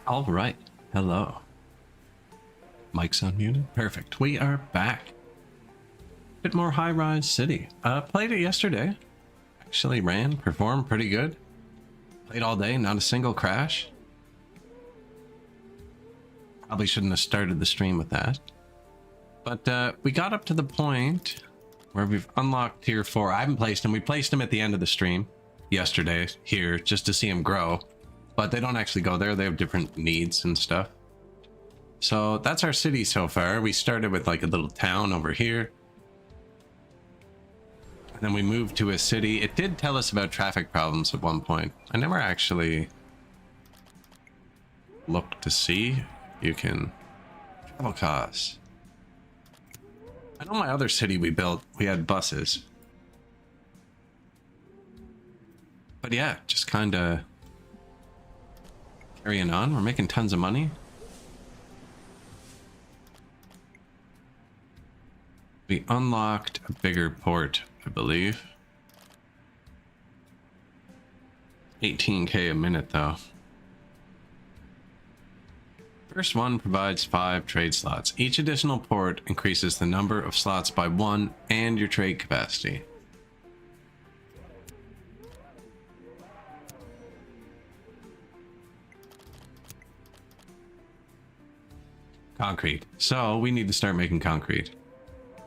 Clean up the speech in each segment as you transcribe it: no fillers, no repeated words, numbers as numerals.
All right. Hello. Mic's unmuted. Perfect. We are back. Bit more HighRise City. Played it yesterday. Actually performed pretty good. Played all day, not a single crash. Probably shouldn't have started the stream with that. But we got up to the point where we've unlocked tier 4. I haven't placed him. We placed him at the end of the stream yesterday here just to see him grow. But they don't actually go there. They have different needs and stuff. So that's our city so far. We started with like a little town over here. And then we moved to a city. It did tell us about traffic problems at one point. I never actually looked to see. You can travel costs. I know my other city we built, we had buses. But yeah, just kind of carrying on. We're making tons of money. We unlocked a bigger port, I believe. 18k a minute though. First one provides 5 trade slots. Each additional port increases the number of slots by 1 and your trade capacity. Concrete. So we need to start making concrete. I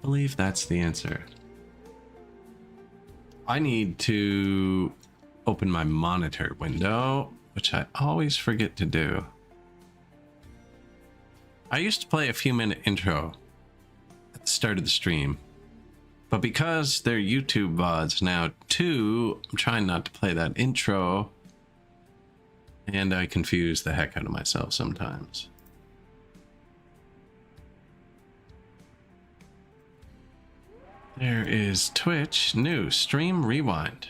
believe that's the answer. I need to open my monitor window, which I always forget to do. I used to play a few-minute intro at the start of the stream, but because they're YouTube VODs now too, I'm trying not to play that intro, and I confuse the heck out of myself sometimes. There is Twitch, new stream rewind.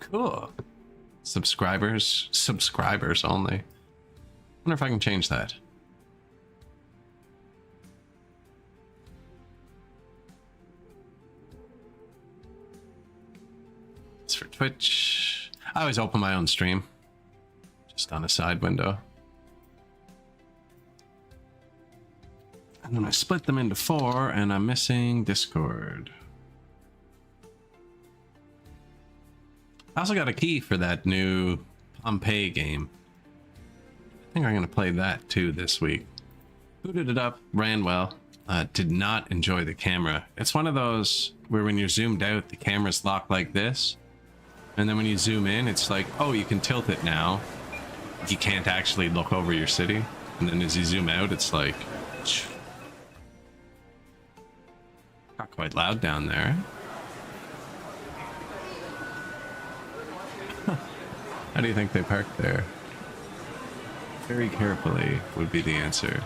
Cool. Subscribers only. Wonder if I can change that. It's for Twitch. I always open my own stream, just on a side window. And then I split them into 4, and I'm missing Discord. I also got a key for that new Pompeii game. I think I'm going to play that too this week. Booted it up, ran well. Did not enjoy the camera. It's one of those where when you're zoomed out, the camera's locked like this. And then when you zoom in, it's like, oh, you can tilt it now. You can't actually look over your city. And then as you zoom out, it's like... Got quite loud down there. How do you think they parked there? Very carefully would be the answer.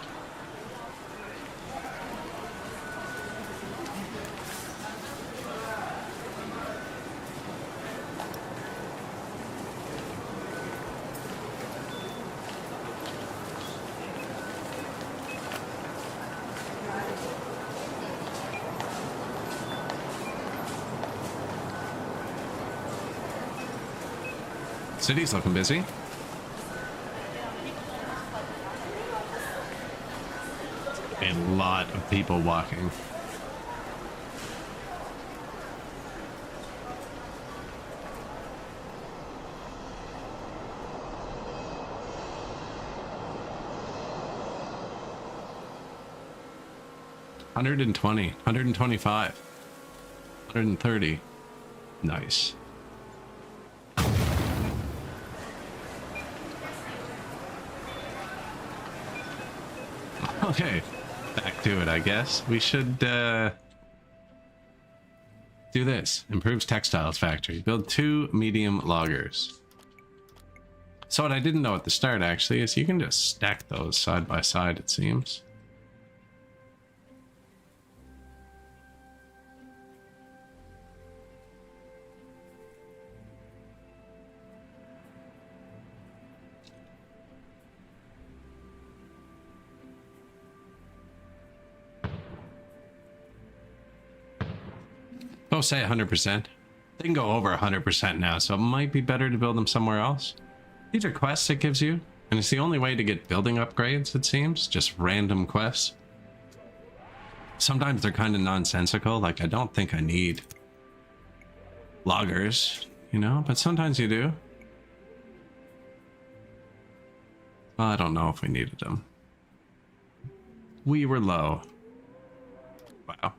City's looking busy. A lot of people walking. $120, $125, $130. Nice. Okay, back to it, I guess. We should do this. Improves textiles factory. Build 2 medium loggers. So what I didn't know at the start, actually, is you can just stack those side by side, it seems. Oh, say 100%. They can go over 100% now, so it might be better to build them somewhere else. These are quests it gives you, and it's the only way to get building upgrades, it seems. Just random quests. Sometimes they're kind of nonsensical, like I don't think I need loggers, you know, but sometimes you do. Well, I don't know if we needed them. We were low. Wow.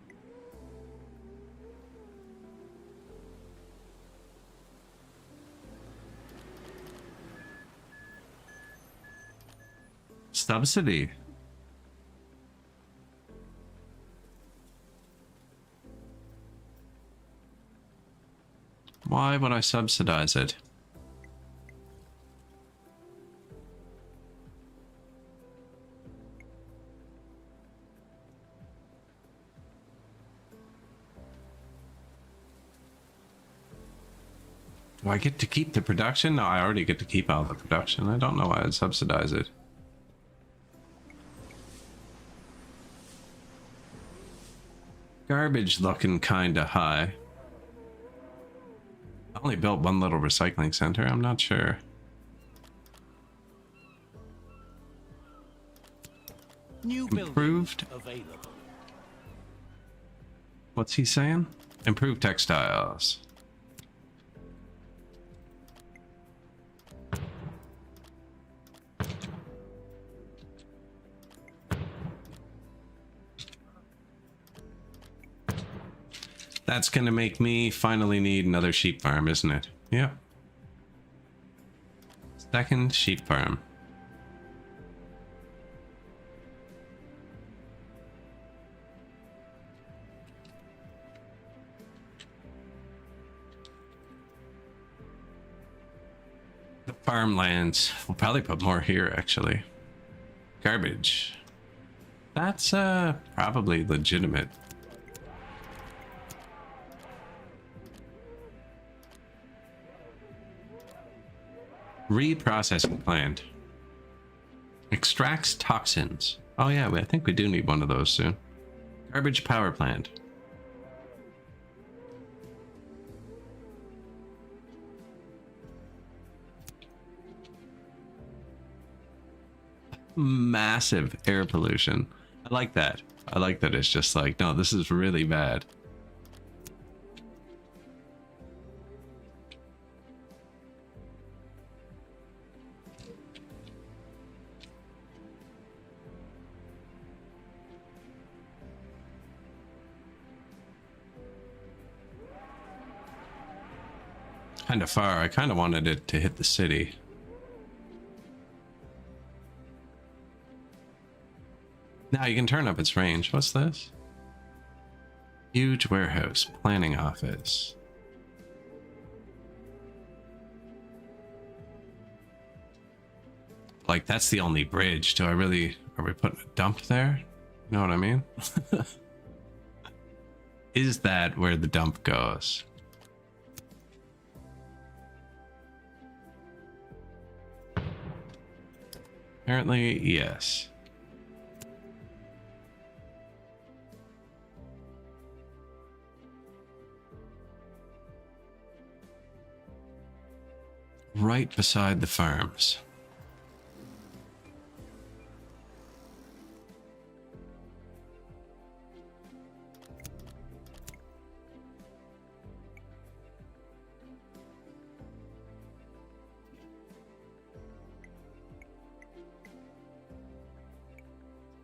Subsidy. Why would I subsidize it? Do I get to keep the production? No, I already get to keep all the production. I don't know why I'd subsidize it. Garbage looking kinda high. I only built one little recycling center. I'm not sure. New Improved. available. What's he saying? Improved textiles. That's gonna make me finally need another sheep farm, isn't it? Yeah. Second sheep farm. The farmlands. We'll probably put more here, actually. Garbage. That's probably legitimate. Reprocessing plant. Extracts toxins. Oh yeah, I think we do need one of those soon. Garbage power plant. Massive air pollution. I like that. I like that it's just like, no, this is really bad. Kind of far. I kind of wanted it to hit the city. Now you can turn up its range. What's this? Huge warehouse, planning office. Like, that's the only bridge. Do I really... Are we putting a dump there? You know what I mean? Is that where the dump goes? Apparently, yes. Right beside the farms.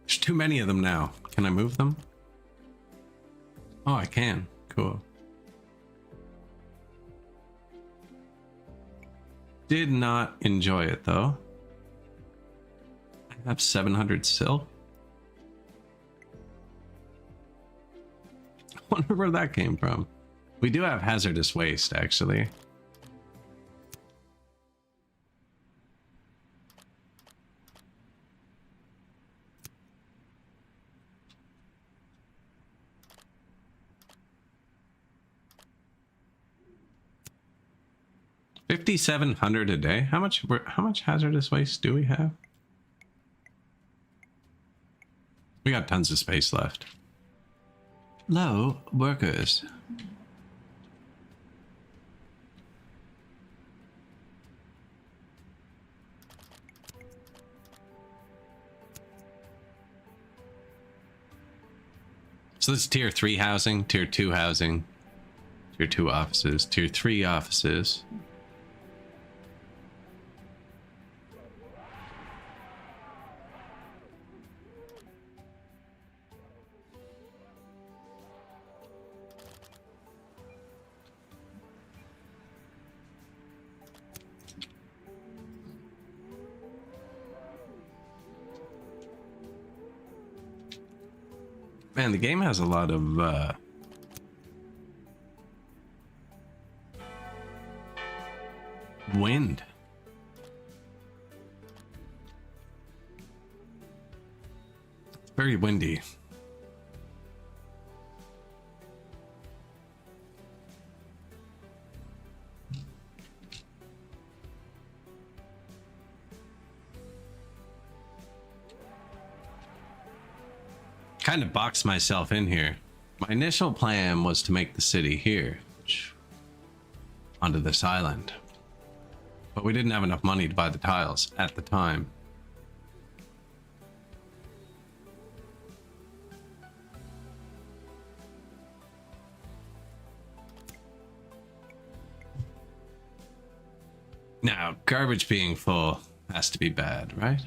There's too many of them now. Can I move them? Oh, I can. Cool. Did not enjoy it though. I have 700 silk. I wonder where that came from. We do have hazardous waste actually. $5,700 a day. How much hazardous waste do we have? We got tons of space left. Low workers. So this is tier 3 housing, tier 2 housing, tier 2 offices, tier 3 offices. Man, the game has a lot of wind. It's very windy. Kind of boxed myself in here. My initial plan was to make the city here, onto this island. But we didn't have enough money to buy the tiles at the time. Now, garbage being full has to be bad, right?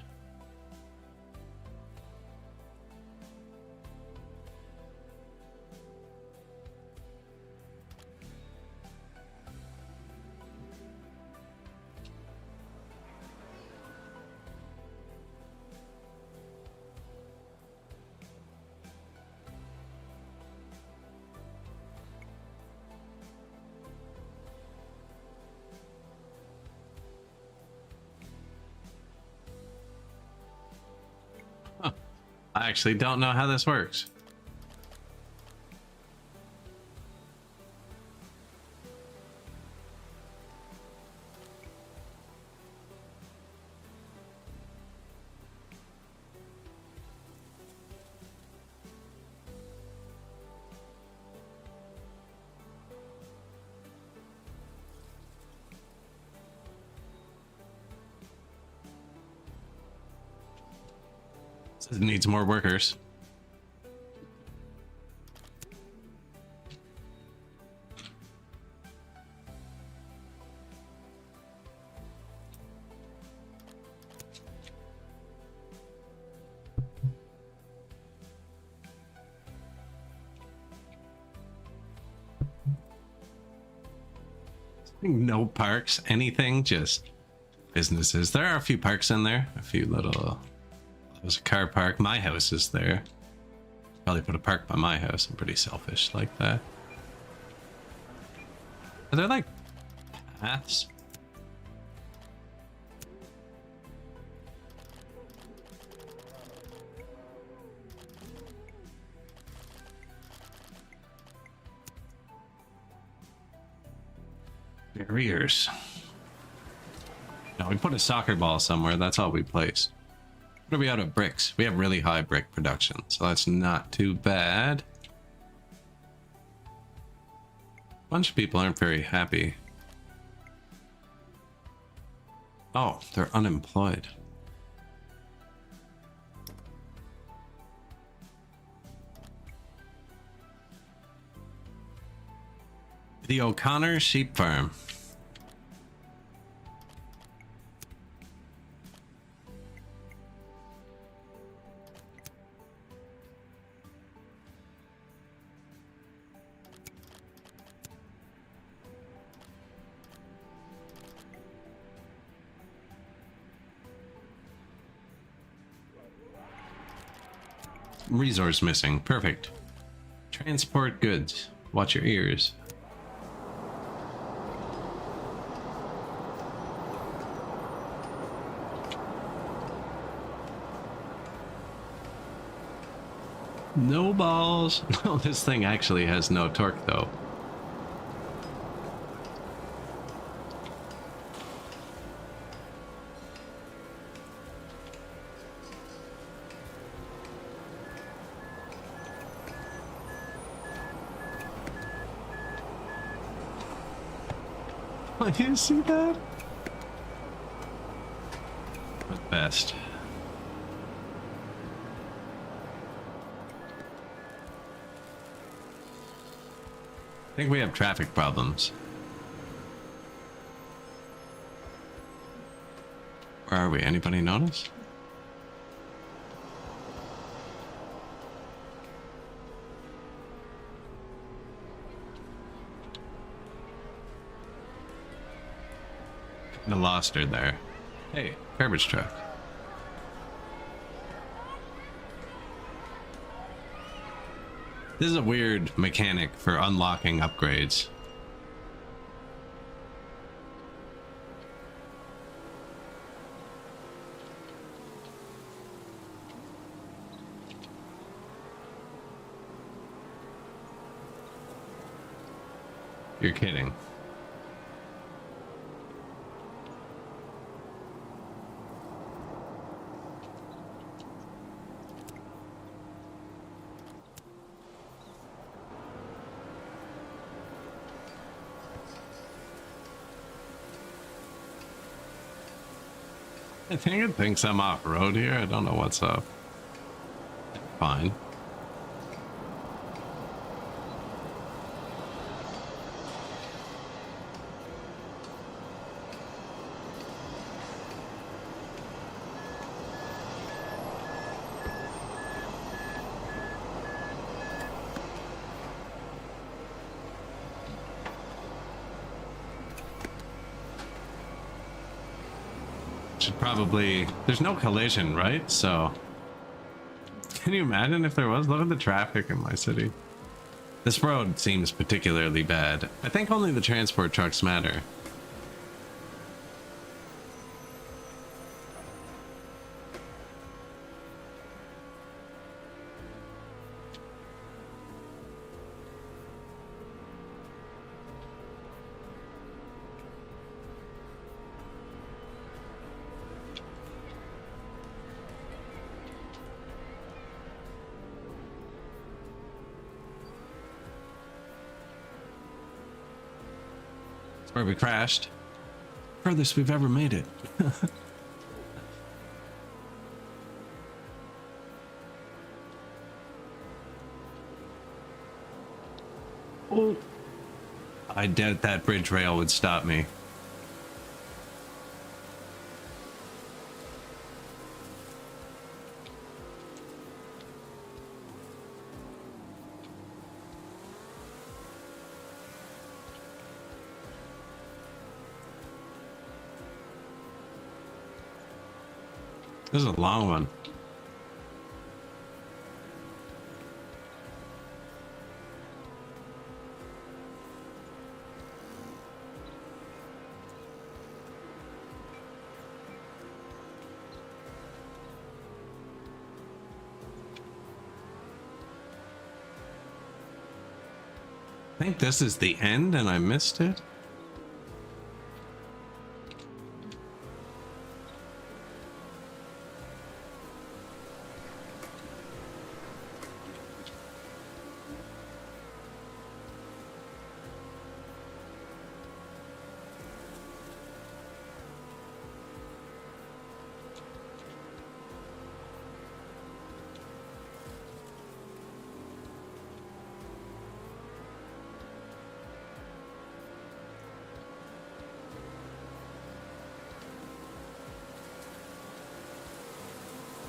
I actually don't know how this works. It needs more workers. No parks, anything, just businesses. There are a few parks in there, a few little... There's a car park. My house is there. Probably put a park by my house. I'm pretty selfish like that. Are there like paths? Barriers. No, we put a soccer ball somewhere. That's all we place. What are we out of bricks? We have really high brick production, so that's not too bad. A bunch of people aren't very happy. Oh, they're unemployed. The O'Connor Sheep Farm. Resource missing. Perfect. Transport goods. Watch your ears. No balls. No, this thing actually has no torque though. Do you see that? At best. I think we have traffic problems. Where are we? Anybody notice? Kinda lost her there. Hey, garbage truck. This is a weird mechanic for unlocking upgrades. You're kidding. I think it thinks I'm off road here. I don't know what's up. Fine. Should probably, there's no collision, right? So can you imagine if there was? Look at the traffic in my city. This road seems particularly bad. I think only the transport trucks matter. Where we crashed. Furthest we've ever made it. Oh. I doubt that bridge rail would stop me. This is a long one. I think this is the end and I missed it.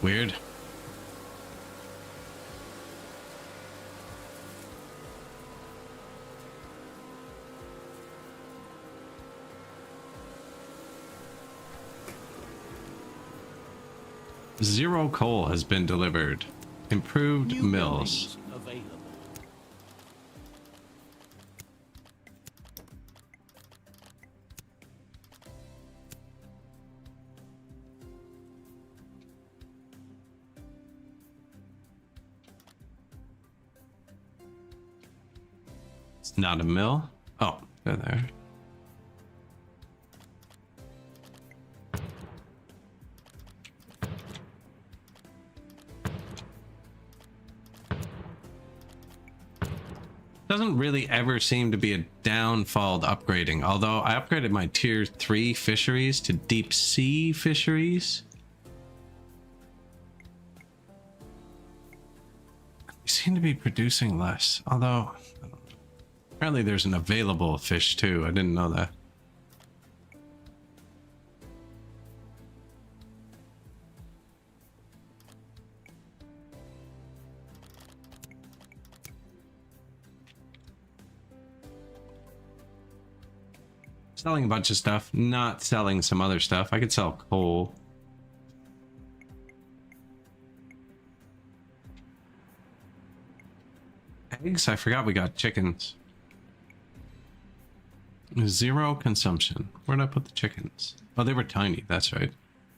Weird. Zero coal has been delivered. Improved New mills. buildings available. It's not a mill. Oh, they're there. Doesn't really ever seem to be a downfall to upgrading, although I upgraded my tier 3 fisheries to deep sea fisheries. They seem to be producing less, although I don't know. Apparently there's an available fish too. I didn't know that. Selling a bunch of stuff, not selling some other stuff. I could sell coal. Eggs? I forgot we got chickens. 0 consumption. Where'd I put the chickens? Oh, they were tiny. That's right.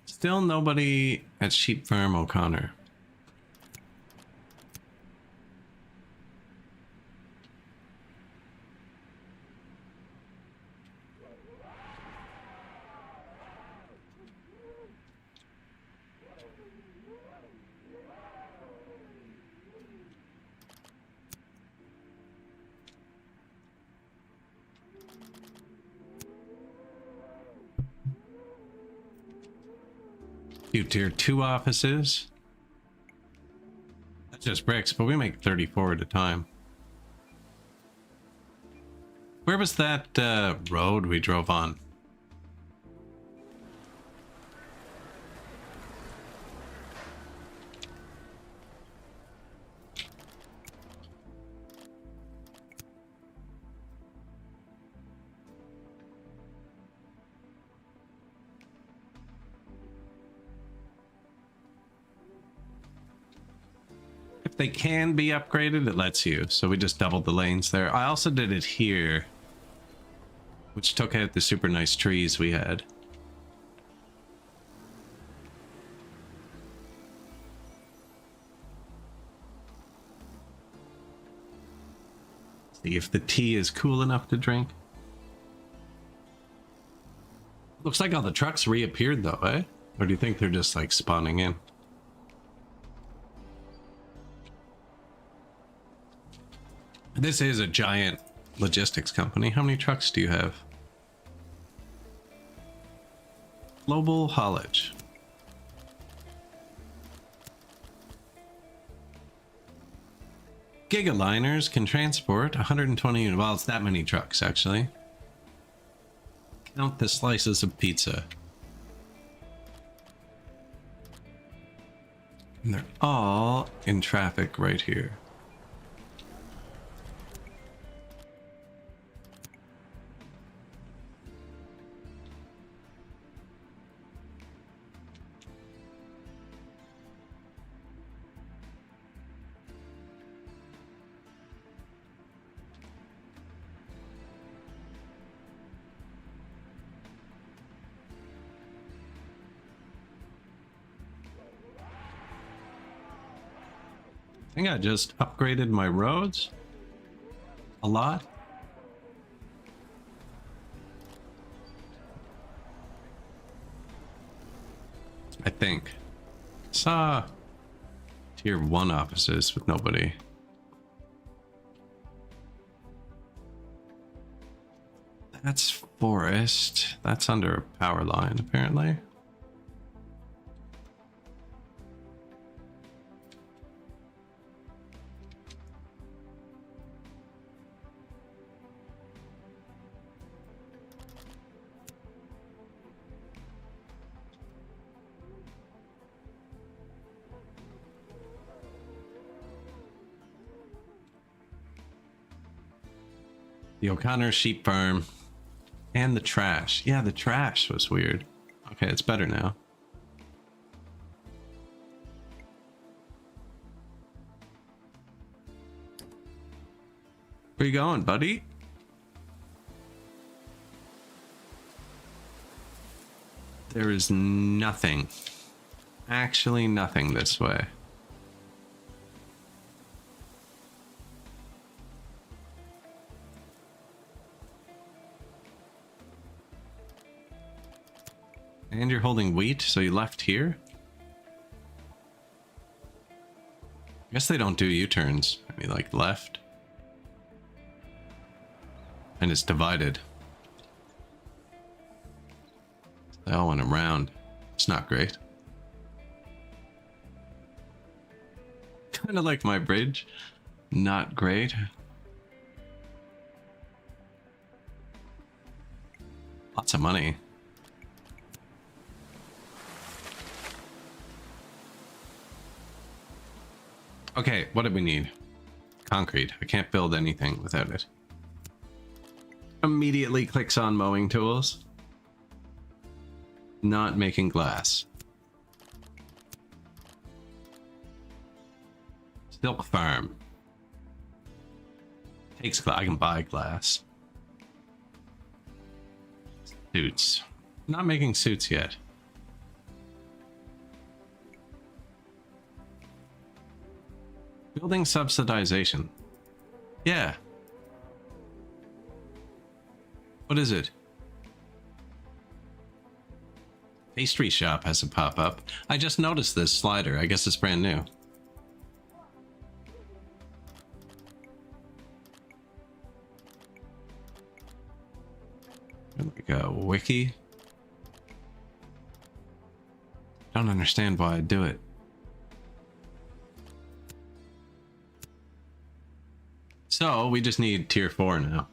Still nobody at Sheep Farm O'Connor. Few tier 2 offices. That's just bricks, but we make 34 at a time. Where was that road we drove on? They can be upgraded, it lets you, so we just doubled the lanes there. I also did it here, which took out the super nice trees we had. See if the tea is cool enough to drink. Looks like all the trucks reappeared though, eh? Or do you think they're just like spawning in? This is a giant logistics company. How many trucks do you have? Global haulage. Gigaliners can transport 120 units. Well, it's that many trucks, actually. Count the slices of pizza. And they're all in traffic right here. I think I just upgraded my roads a lot. I think. Saw tier 1 offices with nobody. That's forest. That's under a power line, apparently. The O'Connor sheep farm and the trash. Yeah, the trash was weird. Okay, it's better now. Where you going, buddy? There is nothing. Actually nothing this way. And you're holding wheat, so you left here? I guess they don't do U-turns. I mean, like, left. And it's divided. They all went around. It's not great. Kind of like my bridge. Not great. Lots of money. Okay, what do we need? Concrete. I can't build anything without it. Immediately clicks on mowing tools. Not making glass. Silk farm. Takes glass. I can buy glass. Suits. Not making suits yet. Building subsidization. Yeah. What is it? Pastry shop has a pop-up. I just noticed this slider. I guess it's brand new. Like a wiki. Don't understand why I do it. So we just need tier 4 now.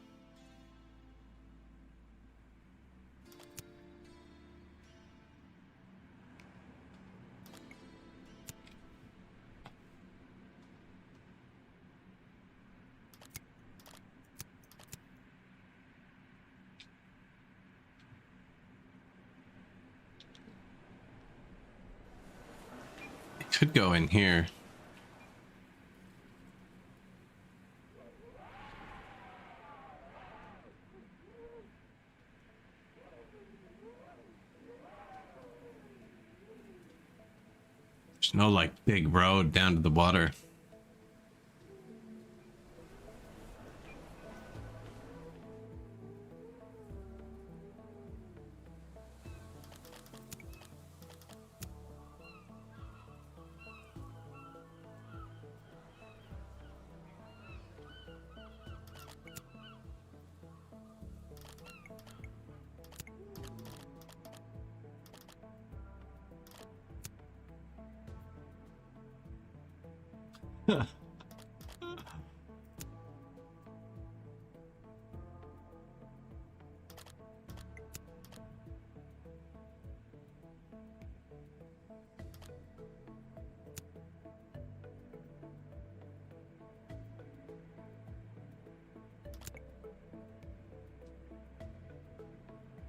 It could go in here. There's no like big road down to the water.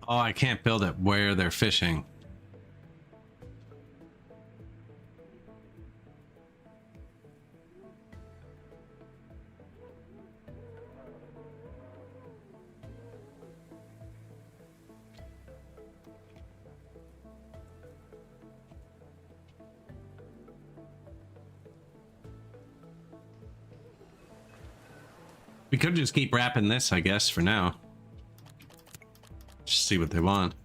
Oh, I can't build it where they're fishing. We could just keep wrapping this, I guess, for now. Just see what they want.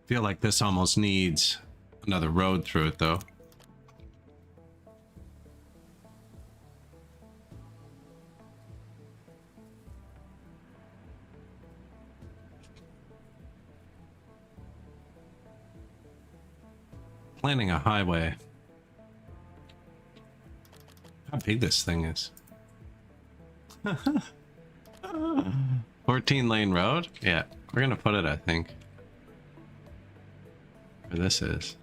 Feel like this almost needs another road through it, though. Planning a highway. How big this thing is. 14 lane road? Yeah, we're gonna put it, I think, where this is.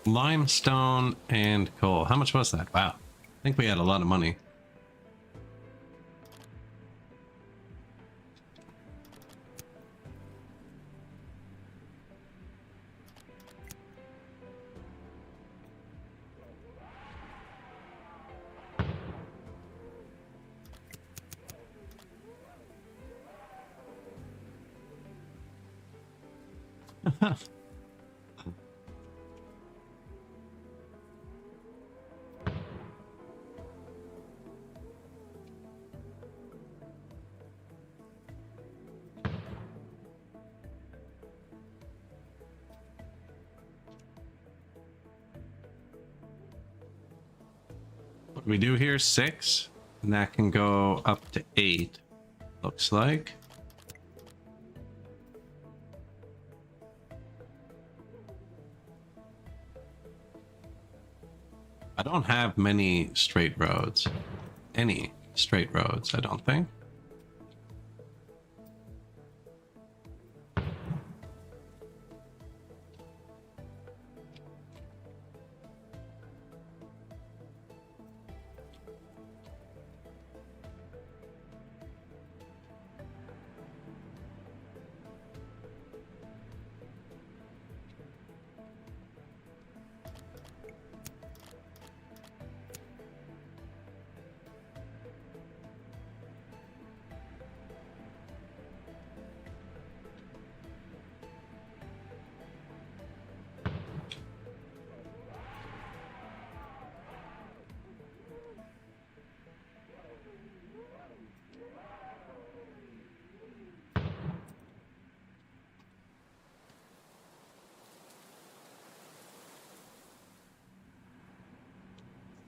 Limestone and coal. How much was that? Wow. I think we had a lot of money. We do here 6, and that can go up to 8, looks like. I don't have many straight roads. Any straight roads, I don't think.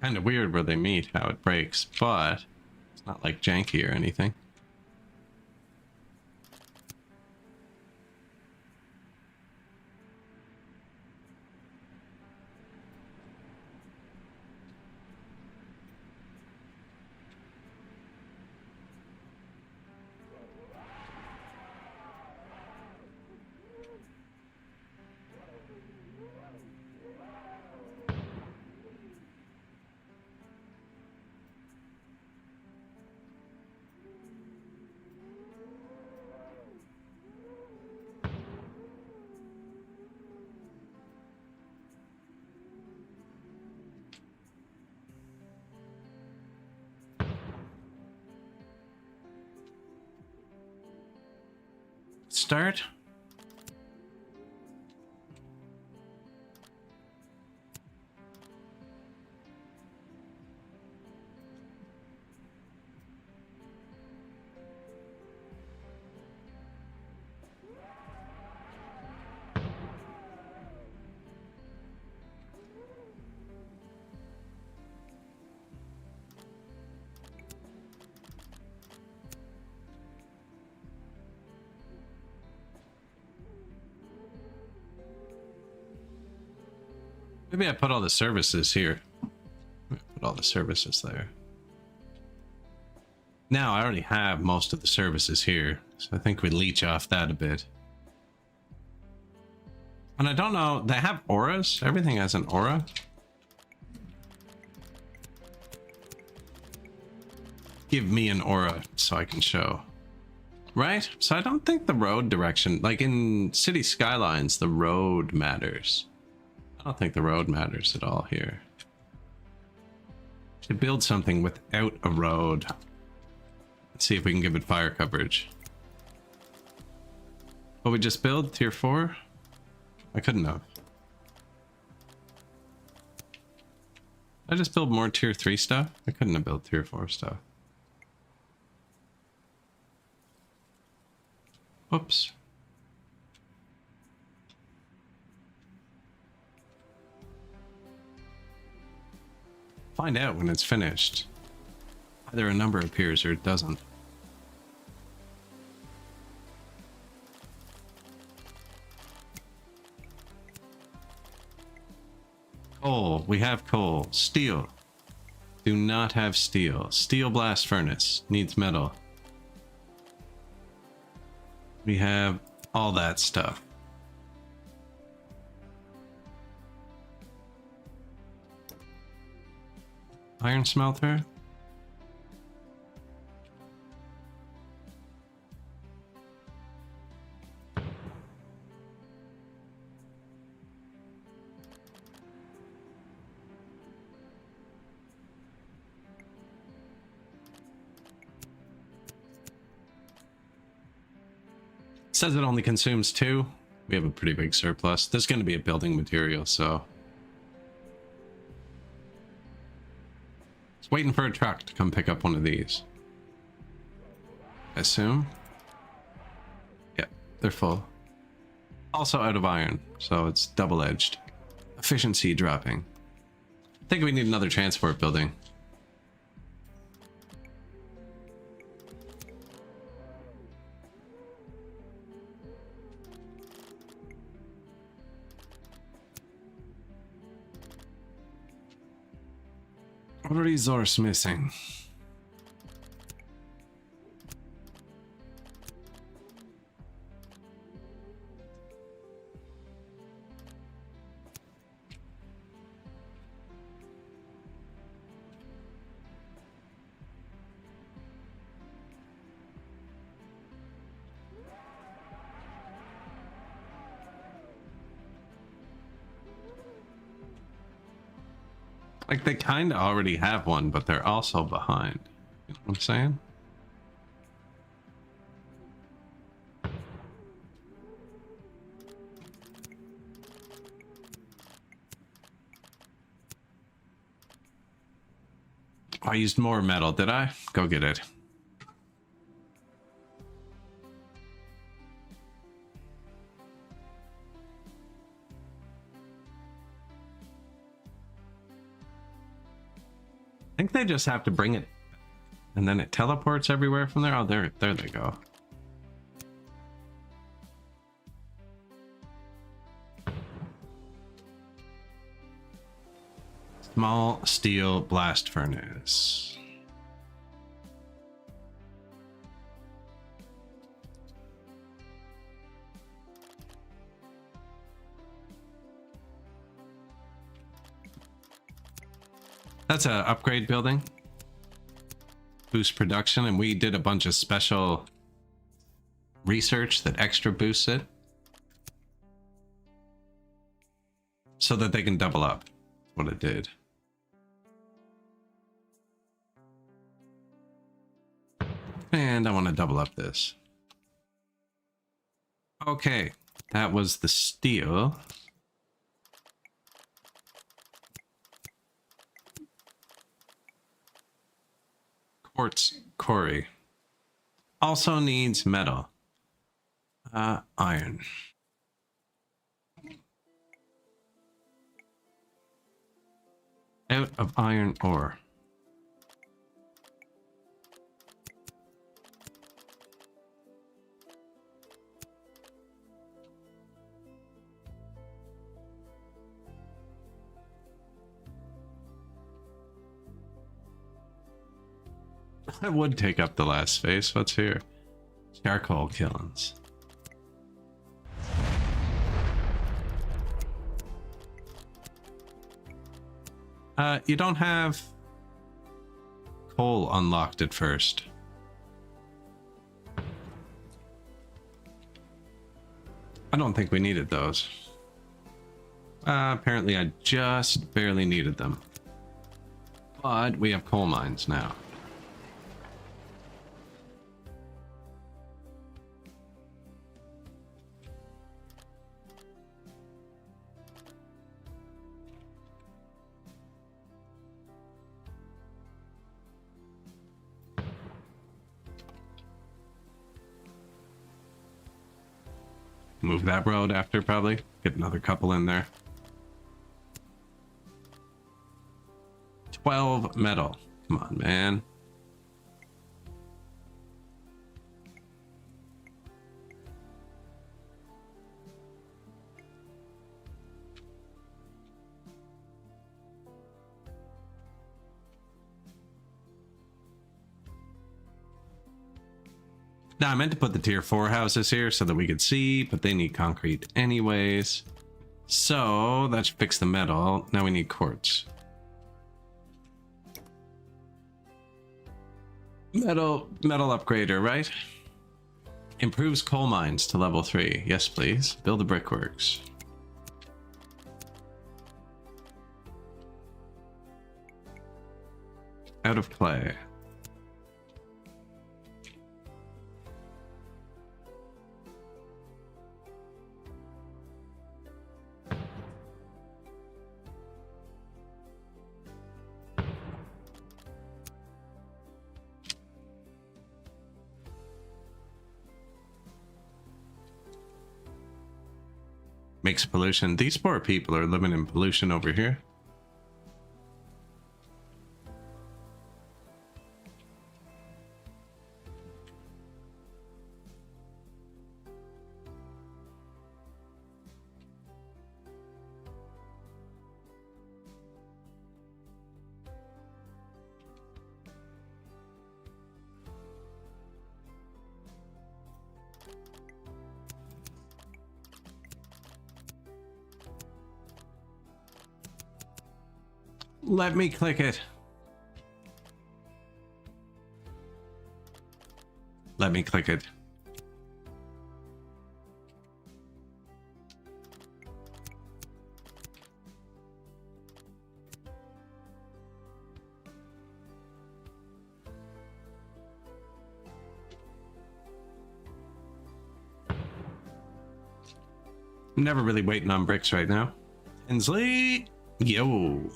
Kind of weird where they meet, how it breaks, but it's not like janky or anything. Start. Maybe I put all the services here. Put all the services there. Now I already have most of the services here, so I think we leech off that a bit. And I don't know, they have auras? Everything has an aura? Give me an aura so I can show. Right? So I don't think the road direction, like in City Skylines, the road matters. I don't think the road matters at all here. To build something without a road. Let's see if we can give it fire coverage. Will we just build tier 4? I couldn't have. Did I just build more tier 3 stuff? I couldn't have built tier 4 stuff. Whoops. Find out when it's finished. Either a number appears or it doesn't. Coal. We have coal. Steel. Do not have steel. Steel blast furnace. Needs metal. We have all that stuff. Iron smelter. Says it only consumes 2. We have a pretty big surplus. There's going to be a building material, so just waiting for a truck to come pick up one of these. I assume. Yep, they're full. Also out of iron, so it's double-edged. Efficiency dropping. I think we need another transport building. Resource missing. Like, they kind of already have one, but they're also behind. You know what I'm saying? I used more metal, did I? Go get it. I think they just have to bring it, and then it teleports everywhere from there. Oh, there they go. Small steel blast furnace. That's an upgrade building. Boost production, and we did a bunch of special research that extra boosts it. So that they can double up. That's what it did. And I want to double up this. Okay, that was the steel. Quartz quarry. Also needs metal. Iron. Out of iron ore. I would take up the last space. What's here? Charcoal kilns. You don't have coal unlocked at first. I don't think we needed those. Apparently I just barely needed them. But we have coal mines now. Move that road after, probably. Get another couple in there. 12 metal. Come on, man. Now, I meant to put the tier 4 houses here so that we could see, but they need concrete anyways. So, that should fix the metal. Now we need quartz. Metal upgrader, right? Improves coal mines to level 3. Yes, please. Build the brickworks. Out of clay. Makes pollution. These poor people are living in pollution over here. Let me click it. Let me click it. I'm never really waiting on bricks right now. Hensley, yo.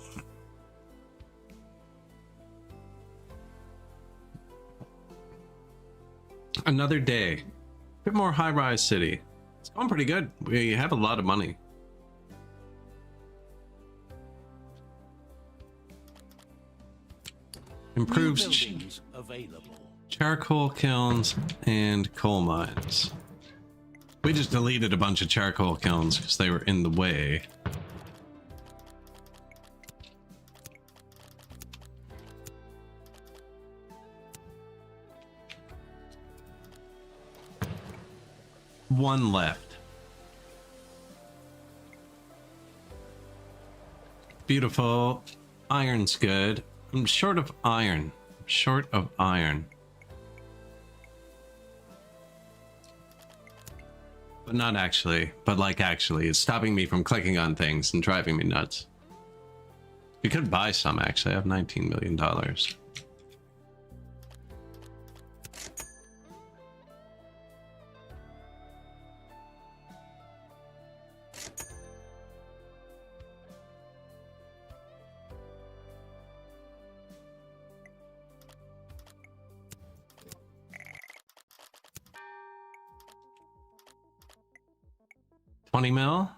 Another day. A bit more HighRise City. It's going pretty good. We have a lot of money. Improves charcoal kilns and coal mines. We just deleted a bunch of charcoal kilns because they were in the way. One left. Beautiful. Iron's good. I'm short of iron. I'm short of iron. But not actually. But like actually. It's stopping me from clicking on things and driving me nuts. We could buy some actually. I have $19 million. $20 mil.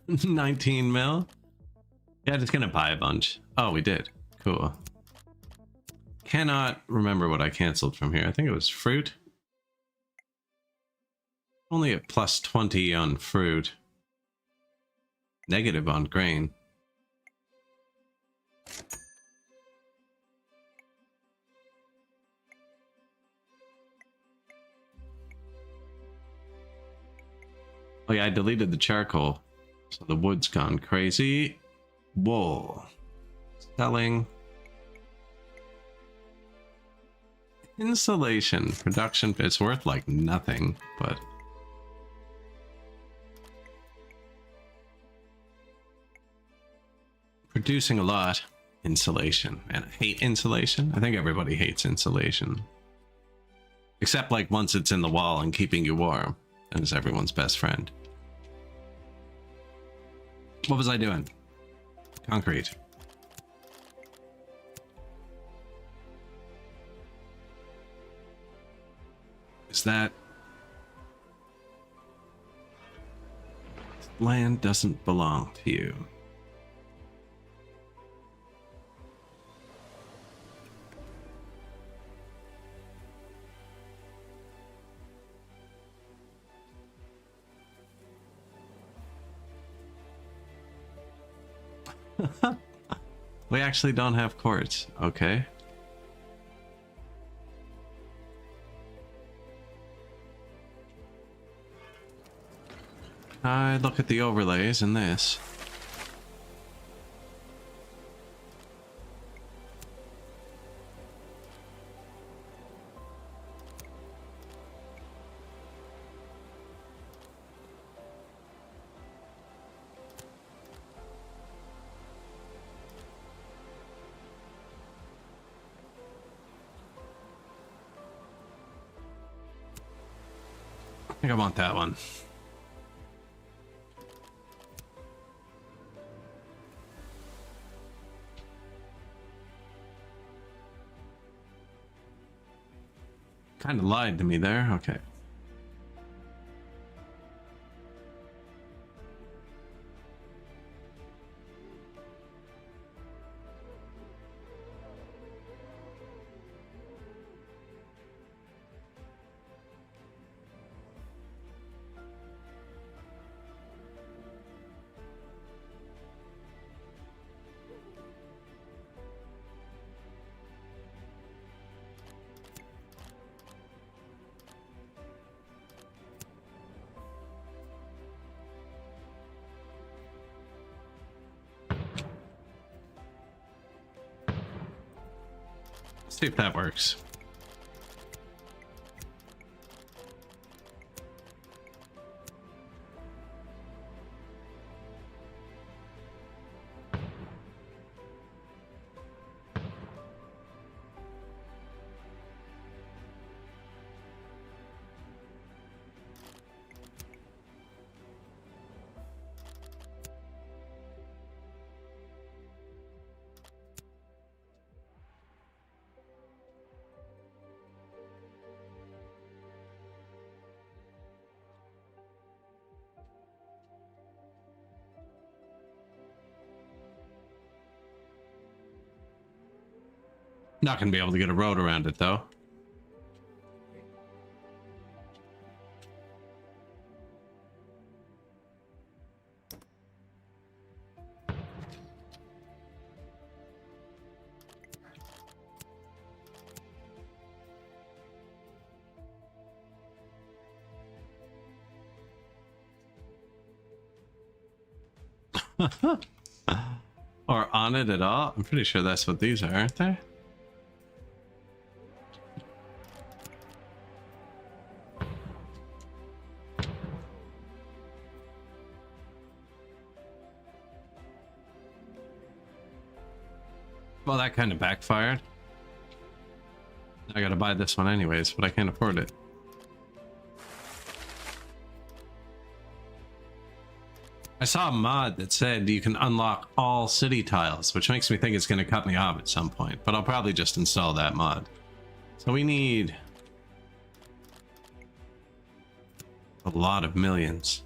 $19 mil. Yeah, just gonna buy a bunch. Oh, we did. Cool. Cannot remember what I canceled from here. I think it was fruit. Only at plus 20 on fruit. Negative on grain. Oh yeah, I deleted the charcoal. So the wood's gone crazy. Wool. Selling. Insulation. Production. It's worth like nothing, but... producing a lot. Insulation. Man, I hate insulation. I think everybody hates insulation. Except like once it's in the wall and keeping you warm. And it's everyone's best friend. What was I doing? Concrete. Is that... land doesn't belong to you. We actually don't have quartz. Okay. I look at the overlays in this. I think I want that one. Kind of lied to me there. Okay. See if that works. Not gonna be able to get a road around it though. Or on it at all? I'm pretty sure that's what these are, aren't they? Well, that kind of backfired. I gotta buy this one anyways, but I can't afford it. I saw a mod that said you can unlock all city tiles, which makes me think it's gonna cut me off at some point, but I'll probably just install that mod. So we need a lot of millions.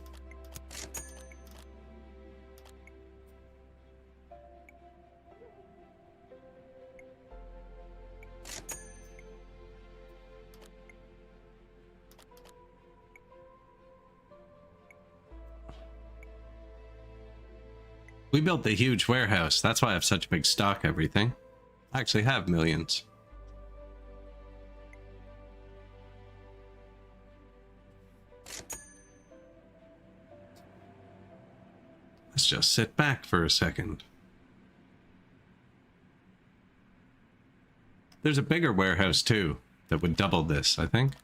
We built the huge warehouse. That's why I have such big stock everything. I actually have millions. Let's just sit back for a second. There's a bigger warehouse too that would double this, I think.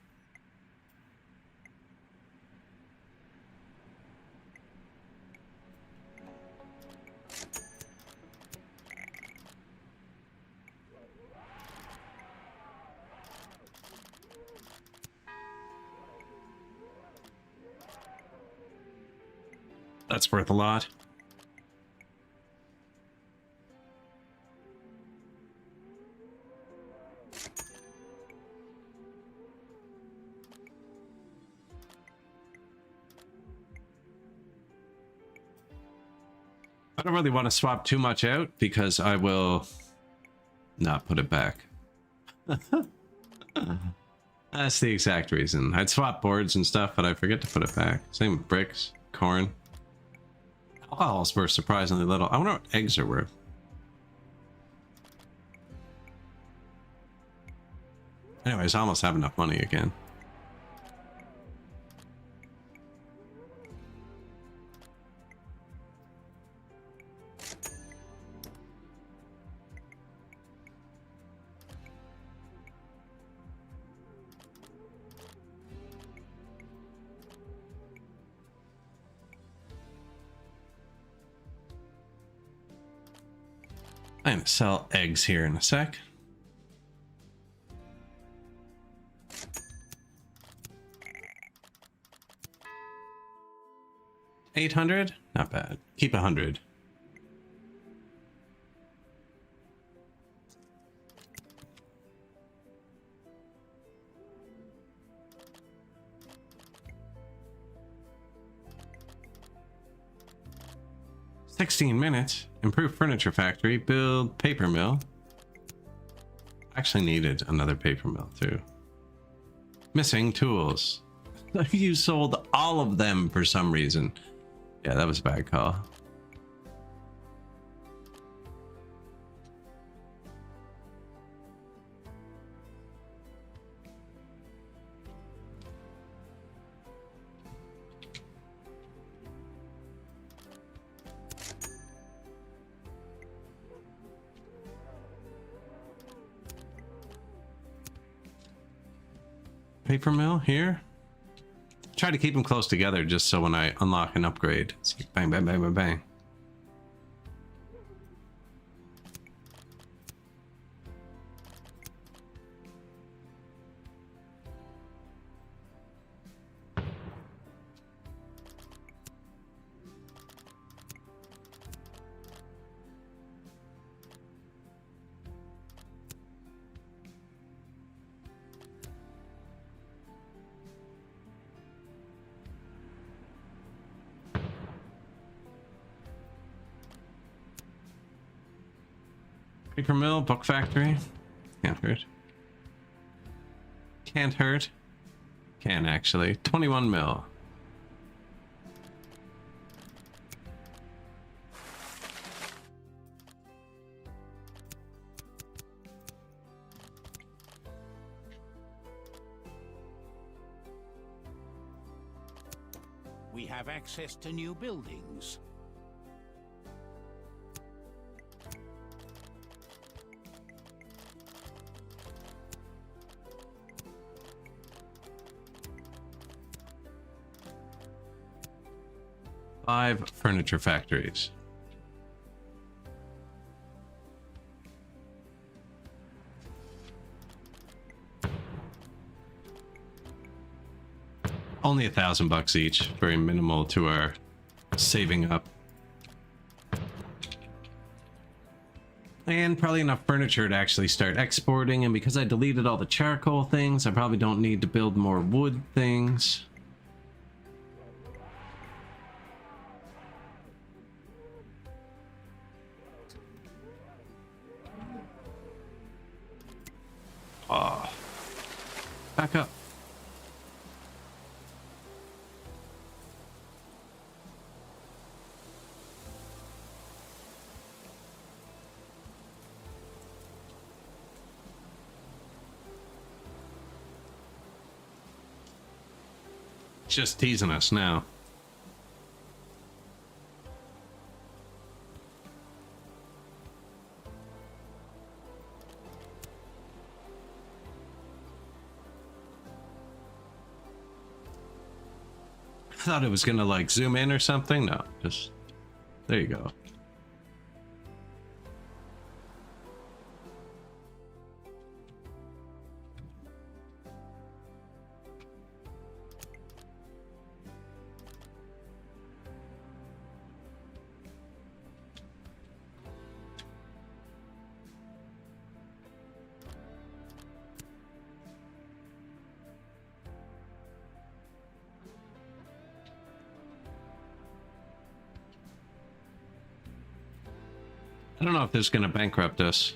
That's worth a lot. I don't really want to swap too much out because I will not put it back. That's the exact reason. I'd swap boards and stuff, but I forget to put it back. Same with bricks, corn. Alcohol's worth surprisingly little. I wonder what eggs are worth. Anyways, I almost have enough money again. I'm gonna sell eggs here in a sec. $800? Not bad. Keep 100. $16 minutes. Improve furniture factory. Build paper mill. Actually needed another paper mill too. Missing tools. You sold all of them for some reason. Yeah, that was a bad call. Paper mill here. Try to keep them close together just so when I unlock an upgrade, it's like bang, bang, bang, bang, bang. Paper mill, book factory. Can't hurt. Can't hurt. Can actually. 21 mil. We have access to new buildings. Five furniture factories. Only $1,000 each. Very minimal to our saving up. And probably enough furniture to actually start exporting. And because I deleted all the charcoal things, I probably don't need to build more wood things. Oh. Back up. Just teasing us now. I thought it was gonna like zoom in or something. No, just there you go. I don't know if this is going to bankrupt us.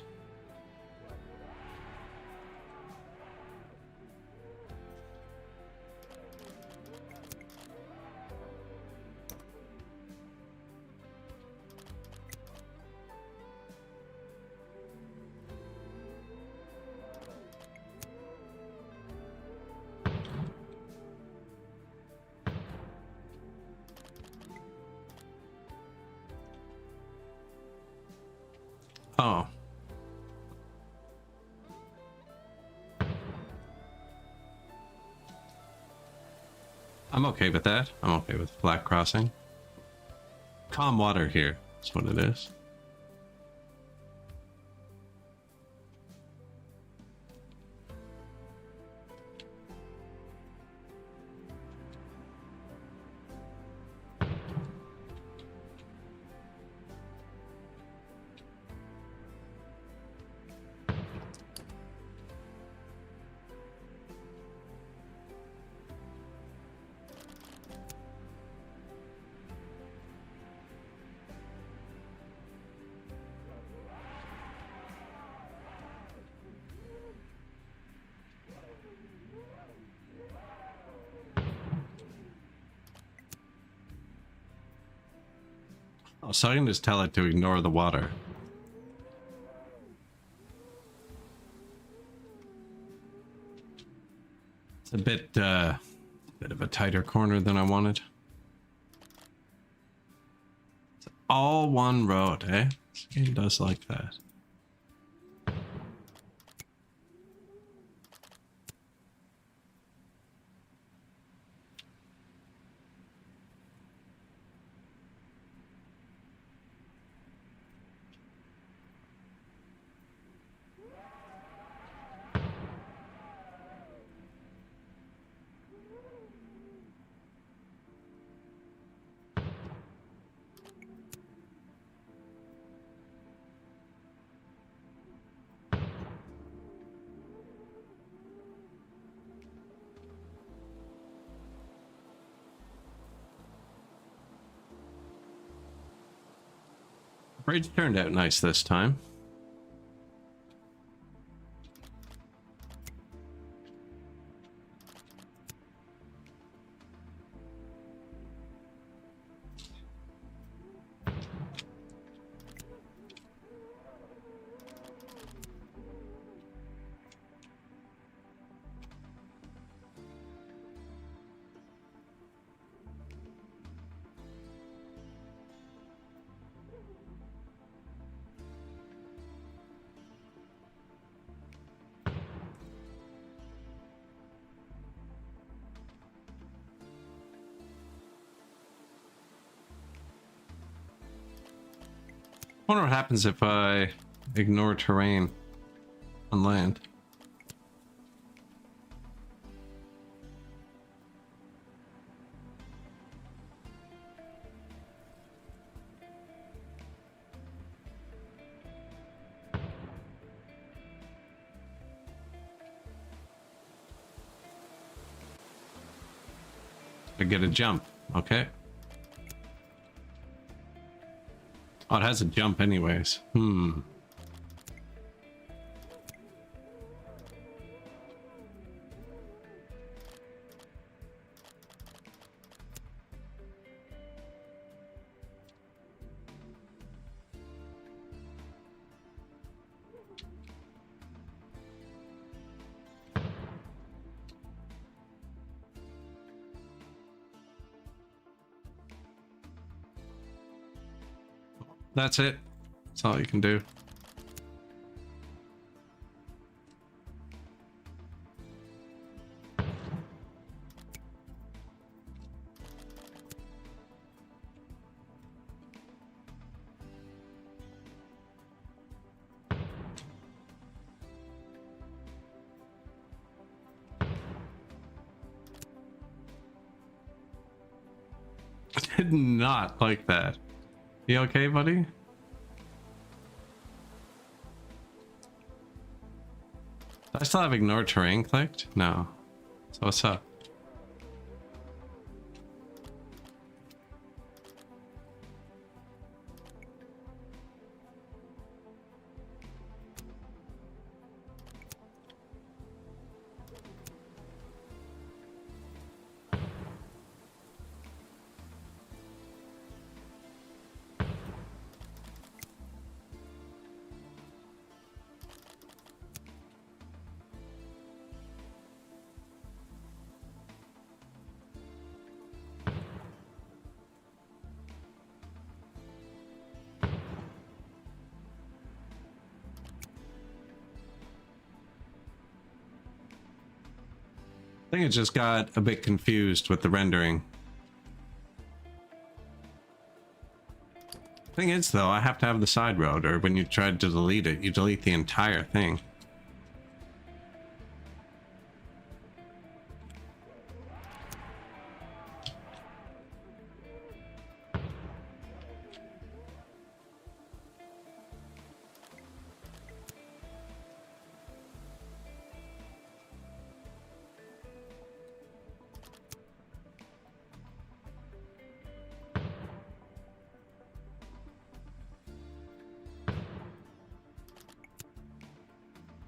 Oh. I'm okay with that. I'm okay with flat crossing. Calm water here. That's what it is. Oh, so I can just tell it to ignore the water. It's a bit of a tighter corner than I wanted. It's all one road, eh? This game does like that. Bridge turned out nice this time. Wonder what happens if I ignore terrain on land. I get a jump, okay. Oh, it has a jump anyways. That's it. That's all you can do. I did not like that. You okay, buddy? Do I still have ignore terrain clicked? No. So what's up? I think it just got a bit confused with the rendering. Thing is though, I have to have the side road, or when you try to delete it, you delete the entire thing.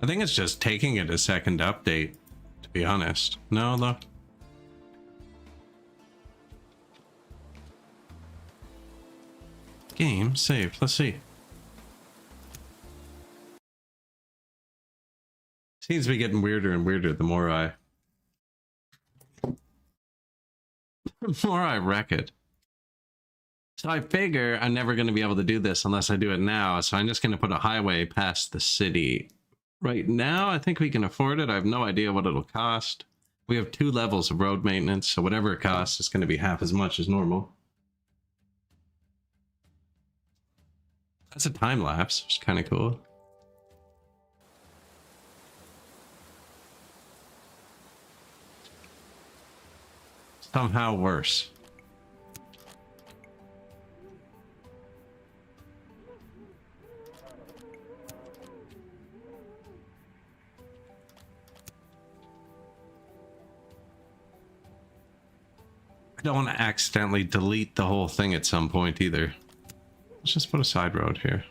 I think it's just taking it a second to update, to be honest. No, look. Game saved. Let's see. Seems to be getting weirder and weirder the more I wreck it. So I figure I'm never going to be able to do this unless I do it now. So I'm just going to put a highway past the city. Right now, I think we can afford it. I have no idea what it'll cost. We have 2 levels of road maintenance, so whatever it costs is going to be half as much as normal. That's a time lapse, which is kind of cool. Somehow worse. I don't want to accidentally delete the whole thing at some point either. Let's just put a side road here.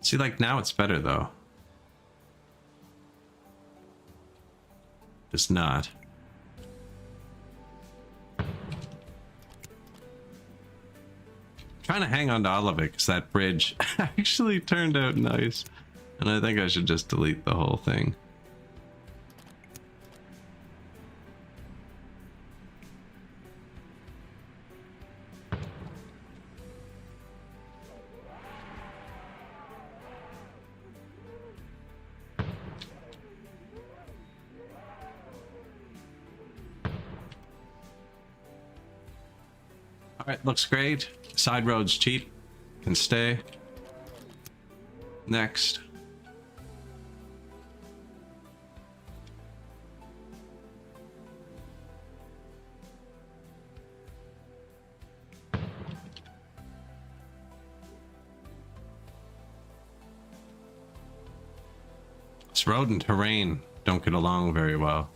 See, like now it's better though. It's not. Trying to hang on to all of it because that bridge actually turned out nice. And I think I should just delete the whole thing. All right, looks great. Side road's cheap. Can stay. Next. This road and terrain don't get along very well.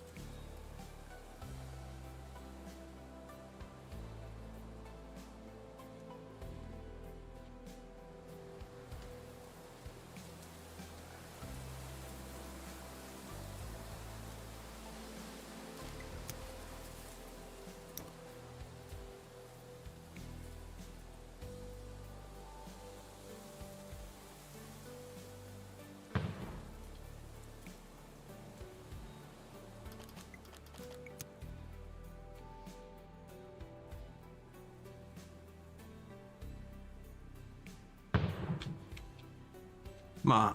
Ma.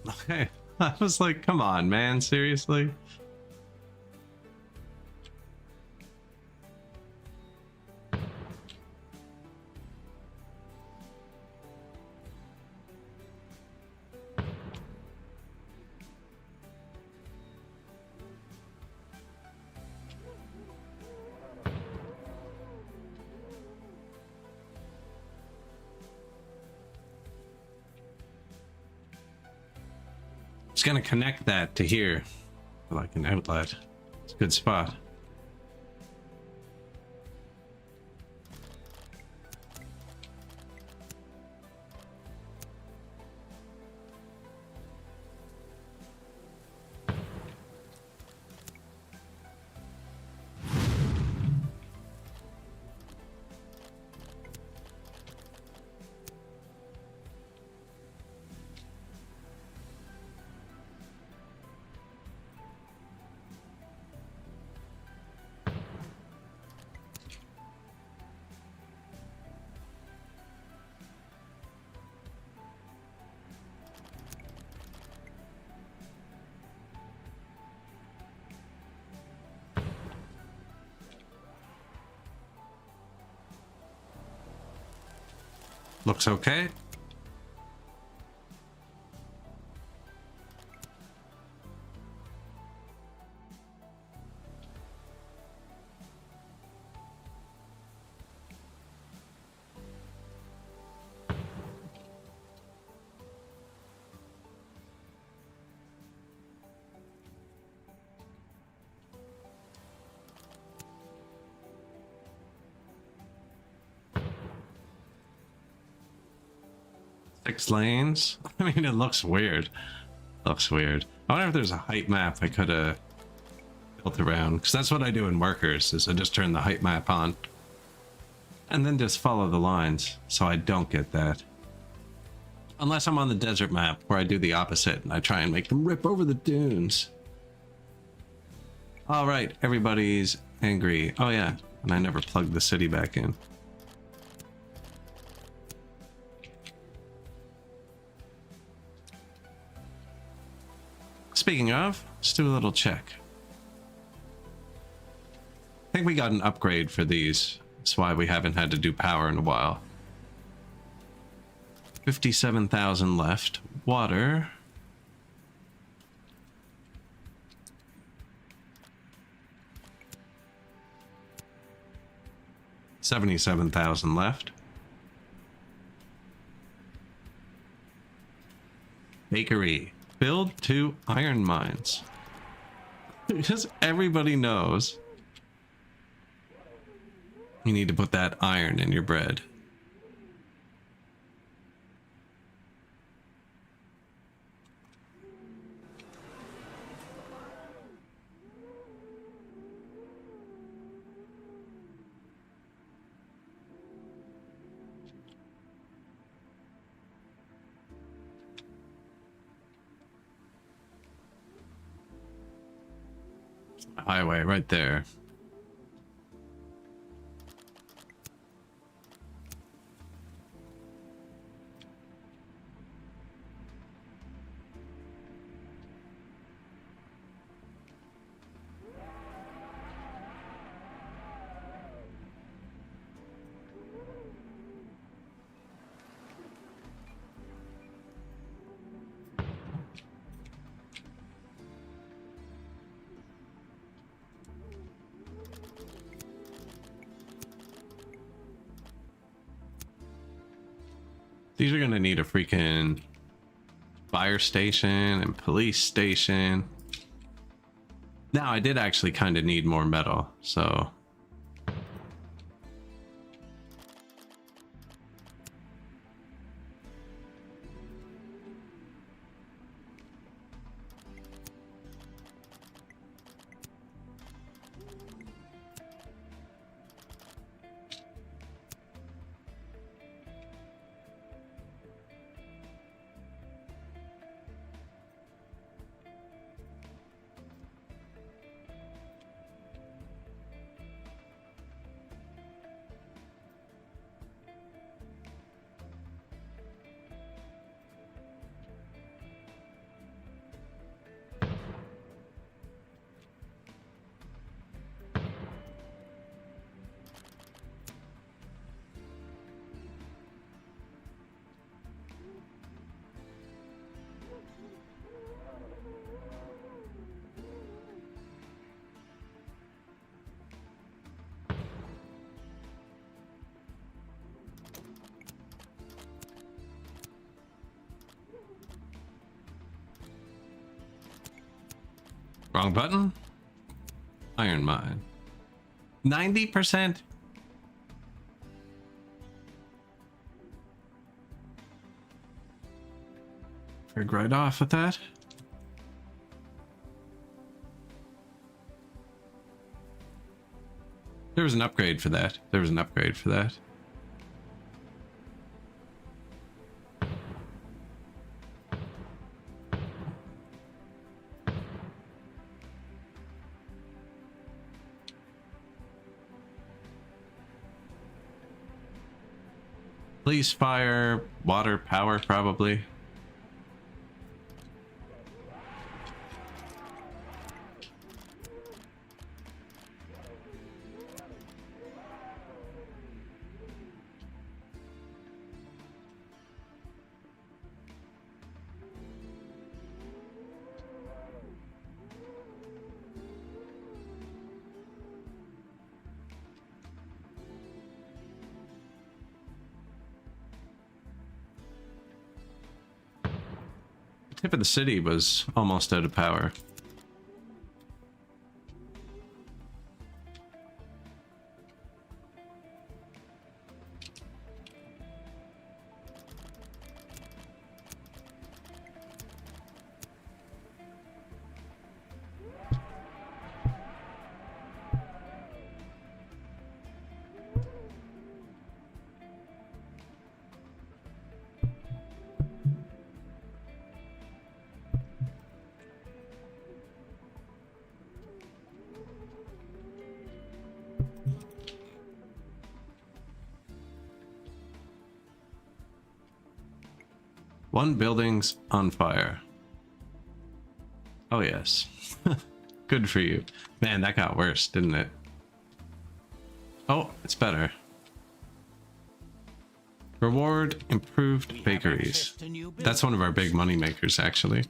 Okay. I was like, come on, man, seriously? It's gonna connect that to here, like an outlet. It's a good spot. Looks okay. Six lanes. I mean, it looks weird. Looks weird. I wonder if there's a height map I could have built around, because that's what I do in workers, is I just turn the height map on and then just follow the lines, so I don't get that. Unless I'm on the desert map, where I do the opposite and I try and make them rip over the dunes. All right, everybody's angry. Oh yeah, and I never plugged the city back in. Speaking of, let's do a little check. I think we got an upgrade for these. That's why we haven't had to do power in a while. 57,000 left. Water. $77,000 left. bakery. Build 2 iron mines. Because everybody knows you need to put that iron in your bread. Highway right there. These are gonna need a freaking fire station and police station. Now, I did actually kind of need more metal, so... Wrong button? Iron mine. 90%? Frig right off with that. There was an upgrade for that. There was an upgrade for that. Police, fire, water, power, probably. Tip of the city was almost out of power. One building's on fire. Oh yes. Good for you. Man, that got worse, didn't it? Oh, it's better. Reward improved bakeries. That's one of our big money makers, actually.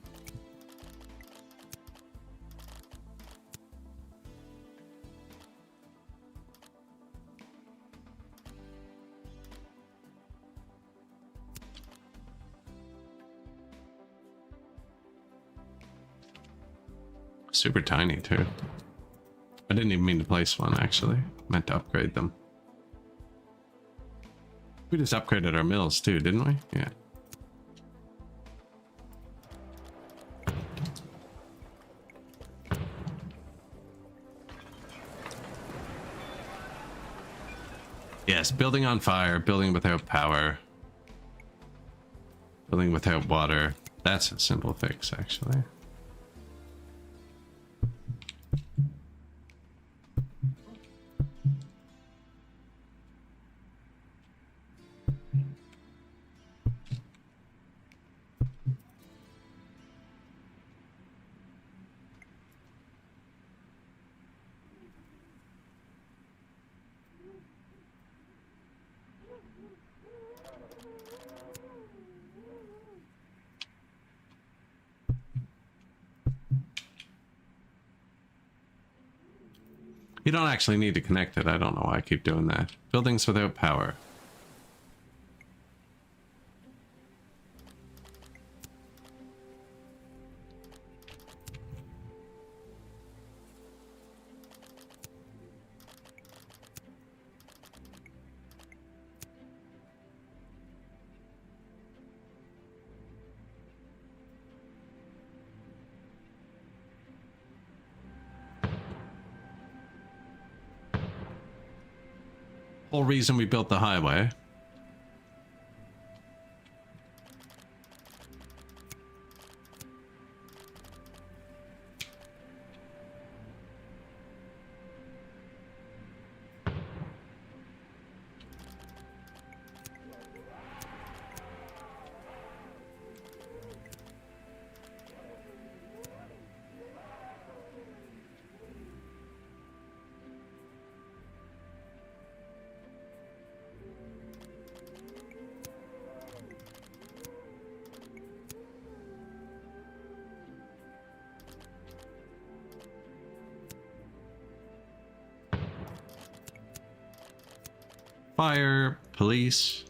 Super tiny too. I didn't even mean to place one actually. I meant to upgrade them. We just upgraded our mills too, didn't we? Yeah. Yes, building on fire, building without power, building without water. That's a simple fix, actually. You don't actually need to connect it. I don't know why I keep doing that. Buildings without power. Whole reason we built the highway. Fire, police.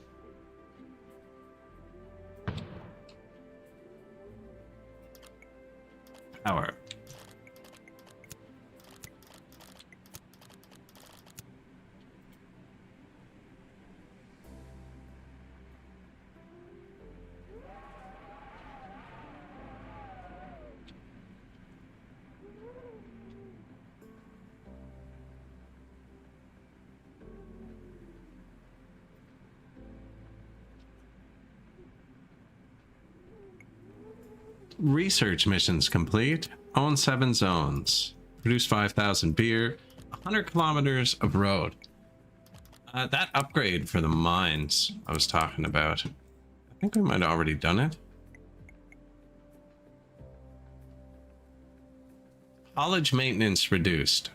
Power. Research missions complete. Own 7 zones. Produce 5,000 beer. 100 kilometers of road. That upgrade for the mines I was talking about. I think we might have already done it. Haulage maintenance reduced.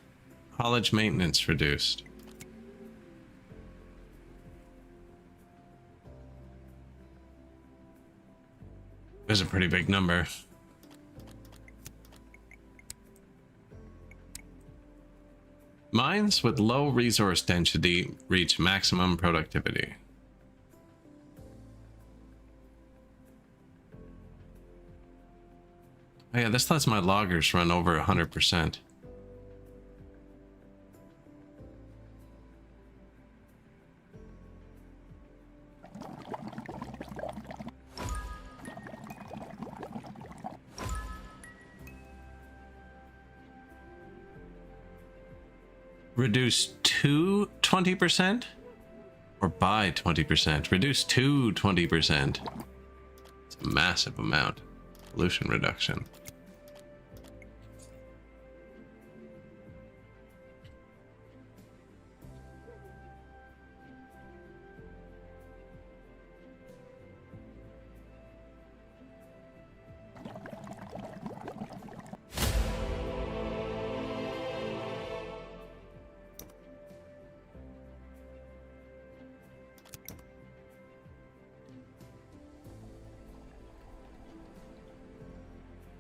Haulage maintenance reduced. There's a pretty big number. Mines with low resource density reach maximum productivity. Oh yeah, this lets my loggers run over 100%. Reduce to 20% or by 20%? Reduce to 20%. It's a massive amount. Pollution reduction.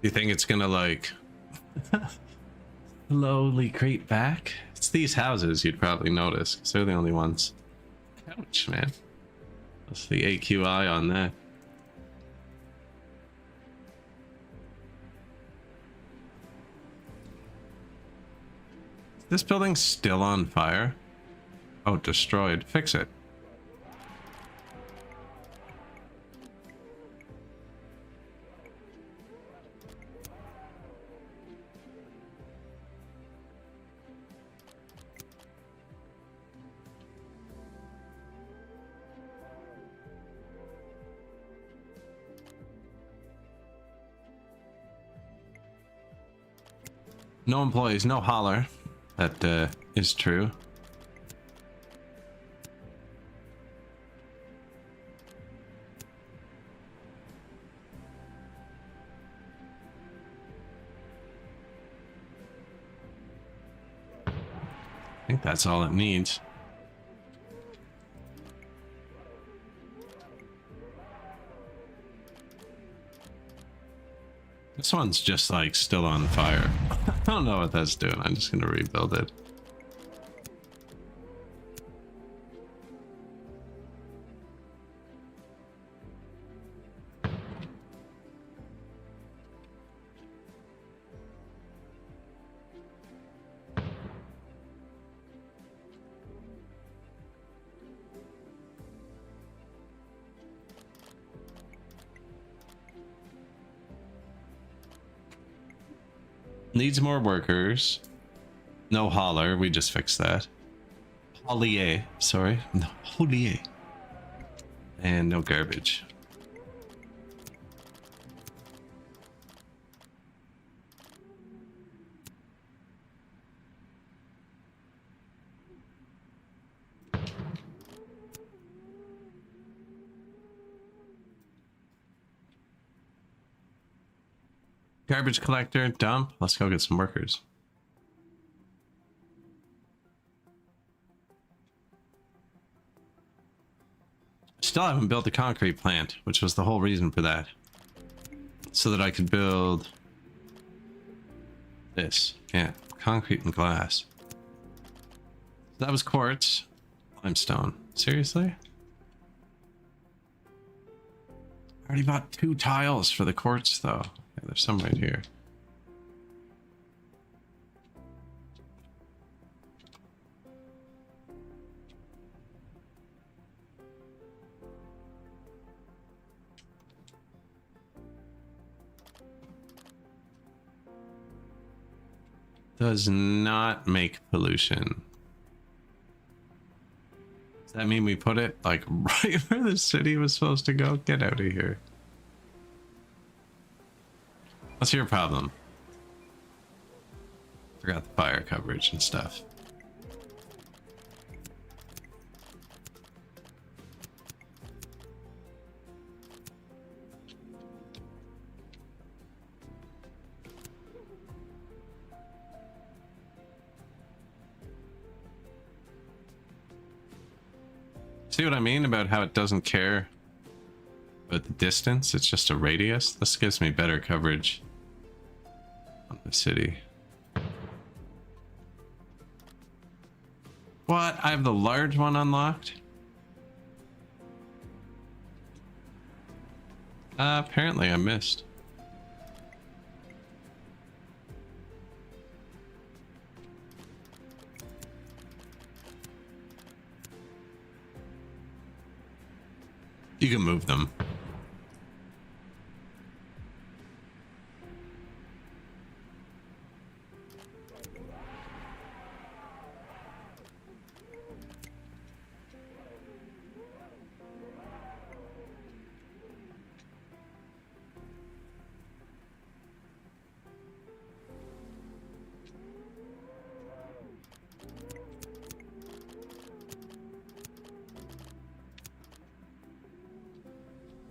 You think it's gonna like slowly creep back? It's these houses you'd probably notice because they're the only ones. Ouch, man. That's the AQI on that. This building's still on fire. Oh, destroyed. Fix it. No employees, no holler. That is true. I think that's all it needs. This one's just like still on fire. I don't know what that's doing. I'm just gonna rebuild it. Needs more workers. No holler. We just fixed that. Holier. Sorry. No, holier. And no garbage. Garbage collector, dump. Let's go get some workers. Still haven't built a concrete plant, which was the whole reason for that. So that I could build this. Yeah, concrete and glass. That was quartz. Limestone. Seriously? I already bought 2 tiles for the quartz though. Yeah, there's some right here. Does not make pollution. Does that mean we put it like right where the city was supposed to go? Get out of here. What's your problem? Forgot the fire coverage and stuff. See what I mean about how it doesn't care about the distance? It's just a radius. This gives me better coverage on the city. What? I have the large one unlocked? Apparently I missed. You can move them.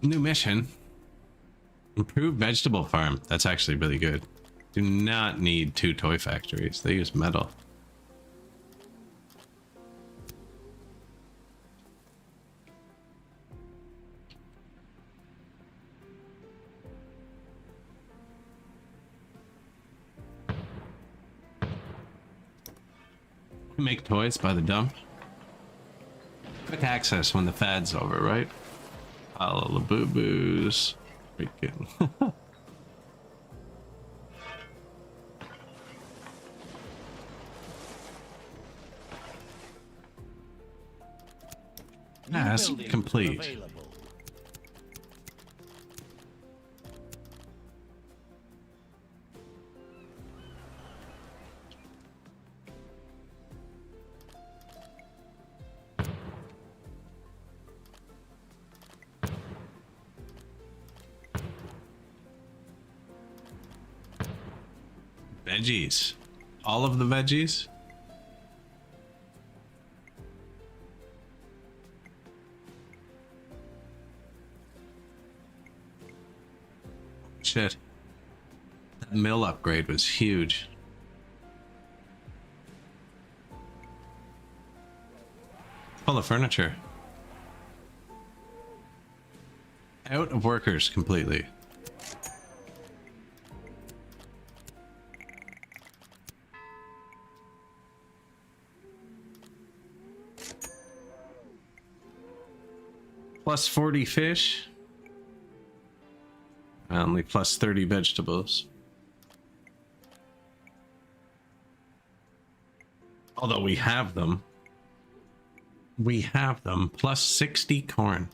New mission. Improve vegetable farm. That's actually really good. Do not need 2 toy factories. They use metal. Make toys by the dump. Quick access when the fad's over, right? Pile of Labubu's. Freaking. New Task buildings are complete. available. Veggies. All of the veggies? Shit. That mill upgrade was huge. Full of furniture. Out of workers completely. Plus 40 fish. Only plus 30 vegetables. Although we have them. We have them. Plus 60 corn.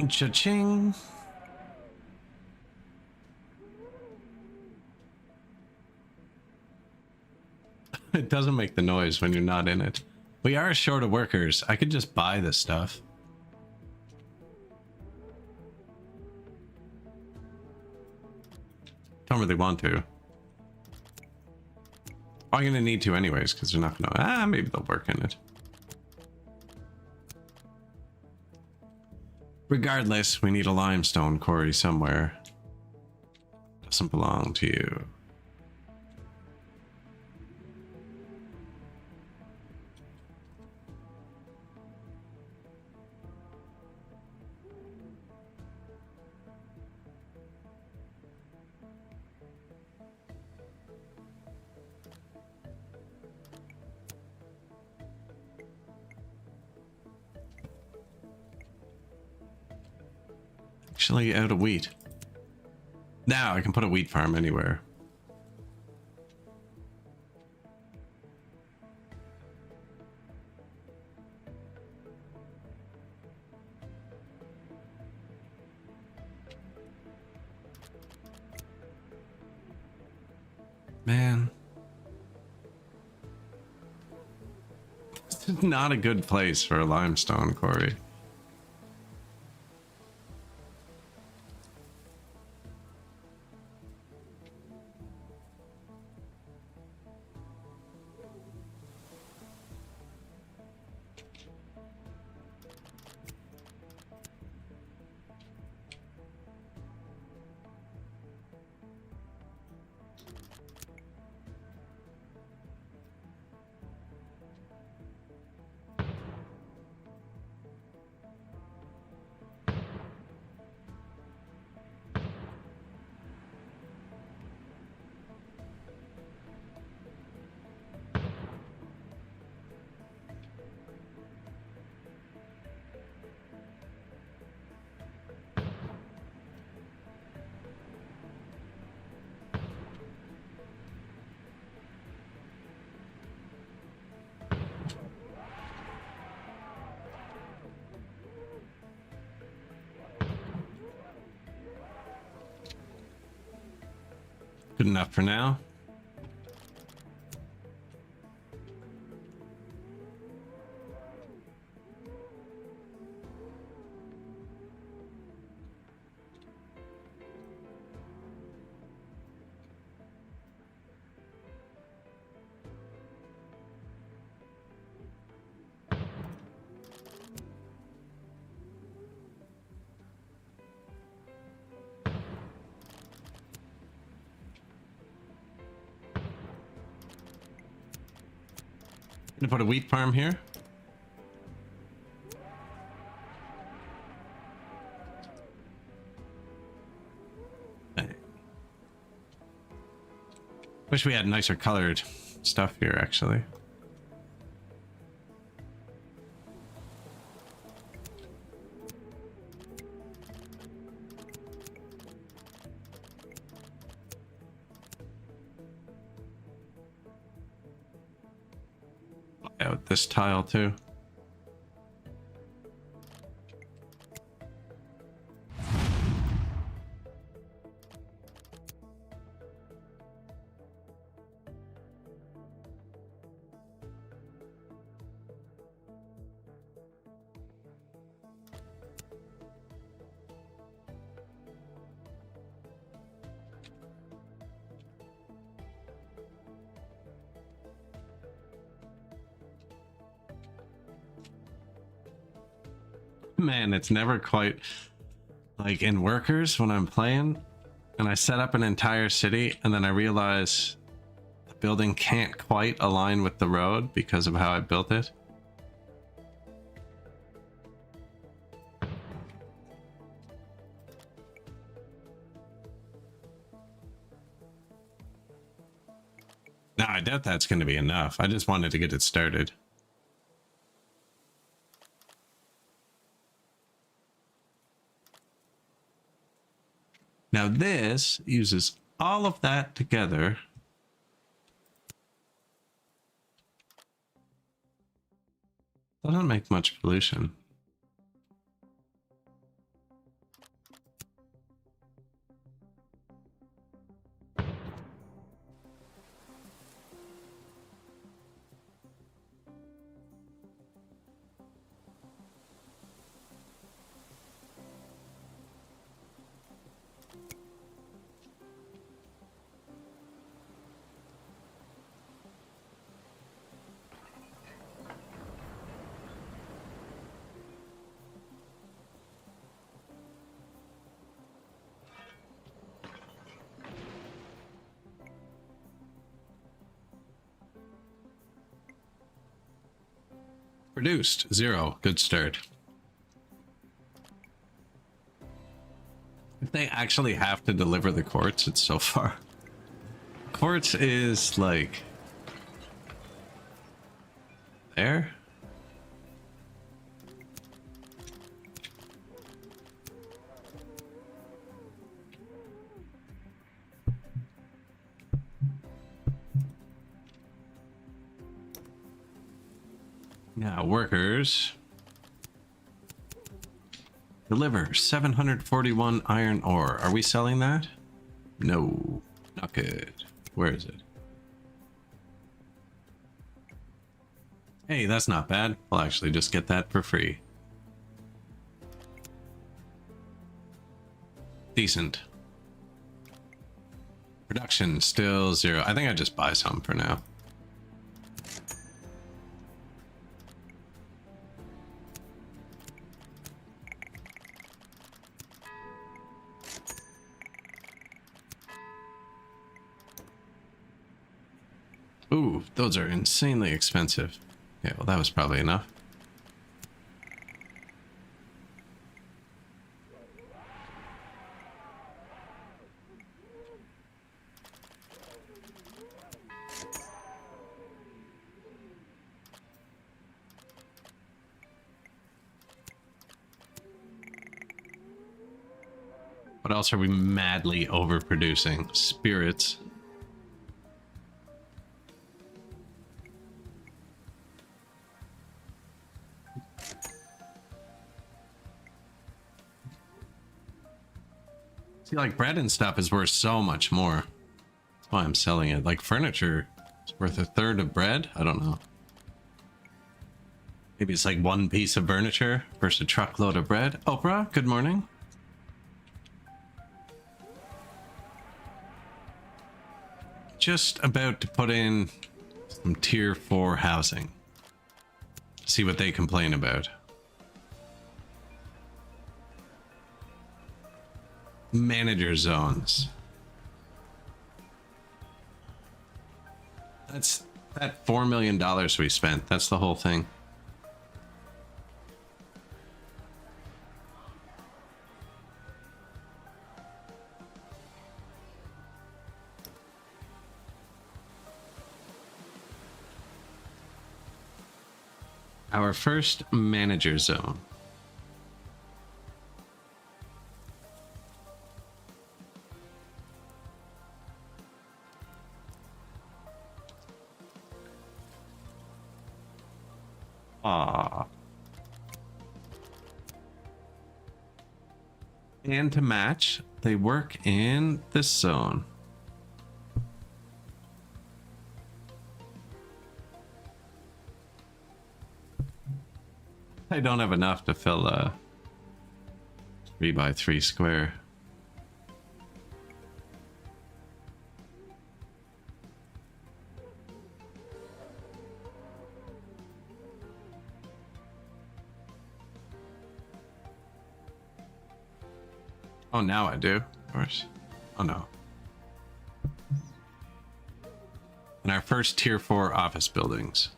Cha-ching. It doesn't make the noise when you're not in it. We are short of workers. I could just buy this stuff. Don't really want to. I'm gonna need to anyways, because they're not gonna... maybe they'll work in it. Regardless, we need a limestone quarry somewhere. Doesn't belong to you. Actually out of wheat. Now I can put a wheat farm anywhere. Man. This is not a good place for a limestone quarry. Good enough for now. Gonna put a wheat farm here. Wish we had nicer colored stuff here, actually. out this tile too. Man, it's never quite like in workers when I'm playing and I set up an entire city and then I realize the building can't quite align with the road because of how I built it. No, I doubt that's going to be enough. I just wanted to get it started. Now this uses all of that together. Doesn't make much pollution. Produced 0. Good start. If they actually have to deliver the quartz, it's so far. Quartz is like there. Now, workers deliver 741 iron ore. Are we selling that? No, not good. Where is it? Hey, that's not bad. We'll actually just get that for free. Decent. Production still 0. I think I just buy some for now. Ooh, those are insanely expensive. Yeah, well, that was probably enough. What else are we madly overproducing? Spirits. See, like bread and stuff is worth so much more. That's why I'm selling it. Like furniture is worth a third of bread? I don't know. Maybe it's like one piece of furniture versus a truckload of bread. Oprah, good morning. Just about to put in some tier 4 housing. See what they complain about. Manager zones. That's that $4 million we spent. That's the whole thing. Our first manager zone. And to match, they work in this zone. I don't have enough to fill a 3x3 square. Oh, now I do, of course. Oh no. And our first tier 4 office buildings.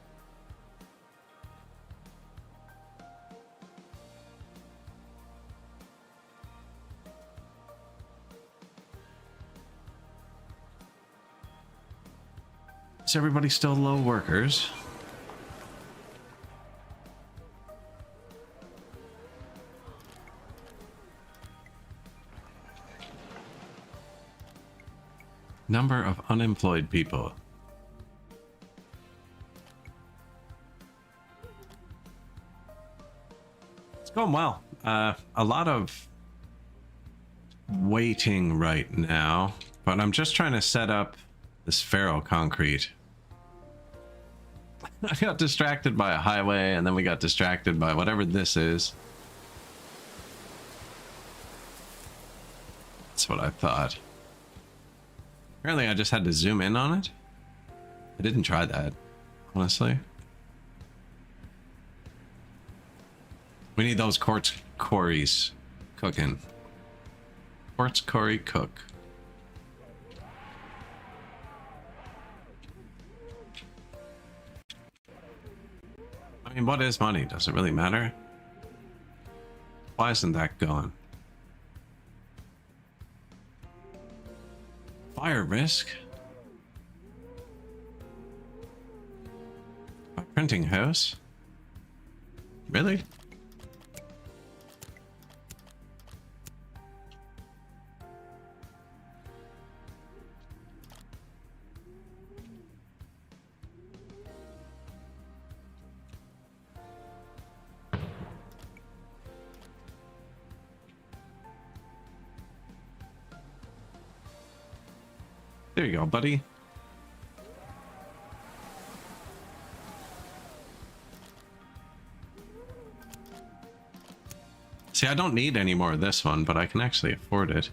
Is everybody still low workers? Number of unemployed people. It's going well. A lot of waiting right now, but I'm just trying to set up this ferro concrete. I got distracted by a highway, and then we got distracted by whatever this is. That's what I thought. Apparently I just had to zoom in on it. I didn't try that, honestly. We need those quartz quarries cooking. Quartz quarry cook. I mean, what is money? Does it really matter? Why isn't that going? Fire risk? A printing house? Really? There you go, buddy. See, I don't need any more of this one, but I can actually afford it.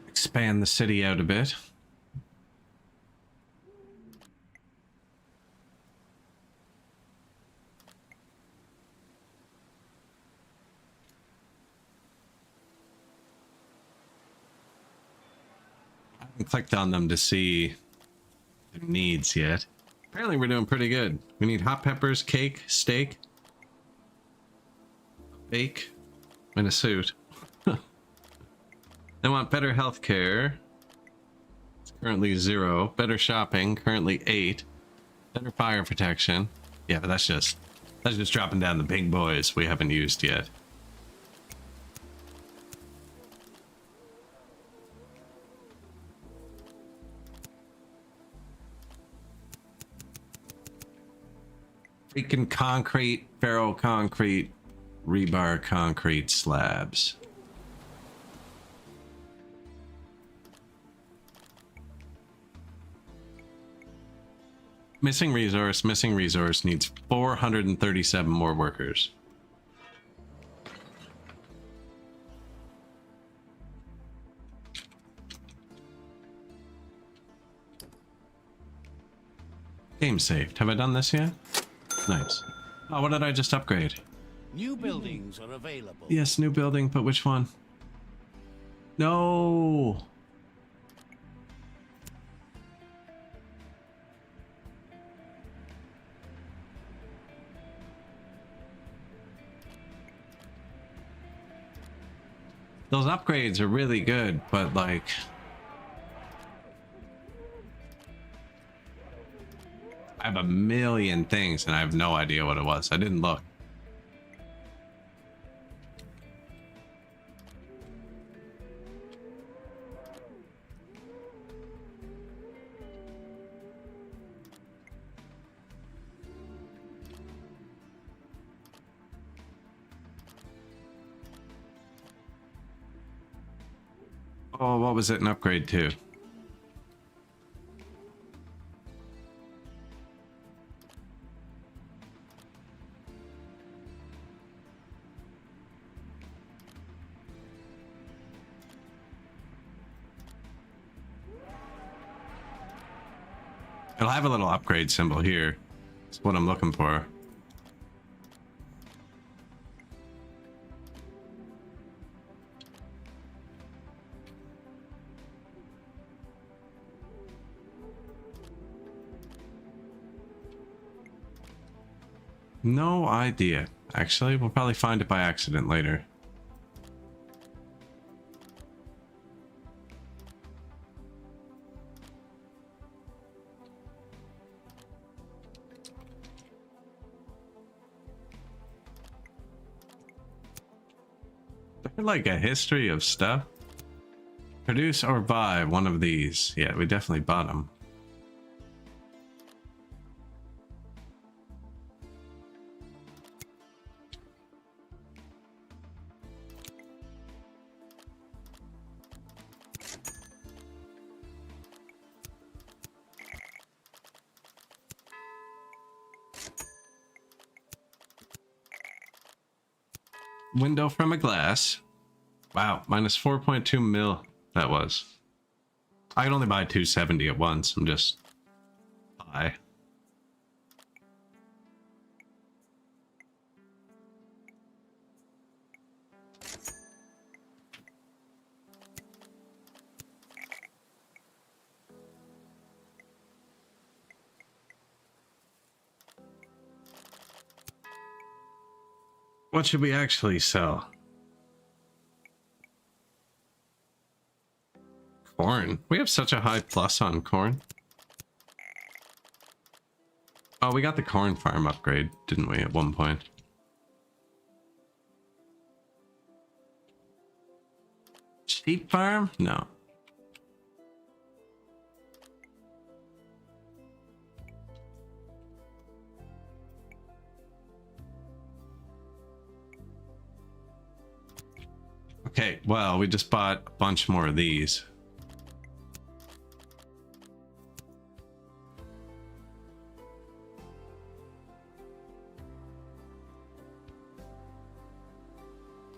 Expand the city out a bit. I haven't clicked on them to see their needs yet. Apparently we're doing pretty good. We need hot peppers, cake, steak, bake, and a suit. They want better healthcare. It's currently 0. Better shopping, currently 8. Better fire protection. Yeah, but that's just dropping down the big boys we haven't used yet. Freaking concrete, ferro concrete, rebar concrete slabs. Missing resource needs 437 more workers. Game saved. Have I done this yet? Nice. Oh, what did I just upgrade? New buildings are available. Yes, new building, but which one? No! Those upgrades are really good, but like... I have a million things and I have no idea what it was. I didn't look. Oh, what was it an upgrade to? It'll have a little upgrade symbol here. That's what I'm looking for. No idea. Actually, we'll probably find it by accident later. Like a history of stuff. Produce or buy one of these. Yeah, we definitely bought them. Window from a glass. Wow, minus 4.2 mil that was. I can only buy 270 at once. I'm just buy. What should we actually sell? Corn. We have such a high plus on corn. Oh, we got the corn farm upgrade, didn't we, at one point? Sheep farm? No. Okay, well, we just bought a bunch more of these.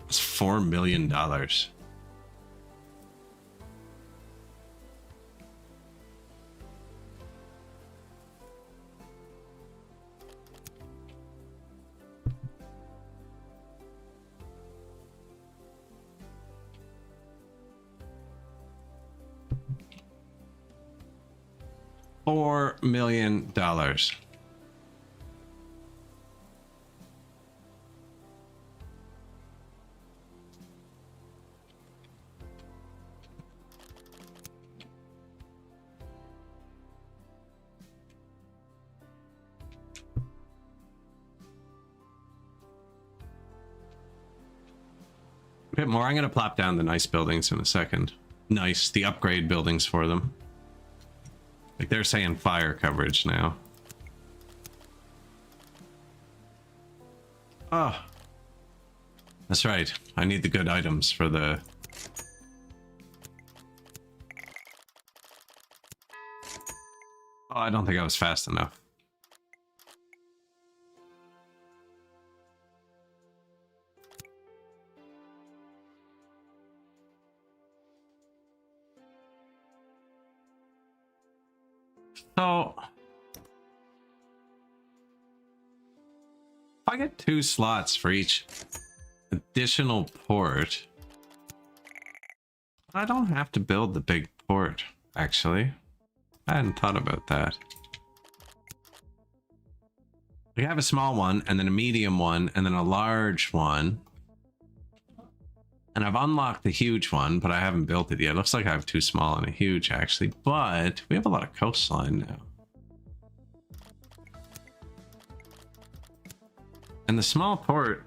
It's $4 million. $4 million. A bit more. I'm going to plop down the nice buildings in a second. Nice, the upgrade buildings for them. Like they're saying fire coverage now. Oh. That's right. I need the good items for the... Oh, I don't think I was fast enough. So, if I get 2 slots for each additional port, I don't have to build the big port, actually. I hadn't thought about that. We have a small one, and then a medium one, and then a large one. And I've unlocked the huge one, but I haven't built it yet. It looks like I have too small and a huge, actually. But we have a lot of coastline now. And the small port...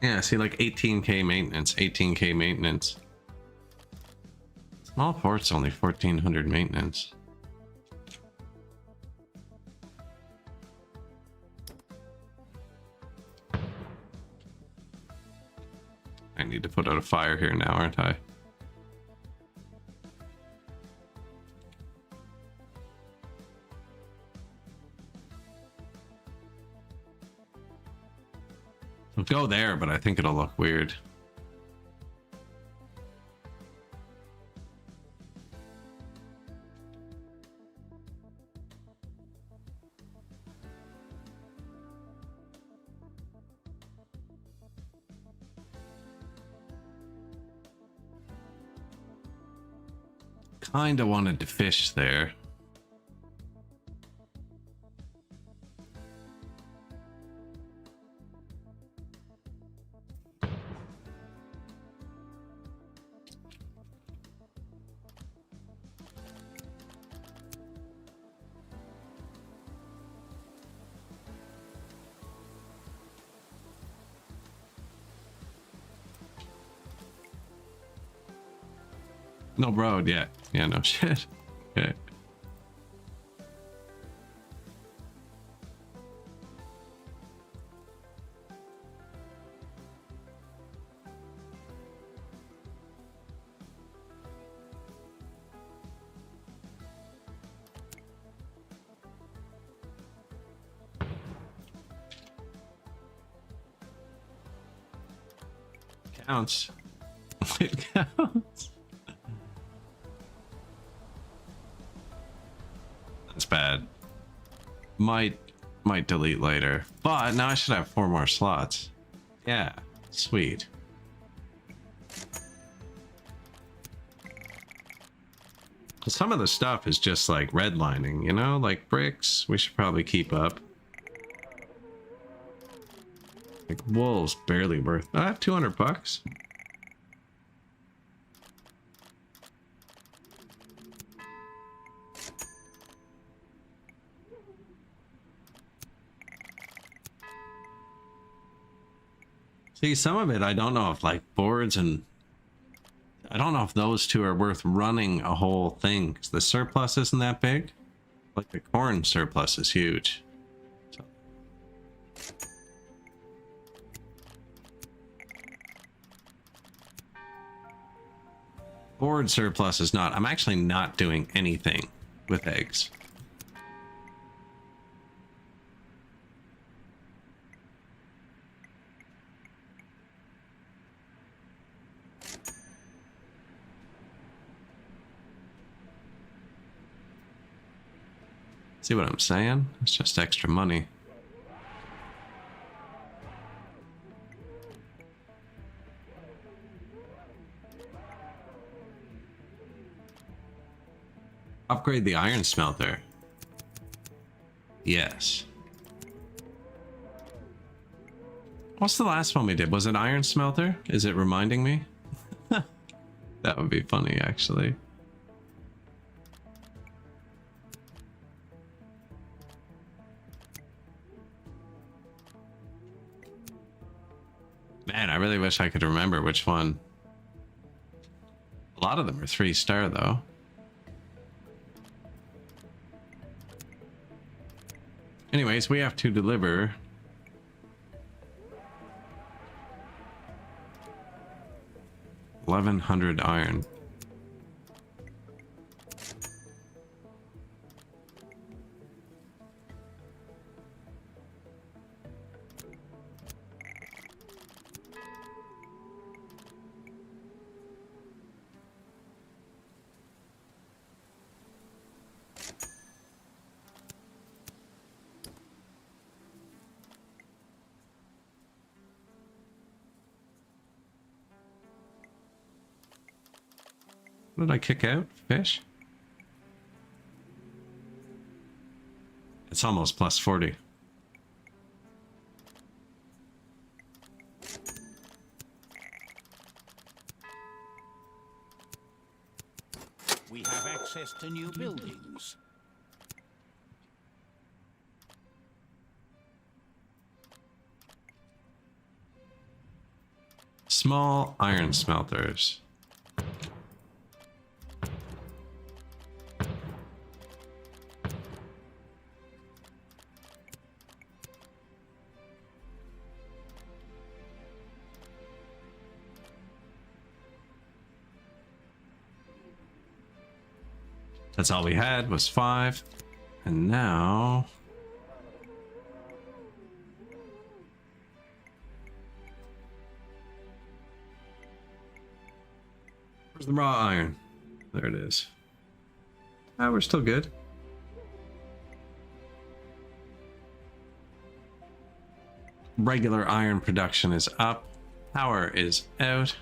Yeah, see, like 18k maintenance, 18k maintenance. Small port's only 1400 maintenance. I need to put out a fire here now, aren't I? I'll go there, but I think it'll look weird. Kinda wanted to fish there. No road yet. Yeah, no shit. Okay. Counts. It counts. That's bad. Might delete later. But now I should have 4 more slots. Yeah, sweet. Some of the stuff is just like redlining, you know, like bricks. We should probably keep up. Like wool's barely worth. I have 200 bucks. See, some of it I don't know if like boards and I don't know if those two are worth running a whole thing, 'cause the surplus isn't that big. Like the corn surplus is huge. So. Board surplus is not. I'm actually not doing anything with eggs. See what I'm saying? It's just extra money. Upgrade the iron smelter. Yes. What's the last one we did? Was it iron smelter? Is it reminding me? That would be funny, actually. Man, I really wish I could remember which one. A lot of them are 3-star, though. Anyways, we have to deliver 1100 iron. What did I kick out? Fish? It's almost plus 40. We have access to new buildings. Small iron smelters. That's all we had was 5. And now... where's the raw iron? There it is. Ah, we're still good. Regular iron production is up. Power is out.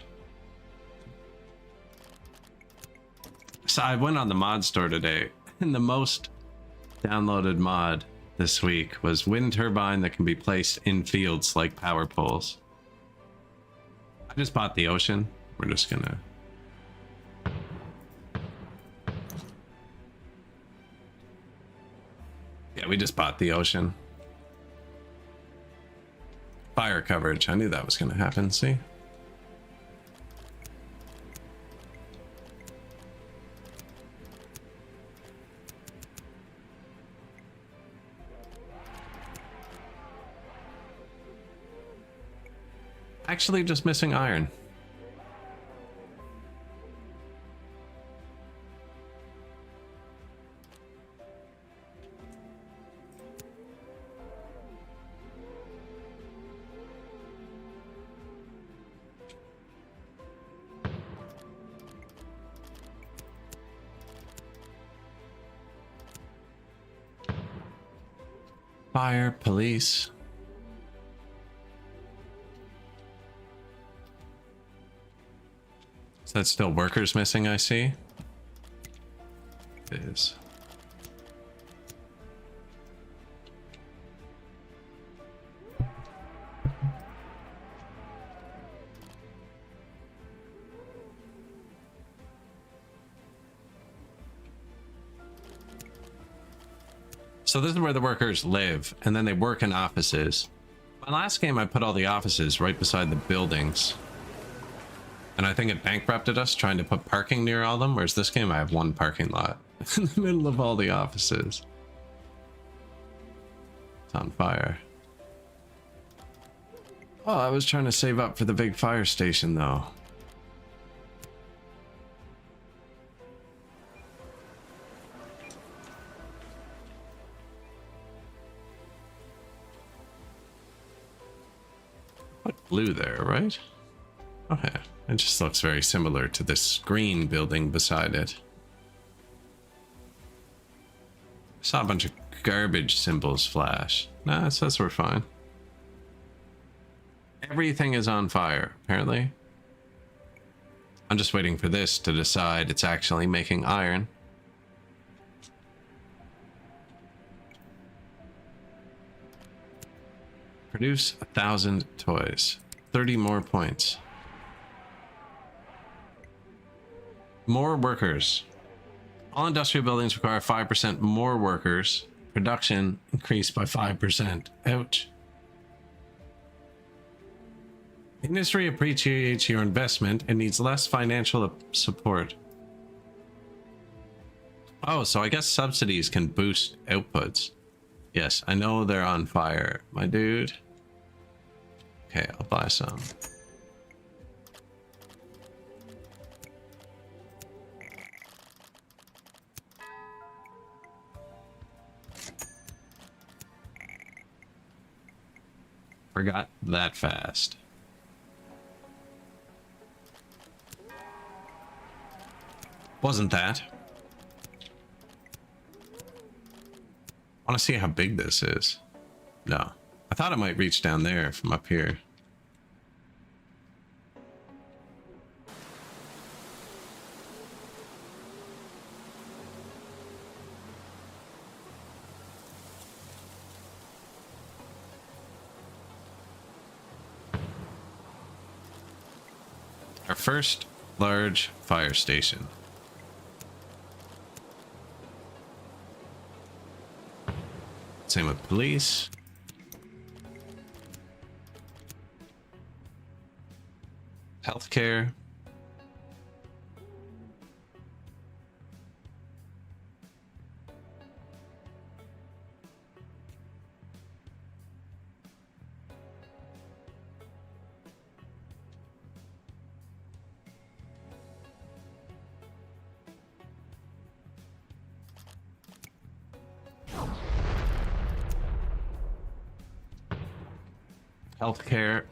So I went on the mod store today, and the most downloaded mod this week was wind turbine that can be placed in fields like power poles. I just bought the ocean. We're just gonna... yeah, we just bought the ocean. Fire coverage. I knew that was gonna happen, see? Actually, just missing iron. Fire, police. Is that still workers missing, I see? It is. So this is where the workers live, and then they work in offices. My last game, I put all the offices right beside the buildings. And I think it bankrupted us trying to put parking near all of them, whereas this game I have one parking lot in the middle of all the offices. It's on fire. Oh, I was trying to save up for the big fire station though. Put blue there, right? Okay. It just looks very similar to this green building beside it. I saw a bunch of garbage symbols flash. Nah, it says we're fine. Everything is on fire, apparently. I'm just waiting for this to decide it's actually making iron. Produce 1,000 toys. 30 more points. More workers. All industrial buildings require 5% more workers. Production increased by 5%. Ouch. Industry appreciates your investment and needs less financial support. Oh, so I guess subsidies can boost outputs. Yes, I know they're on fire, my dude. Okay, I'll buy some. Forgot that fast. Wasn't that? I want to see how big this is. No. I thought it might reach down there from up here. Our first large fire station. Same with police. Healthcare. Healthcare. I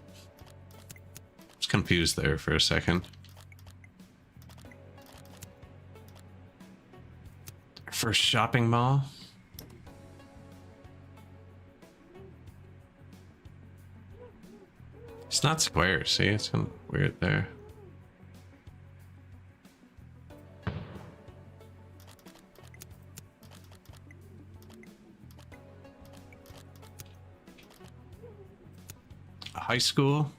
was confused there for a second. First shopping mall. It's not square. See, it's kind of weird there. A high school.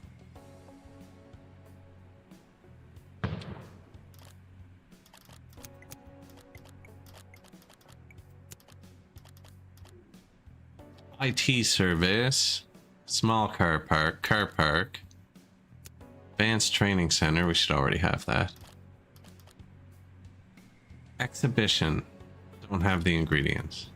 IT service, small car park, advanced training center. We should already have that. Exhibition, don't have the ingredients.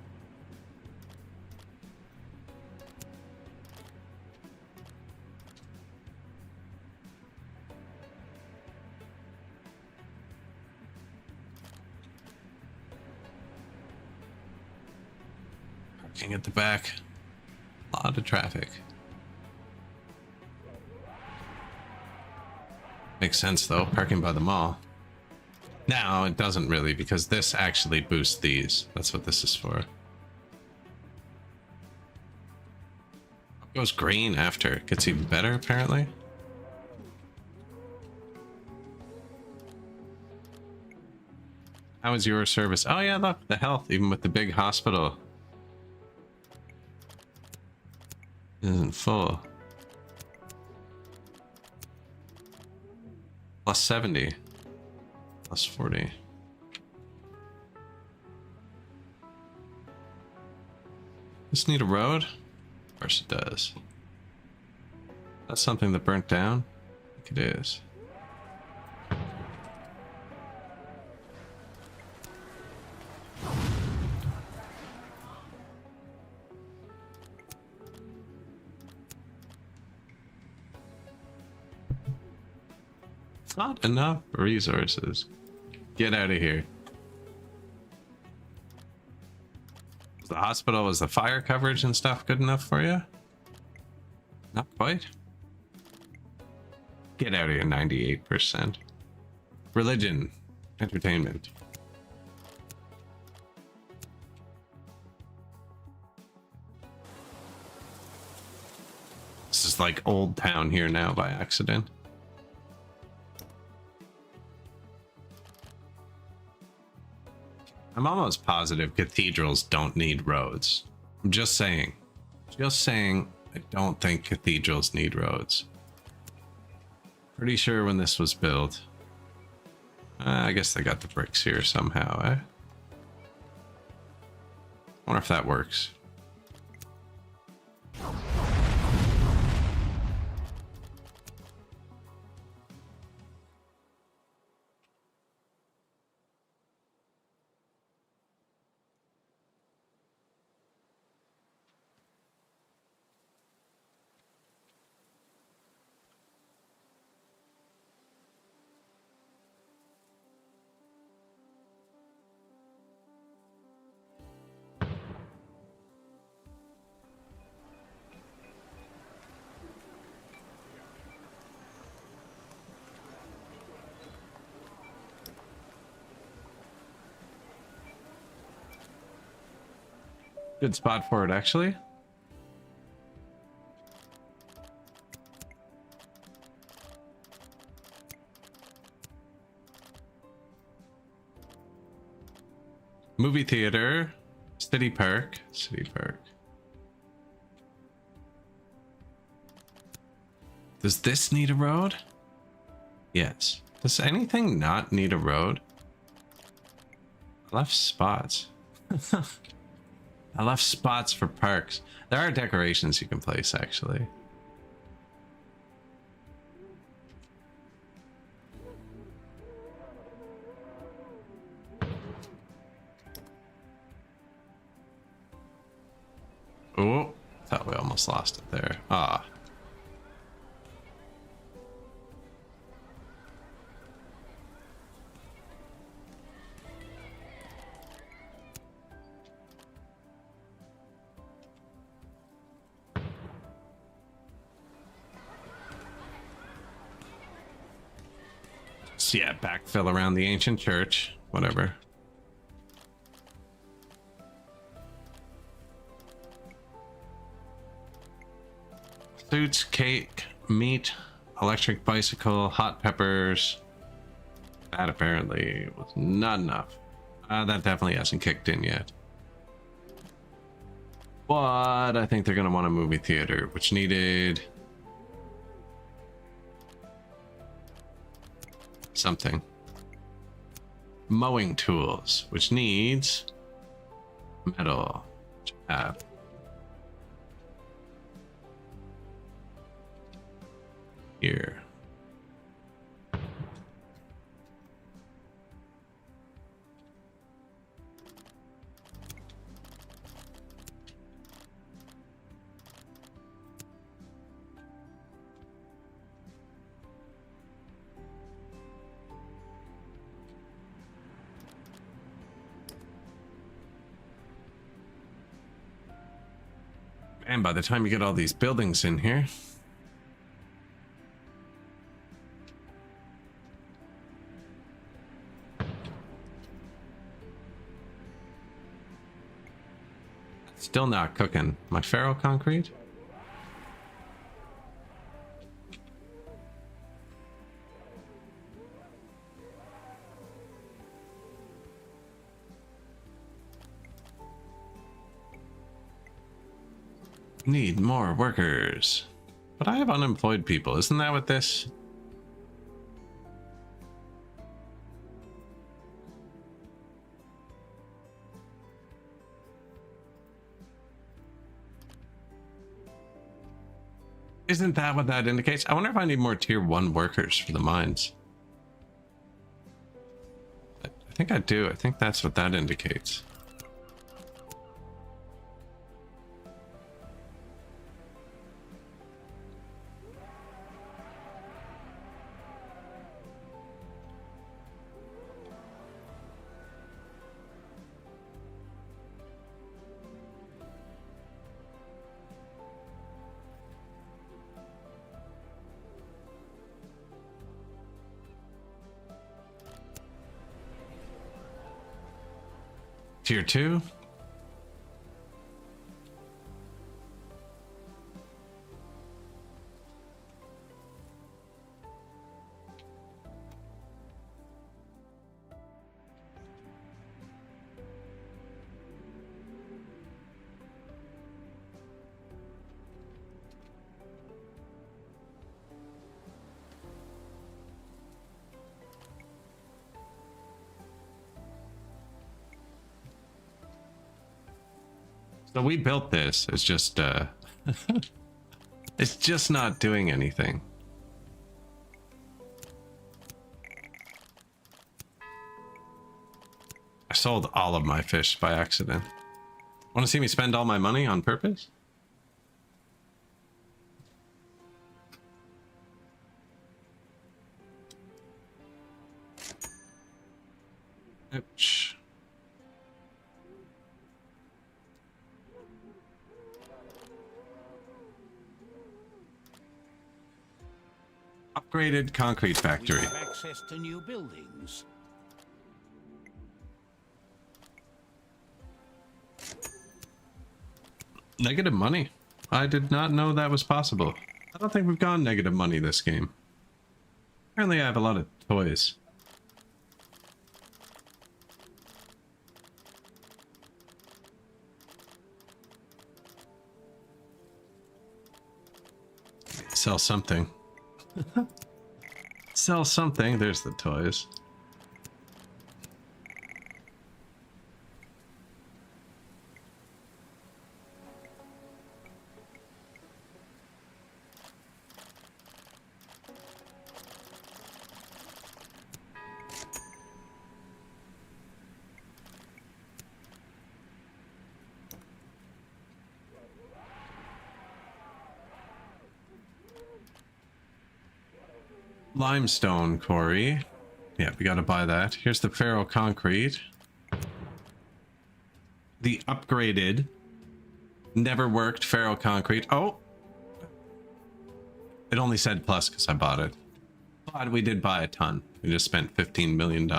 Parking at the back. A lot of traffic. Makes sense though, parking by the mall. No, it doesn't really, because this actually boosts these. That's what this is for. It goes green after. It gets even better, apparently. How is your service? Oh yeah, look, the health, even with the big hospital. Isn't full. Plus 70. Plus 40. This need a road? Of course it does. That's something that burnt down? I think it is. Not enough resources. Get out of here. Was the hospital, was the fire coverage and stuff good enough for you? Not quite. Get out of here, 98%. Religion. Entertainment. This is like Old Town here now by accident. I'm almost positive cathedrals don't need roads. I'm just saying. Just saying, I don't think cathedrals need roads. Pretty sure when this was built. I guess they got the bricks here somehow, eh? Wonder if that works. Good spot for it, actually. Movie theater, city park, city park. Does this need a road? Yes. Does anything not need a road? Left spots. I left spots for parks. There are decorations you can place, actually. Oh, thought we almost lost it there. Ah. So yeah, backfill around the ancient church. Whatever. Suits, cake, meat, electric bicycle, hot peppers. That apparently was not enough. That definitely hasn't kicked in yet. But I think they're going to want a movie theater, which needed something. Mowing tools, which needs metal. Which I have. Here. And by the time you get all these buildings in here, still not cooking. My ferro concrete? Need more workers. But I have unemployed people. Isn't that what this? Isn't that what that indicates? I wonder if I need more tier 1 workers for the mines. I think I do. I think that's what that indicates. Tier 2. So we built this. It's just it's just not doing anything. I sold all of my fish by accident. Want to see me spend all my money on purpose? Ouch. Upgraded concrete factory. We have access to new buildings. Negative money. I did not know that was possible. I don't think we've gone negative money this game. Apparently I have a lot of toys. Sell something. Sell something. There's the toys. limestone quarry. Yeah, we gotta buy that. Here's the ferro concrete. The upgraded, never worked ferro concrete. Oh! It only said plus because I bought it. But we did buy a ton. We just spent $15 million.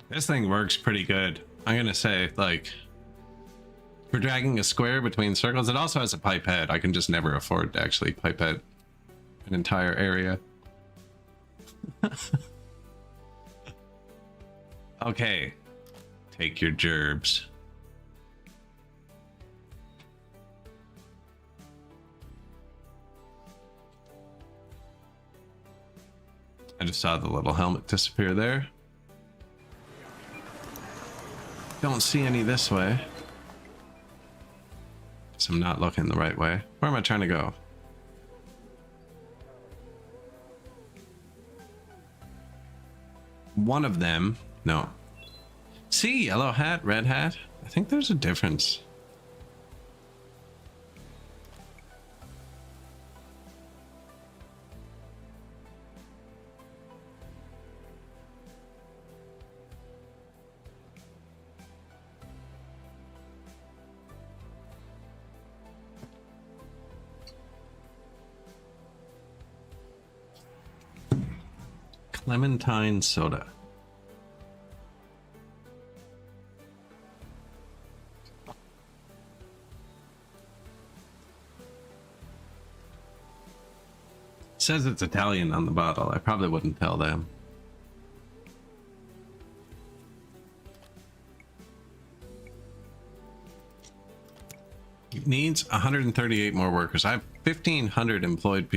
This thing works pretty good. I'm gonna say, like, for dragging a square between circles, it also has a pipette. I can just never afford to actually pipette an entire area. Okay. Take your gerbs. I just saw the little helmet disappear there. Don't see any this way. So I'm not looking the right way. Where am I trying to go? One of them. No. See, yellow hat, red hat. I think there's a difference. Clementine soda. It says it's Italian on the bottle. I probably wouldn't tell them. It needs 138 more workers. I have 1,500 unemployed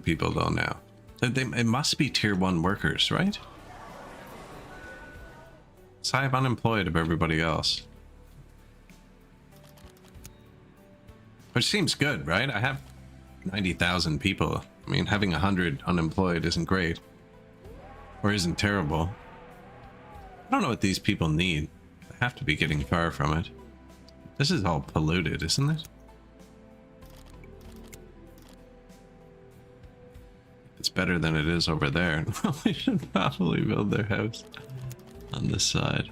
people though now. It must be tier 1 workers, right? So I have unemployed of everybody else. Which seems good, right? I have 90,000 people. I mean, having 100 unemployed isn't great. Or isn't terrible. I don't know what these people need. They have to be getting far from it. This is all polluted, isn't it? It's better than it is over there. We should probably build their house on this side.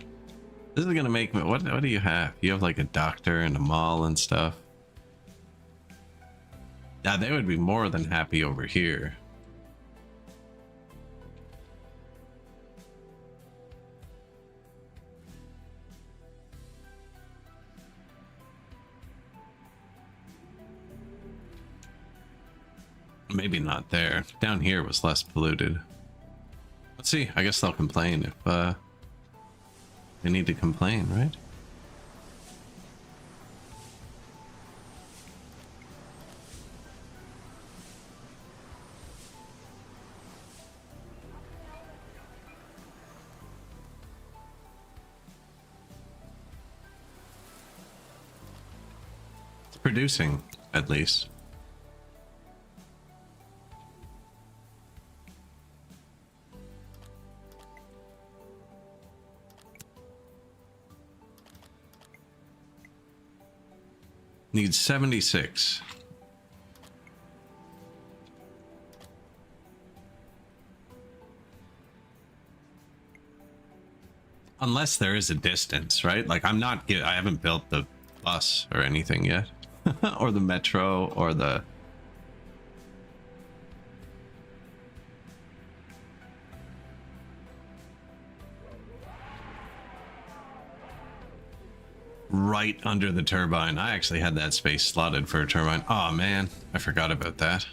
This is gonna make me. What do you have? You have like a doctor and a mall and stuff. Now they would be more than happy over here. Maybe not there. Down here was less polluted. Let's see. I guess they'll complain if they need to complain, right? It's producing, at least. Needs 76. Unless there is a distance, right? Like I haven't built the bus or anything yet. Or the metro or the... Right under the turbine. I actually had that space slotted for a turbine. Oh man, I forgot about that.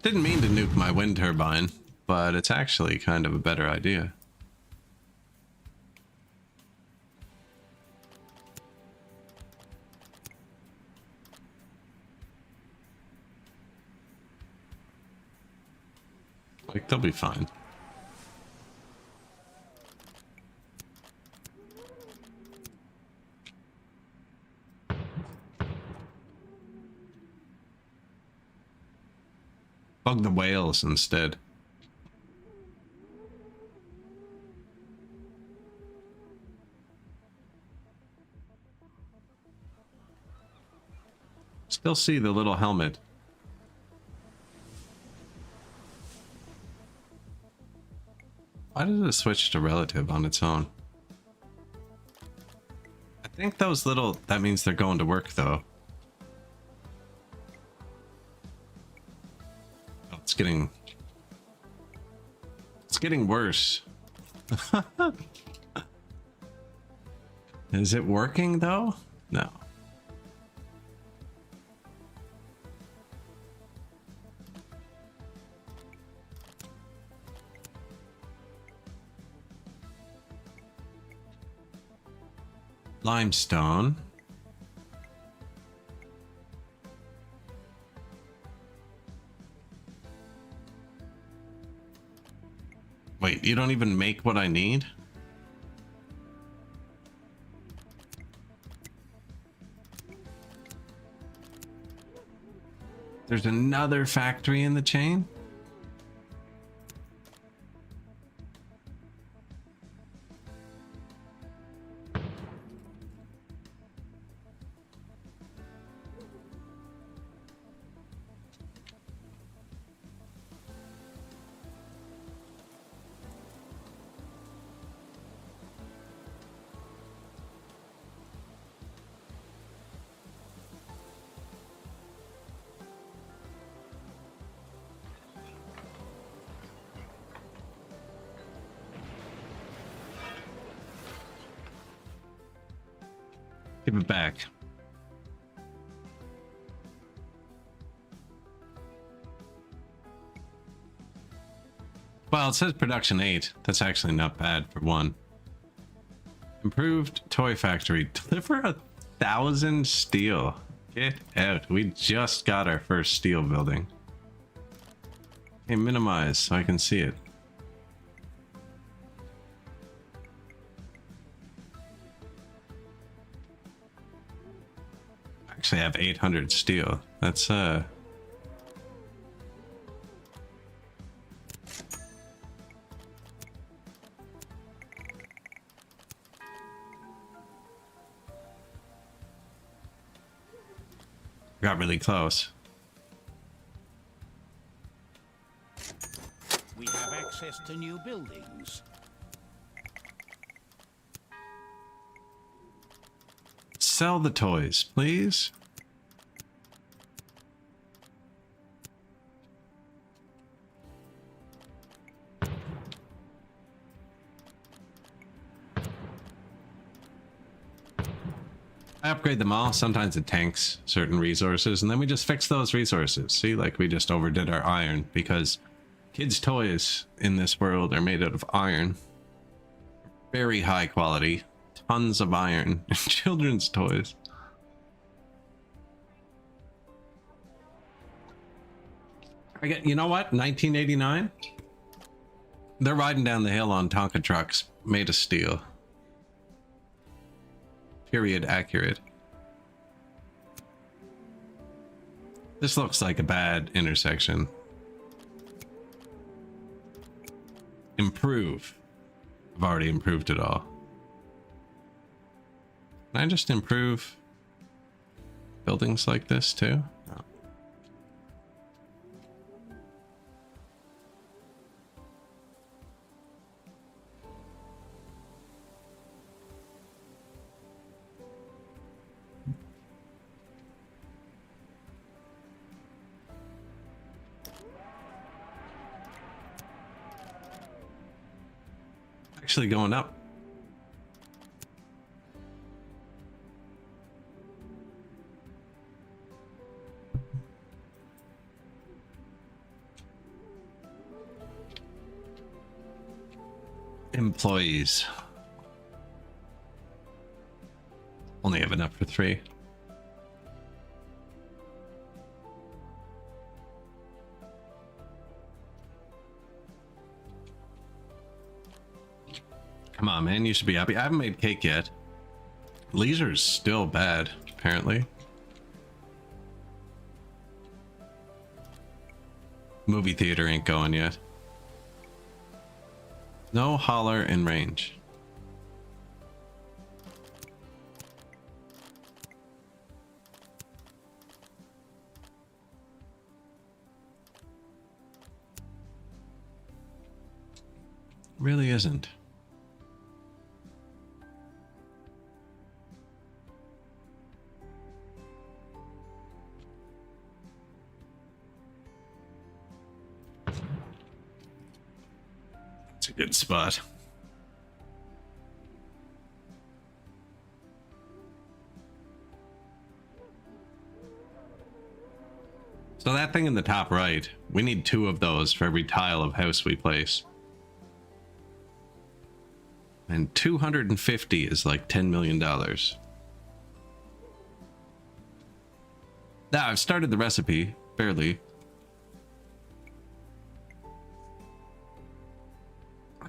Didn't mean to nuke my wind turbine, but it's actually kind of a better idea. Like, they'll be fine. Bug the whales instead. Still see the little helmet. Why does it switch to relative on its own? I think those little... That means they're going to work, though. Oh, it's getting... It's getting worse. Is it working, though? No. Limestone. Wait, you don't even make what I need? There's another factory in the chain? Give it back. Well, it says production 8. That's actually not bad for one. Improved toy factory. Deliver 1,000 steel. Get out. We just got our first steel building. Okay, minimize so I can see it. Actually, I have 800 steel. That's got really close. We have access to new buildings. Sell the toys, please. I upgrade them all. Sometimes it tanks certain resources, and then we just fix those resources. See, like we just overdid our iron because kids' toys in this world are made out of iron. Very high quality. Tons of iron in children's toys. I get, you know what? 1989? They're riding down the hill on Tonka trucks made of steel. Period accurate. This looks like a bad intersection. Improve. I've already improved it all. Can I just improve buildings like this too? No. Actually going up. employees. Only have enough for 3. Come on, man. You should be happy. I haven't made cake yet. Leisure's still bad, apparently. Movie theater ain't going yet. No holler in range. Really isn't. It's a good spot. So that thing in the top right, we need 2 of those for every tile of house we place. And 250 is like $10 million. Now, I've started the recipe, barely.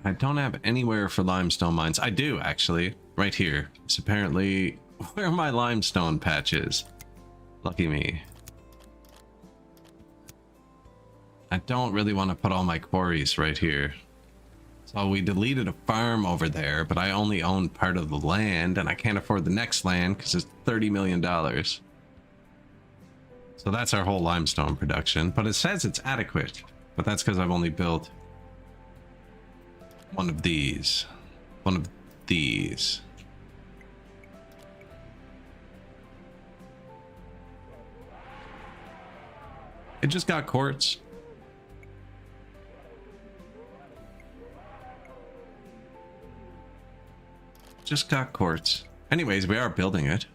I don't have anywhere for limestone mines. I do, actually. Right here. It's apparently where my limestone patch is. Lucky me. I don't really want to put all my quarries right here. So we deleted a farm over there, but I only own part of the land, and I can't afford the next land because it's $30 million. So that's our whole limestone production, but it says it's adequate. But that's because I've only built one of these. One of these. It just got quartz. Just got quartz. Anyways, we are building it,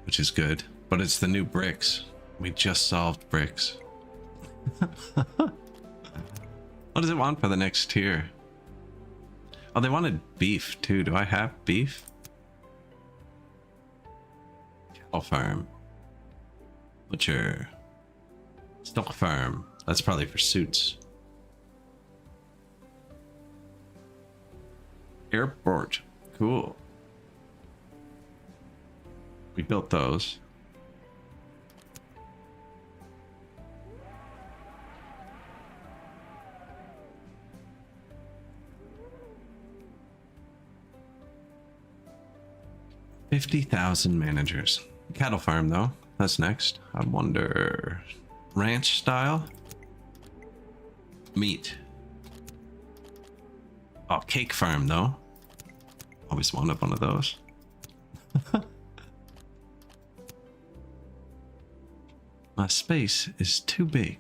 which is good, but it's the new bricks. We just solved bricks. What does it want for the next tier? Oh, they wanted beef too. Do I have beef? Cattle farm. Butcher. Stock farm. That's probably for suits. Airport. Cool. We built those. $50,000 managers. Cattle farm though. That's next. I wonder. Ranch style? Meat. Oh, cake farm though. Always wanted one of those. My space is too big.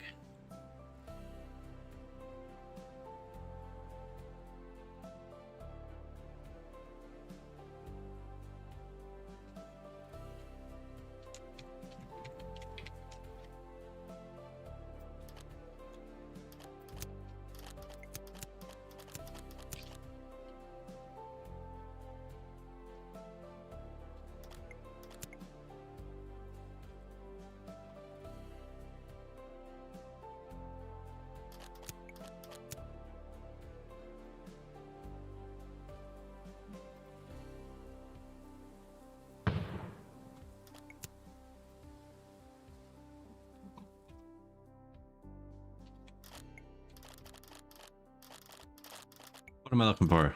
What am I looking for?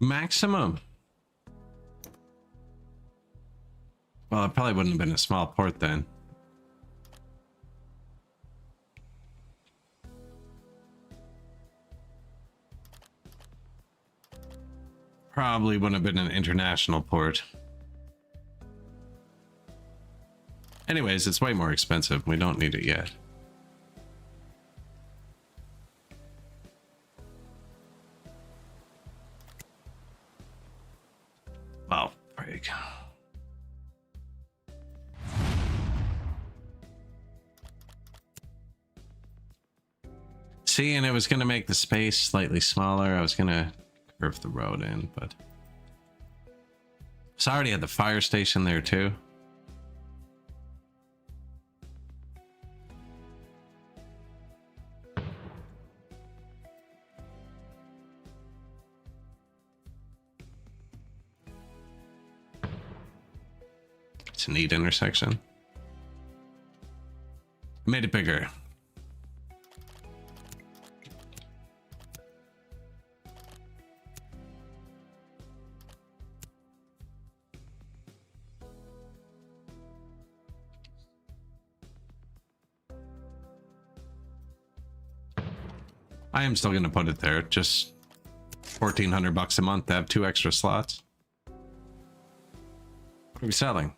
Maximum. Well, it probably wouldn't have been a small port then. Probably wouldn't have been an international port. Anyways, it's way more expensive. We don't need it yet. Well, frig. See, and it was going to make the space slightly smaller. I was going to curve the road in, but... So I already had the fire station there too. It's a neat intersection. Made it bigger. I am still going to put it there. Just $1,400 a month to have 2 extra slots. What are we selling?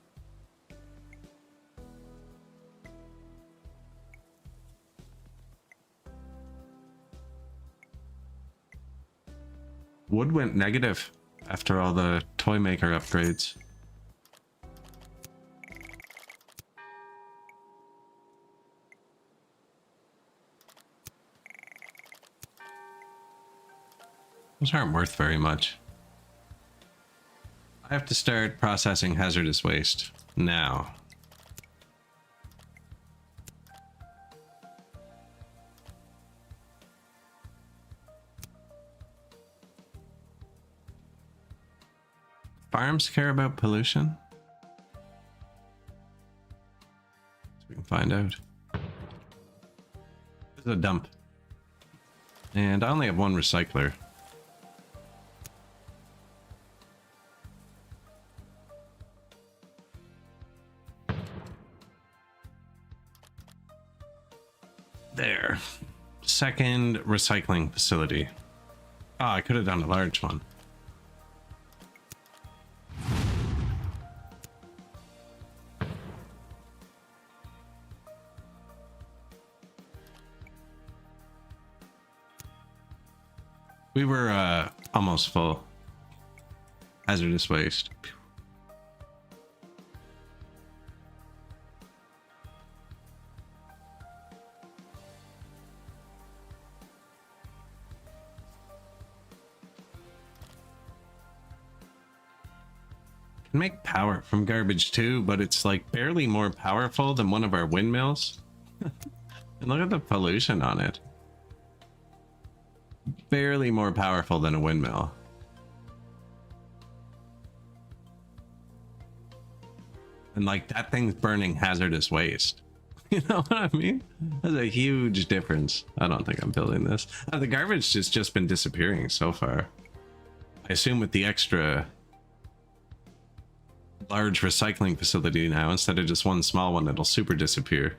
Wood went negative after all the toy maker upgrades. Those aren't worth very much. I have to start processing hazardous waste now. Farms care about pollution? So we can find out. This is a dump. And I only have 1 recycler. There. Second recycling facility. Oh, I could have done a large one. We were almost full. Hazardous waste. Can make power from garbage too, but it's like barely more powerful than one of our windmills. And look at the pollution on it. Barely more powerful than a windmill. And like that thing's burning hazardous waste. You know what I mean? That's a huge difference. I don't think I'm building this. The garbage has just been disappearing so far. I assume with the extra large recycling facility now, instead of just one small one, it'll super disappear.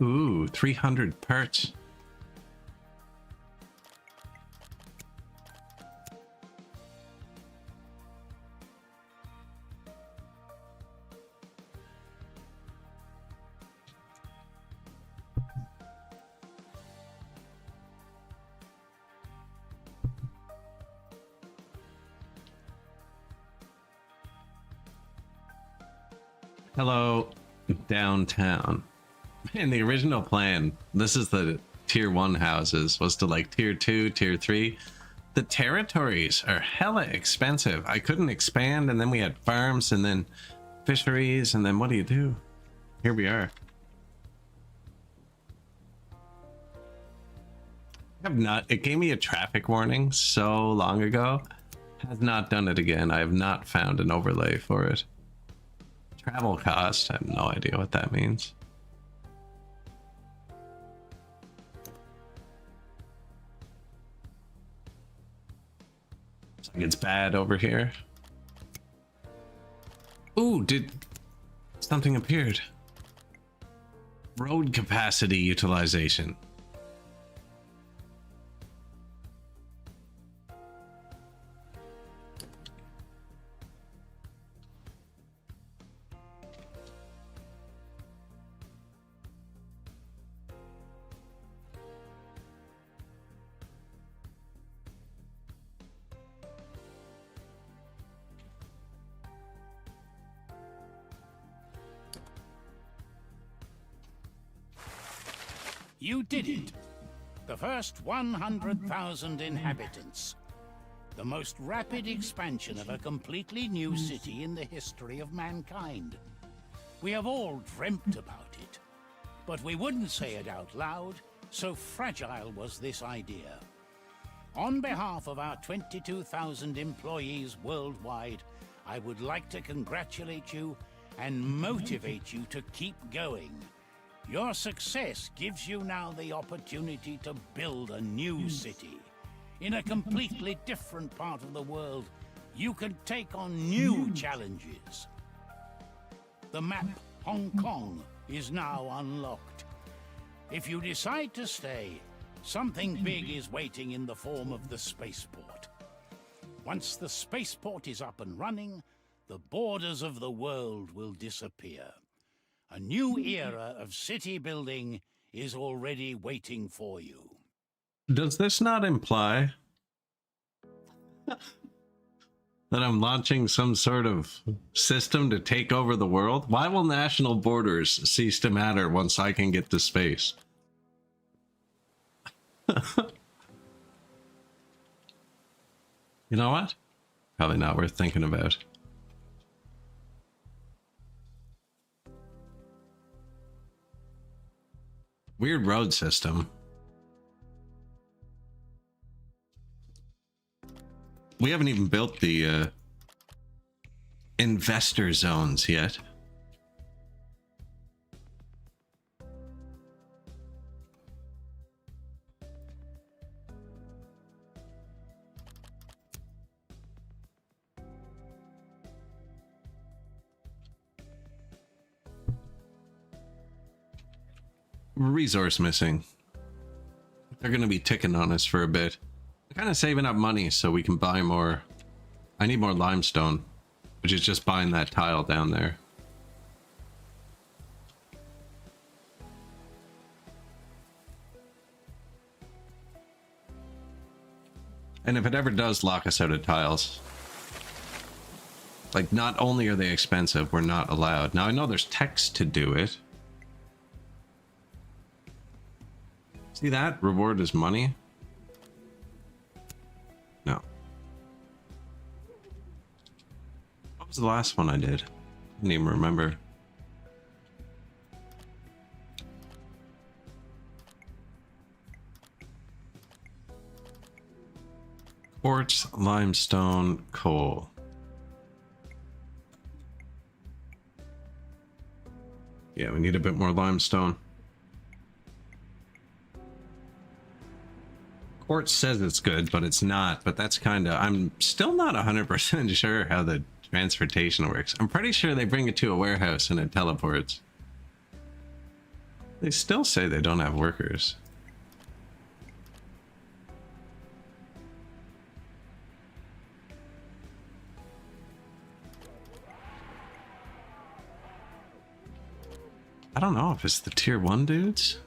Ooh, 300 parts. Hello, downtown. In the original plan, this is the tier 1 houses, was to like tier 2, tier 3. The territories are hella expensive. I couldn't expand, and then we had farms, and then fisheries, and then what do you do? Here we are. I have not, it gave me a traffic warning so long ago. Has not done it again. I have not found an overlay for it. Travel cost, I have no idea what that means. Like it's bad over here. Ooh, did something appeared? Road capacity utilization. You did it. The first 100,000 inhabitants. The most rapid expansion of a completely new city in the history of mankind. We have all dreamt about it, but we wouldn't say it out loud, so fragile was this idea. On behalf of our 22,000 employees worldwide, I would like to congratulate you and motivate you to keep going. Your success gives you now the opportunity to build a new city. In a completely different part of the world, you can take on new challenges. The map, Hong Kong, is now unlocked. If you decide to stay, something big is waiting in the form of the spaceport. Once the spaceport is up and running, the borders of the world will disappear. A new era of city building is already waiting for you. Does this not imply that I'm launching some sort of system to take over the world? Why will national borders cease to matter once I can get to space? You know what? Probably not worth thinking about. Weird road system. We haven't even built the investor zones yet. Resource missing. They're going to be ticking on us for a bit. I'm kind of saving up money so we can buy more. I need more limestone, which is just buying that tile down there. And if it ever does lock us out of tiles, like, not only are they expensive, we're not allowed. Now I know there's text to do it. See that? Reward is money? No. What was the last one I did? I don't even remember. Quartz, limestone, coal. Yeah, we need a bit more limestone. Quartz says it's good, but it's not. But that's kind of... I'm still not 100% sure how the transportation works. I'm pretty sure they bring it to a warehouse and it teleports. They still say they don't have workers. I don't know if it's the tier 1 dudes.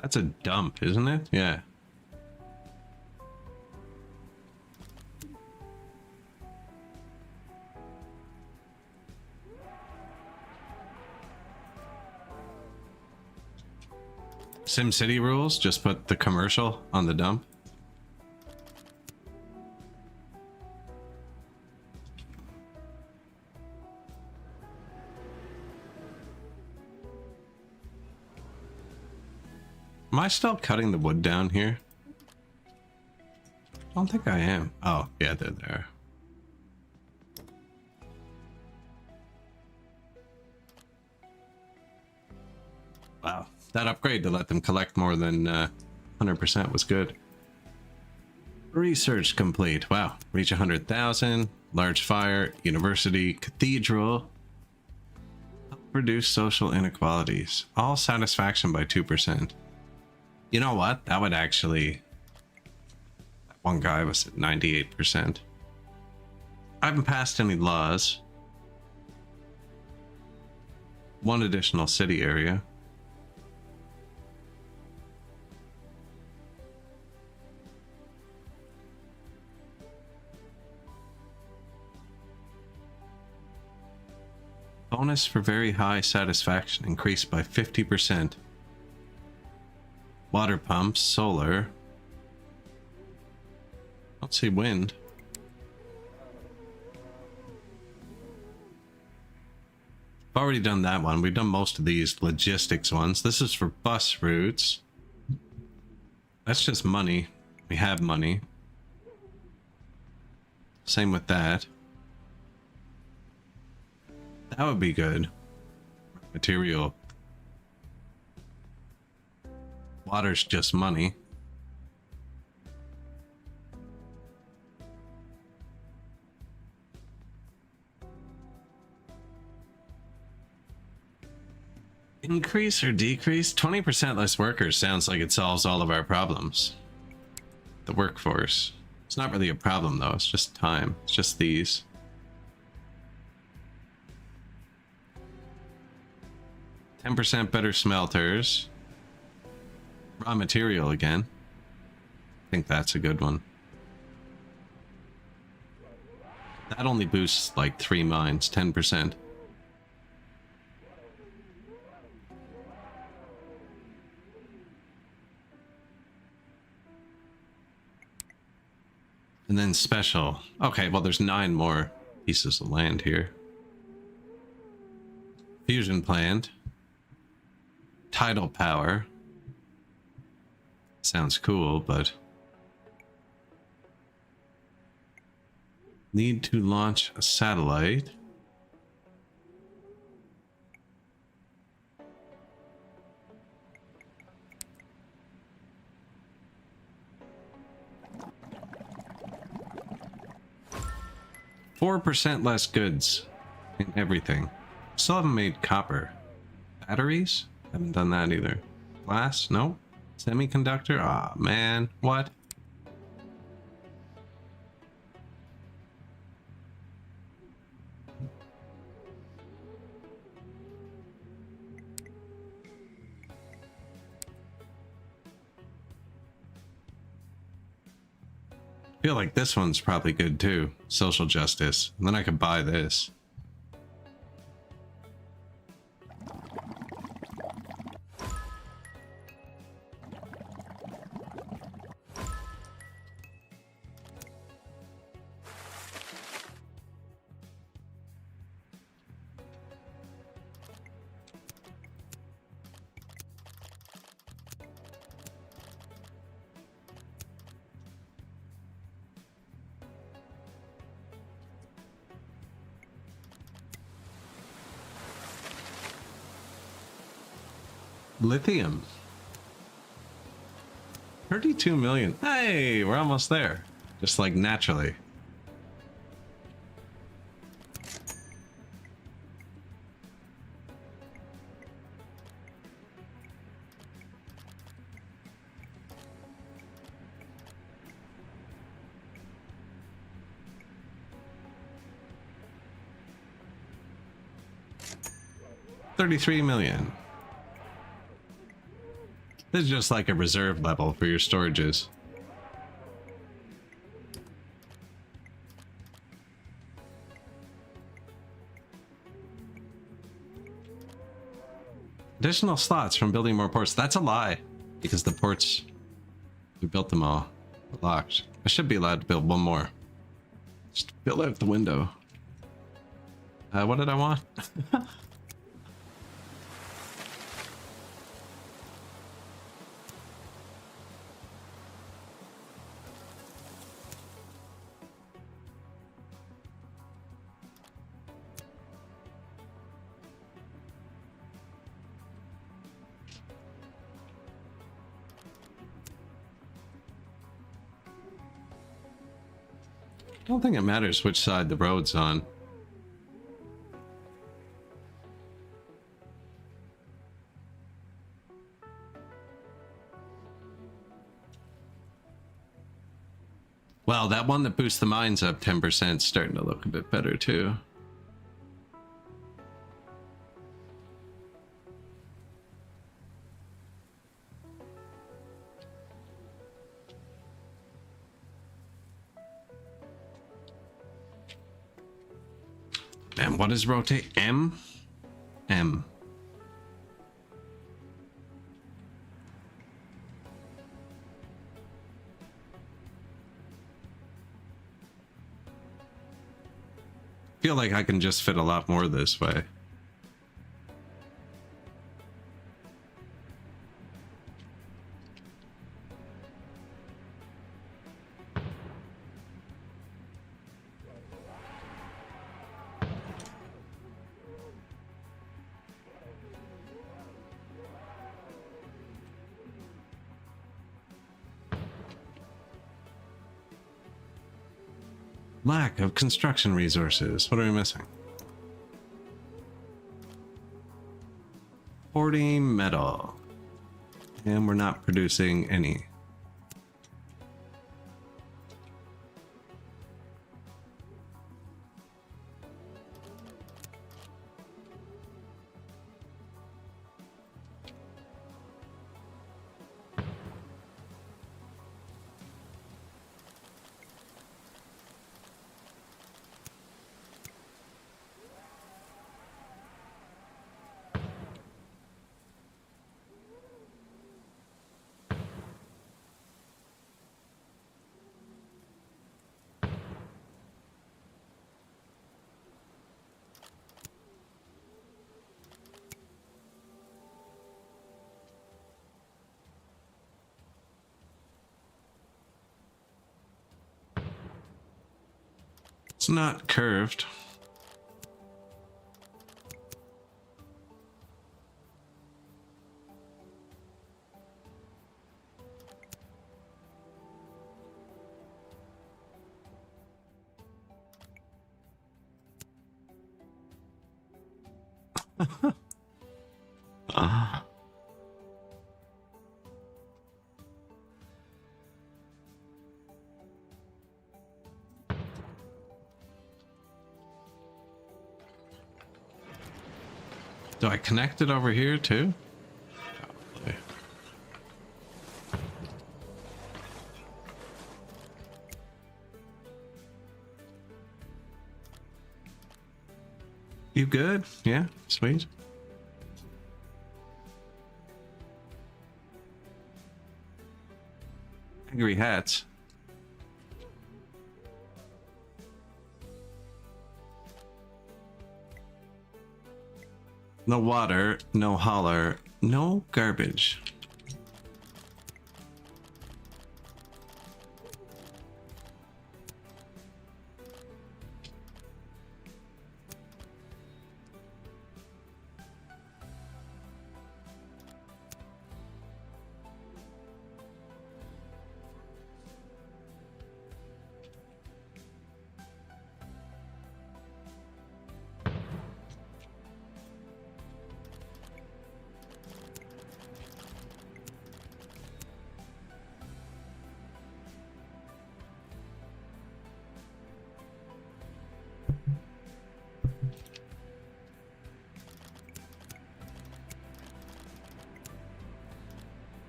That's a dump, isn't it? Yeah. SimCity rules, just put the commercial on the dump. Am I still cutting the wood down here? I don't think I am. Oh, yeah, they're there. Wow, that upgrade to let them collect more than 100% was good. Research complete. Wow, reach 100,000. Large fire, university, cathedral. Help reduce social inequalities. All satisfaction by 2%. You know what? That would actually... That one guy was at 98%. I haven't passed any laws. One additional city area. Bonus for very high satisfaction increased by 50%. Water pumps, solar. Don't see wind. I've already done that one. We've done most of these logistics ones. This is for bus routes. That's just money. We have money. Same with that. That would be good. Material. Water's just money. Increase or decrease? 20% less workers sounds like it solves all of our problems. The workforce. It's not really a problem though, it's just time. It's just these. 10% better smelters. Raw material again. I think that's a good one. That only boosts like 3 mines, 10%. And then special. Okay, well there's 9 more pieces of land here. Fusion plant. Tidal power. Sounds cool, but... Need to launch a satellite. %4 less goods in everything. Still haven't made copper. Batteries? Haven't done that either. Glass? No. Semiconductor? Aw, man. What? I feel like this one's probably good too. Social justice. And then I could buy this. Lithium. 32 million. Hey, we're almost there. Just like naturally. $33 million. This is just like a reserve level for your storages. Additional slots from building more ports. That's a lie, because the ports, we built them all. Locked. I should be allowed to build one more. Just build out the window. What did I want? I don't think it matters which side the road's on. Well, that one that boosts the mines up 10% is starting to look a bit better too. And what is rotate? M? M. Feel like I can just fit a lot more this way. Lack of construction resources. What are we missing? Hoarding metal. And we're not producing any. It's not curved. Ah. Do I connect it over here too? Probably. You good? Yeah, sweet. Angry hats. No water, no holler, no garbage.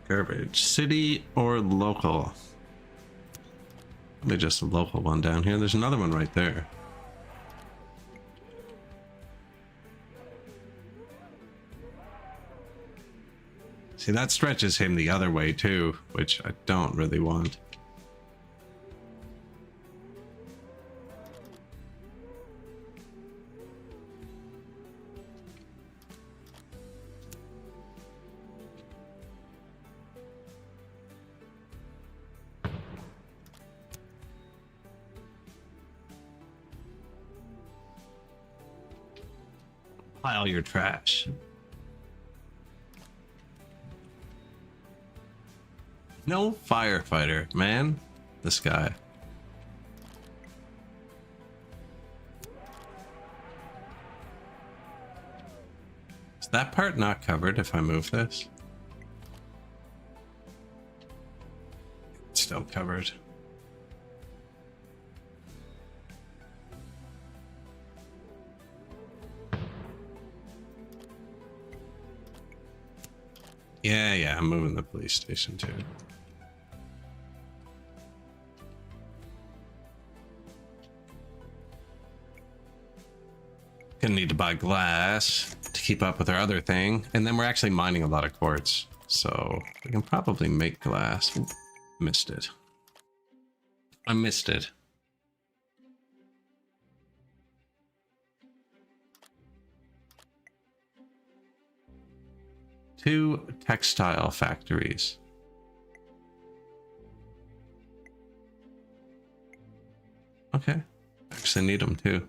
Garbage. City or local? Probably just a local one down here. There's another one right there. See, that stretches him the other way too, which I don't really want. Pile your trash. No firefighter, man. This guy. that part not covered if I move this? It's still covered. Yeah, I'm moving the police station too. Gonna need to buy glass to keep up with our other thing. And then we're actually mining a lot of quartz. So we can probably make glass. Ooh, missed it. I missed it. Two textile factories. Okay. Actually need them too.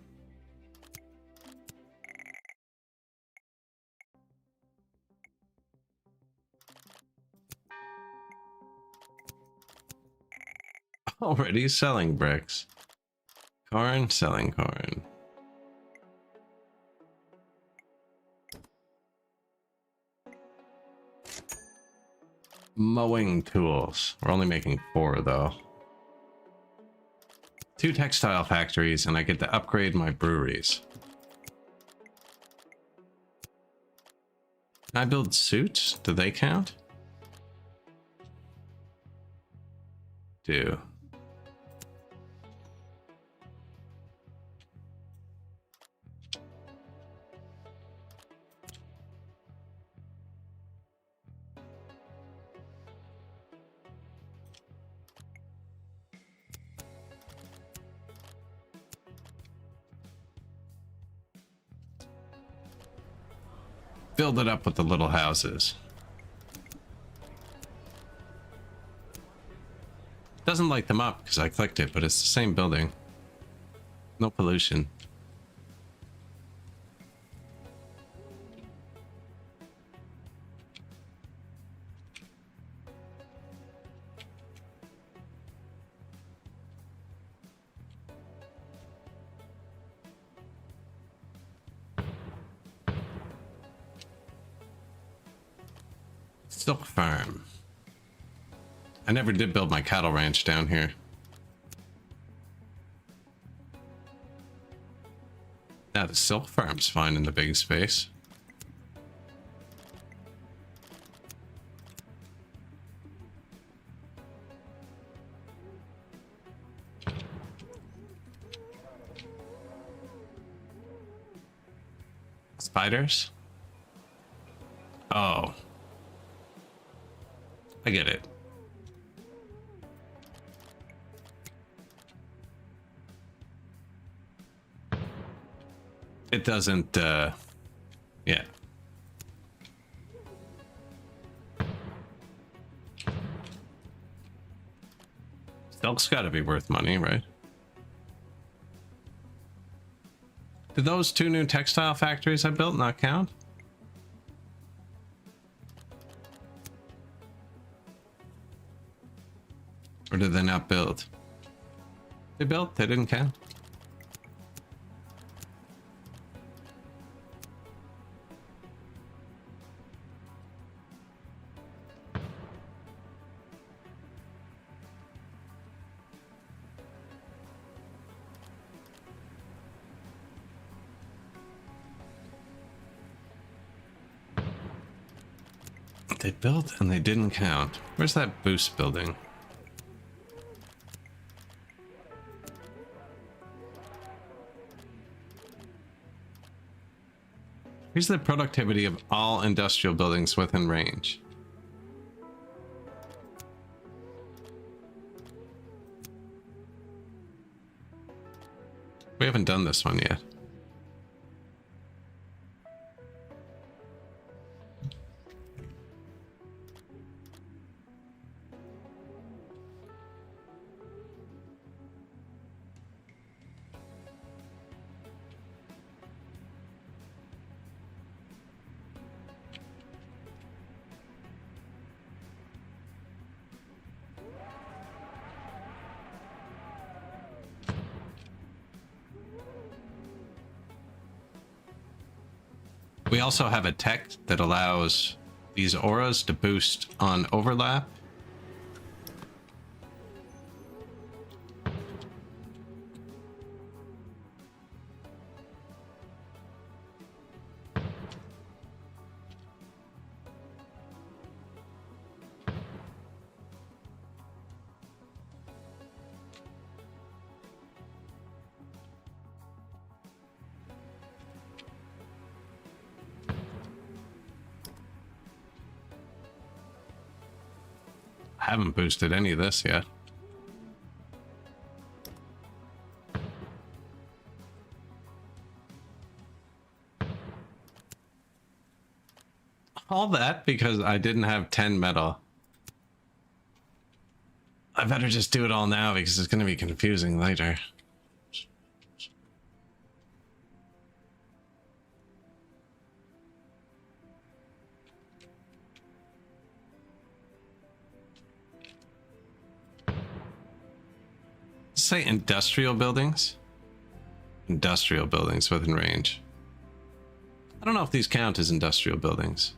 Already selling bricks. Corn, selling corn. Mowing tools. We're only making 4 though. 2 textile factories and I get to upgrade my breweries. Can I build suits? Do they count? Do. Build it up with the little houses. Doesn't light them up because I clicked it, but it's the same building. No pollution. Silk farm. I never did build my cattle ranch down here. Now the silk farm's fine in the big space. Spiders? Oh. I get it. It doesn't, yeah. Silk's gotta be worth money, right? Did those 2 new textile factories I built not count? Or did they not build? They built, they didn't count. They built and they didn't count. Where's that boost building? Here's the productivity of all industrial buildings within range. We haven't done this one yet. We also have a tech that allows these auras to boost on overlap. I haven't boosted any of this yet. All that because I didn't have 10 metal. I better just do it all now because it's going to be confusing later. Say industrial buildings. Industrial buildings within range. I don't know if these count as industrial buildings.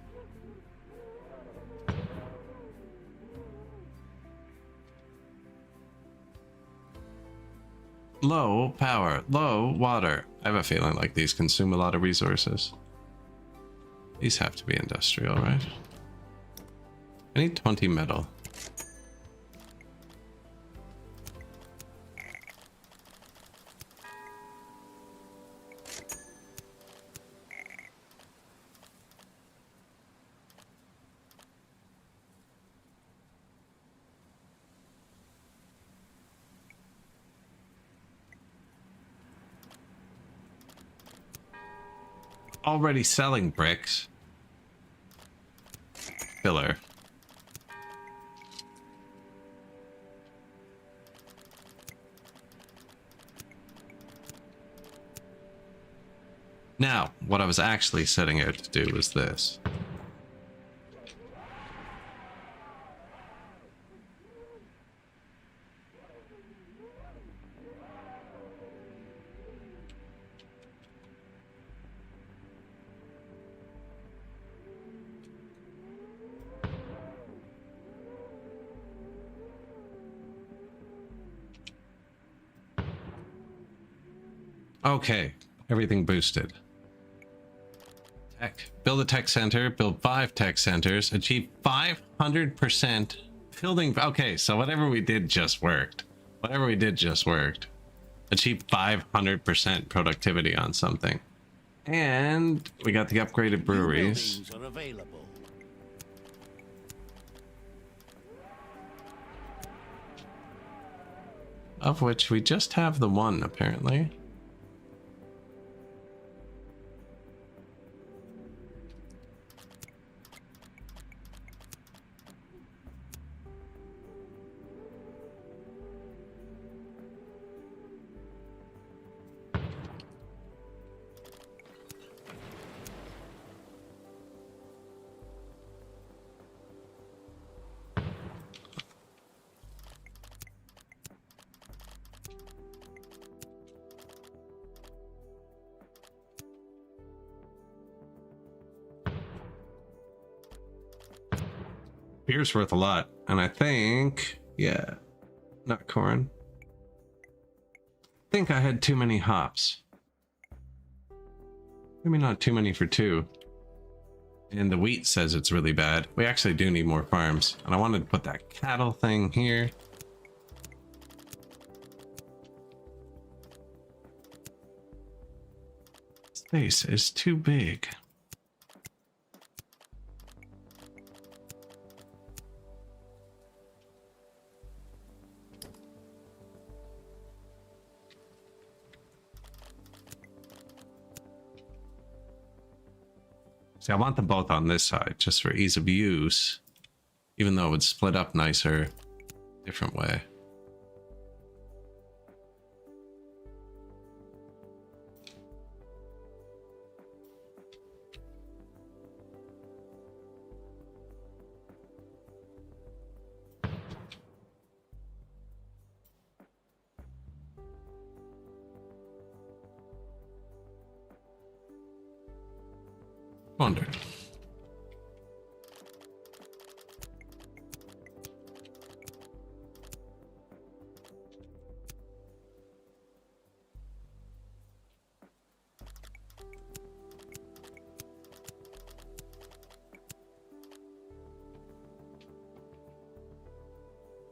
Low power, low water. I have a feeling like these consume a lot of resources. These have to be industrial, right? I need 20 metal. Already selling bricks. Filler. Now, what I was actually setting out to do was this. Okay, everything boosted. Tech. Build a tech center, build 5 tech centers, achieve 500% building. Okay, so whatever we did just worked. Whatever we did just worked. Achieve 500% productivity on something. And we got the upgraded breweries. Buildings are available. Of which we just have the one, apparently. Beer's worth a lot, and I think, yeah, not corn. I think I had too many hops. Maybe not too many for 2. And the wheat says it's really bad. We actually do need more farms, and I wanted to put that cattle thing here. Space is too big. See, I want them both on this side, just for ease of use, even though it would split up nicer, different way. Wonder.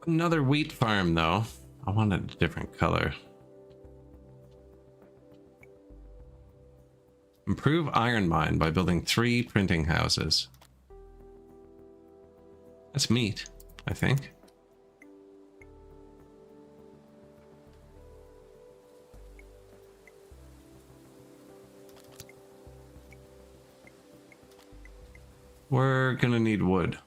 Another wheat farm, though. I wanted a different color. Improve iron mine by building 3 printing houses. That's meat, I think. We're gonna need wood.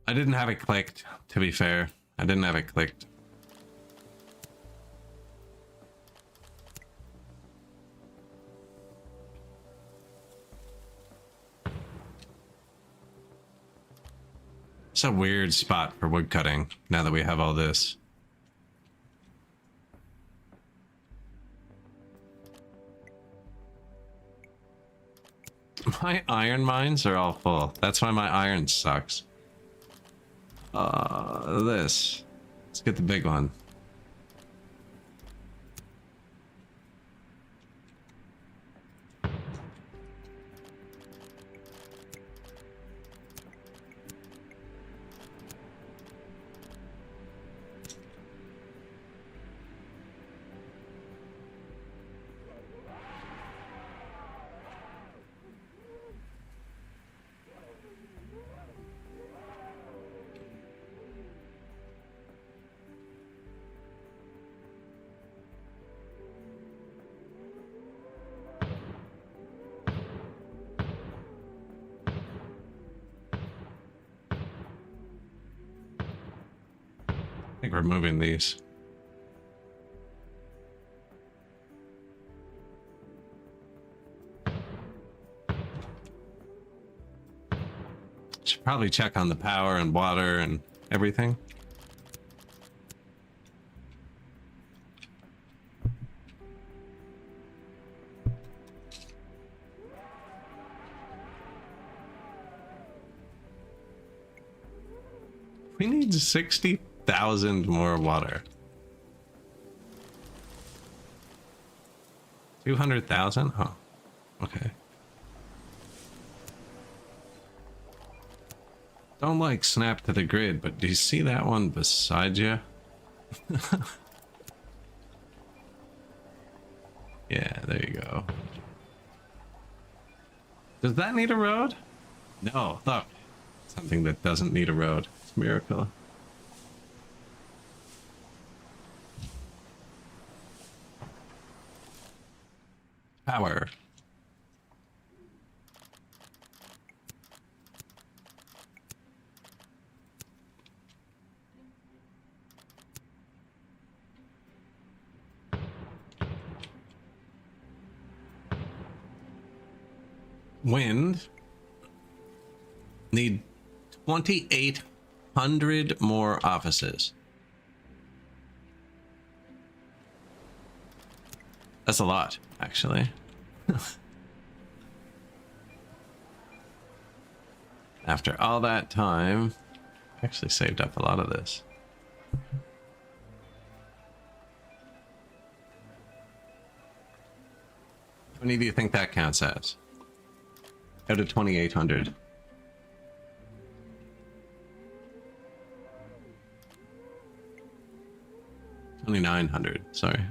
I didn't have it clicked, to be fair. I didn't have it clicked. It's a weird spot for wood cutting now that we have all this. My iron mines are all full. That's why my iron sucks. This. Let's get the big one. I think we're moving these. Should probably check on the power and water and everything. We need 60,000 more water. 200,000? Oh, okay. Don't like snap to the grid, but do you see that one beside you? Yeah, there you go. Does that need a road? No, look. Something that doesn't need a road. It's a miracle. Power. Wind. Need 2,800 more offices. That's a lot, actually. After all that time, actually saved up a lot of this. How many do you think that counts as? Out of 2,800. 2,900, sorry.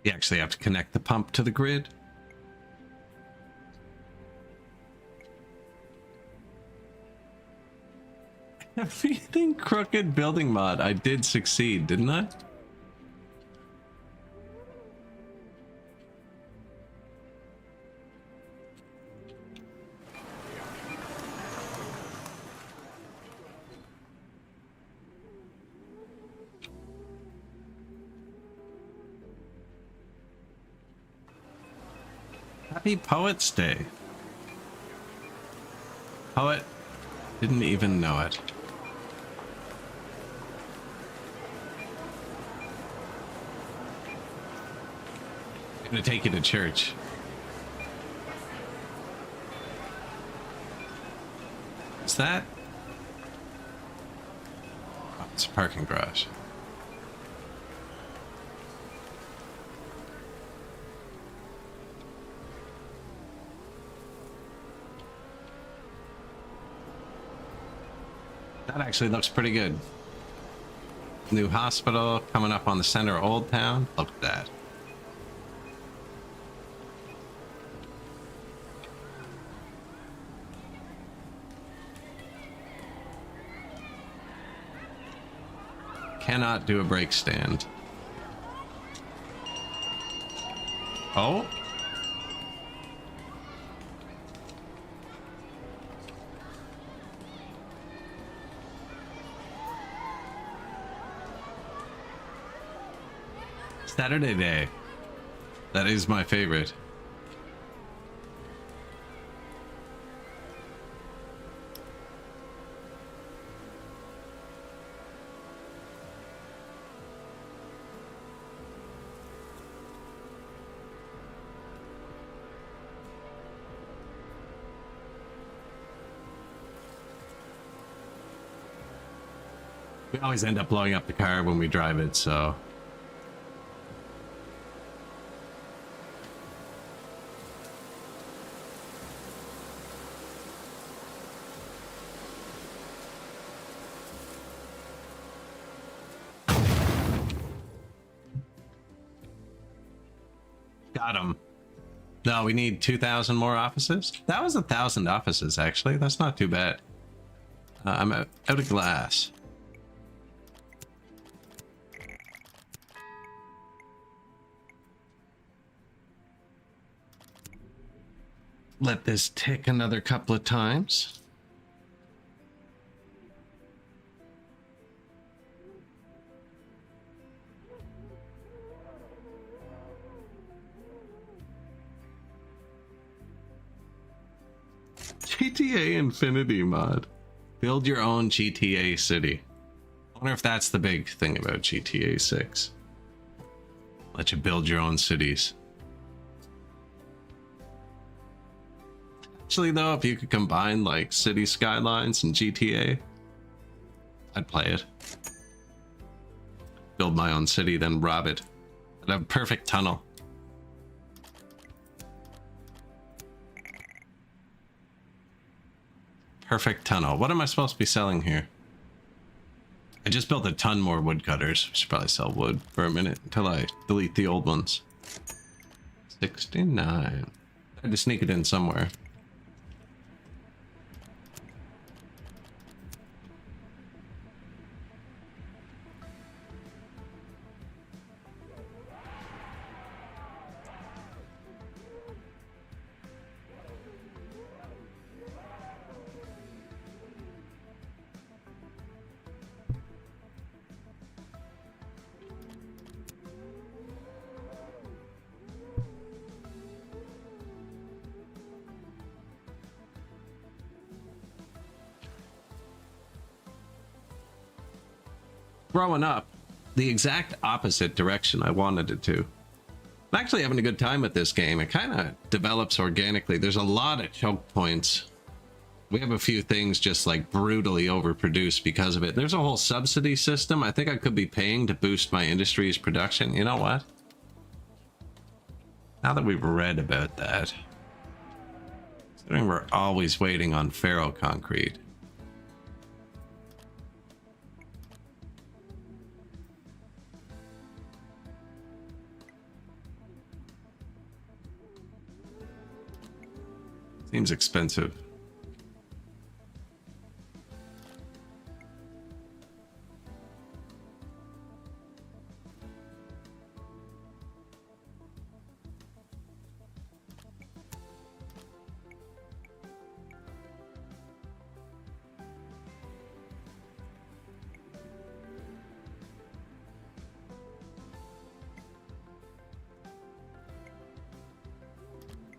You actually have to connect the pump to the grid. Everything crooked building mod. I did succeed, didn't I? Happy Poets Day. Poet didn't even know it. I'm gonna take you to church. Is that? Oh, it's a parking garage. That actually looks pretty good. New hospital coming up on the center of Old Town. Look at that. Cannot do a brake stand. Oh. Saturday Day. That is my favorite. We always end up blowing up the car when we drive it, so... Got him. No, we need 2,000 more offices. That was 1,000 offices, actually. That's not too bad. I'm out of glass. Let this tick another couple of times. GTA Infinity mod. Build your own GTA city. I wonder if that's the big thing about GTA 6. Let you build your own cities. Actually, though, if you could combine like City Skylines and GTA, I'd play it. Build my own city, then rob it. I'd have a perfect tunnel. Perfect tunnel. What am I supposed to be selling here? I just built a ton more woodcutters. I should probably sell wood for a minute until I delete the old ones. 69. I had to sneak it in somewhere. Growing up, the exact opposite direction I wanted it to. I'm actually having a good time with this game. It kind of develops organically. There's a lot of choke points. We have a few things just like brutally overproduced because of it. There's a whole subsidy system. I think I could be paying to boost my industry's production. You know what? Now that we've read about that, considering we're always waiting on ferroconcrete. Seems expensive.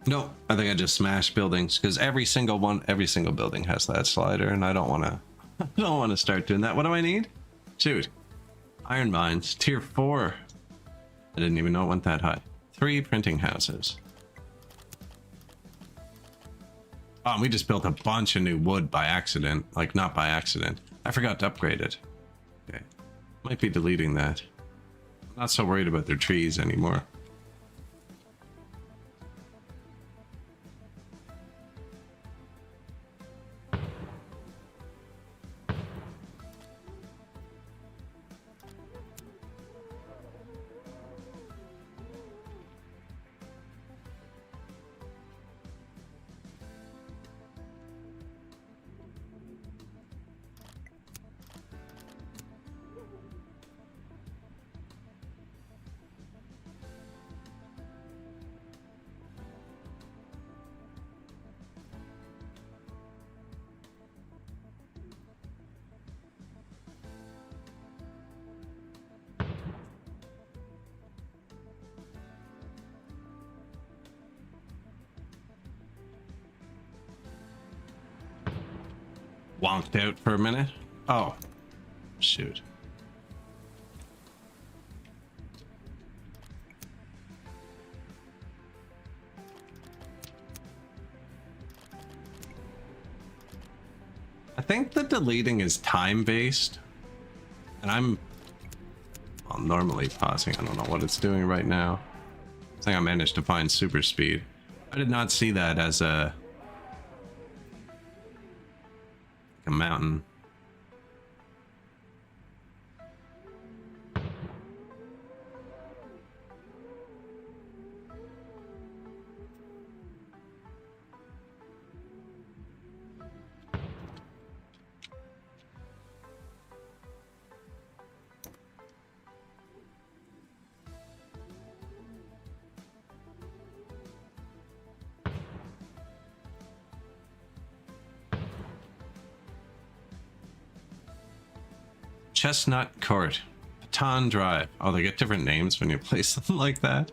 No, I think I just smashed buildings because every single building has that slider, and I don't want to. I don't want to start doing that. What do I need? Shoot, iron mines, tier 4. I didn't even know it went that high. 3 printing houses. Oh, and we just built a bunch of new wood by accident. Like, not by accident. I forgot to upgrade it. Okay, might be deleting that. I'm not so worried about their trees anymore. Wonked out for a minute. Oh, shoot. I think the deleting is time-based, and I'm normally pausing. I don't know what it's doing right now. I think I managed to find super speed. I did not see that as a mountain. Chestnut Court, Baton Drive. Oh, they get different names when you place them like that.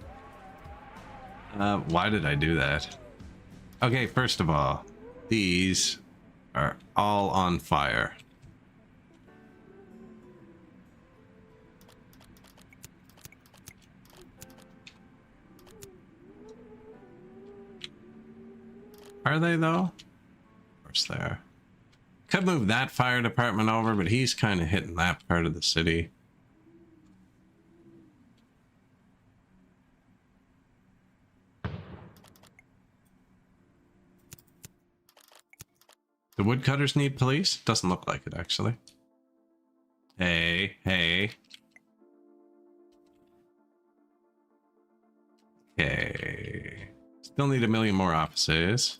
Why did I do that? Okay, first of all, these are all on fire. Are they though? Of course they are. Could move that fire department over, but he's kind of hitting that part of the city. The woodcutters need police? Doesn't look like it, actually. Hey, hey. Okay. Still need 1 million more offices.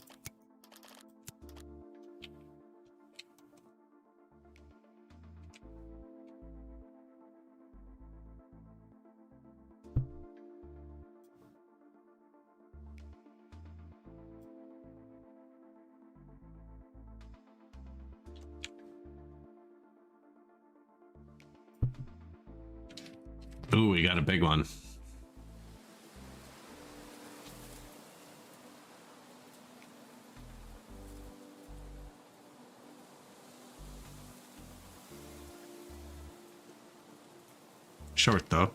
Ooh, we got a big one. Short though.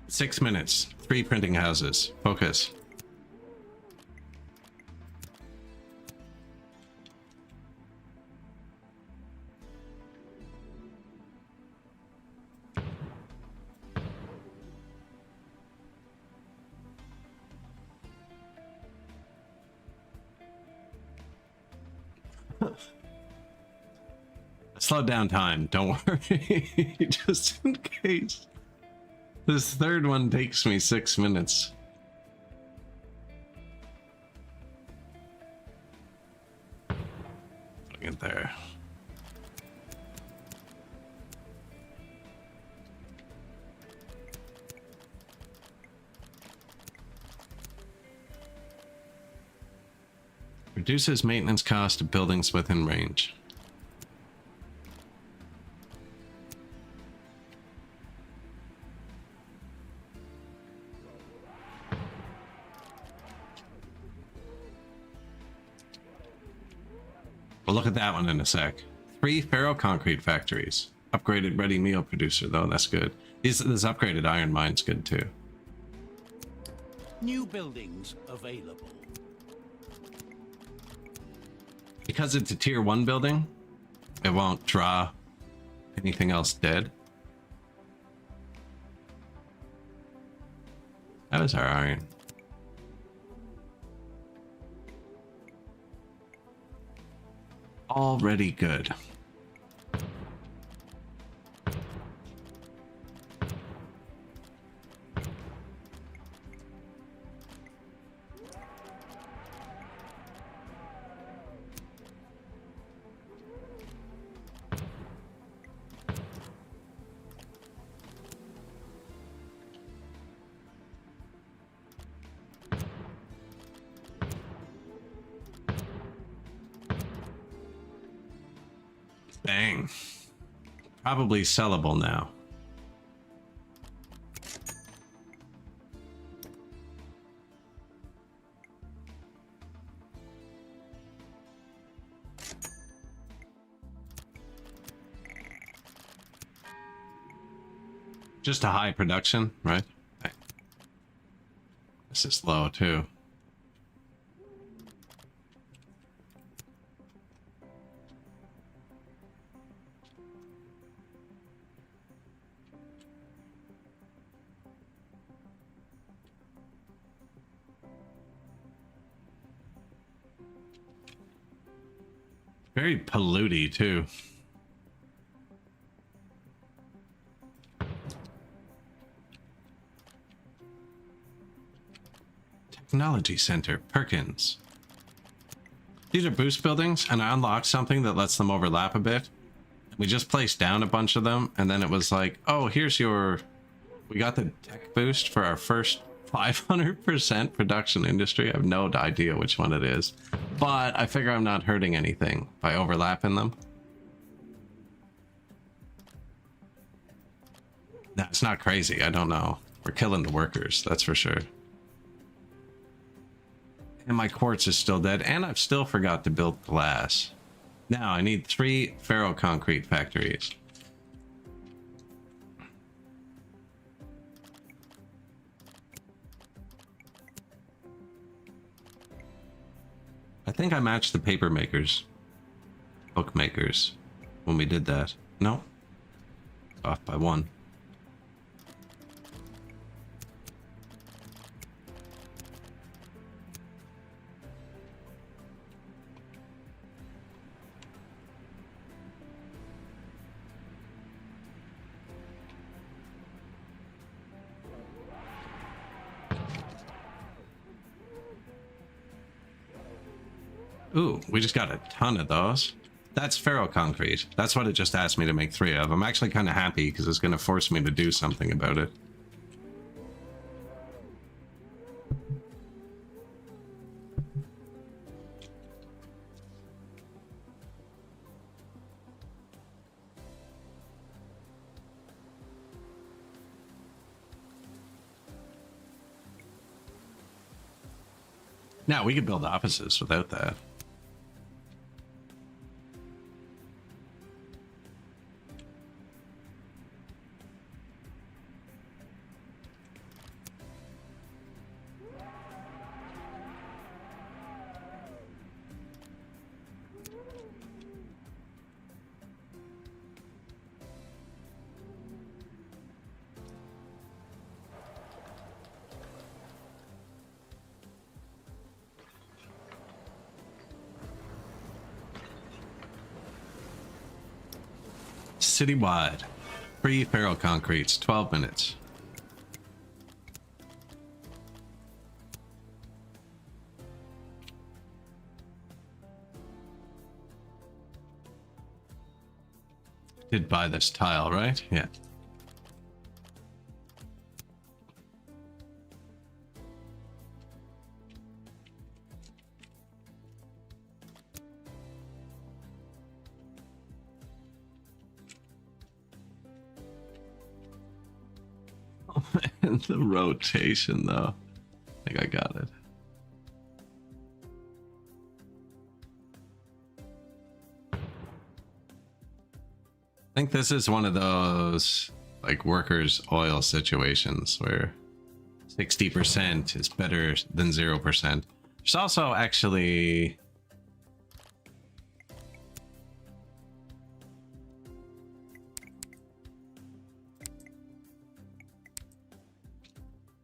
Six minutes. 3 printing houses. Focus. Slow down time, don't worry. Just in case. This third one takes me 6 minutes. Look at there. We're Reduces maintenance cost of buildings within range. We'll look at that one in a sec. 3 ferroconcrete factories. Upgraded ready meal producer, though. That's good. This upgraded iron mine's good, too. New buildings available. Because it's a tier 1 building, it won't draw anything else dead. That was our iron. Already good. Bang. Probably sellable now. Just a high production, right? This is low too. Very polluty too. Technology Center, Perkins. These are boost buildings, and I unlocked something that lets them overlap a bit. We just placed down a bunch of them, and then it was like, oh, here's your... We got the tech boost for our first 500% production industry. I have no idea which one it is. But I figure I'm not hurting anything by overlapping them. That's not crazy. I don't know. We're killing the workers, that's for sure. And my quartz is still dead, and I've still forgot to build glass. Now I need 3 ferroconcrete factories. I think I matched the paper makers, bookmakers, when we did that. No, off by 1. Ooh, we just got a ton of those. That's ferroconcrete. That's what it just asked me to make 3 of. I'm actually kind of happy because it's going to force me to do something about it. Now, we could build offices without that. Citywide. Free ferroconcretes, 12 minutes. Did buy this tile, right? Yeah. man, the rotation though. I think I got it. I think this is one of those like workers' oil situations where 60% is better than 0%. There's also actually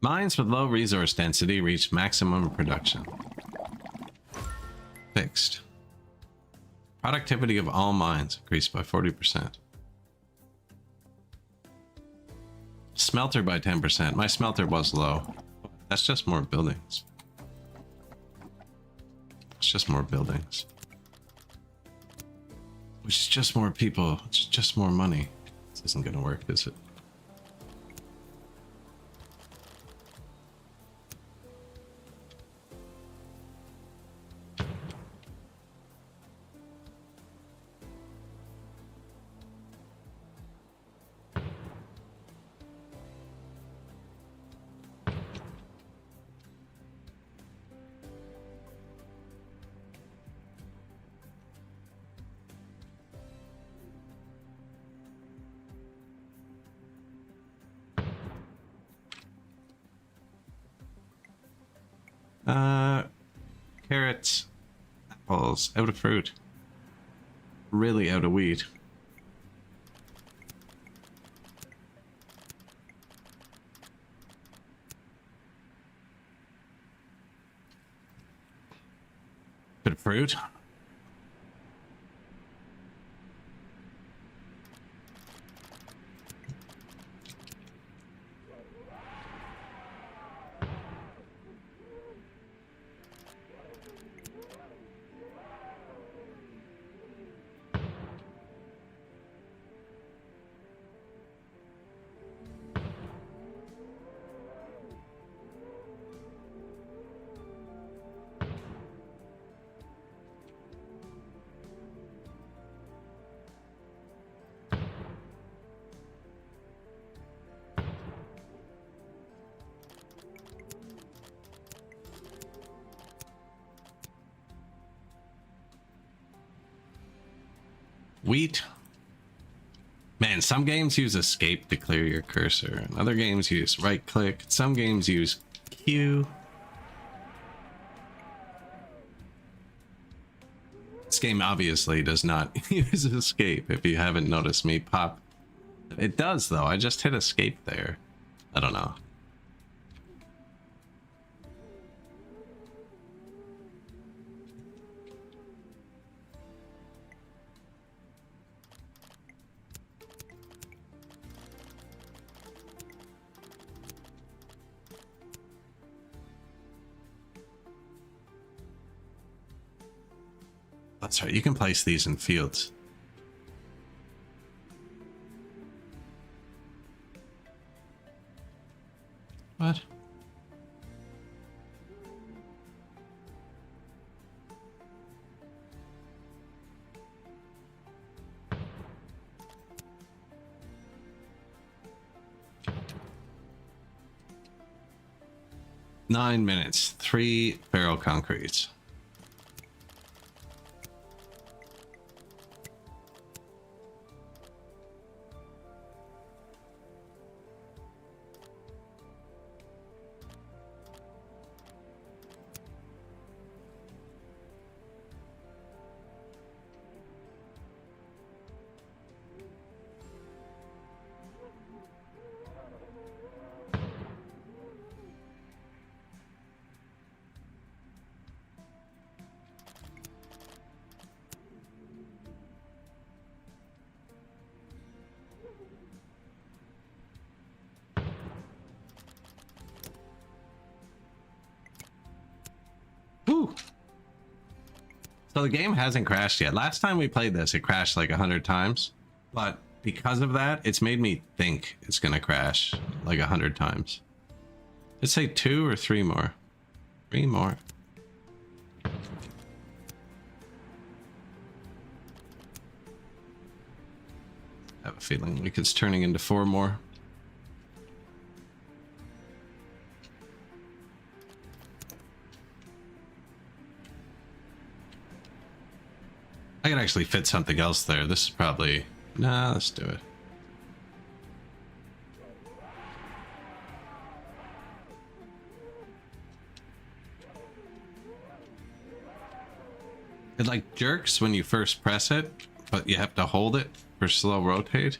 mines with low resource density reach maximum production. Fixed. Productivity of all mines increased by 40%. Smelter by 10%. My smelter was low. That's just more buildings. It's just more buildings. Which is just more people. It's just more money. This isn't gonna work, is it? Carrots, apples, out of fruit. Really out of wheat. Bit of fruit. Wheat. Man, some games use escape to clear your cursor, and other games use right click. Some games use Q. This game obviously does not use escape, if you haven't noticed me pop. It does though, I just hit escape there. I don't know. That's right, you can place these in fields. What? Nine minutes, 3 barrel concretes. Ooh. So the game hasn't crashed yet. Last time we played this, it crashed like 100 times. But because of that, it's made me think it's going to crash like 100 times. Let's say 2 or 3 more. 3 more. I have a feeling like it's turning into 4 more. I could actually fit something else there. This is probably... Nah, let's do it. It like jerks when you first press it, but you have to hold it for slow rotate.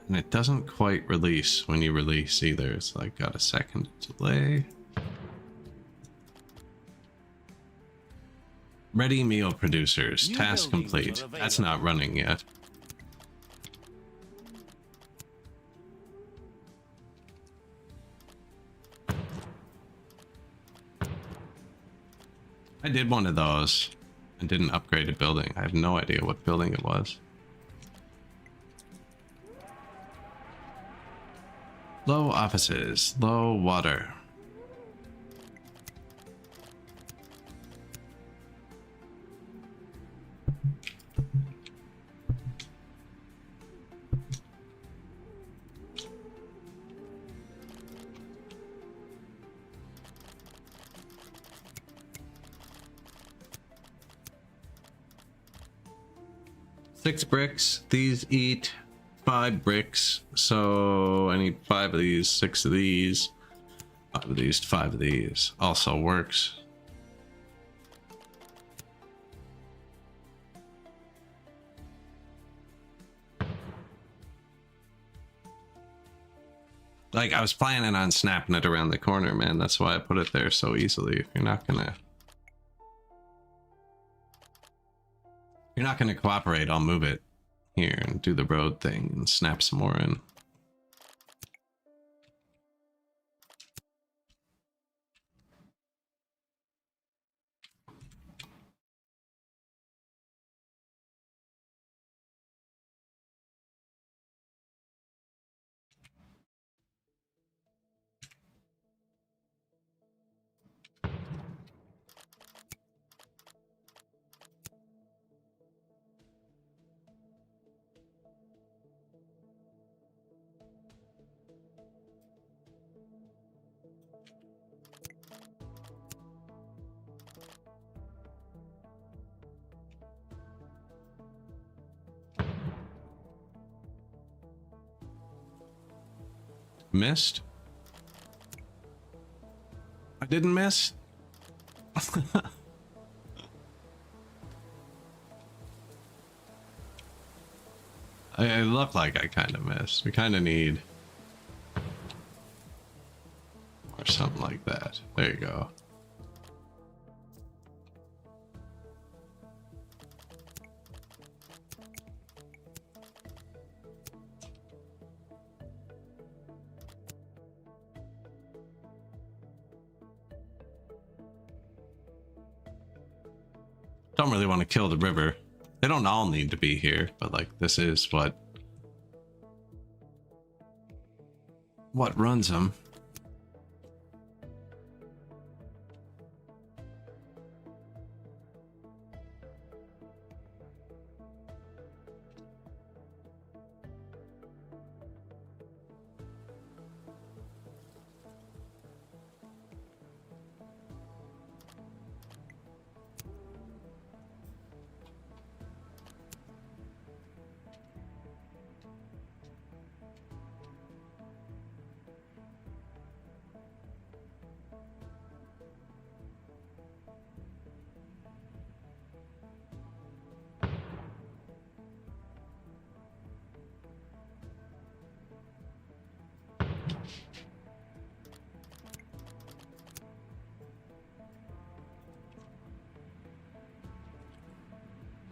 And it doesn't quite release when you release either. It's like got a second delay. Ready meal producers. New Task buildings complete. are That's available. not running yet. I did one of those and didn't upgrade a building. I have no idea what building it was. Low offices, low water. Six bricks. These eat 5 bricks, so I need 5 of these, 6 of these, 5 of these, 5 of these. Also works. Like, I was planning on snapping it around the corner, man. That's why I put it there so easily. If you're not gonna cooperate, I'll move it here and do the road thing and snap some more in. Missed? I didn't miss? I look like I kind of missed. We kind of need... or something like that. There you go. Don't really want to kill the river. They don't all need to be here, but like this is what runs them.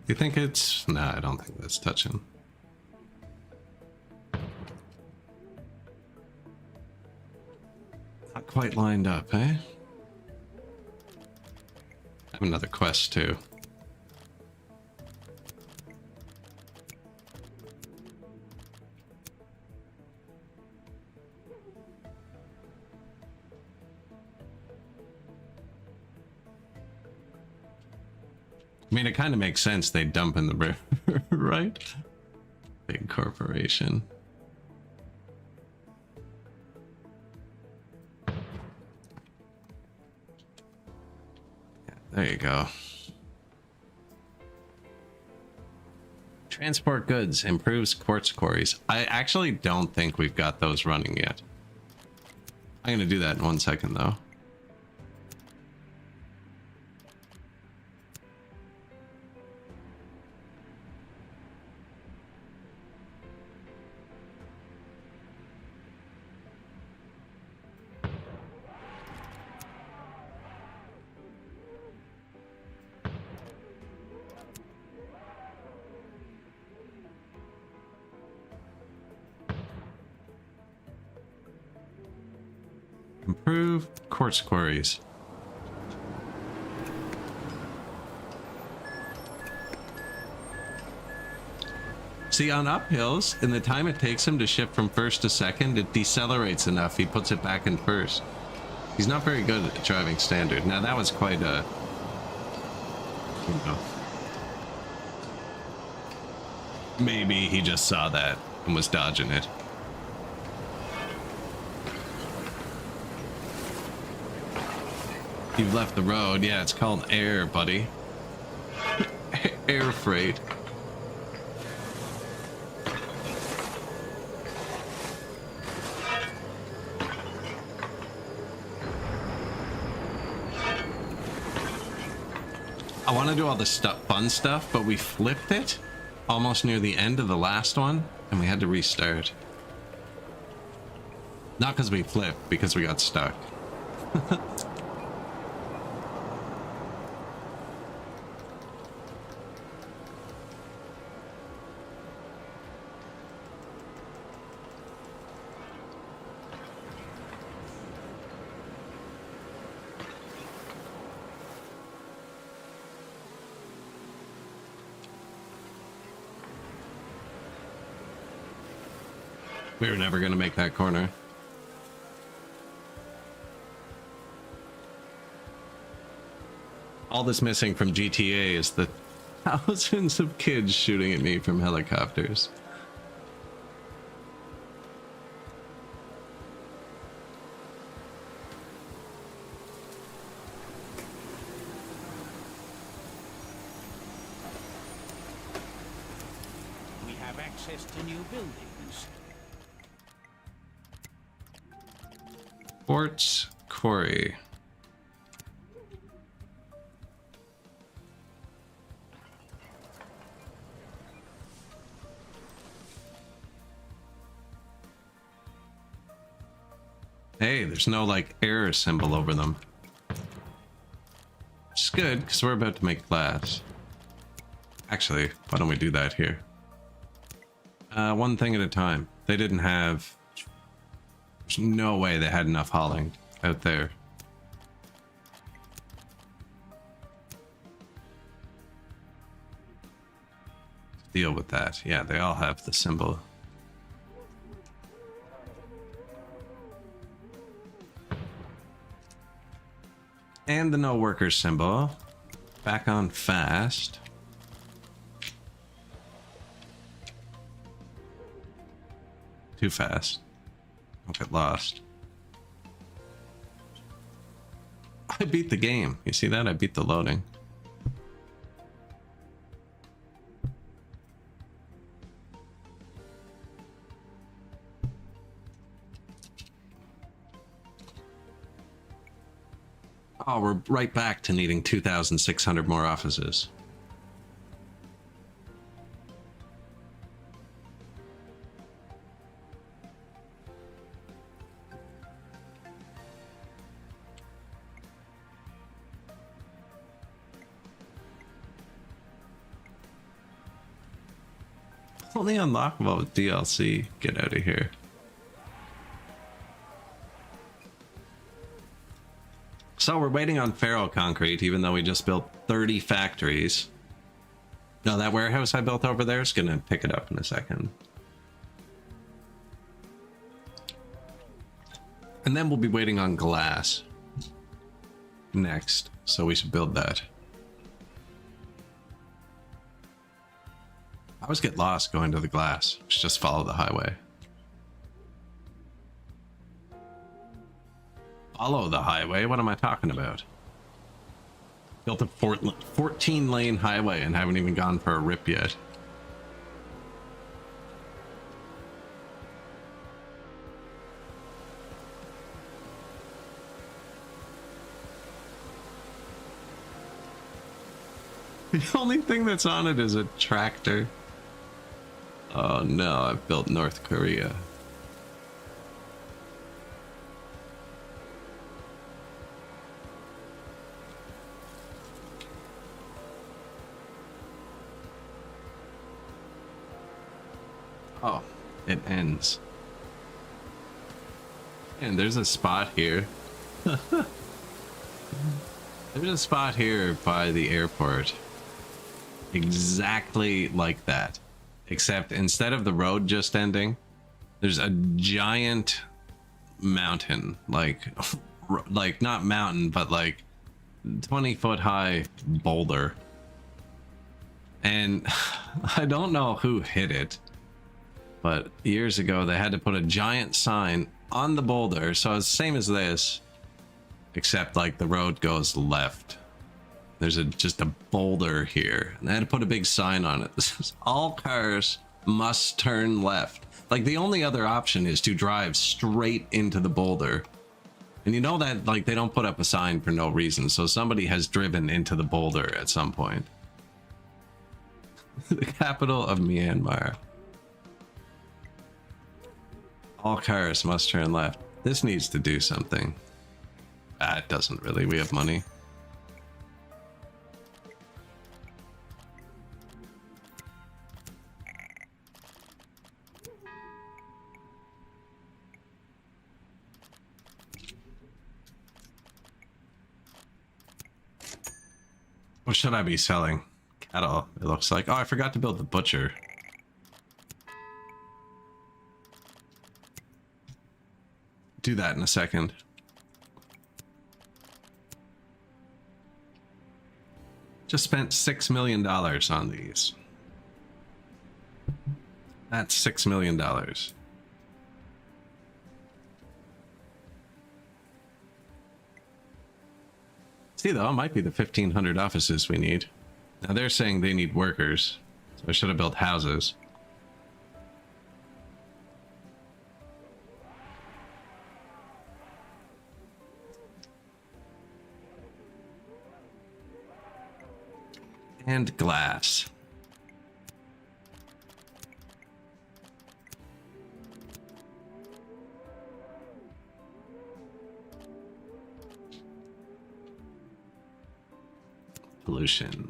You think it's... Nah, I don't think that's touching. Not quite lined up, eh? I have another quest too. I mean, it kind of makes sense they dump in the river, right? Big corporation. There you go. Transport goods improves quartz quarries. I actually don't think we've got those running yet. I'm gonna do that in 1 second though. Improve quartz quarries. See, on uphills, in the time it takes him to shift from first to second, it decelerates enough. He puts it back in first. He's not very good at driving standard. Now, that was quite a... You know... Maybe he just saw that and was dodging it. You've left the road. Yeah, it's called air, buddy. Air freight. I want to do all the fun stuff, but we flipped it almost near the end of the last one, and we had to restart. Not because we flipped, because we got stuck. We were never going to make that corner. All that's missing from GTA is the thousands of kids shooting at me from helicopters. We have access to new buildings. Quartz quarry. Hey, there's no like error symbol over them. Which is good because we're about to make glass. Actually, why don't we do that here? One thing at a time. They didn't have... There's no way they had enough hauling out there. Deal with that. Yeah, they all have the symbol. And the no workers symbol. Back on fast. Too fast. Don't get lost. I beat the game. You see that? I beat the loading. Oh, we're right back to needing 2,600 more offices. Only unlockable with DLC. Get out of here. So we're waiting on ferro concrete, even though we just built 30 factories. No, that warehouse I built over there is going to pick it up in a second. And then we'll be waiting on glass next, so we should build that. I always get lost going to the glass. Just follow the highway. Follow the highway? What am I talking about? Built a 14-lane highway and haven't even gone for a rip yet. The only thing that's on it is a tractor. Oh no, I've built North Korea. Oh, it ends. And there's a spot here. There's a spot here by the airport. Exactly like that. Except instead of the road just ending, there's a giant mountain. Like not mountain, but like 20-foot high boulder. And I don't know who hit it, but years ago they had to put a giant sign on the boulder, so it's the same as this, except like the road goes left. There's just a boulder here, and they had to put a big sign on it. This is, all cars must turn left. Like the only other option is to drive straight into the boulder. And you know that like they don't put up a sign for no reason, so somebody has driven into the boulder at some point. The capital of Myanmar. All cars must turn left. This needs to do something. Ah, it doesn't really. We have money. What should I be selling? Cattle, it looks like. Oh, I forgot to build the butcher. Do that in a second. Just spent $6 million on these. That's $6 million. See, though, it might be the 1,500 offices we need. Now they're saying they need workers, so I should have built houses. And glass. Pollution.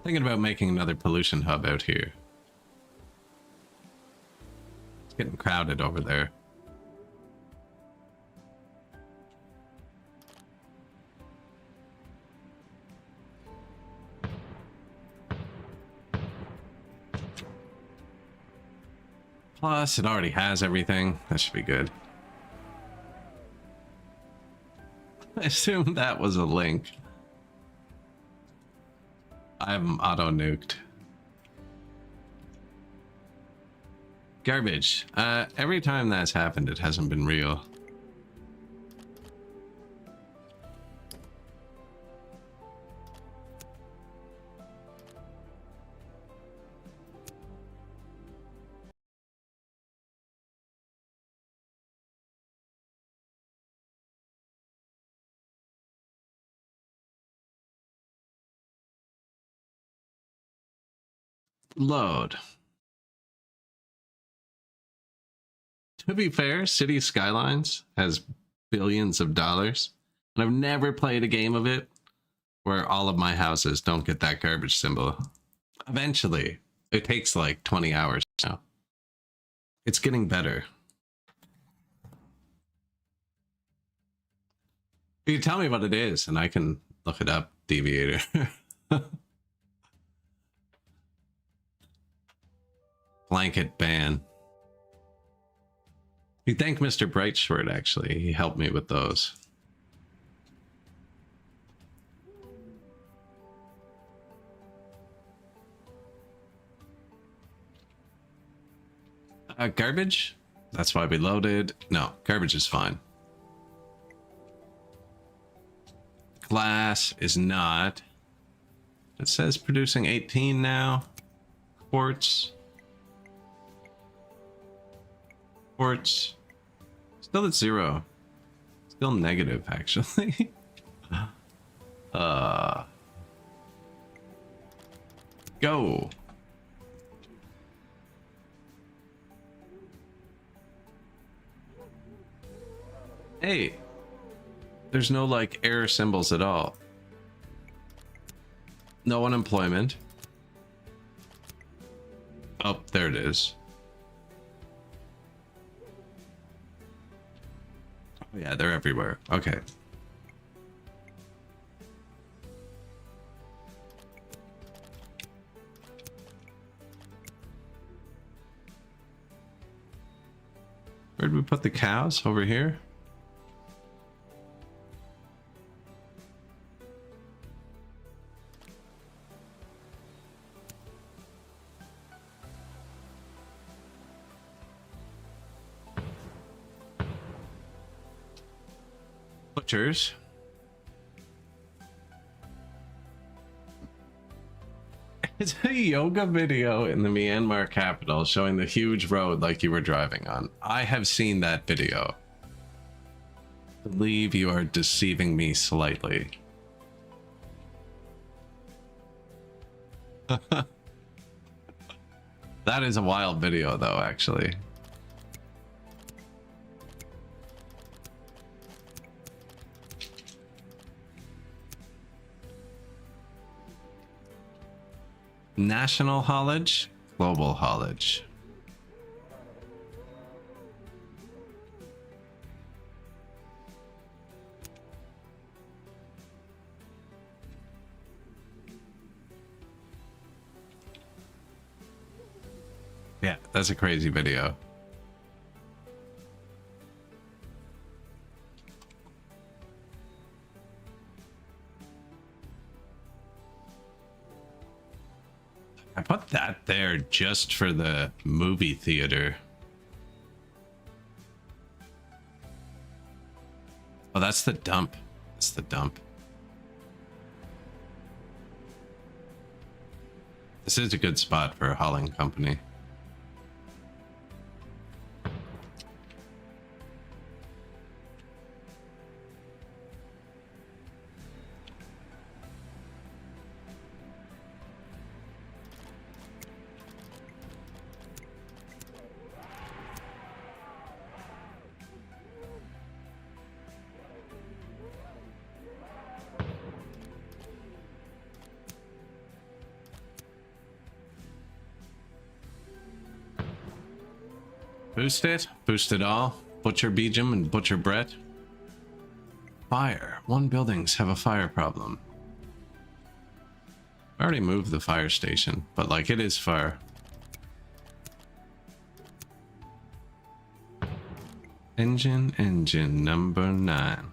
Thinking about making another pollution hub out here. It's getting crowded over there. Plus, it already has everything. That should be good. I assume that was a link. I'm auto-nuked. Garbage. Every time that's happened, it hasn't been real. Load. To be fair, City Skylines has billions of dollars, and I've never played a game of it where all of my houses don't get that garbage symbol. Eventually, it takes like 20 hours now. It's getting better. You tell me what it is, and I can look it up, Deviator. Blanket ban. You thank Mr. Brightsword, actually. He helped me with those. Garbage? That's why we loaded. No, garbage is fine. Glass is not. It says producing 18 now. Quartz. Quartz. Still at 0. Still negative, actually. Go. Hey. There's no, like, error symbols at all. No unemployment. Oh, there it is. Oh, yeah, they're everywhere. Okay. Where'd we put the cows? Over here? Butchers. It's a yoga video in the Myanmar capital showing the huge road like you were driving on. I have seen that video. I believe you are deceiving me slightly. That is a wild video though, actually. National haulage, global haulage. Yeah, that's a crazy video. I put that there just for the movie theater. Oh, that's the dump. That's the dump. This is a good spot for a hauling company. Boost it. Boost it all. Butcher Beejam and Butcher Brett. Fire. 1 buildings have a fire problem. I already moved the fire station, but like it is fire. Engine number 9.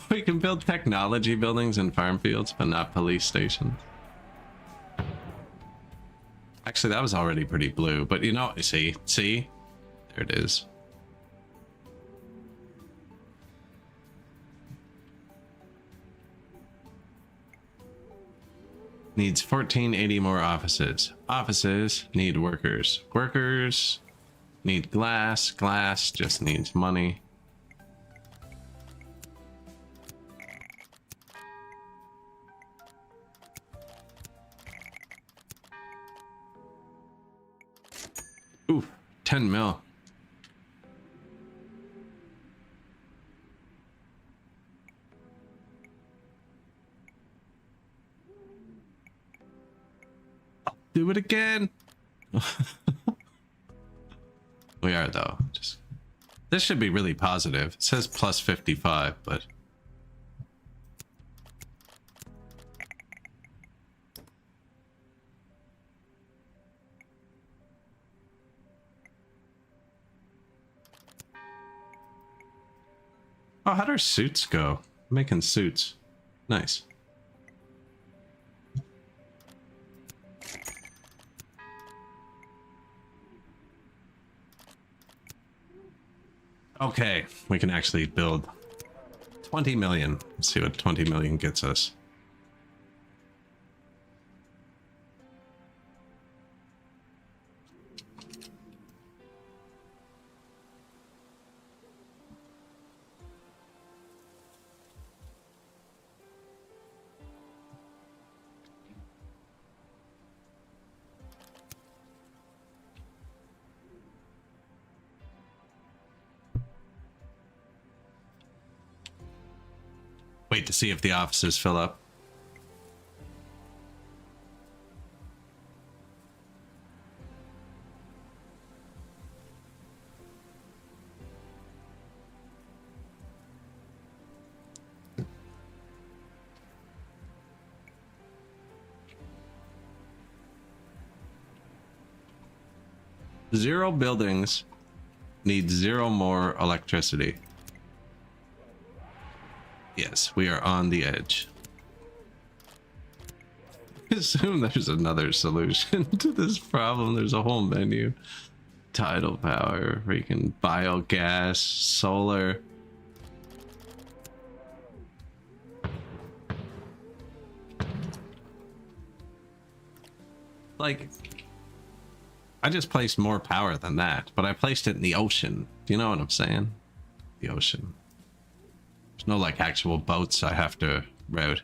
We can build technology buildings and farm fields, but not police stations. Actually, that was already pretty blue, but you know, see, there it is. Needs 1480 more offices. Offices need workers. Workers need glass. Glass just needs money. Ooh, 10 mil. I'll do it again. We are though. Just this should be really positive. It says plus 55, but oh, how'd our suits go? Making suits. Nice. Okay, we can actually build 20 million. Let's see what 20 million gets us. Wait to see if the offices fill up. Zero buildings need zero more electricity. Yes, we are on the edge. I assume there's another solution to this problem. There's a whole menu. Tidal power, freaking biogas, solar. Like, I just placed more power than that, but I placed it in the ocean. Do you know what I'm saying? The ocean. There's no like actual boats I have to route.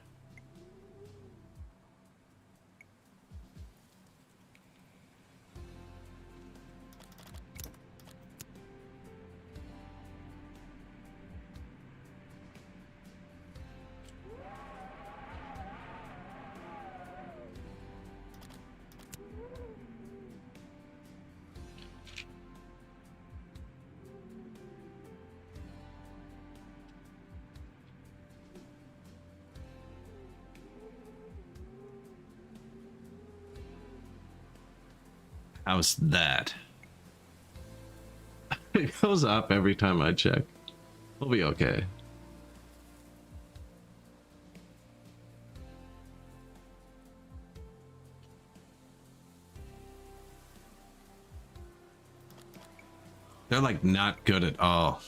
How's that? It goes up every time I check. We'll be okay. They're like not good at all.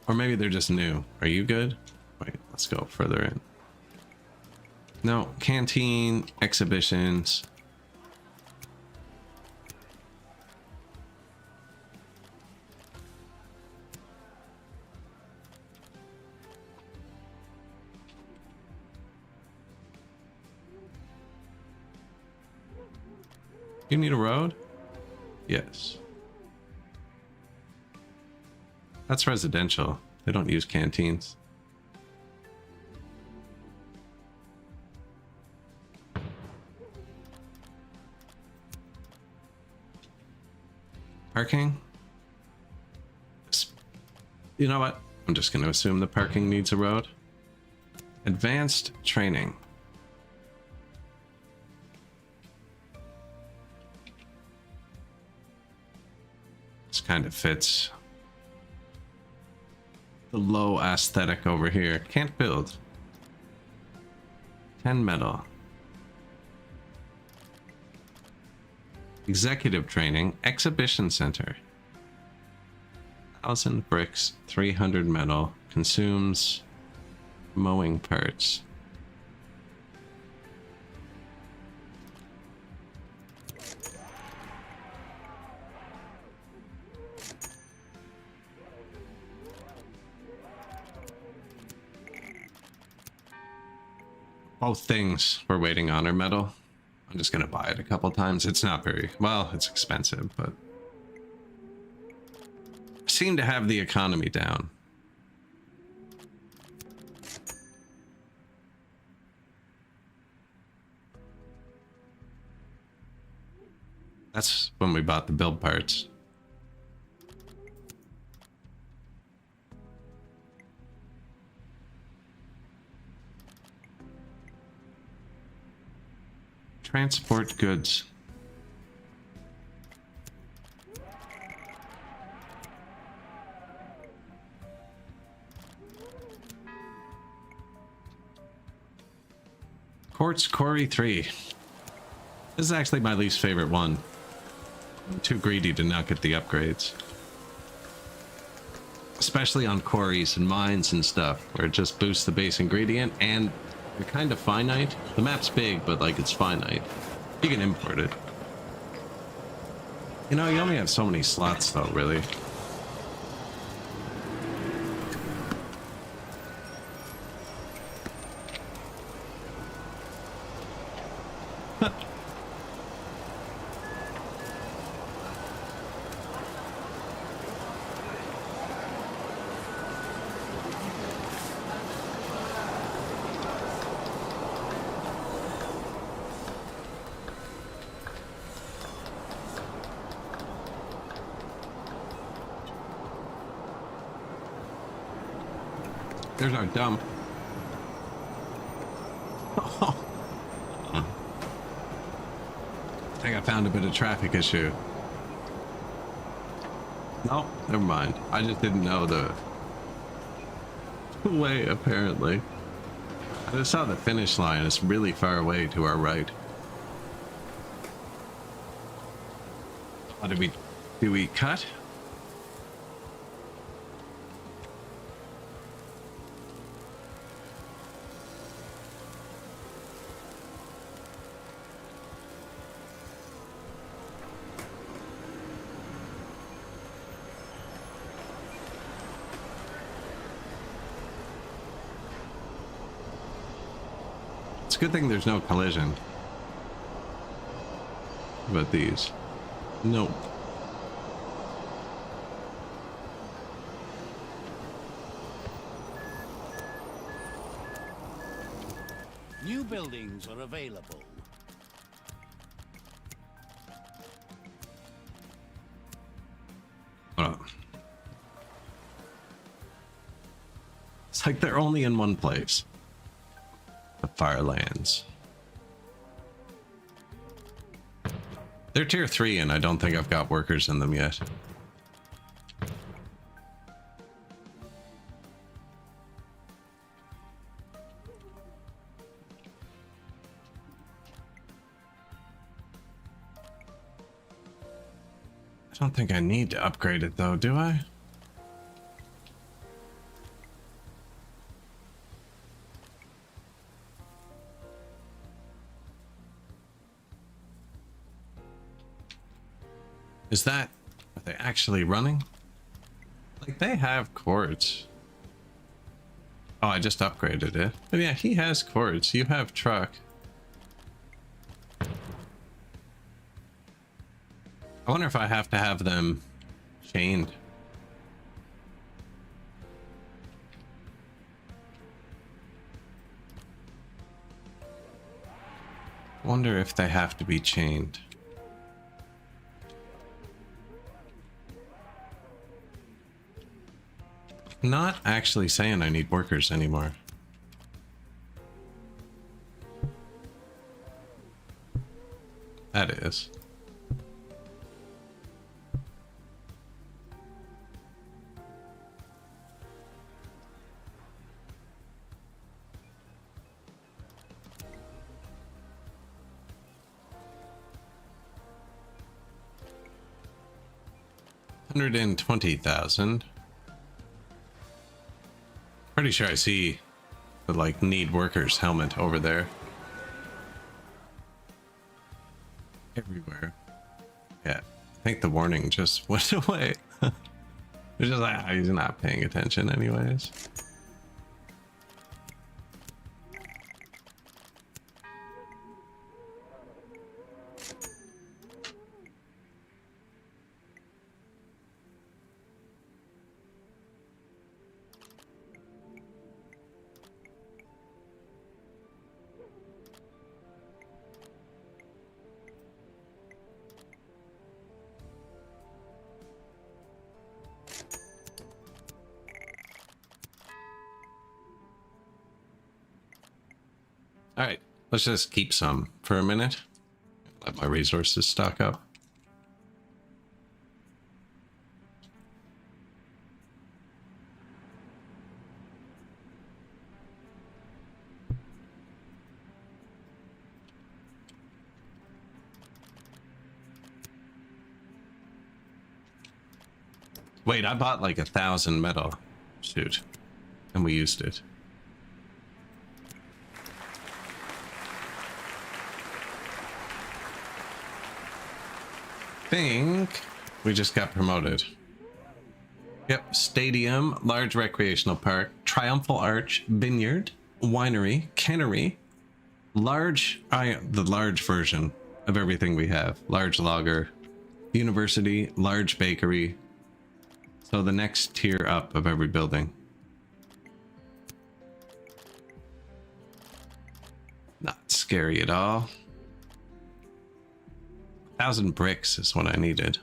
Or maybe they're just new. Are you good? Wait, let's go further in. No, canteen, exhibitions. You need a road? Yes. That's residential. They don't use canteens. Parking? You know what? I'm just going to assume the parking needs a road. Advanced training. This kind of fits the low aesthetic over here. Can't build. 10 metal. Executive training. Exhibition center. 1,000 bricks. 300 metal. Consumes mowing parts. Both things we're waiting on are metal. I'm just gonna buy it a couple times. It's not very well, it's expensive, but I seem to have the economy down. That's when we bought the build parts. Transport goods. Quartz Quarry 3. This is actually my least favorite one. I'm too greedy to not get the upgrades. especially on quarries and mines and stuff, where it just boosts the base ingredient, and they're kind of finite. The map's big, but like it's finite. You can import it. You know, you only have so many slots though, really. There's our dump. I think I found a bit of traffic issue. No, never mind. I just didn't know the way, apparently. I just saw the finish line. It's really far away to our right. Oh, do we cut? It's a good thing there's no collision. But these. Nope. New buildings are available. Oh. It's like they're only in one place. The Firelands. They're tier 3 and I don't think I've got workers in them yet. I don't think I need to upgrade it though, do I? Is that... Are they actually running? Like, they have quartz. Oh, I just upgraded it. But yeah, he has quartz. You have truck. I wonder if I have to have them chained. Wonder if they have to be chained. Not actually saying I need workers anymore. That is. $120,000. Pretty sure I see the like need workers helmet over there. Everywhere. Yeah, I think the warning just went away. It's just like, he's not paying attention anyways. All right, let's just keep some for a minute. Let my resources stock up. Wait, I bought like 1,000 metal. Shoot. And we used it. Think we just got promoted. Yep, stadium, large recreational park, triumphal arch, vineyard, winery, cannery, the large version of everything we have. Large lager, university, large bakery. So the next tier up of every building. Not scary at all. 1,000 bricks is what I needed.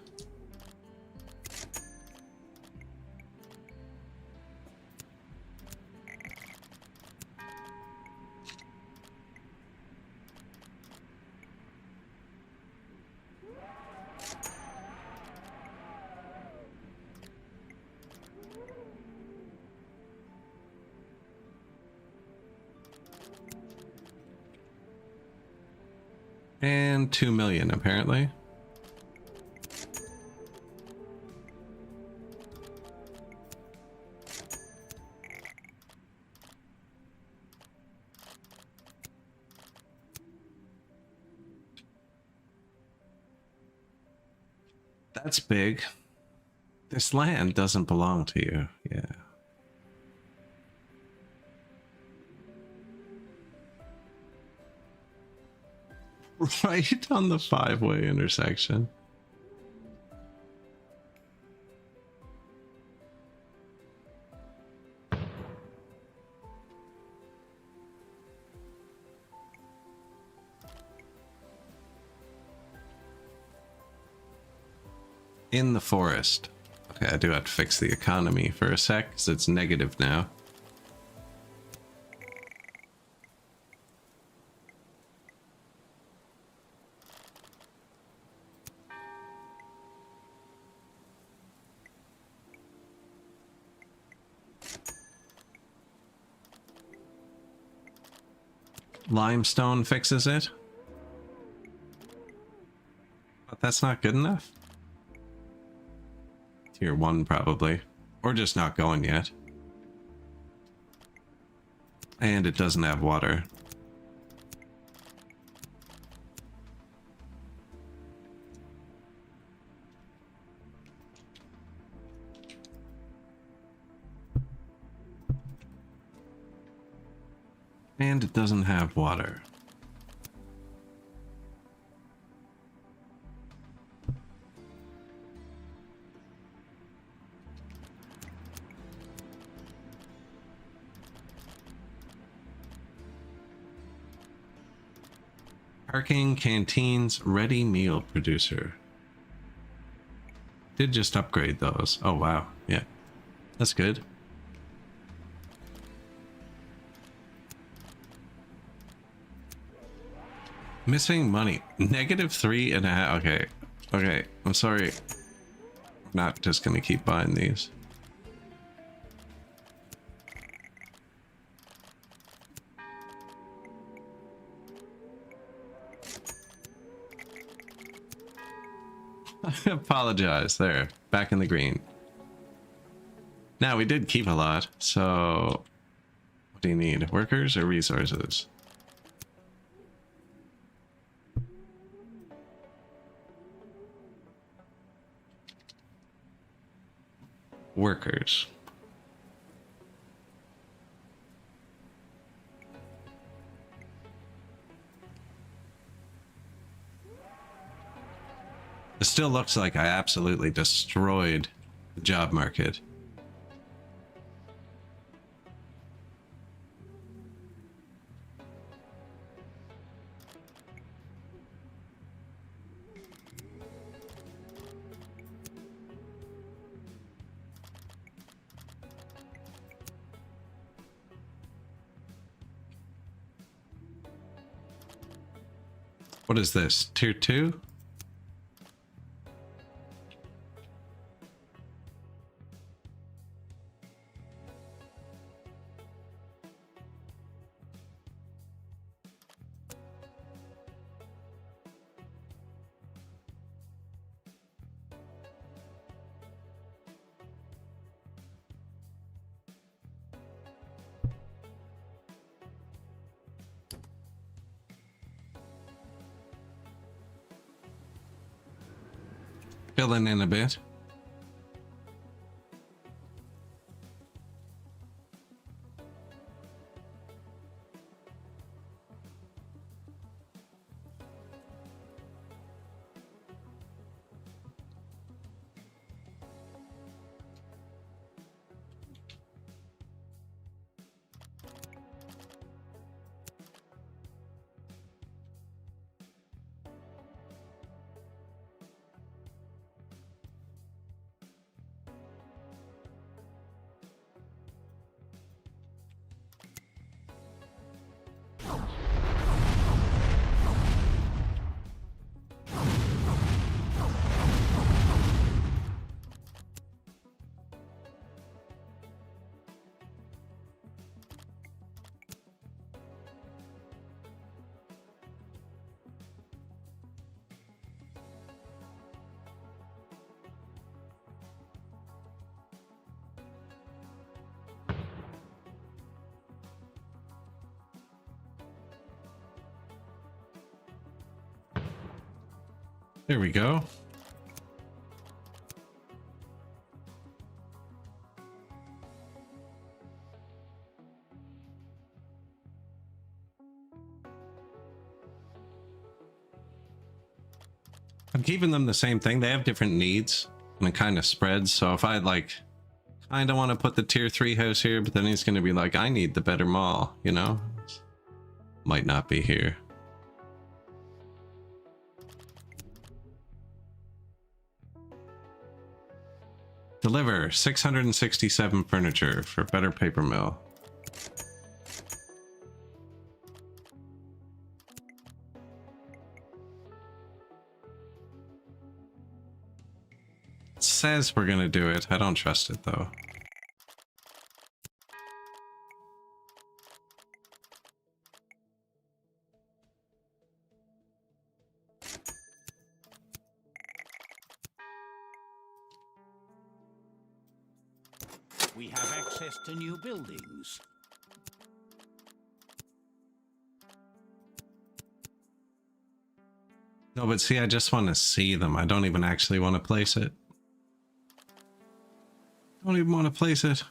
And 2 million apparently. That's big. This land doesn't belong to you. Yeah. Right on the 5-way intersection. In the forest. Okay, I do have to fix the economy for a sec, because it's negative now. Limestone fixes it. But that's not good enough. Tier 1 probably. Or just not going yet. And it doesn't have water. And it doesn't have water. Parking, canteens, ready meal producer. Did just upgrade those. Oh wow, yeah. That's good. Missing money. -3.5. Okay. Okay. I'm sorry. Not just gonna keep buying these. I apologize. There. Back in the green. Now, we did keep a lot, so... What do you need? Workers or resources? Workers. It still looks like I absolutely destroyed the job market. What is this? Tier 2? filling in a bit. There we go. I'm keeping them the same thing. They have different needs and it kind of spreads. So if I like kind of want to put the tier 3 house here, but then he's going to be like, I need the better mall, you know? Might not be here. Deliver 667 furniture for better paper mill. It says we're gonna do it. I don't trust it though. We have access to new buildings. No, but see, I just want to see them. I don't even actually want to place it. Don't even want to place it.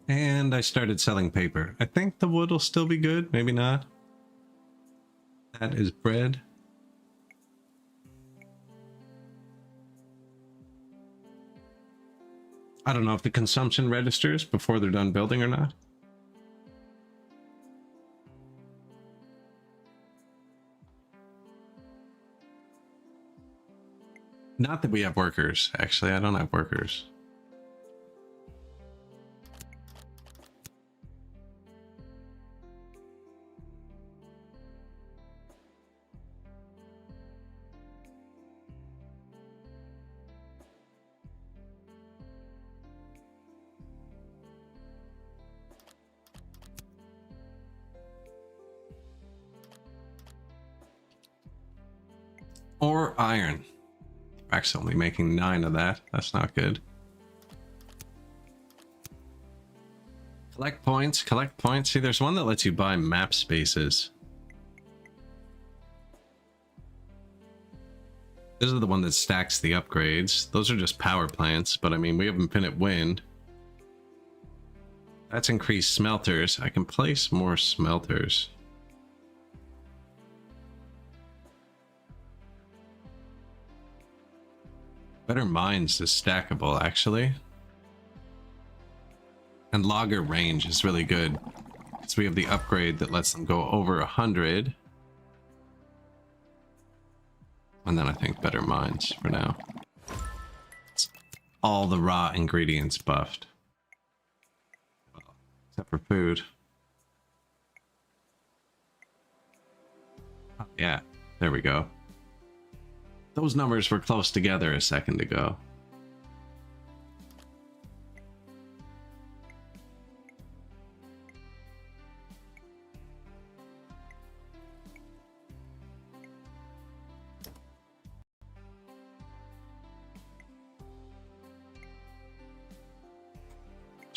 And I started selling paper. I think the wood will still be good. Maybe not. That is bread. I don't know if the consumption registers before they're done building or not. Not that we have workers. Actually, I don't have workers. Or iron. Actually, only making 9 of that. That's not good. Collect points, collect points. See, there's one that lets you buy map spaces. This is the one that stacks the upgrades. Those are just power plants, but I mean, we have infinite wind. That's increased smelters. I can place more smelters. Better mines is stackable, actually. And logger range is really good. So we have the upgrade that lets them go over 100. And then I think better mines for now. It's all the raw ingredients buffed. Well, except for food. Oh, yeah, there we go. Those numbers were close together a second ago.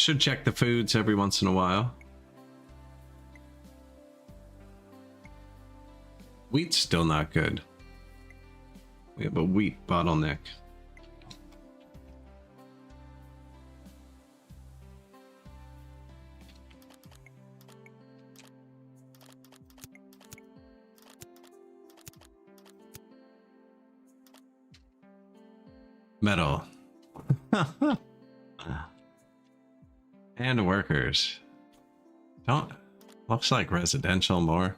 Should check the foods every once in a while. Wheat's still not good. We have a wheat bottleneck. Metal. And workers. Don't... Looks like residential more.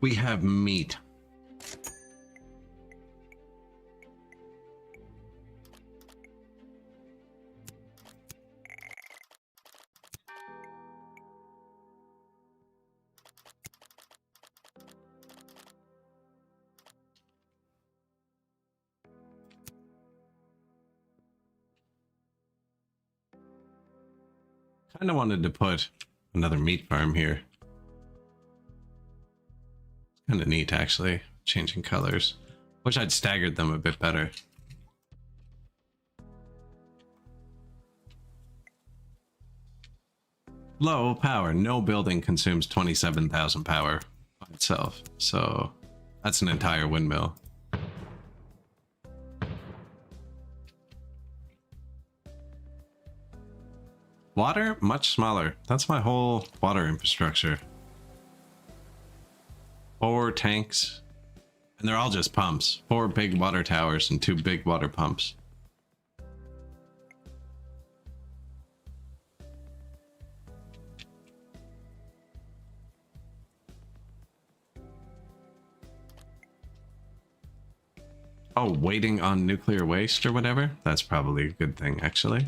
We have meat. Kind of wanted to put another meat farm here. Kind of neat, actually, changing colors. Wish I'd staggered them a bit better. Low power. No building consumes 27,000 power by itself. So that's an entire windmill. Water, much smaller. That's my whole water infrastructure. 4 tanks. And they're all just pumps. 4 big water towers and 2 big water pumps. Oh, waiting on nuclear waste or whatever? That's probably a good thing, actually.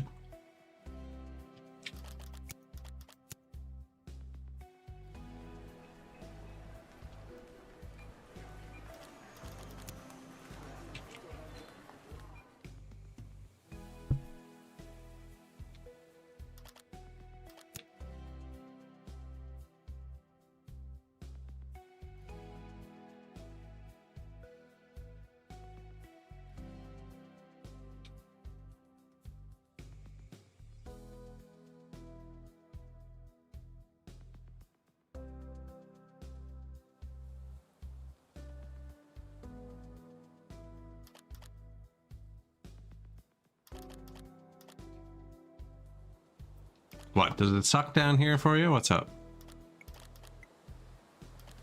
What, does it suck down here for you? What's up?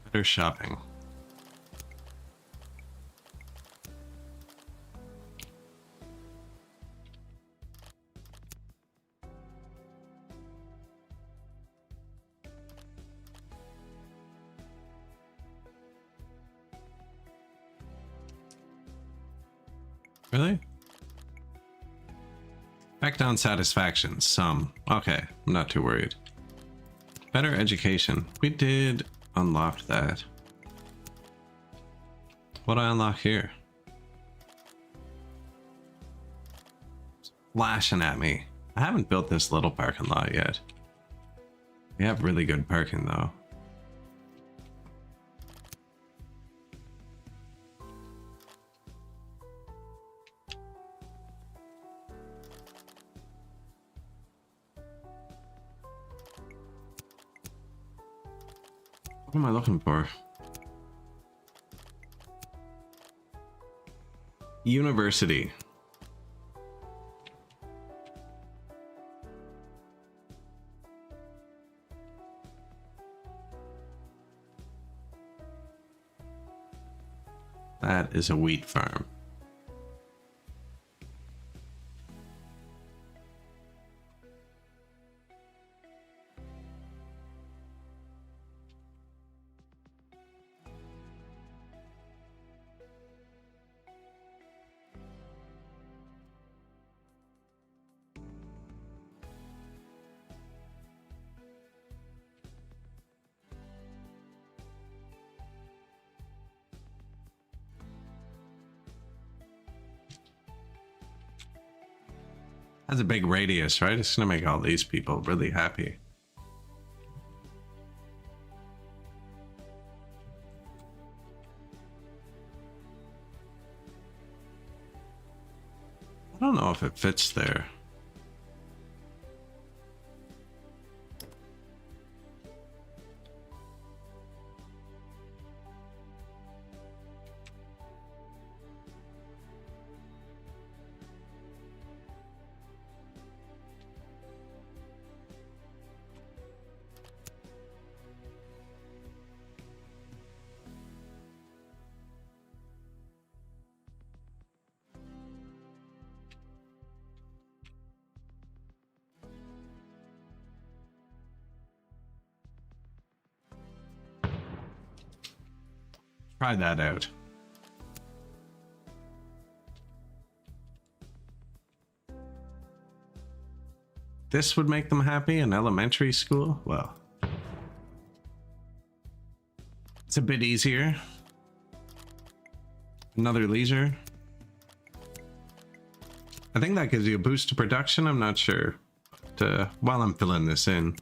Better shopping. Really? Effect on satisfaction, some. Okay, I'm not too worried. Better education. We did unlock that. What I unlock here? Flashing at me. I haven't built this little parking lot yet. We have really good parking though. What am I looking for? University. That is a wheat farm. Has a big radius, right? It's gonna make all these people really happy. I don't know if it fits there. Try that out. This would make them happy in elementary school? Well, it's a bit easier. Another leisure. I think that gives you a boost to production. I'm not sure. But, while I'm filling this in.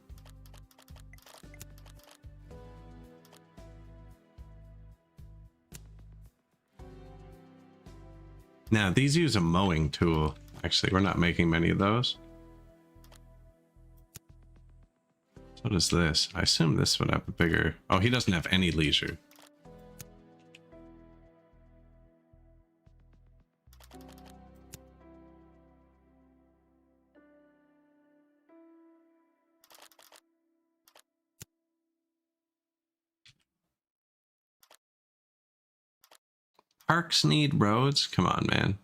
Now, these use a mowing tool. Actually, we're not making many of those. So does this. I assume this would have a bigger... Oh, he doesn't have any leisure. Parks need roads? Come on, man.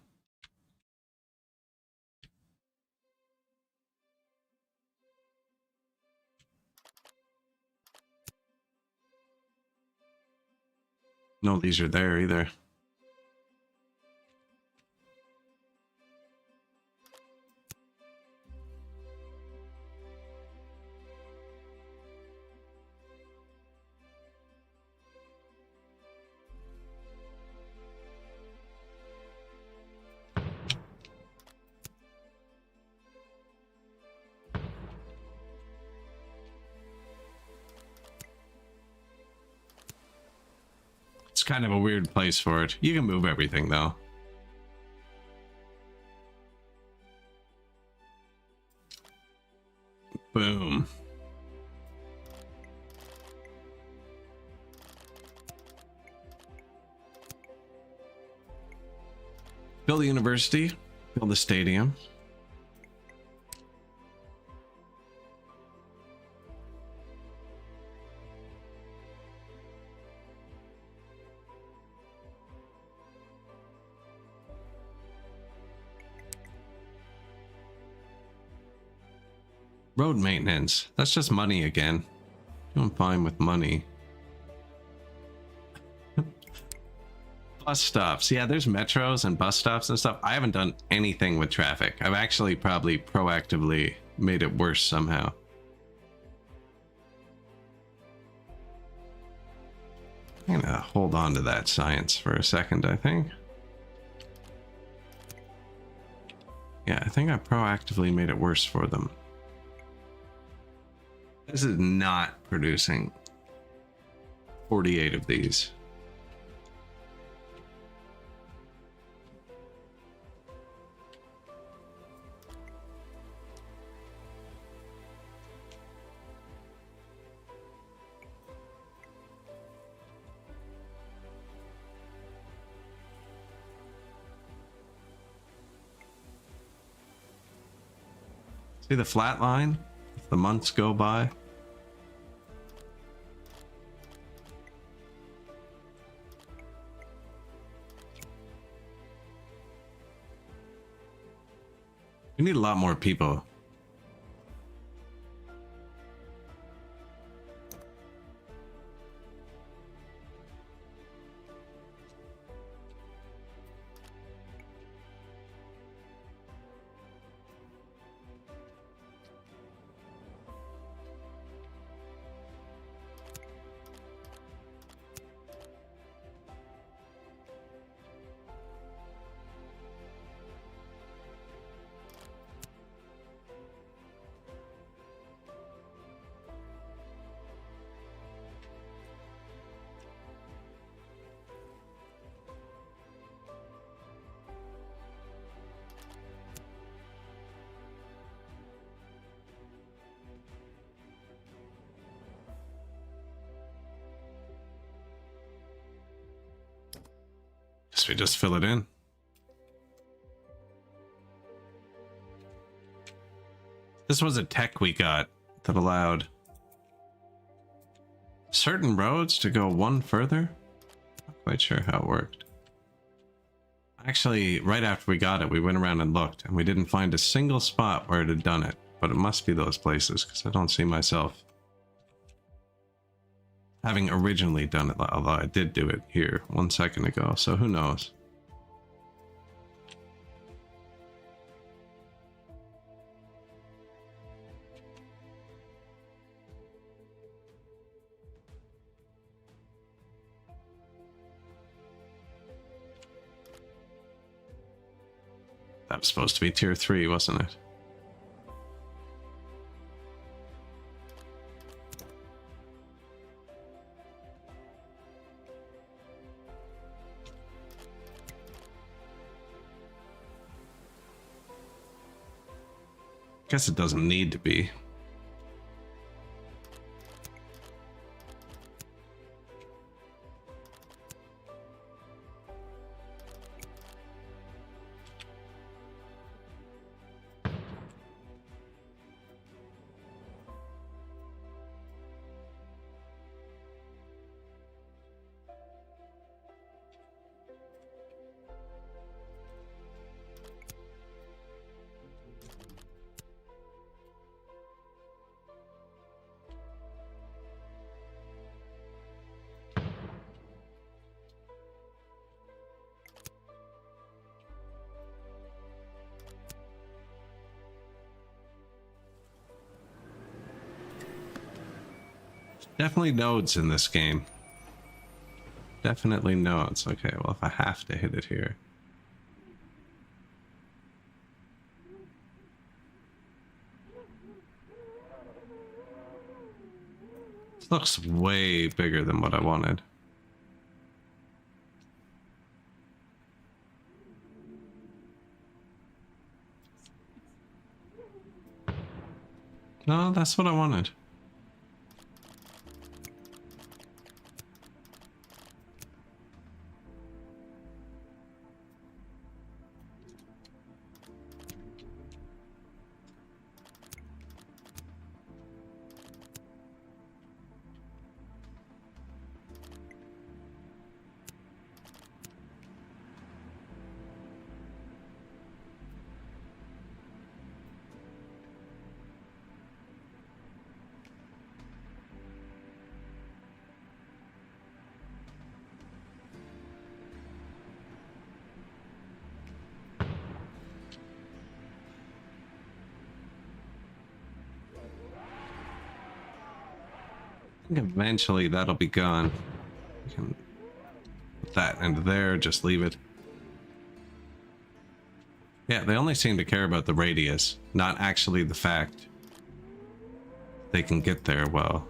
No leisure there either. It's kind of a weird place for it. You can move everything though. Boom. Build a university, build a stadium. Road maintenance. That's just money again. Doing fine with money. Bus stops. Yeah, there's metros and bus stops and stuff. I haven't done anything with traffic. I've actually probably proactively made it worse somehow. I'm gonna hold on to that science for a second, I think. Yeah, I think I proactively made it worse for them. This is not producing 48 of these. See the flat line? If the months go by. We need a lot more people. Guess we just fill it in. This was a tech we got that allowed certain roads to go one further. Not quite sure how it worked. Actually, right after we got it, we went around and looked, and we didn't find a single spot where it had done it. But it must be those places, because I don't see myself having originally done it, although I did do it here 1 second ago, so who knows. That was supposed to be tier 3, wasn't it? Guess it doesn't need to be. Definitely nodes in this game. Definitely nodes. Okay, well, if I have to hit it here. This looks way bigger than what I wanted. No, that's what I wanted. Eventually that'll be gone. We can put that into there, just leave it. Yeah, they only seem to care about the radius, not actually the fact they can get there well.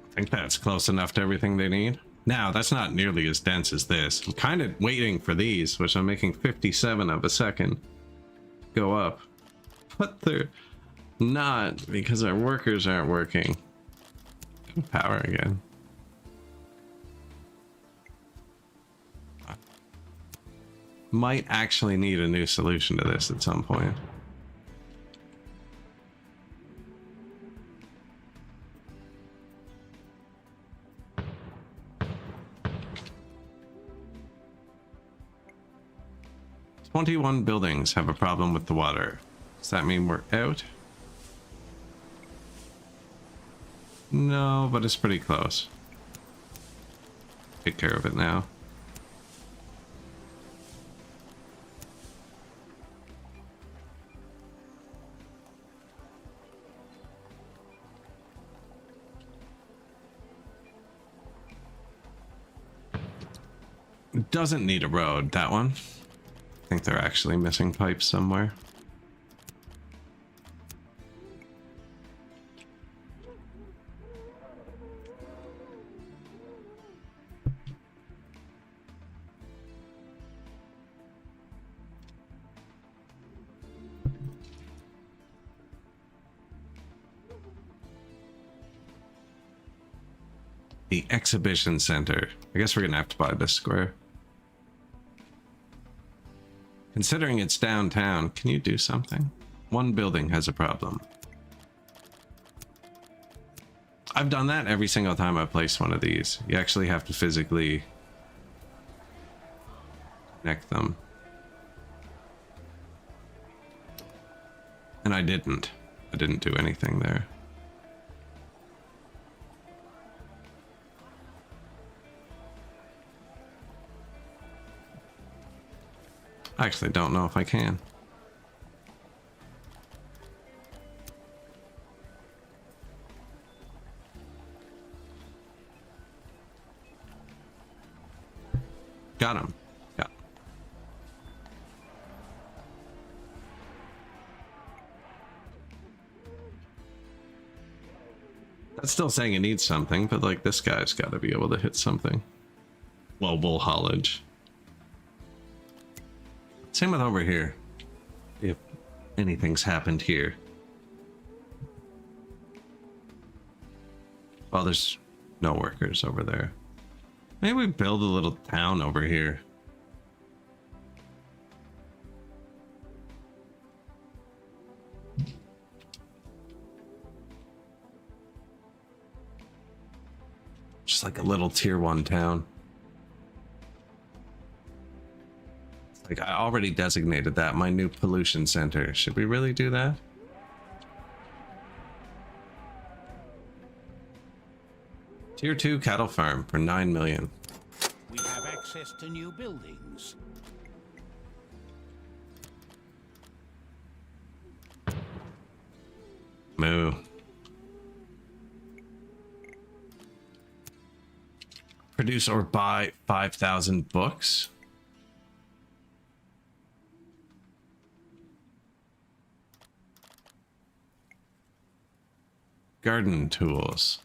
I think that's close enough to everything they need. Now, that's not nearly as dense as this. I'm kind of waiting for these, which I'm making 57 of a second, go up. But they're not, because our workers aren't working. Power again. Might actually need a new solution to this at some point. "21 buildings have a problem with the water. Does that mean we're out?" No, but it's pretty close. Take care of it now. doesn't need a road, that one. I think they're actually missing pipes somewhere. The exhibition center. I guess we're gonna have to buy this square. Considering it's downtown, can you do something? One building has a problem. I've done that every single time I place one of these. You actually have to physically connect them. And I didn't. I didn't do anything there. I actually don't know if I can. Got him. Yeah. That's still saying it needs something, but like this guy's got to be able to hit something. Global haulage. Same with over here. If anything's happened here. Well, there's no workers over there. Maybe we build a little town over here. Just like a little tier 1 town. Like, I already designated that my new pollution center. Should we really do that? Tier 2 cattle farm for 9 million. We have access to new buildings. Moo. Produce or buy 5,000 books. Garden tools.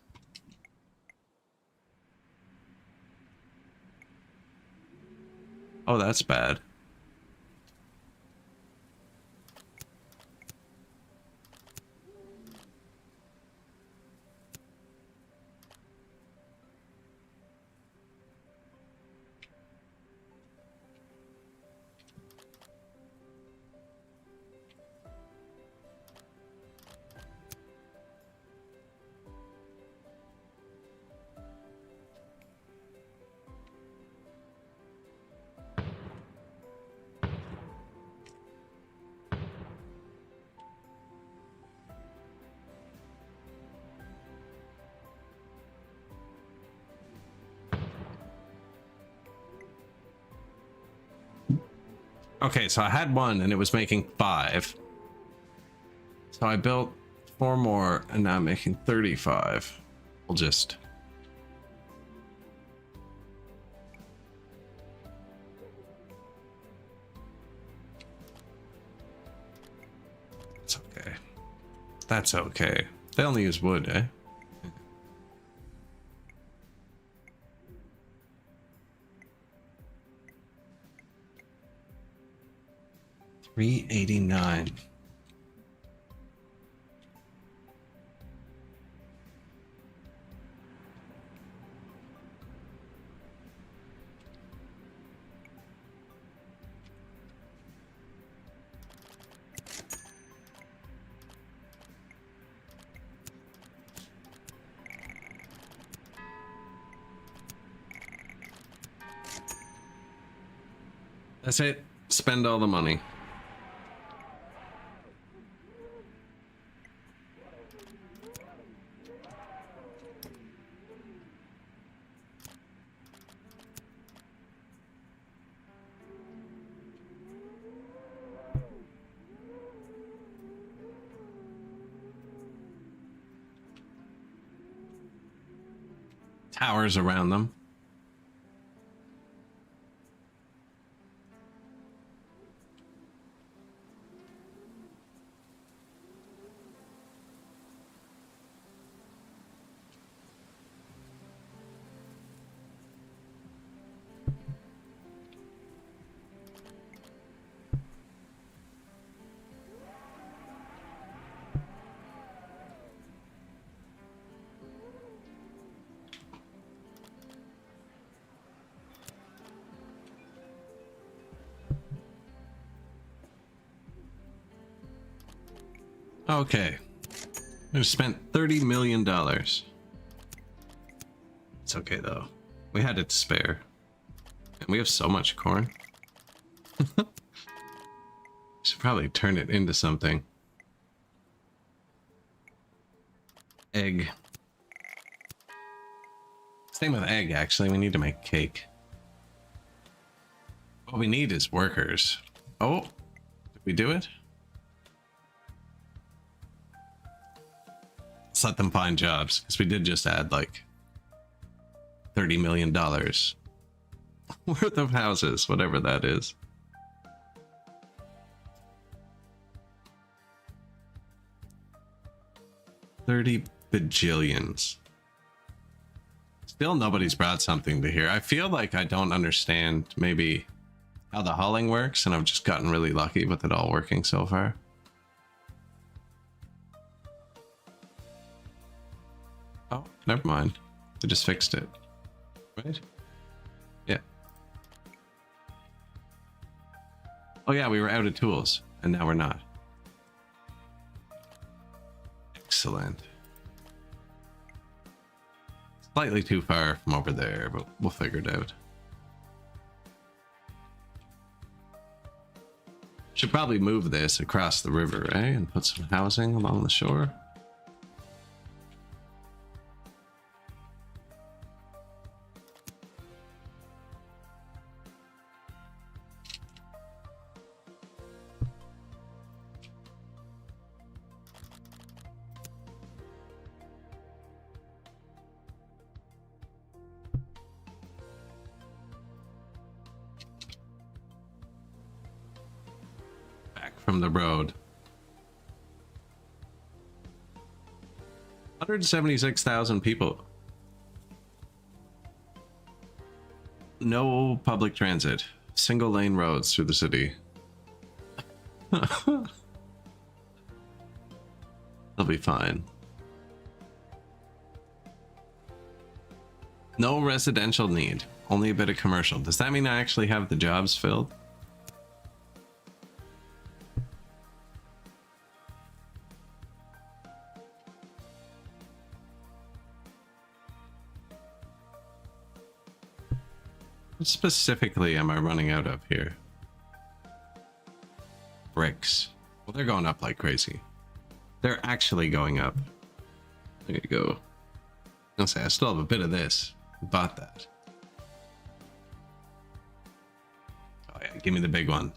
Oh, that's bad. Okay, so I had one and it was making 5. So I built 4 more and now I'm making 35. We'll just... It's okay. That's okay. They only use wood, eh? $389. That's it. Spend all the money. Towers around them. Okay. We spent $30 million. It's okay though. We had it to spare. And we have so much corn. Should probably turn it into something. Egg. Same with egg, actually. We need to make cake. What we need is workers. Oh, did we do it? Let's let them find jobs, because we did just add like $30 million worth of houses, whatever that is. $30 bajillions. Still nobody's brought something to here. I feel like I don't understand maybe how the hauling works, and I've just gotten really lucky with it all working so far. Oh, never mind. They just fixed it. Right? Yeah. Oh yeah, we were out of tools, and now we're not. Excellent. Slightly too far from over there, but we'll figure it out. Should probably move this across the river, eh? And put some housing along the shore. From the road. 176,000 people. No public transit. Single lane roads through the city. They'll be fine. No residential need. Only a bit of commercial. Does that mean I actually have the jobs filled? What specifically am I running out of here? Bricks. Well, they're going up like crazy. They're actually going up. There you go. I'll say I still have a bit of this. Bought that. Oh yeah, give me the big one.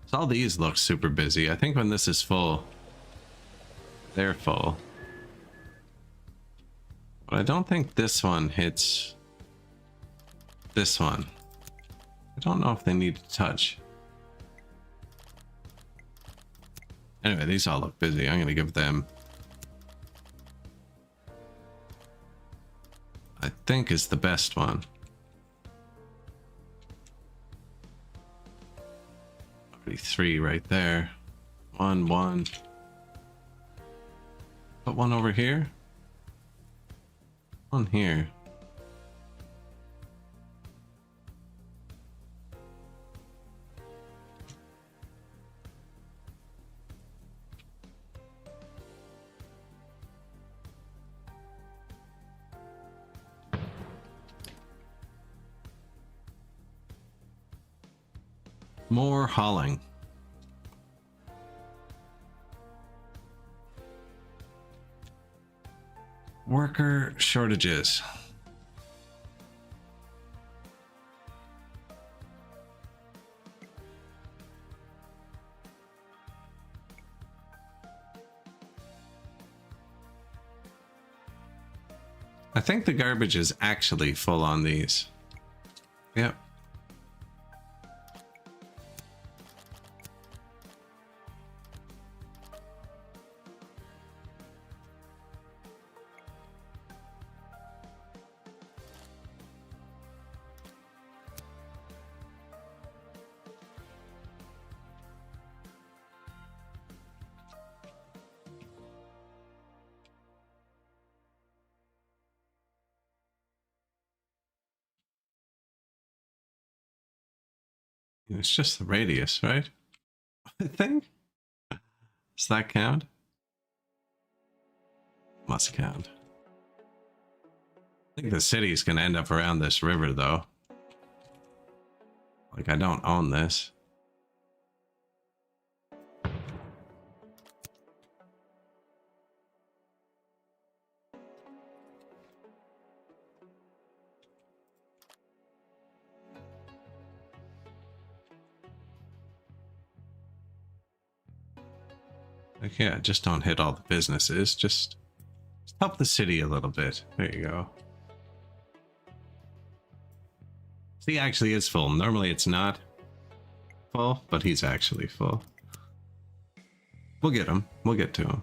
So all these look super busy. I think when this is full, they're full. But I don't think this one hits this one. I don't know if they need to touch. Anyway, these all look busy. I'm gonna give them, I think, is the best one. Already 3 right there. 1. Put one over here. One here. More hauling. Worker shortages. I think the garbage is actually full on these. Yep. It's just the radius, right? I think. Does that count? Must count. I think the city's gonna end up around this river, though. Like, I don't own this. Like, yeah, just don't hit all the businesses. Just help the city a little bit. There you go. See, actually is full. Normally it's not full, but he's actually full. We'll get him. We'll get to him.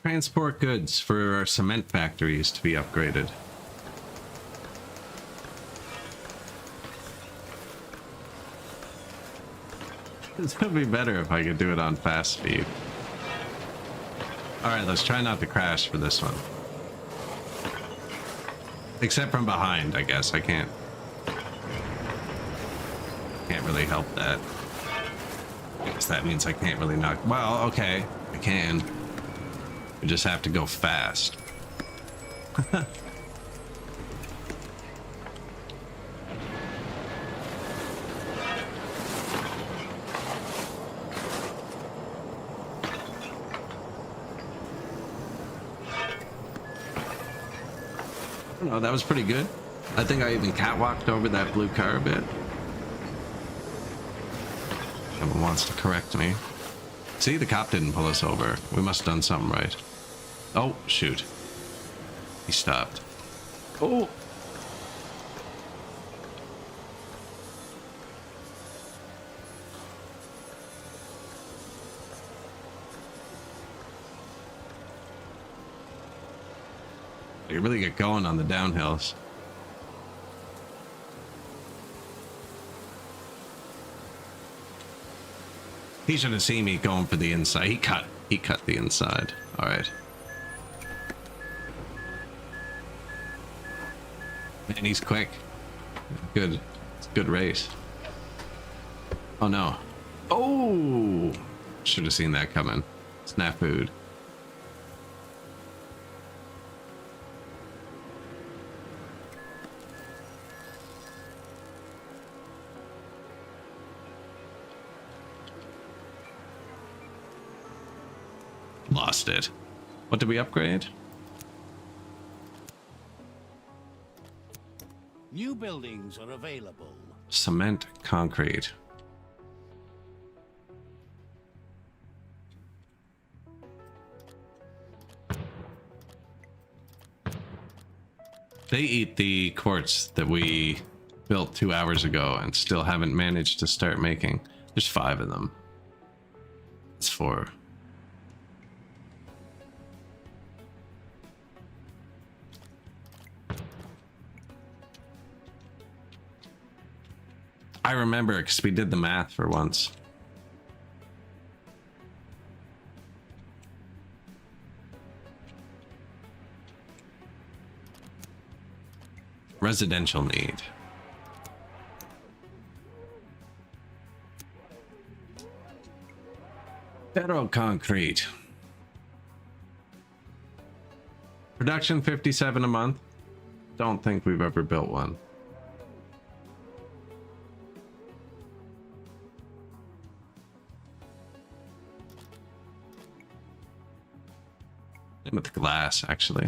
Transport goods for our cement factories to be upgraded. This would be better if I could do it on fast speed. Alright, let's try not to crash for this one. Except from behind, I guess. I can't really help that. I guess that means I can't really knock. Well, okay, I can. We just have to go fast. Oh, that was pretty good. I think I even catwalked over that blue car a bit. Someone wants to correct me. See, the cop didn't pull us over. We must have done something right. Oh, shoot. He stopped. Oh! You really get going on the downhills. He should have seen me going for the inside. He cut the inside. All right. Man, he's quick. Good. It's a good race. Oh no. Oh! Should have seen that coming. Snafu'd. Lost it. What did we upgrade? New buildings are available. Cement, concrete. They eat the quartz that we built 2 hours ago and still haven't managed to start making. There's 5 of them. It's 4. I remember because we did the math for once. Residential need. Federal concrete. Production 57 a month. Don't think we've ever built one. With the glass, actually.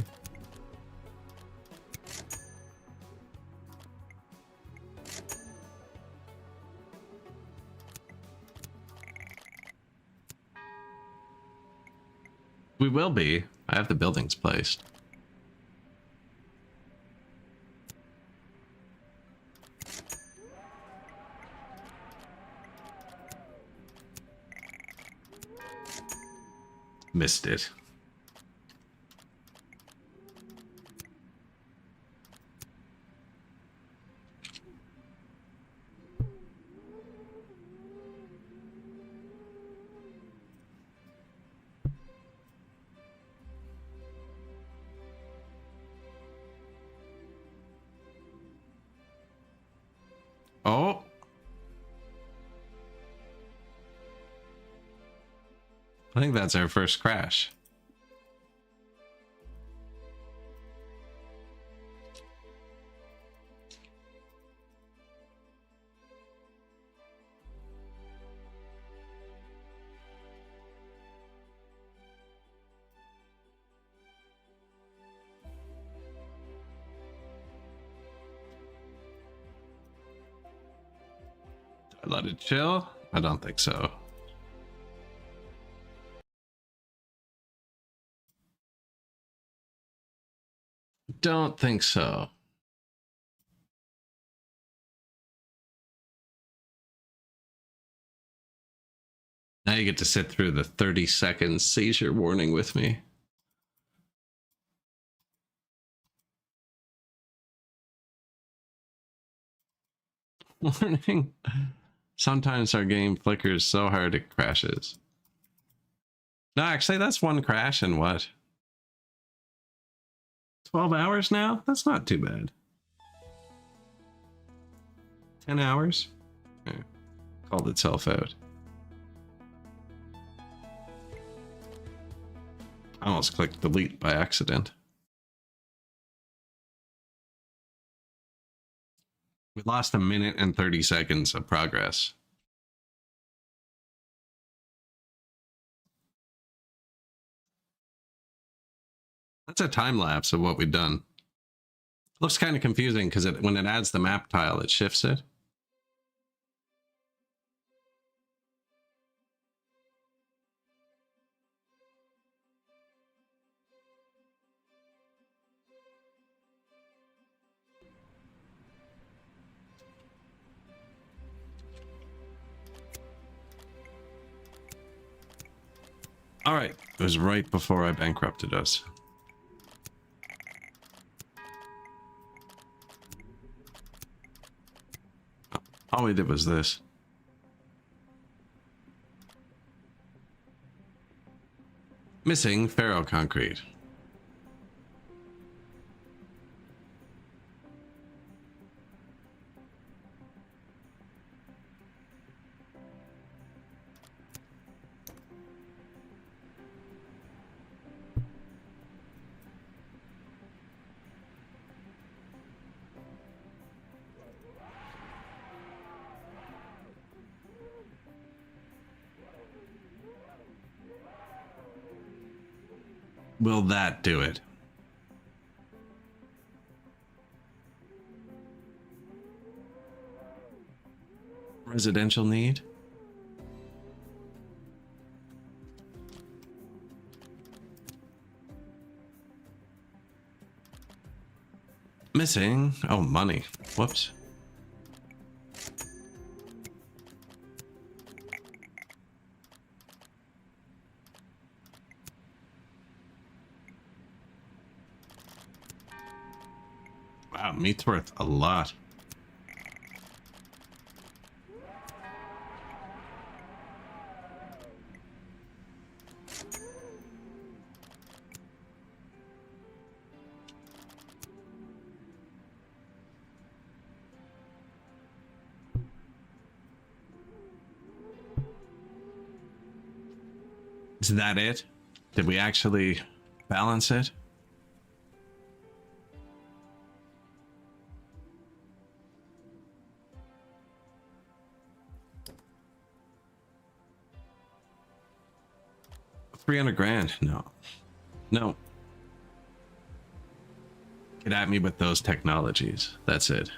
We will be. I have the buildings placed. Missed it. Oh. I think that's our first crash. I let it chill? I don't think so. Don't think so. Now you get to sit through the 30-second seizure warning with me. Warning. Sometimes our game flickers so hard it crashes. No, actually, that's one crash in what? 12 hours now? That's not too bad. 10 hours? Yeah. Called itself out. I almost clicked delete by accident. We lost a minute and 30 seconds of progress. That's a time lapse of what we've done. Looks kind of confusing because when it adds the map tile, it shifts it. All right, it was right before I bankrupted us. All we did was this. Missing ferroconcrete. Will that do it? Residential need? Missing. Oh, money. Whoops. Wow, meat's worth a lot. Is that it? Did we actually balance it? $300,000? No. No. Get at me with those technologies. That's it.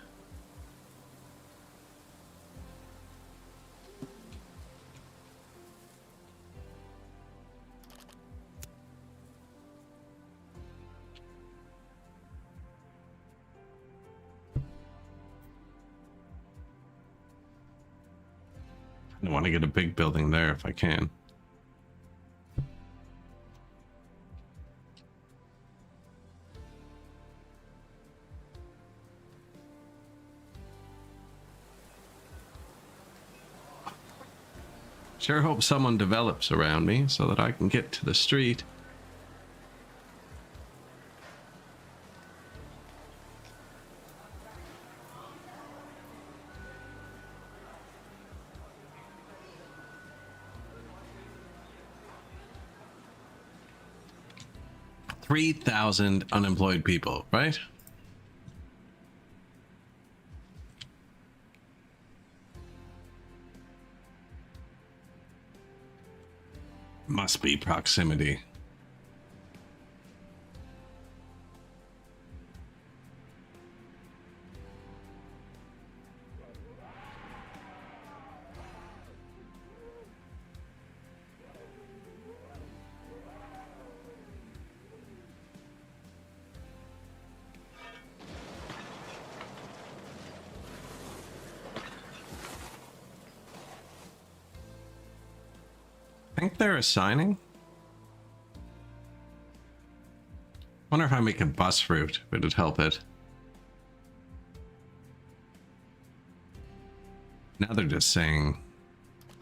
I want to get a big building there if I can. Sure hope someone develops around me so that I can get to the street. 3,000 unemployed people, right? Must be proximity. I think they're assigning. Wonder if I make a bus route, would it help it? Now they're just saying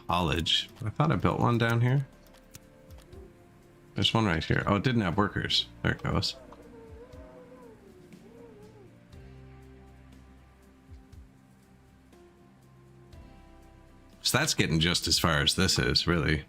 college. I thought I built one down here. There's one right here. Oh, it didn't have workers. There it goes. So that's getting just as far as this is, really.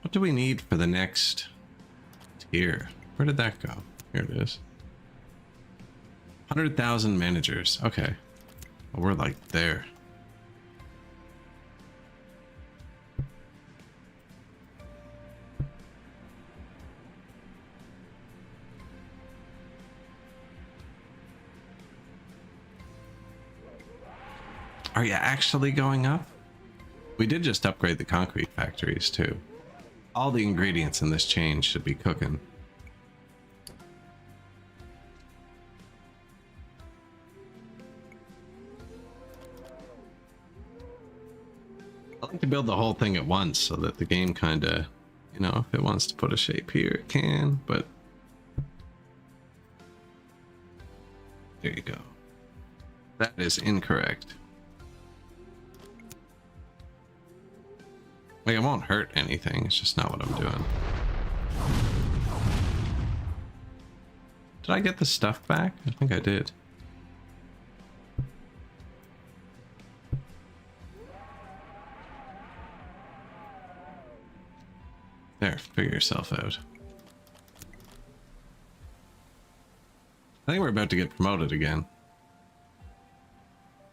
What do we need for the next tier? Where did that go? Here it is. 100,000 managers. Okay. Well, we're like there. Are you actually going up? We did just upgrade the concrete factories too. All the ingredients in this chain should be cooking. I like to build the whole thing at once so that the game kind of, you know, if it wants to put a shape here, it can, but there you go. That is incorrect. Like, it won't hurt anything, it's just not what I'm doing. Did I get the stuff back? I think I did. There, figure yourself out. I think we're about to get promoted again.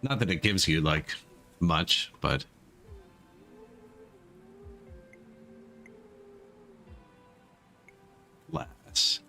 Not that it gives you, like, much, but... less.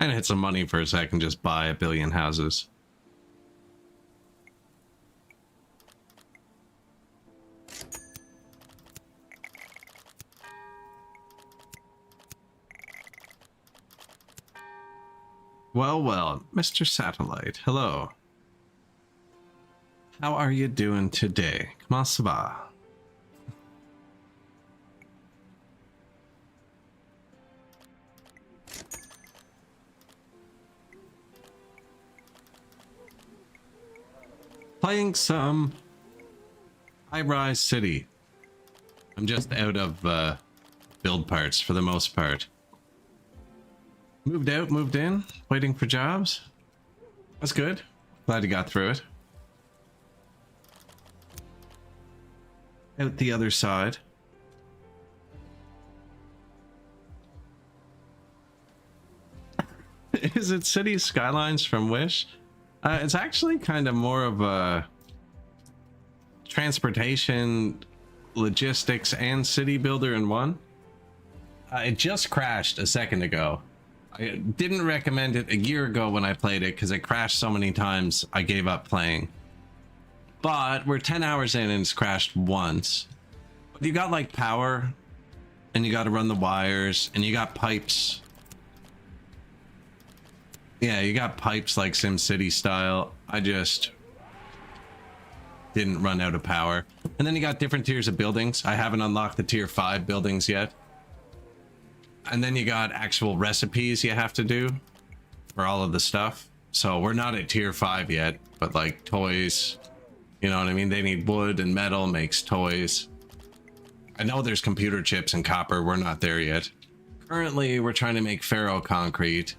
And hit some money for a second, just buy a billion houses. Well, well, Mr. Satellite, hello. How are you doing today? Comment ça va? Playing some HighRise City. I'm just out of build parts for the most part. Moved out, moved in, waiting for jobs. That's good. Glad you got through it. Out the other side. Is it City Skylines from Wish? It's actually kind of more of a transportation, logistics, and city builder in one. It just crashed a second ago. I didn't recommend it a year ago when I played it because it crashed so many times I gave up playing. But we're 10 hours in and it's crashed once. But you got like power and you got to run the wires and you got pipes. Yeah, you got pipes like SimCity style. I just didn't run out of power. And then you got different tiers of buildings. I haven't unlocked the tier 5 buildings yet. And then you got actual recipes you have to do for all of the stuff. So we're not at tier 5 yet, but like toys, you know what I mean? They need wood and metal makes toys. I know there's computer chips and copper. We're not there yet. Currently, we're trying to make ferro concrete,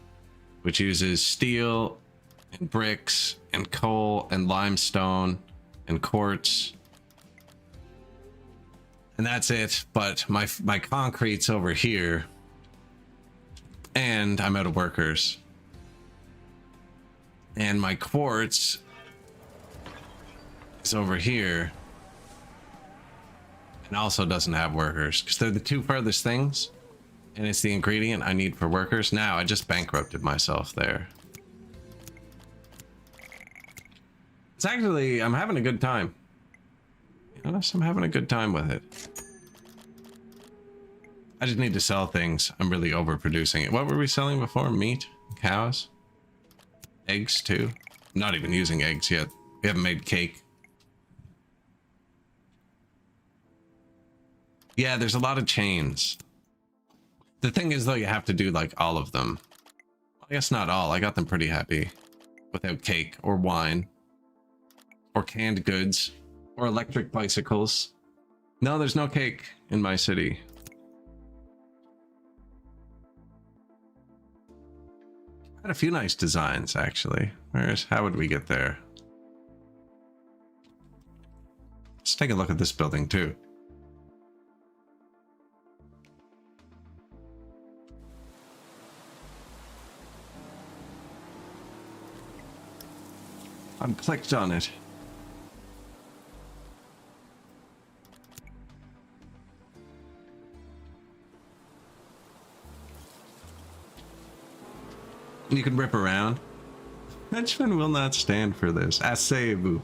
which uses steel and bricks and coal and limestone and quartz. And that's it. But my concrete's over here. And I'm out of workers. And my quartz is over here. And also doesn't have workers. Because they're the two farthest things. And it's the ingredient I need for workers. Now, I just bankrupted myself there. It's actually, I'm having a good time. You know, I'm having a good time with it. I just need to sell things. I'm really overproducing it. What were we selling before? Meat? Cows? Eggs too? I'm not even using eggs yet. We haven't made cake. Yeah, there's a lot of chains. The thing is though, you have to do like all of them. I guess not all. I got them pretty happy. Without cake or wine. Or canned goods. Or electric bicycles. No, there's no cake in my city. Had a few nice designs actually. How would we get there? Let's take a look at this building too. I've clicked on it. You can rip around. Henchmen will not stand for this. Assez-vous.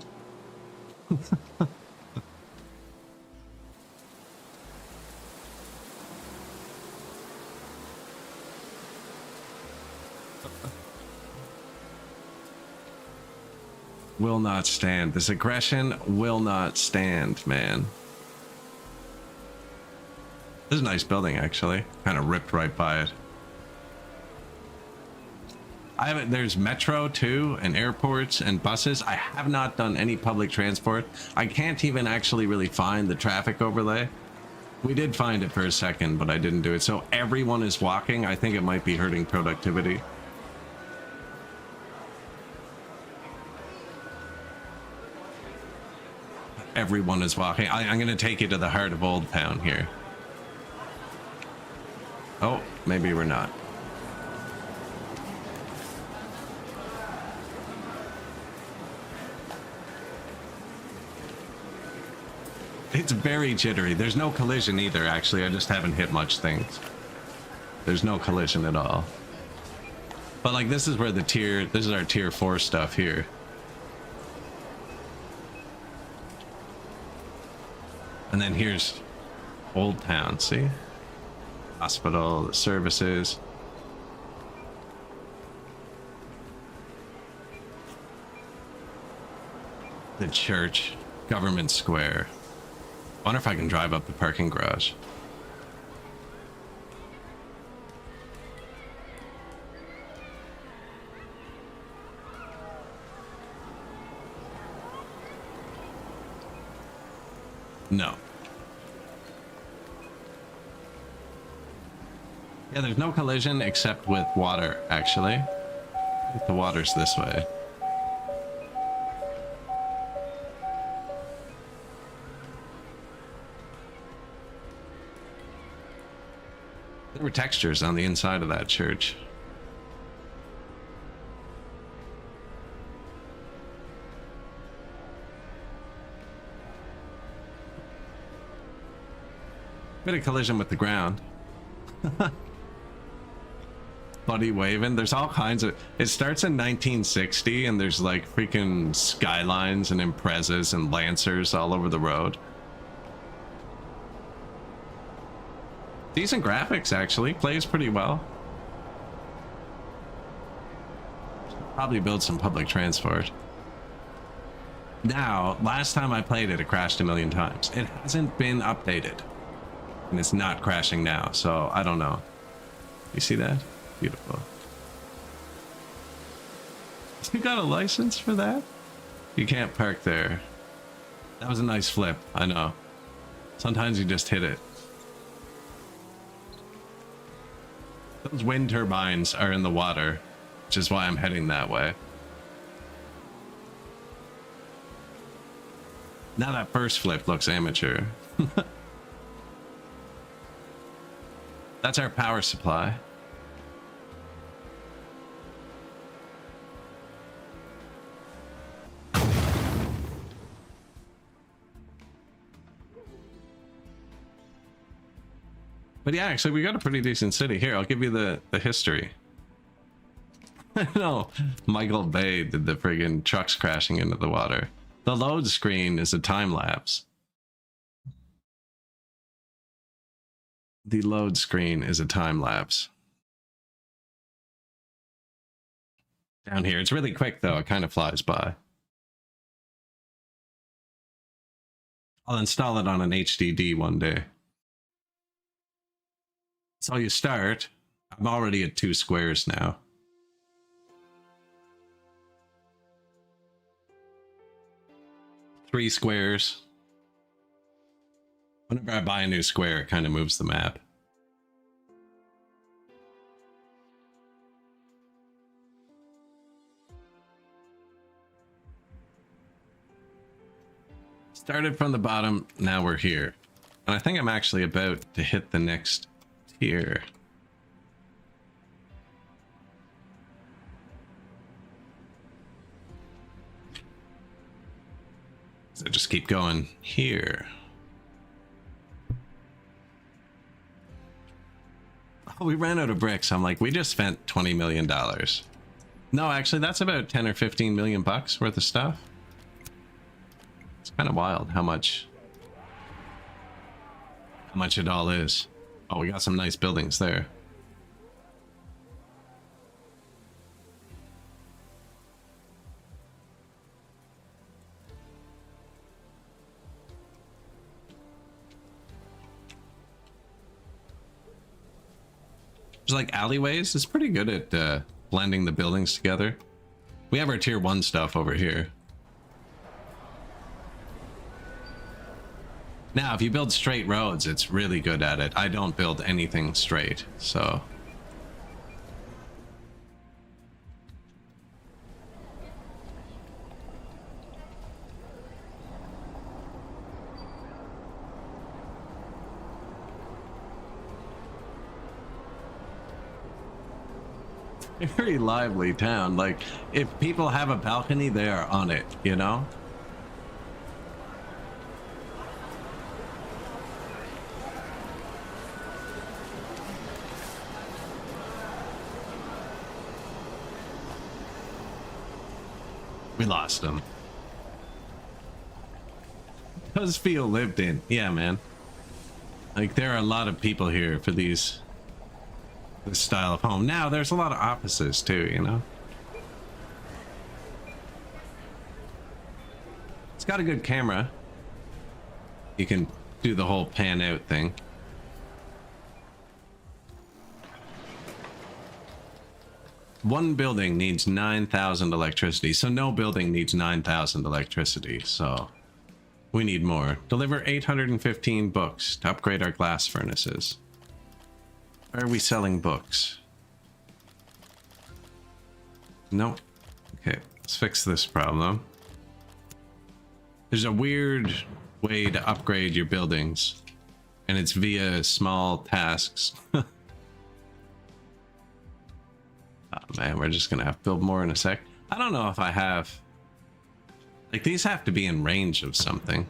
Will not stand. This aggression will not stand, man. This is a nice building, actually. Kind of ripped right by it. I haven't, there's metro too, and airports and buses. I have not done any public transport. I can't even actually really find the traffic overlay. We did find it for a second, but I didn't do it. So everyone is walking. I think it might be hurting productivity. Everyone is walking. I'm going to take you to the heart of Old Town here. Oh, maybe we're not. It's very jittery. There's no collision either, actually. I just haven't hit much things. There's no collision at all. But like, this is where the this is our tier 4 stuff here. And then here's Old Town, see? Hospital, the services. The church, Government Square. I wonder if I can drive up the parking garage. No. Yeah, there's no collision except with water, actually. The water's this way. There were textures on the inside of that church. Bit of collision with the ground. Buddy waving. There's all kinds of. It starts in 1960, and there's like freaking Skylines and Imprezas and Lancers all over the road. Decent graphics, actually. Plays pretty well. Probably build some public transport. Now, last time I played it, it crashed a million times. It hasn't been updated. And it's not crashing now, so I don't know. You see that? Beautiful. You got a license for that? You can't park there. That was a nice flip, I know. Sometimes you just hit it. Those wind turbines are in the water, which is why I'm heading that way. Now that first flip looks amateur. That's our power supply. But yeah, actually, we got a pretty decent city. Here, I'll give you the history. No, Michael Bay did the friggin' trucks crashing into the water. The load screen is a time lapse. The load screen is a time lapse. Down here, it's really quick though. It kind of flies by. I'll install it on an HDD one day. So you start. I'm already at 2 squares now. Three squares. Whenever I buy a new square, it kind of moves the map. Started from the bottom, now we're here. And I think I'm actually about to hit the next tier. So just keep going here. Oh, we ran out of bricks. I'm like, we just spent $20 million. No, actually, that's about 10 or 15 million bucks worth of stuff. It's kind of wild how much it all is. Oh, we got some nice buildings there. There's like alleyways. It's pretty good at blending the buildings together. We have our tier 1 stuff over here. Now, if you build straight roads, it's really good at it. I don't build anything straight, so. Very lively town. Like, if people have a balcony, they are on it, you know? We lost him. Does feel lived in. Yeah, man. Like, there are a lot of people here for this style of home. Now, there's a lot of offices too, you know? It's got a good camera. You can do the whole pan out thing. One building needs 9,000 electricity, so no building needs 9,000 electricity, so we need more. Deliver 815 books to upgrade our glass furnaces. Where are we selling books? Nope. Okay, let's fix this problem. There's a weird way to upgrade your buildings, and it's via small tasks. Oh man, we're just gonna have to build more in a sec. I don't know if I have... Like, these have to be in range of something.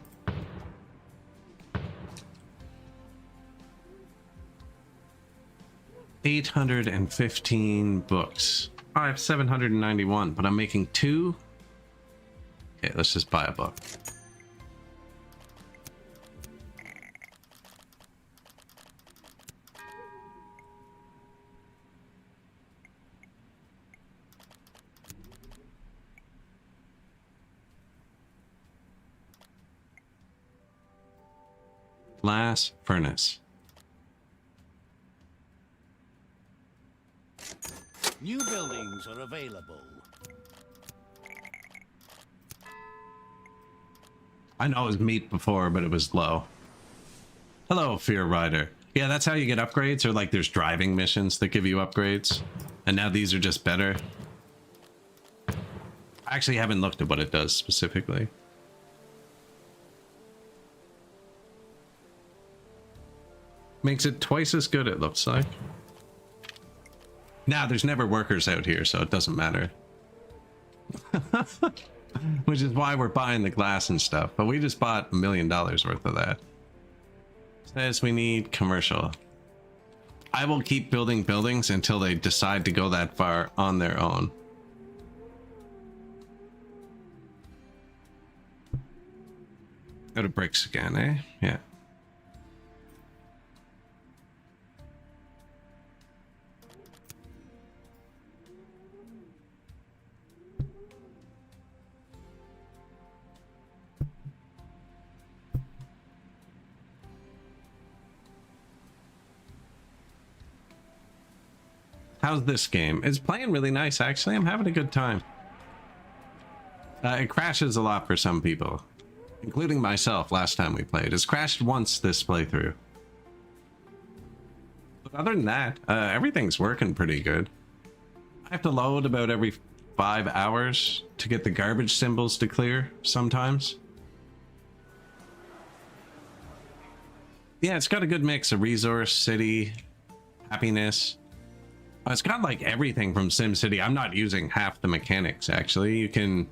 815 books. Oh, I have 791, but I'm making 2. Okay, let's just buy a book. Glass furnace. New buildings are available. I know it was meat before, but it was low. Hello, Fear Rider. Yeah, that's how you get upgrades, or like there's driving missions that give you upgrades. And now these are just better. I actually haven't looked at what it does specifically. Makes it twice as good, it looks like. Now, there's never workers out here, so it doesn't matter. Which is why we're buying the glass and stuff. But we just bought $1 million worth of that. Says we need commercial. I will keep building buildings until they decide to go that far on their own. Go to bricks again, eh? Yeah. How's this game? It's playing really nice, actually. I'm having a good time. It crashes a lot for some people, including myself last time we played. It's crashed once this playthrough. But other than that, everything's working pretty good. I have to load about every 5 hours to get the garbage symbols to clear sometimes. Yeah, it's got a good mix of resource, city, happiness. It's got like everything from SimCity. I'm not using half the mechanics, actually. You can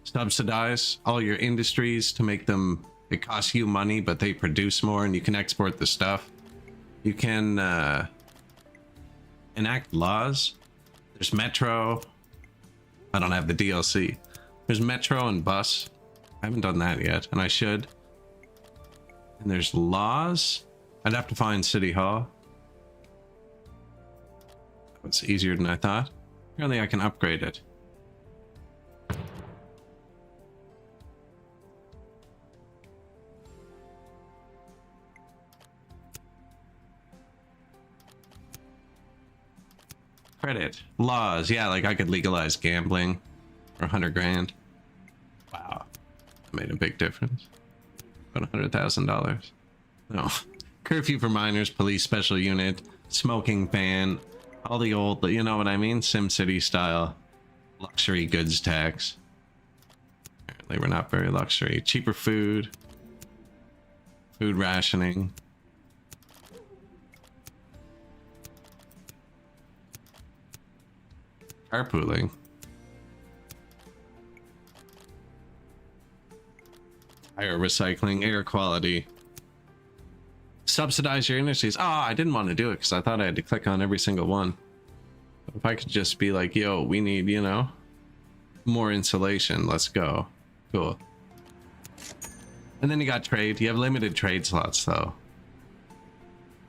subsidize all your industries to make them, it costs you money, but they produce more, and you can export the stuff. You can enact laws. There's Metro. I don't have the DLC. There's Metro and Bus. I haven't done that yet, and I should. And there's laws. I'd have to find City Hall. It's easier than I thought. Apparently I can upgrade it. Credit. Laws. Yeah, like I could legalize gambling for 100 grand. Wow. That made a big difference. About $100,000. No. Curfew for minors, police special unit, smoking ban. All the old, you know what I mean? SimCity style luxury goods tax. Apparently we're not very luxury. Cheaper food. Food rationing. Carpooling. Higher recycling, air quality. Subsidize your industries. Oh, I didn't want to do it because I thought I had to click on every single one. But if I could just be like, yo, we need, you know, more insulation. Let's go. Cool. And then you got trade. You have limited trade slots, though.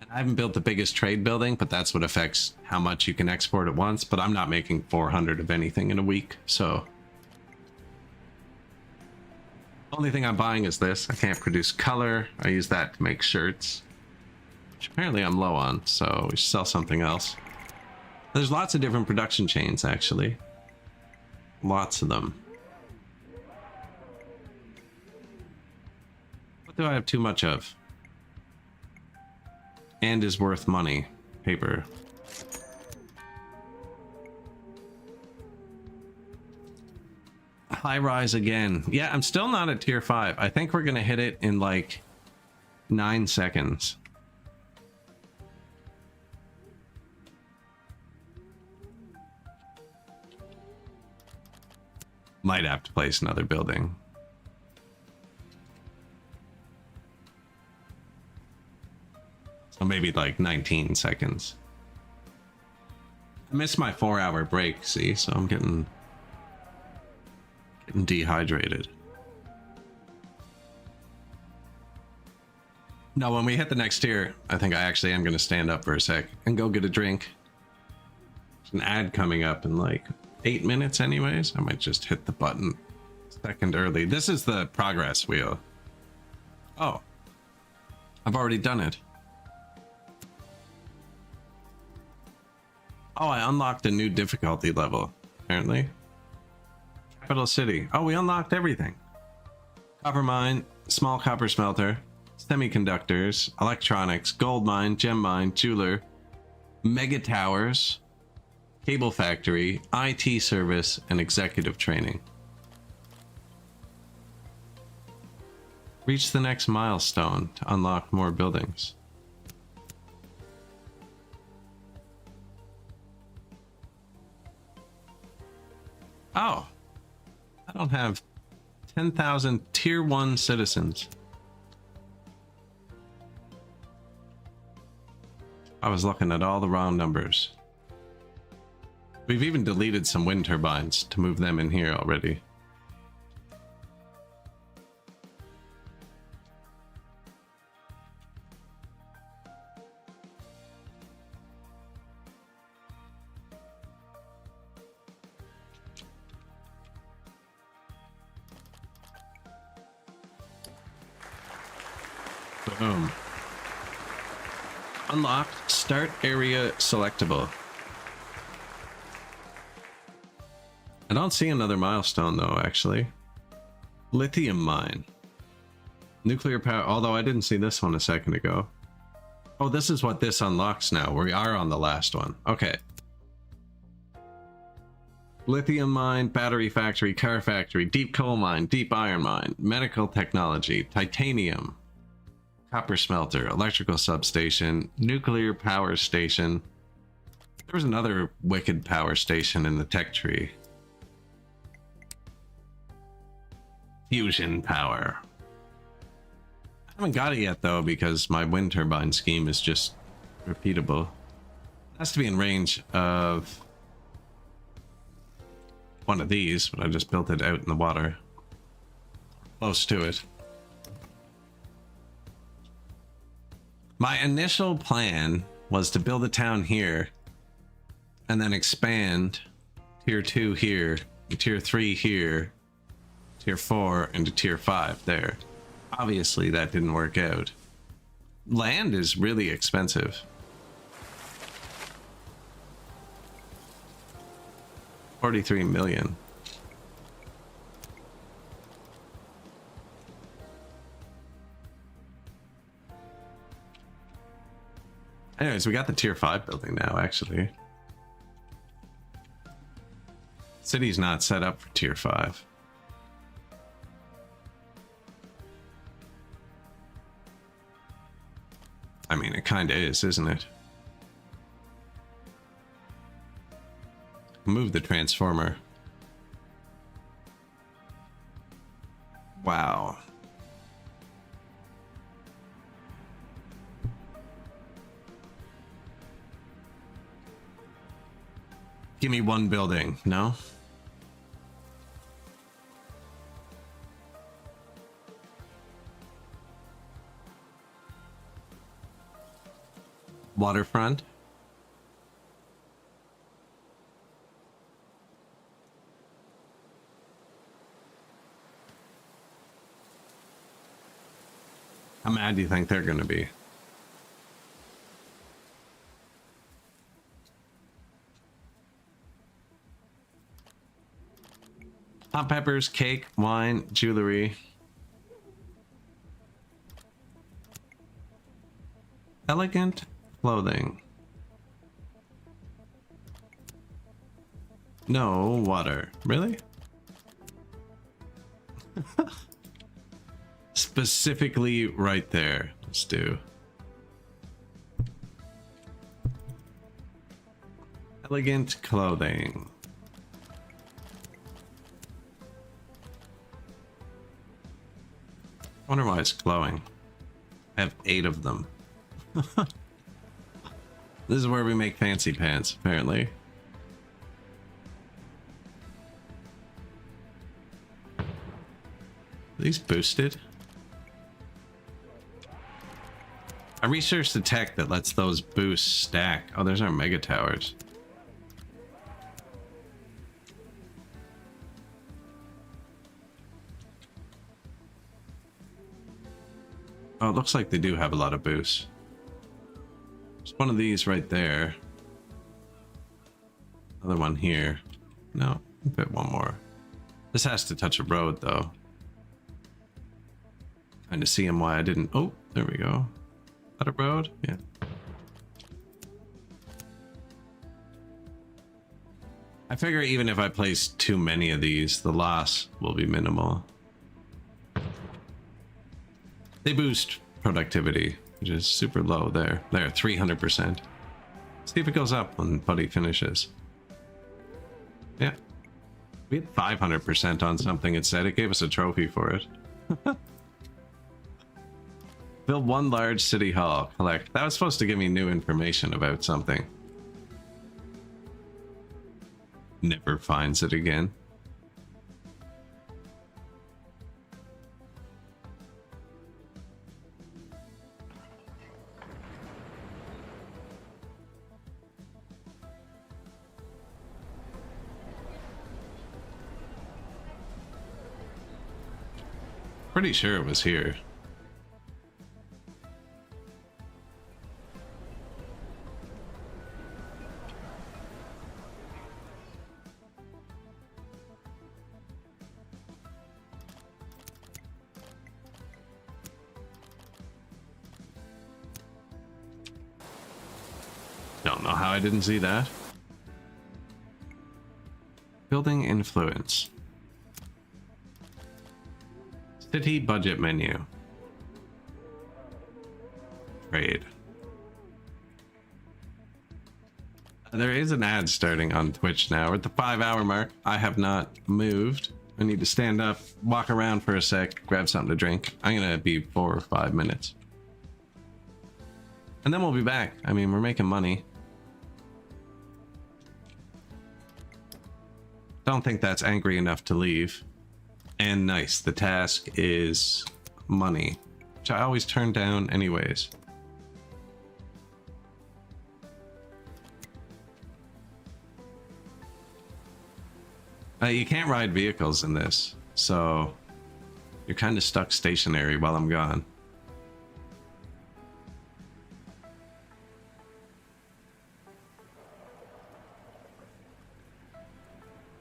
And I haven't built the biggest trade building, but that's what affects how much you can export at once. But I'm not making 400 of anything in a week, so... Only thing I'm buying is this. I can't produce color. I use that to make shirts, which apparently I'm low on, so we should sell something else. There's lots of different production chains, actually. Lots of them. What do I have too much of? And is worth money. Paper. HighRise again. Yeah, I'm still not at tier 5. I think we're gonna hit it in like 9 seconds. Might have to place another building. So maybe like 19 seconds. I missed my 4-hour break, see, so I'm getting dehydrated. No, when we hit the next tier, I think I actually am going to stand up for a sec and go get a drink. There's an ad coming up in like 8 minutes anyways. I might just hit the button a second early. This is the progress wheel. Oh, I've already done it. Oh, I unlocked a new difficulty level, apparently. Capital City. Oh, we unlocked everything. Copper mine, small copper smelter, semiconductors, electronics, gold mine, gem mine, jeweler, mega towers, cable factory, IT service, and executive training. Reach the next milestone to unlock more buildings. Oh, I don't have 10,000 tier 1 citizens. I was looking at all the wrong numbers. We've even deleted some wind turbines to move them in here already. Boom. Unlocked. Start area selectable. I don't see another milestone though, actually. Lithium mine. Nuclear power, although I didn't see this one a second ago. Oh, this is what this unlocks now. We are on the last one. Okay. Lithium mine, battery factory, car factory, deep coal mine, deep iron mine, medical technology, titanium, copper smelter, electrical substation, nuclear power station. There was another wicked power station in the tech tree. Fusion power. I haven't got it yet though because my wind turbine scheme is just repeatable. It has to be in range of one of these, but I just built it out in the water. Close to it. My initial plan was to build a town here and then expand tier 2 here, tier 3 here, tier 4 into tier 5 there. Obviously that didn't work out. Land is really expensive. $43 million. Anyways, we got the tier 5 building now, actually. City's not set up for tier 5. I mean, it kind of is, isn't it? Move the transformer. Wow. Give me one building, no? Waterfront. How mad do you think they're going to be? Hot peppers, cake, wine, jewelry. Elegant clothing. No water. Really? Specifically right there. Let's do. Elegant clothing. I wonder why it's glowing. I have 8 of them. This is where we make fancy pants, apparently. these boosted? I researched the tech that lets those boosts stack. Oh, there's our mega towers. Oh, it looks like they do have a lot of boosts. There's one of these right there. Another one here. No, a bit one more. This has to touch a road, though. Trying to see him why I didn't. Oh, there we go. Is that a road? Yeah. I figure even if I place too many of these, the loss will be minimal. They boost productivity, which is super low there. There, 300%. See if it goes up when Buddy finishes. Yeah. We had 500% on something it said. It gave us a trophy for it. Build one large city hall. Collect. That was supposed to give me new information about something. Never finds it again. Pretty sure it was here. Don't know how I didn't see that. Building influence. City budget menu. Trade. There is an ad starting on Twitch now. We're at the 5-hour mark. I have not moved. I need to stand up, walk around for a sec, grab something to drink. I'm gonna be 4 or 5 minutes. And then we'll be back. I mean, we're making money. Don't think that's angry enough to leave. And nice, the task is money, which I always turn down anyways. You can't ride vehicles in this, so you're kind of stuck stationary while I'm gone.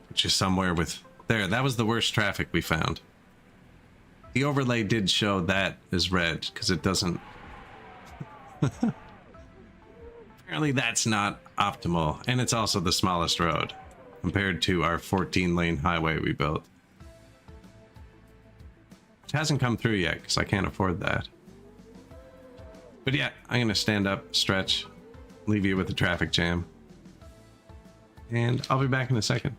Which is somewhere with... There, that was the worst traffic we found. The overlay did show that as red, because it doesn't... Apparently that's not optimal, and it's also the smallest road, compared to our 14-lane highway we built. Which hasn't come through yet, because I can't afford that. But yeah, I'm going to stand up, stretch, leave you with the traffic jam. And I'll be back in a second.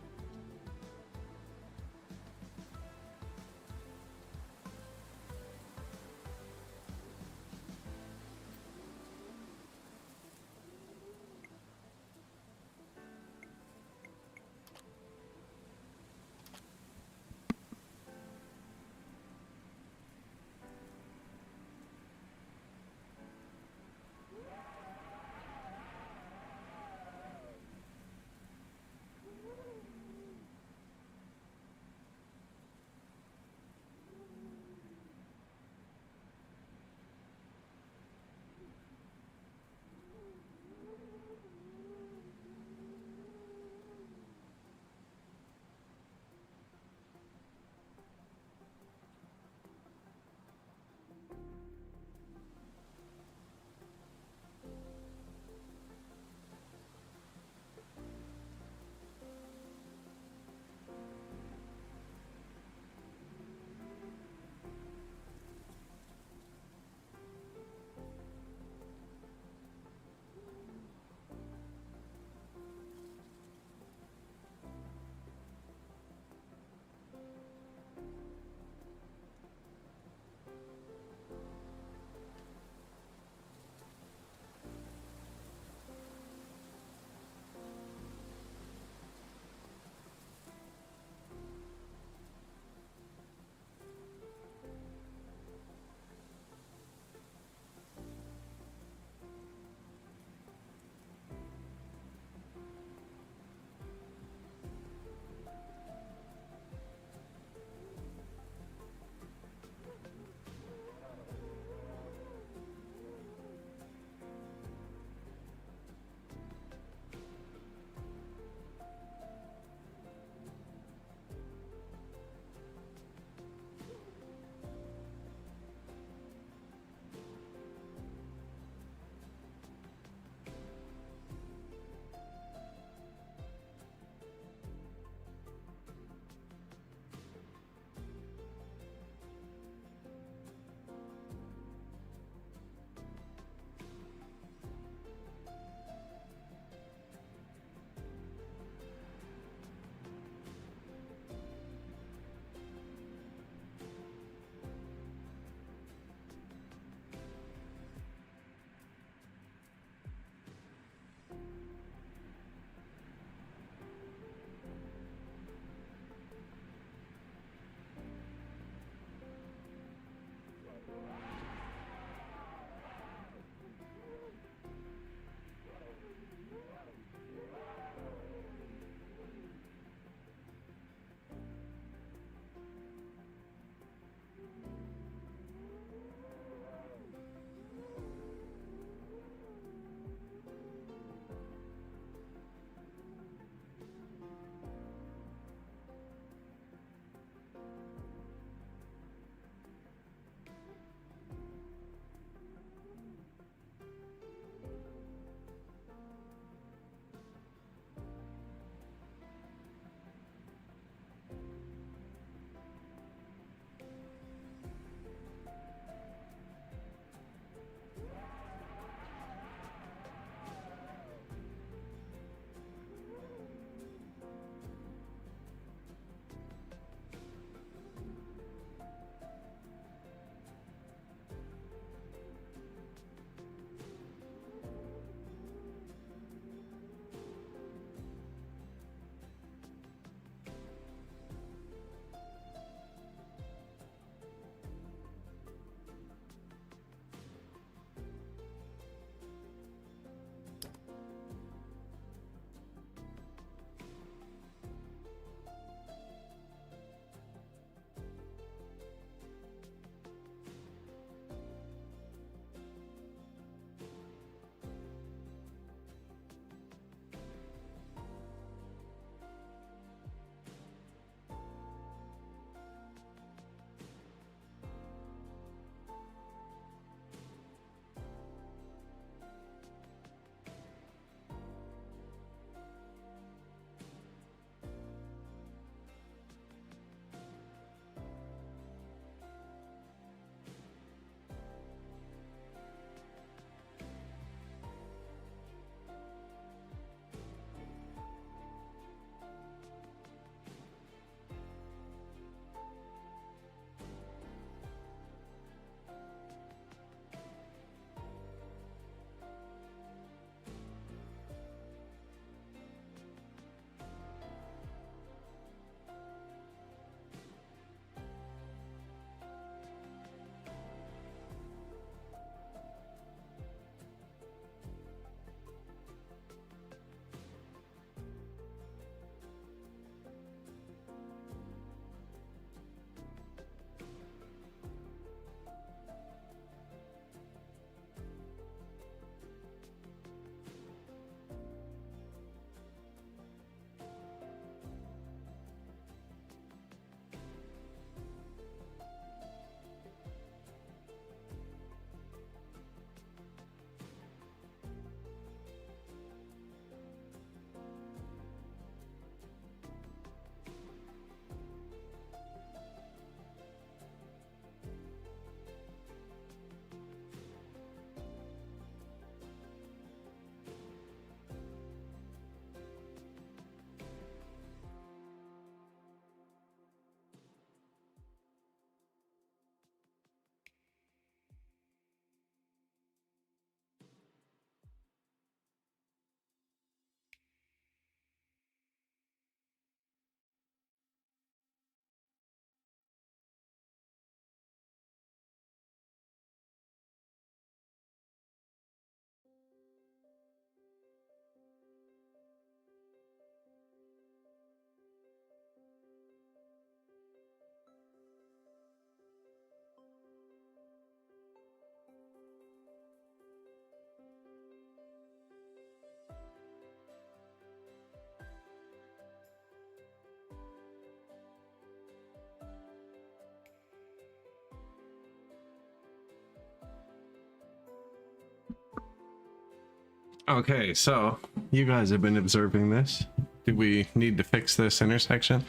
Okay, so you guys have been observing this. Do we need to fix this intersection?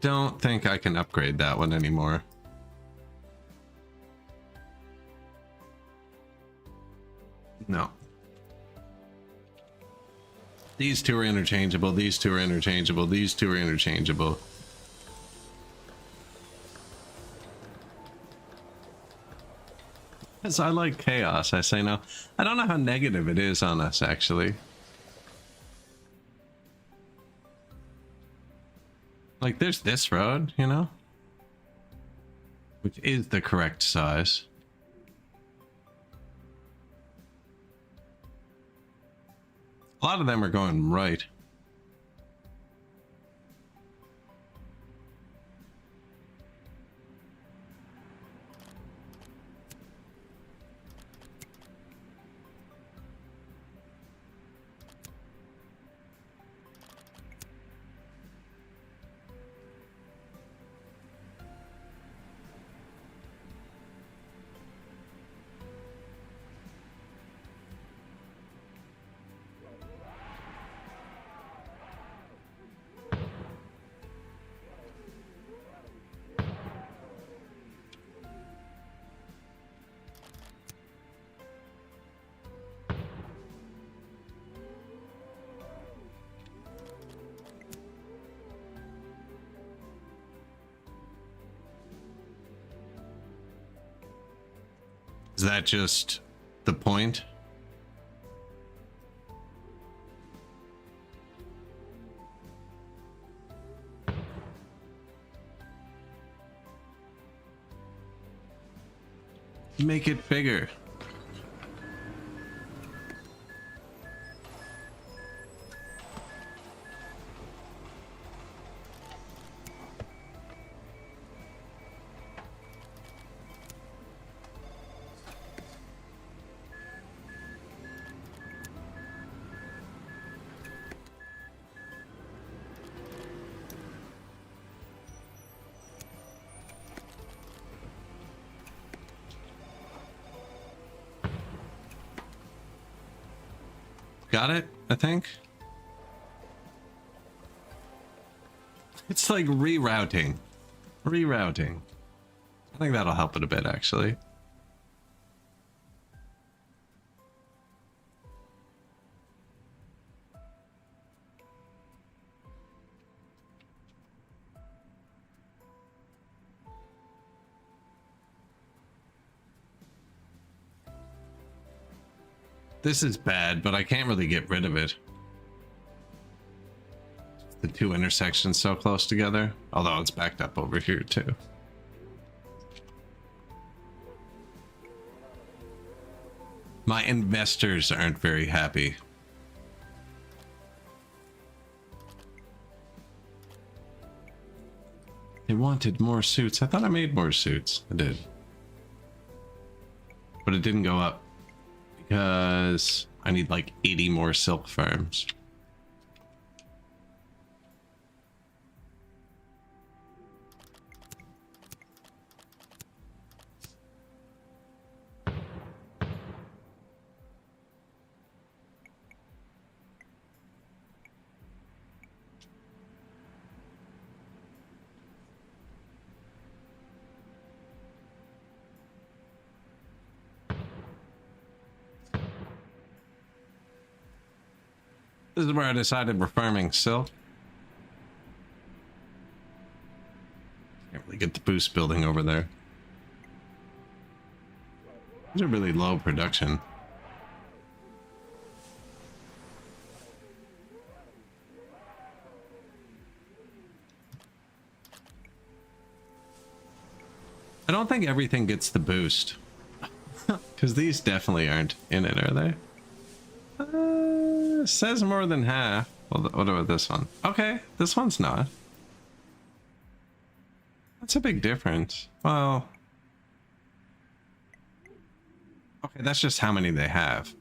Don't think I can upgrade that one anymore. No. These two are interchangeable, these two are interchangeable, these two are interchangeable. Because I like chaos, I say no. I don't know how negative it is on us, actually. Like, there's this road, you know? Which is the correct size. A lot of them are going right. Is that just the point? Make it bigger. Got it, I think. It's like rerouting. Rerouting. I think that'll help it a bit, actually. This is bad, but I can't really get rid of it. The two intersections so close together, although it's backed up over here too. My investors aren't very happy. They wanted more suits. I thought I made more suits. I did. But it didn't go up because I need like 80 more silk farms. This is where I decided we're farming silk. Can't really get the boost building over there. These are really low production. I don't think everything gets the boost. Because these definitely aren't in it, are they? Says more than half. Well, what about this one? Okay, this one's not. That's a big difference. Well, okay, that's just how many they have.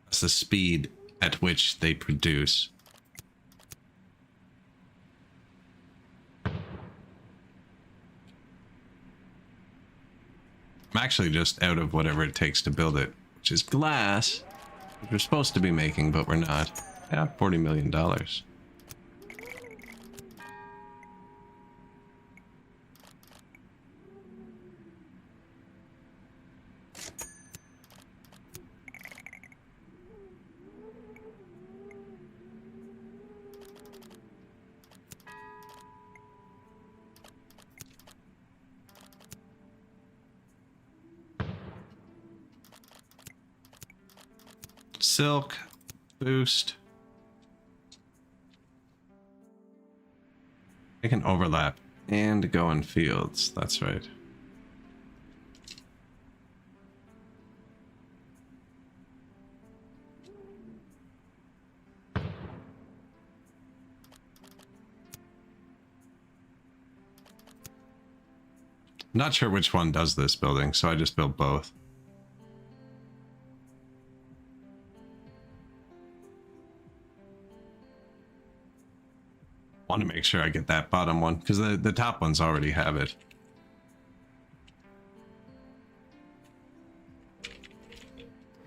That's the speed at which they produce. I'm actually just out of whatever it takes to build it, which is glass, which we're supposed to be making, but we're not. Yeah, $40 million. Silk, boost. They can overlap and go in fields. That's right. Not sure which one does this building, so I just built both. Want to make sure I get that bottom one because the top ones already have it.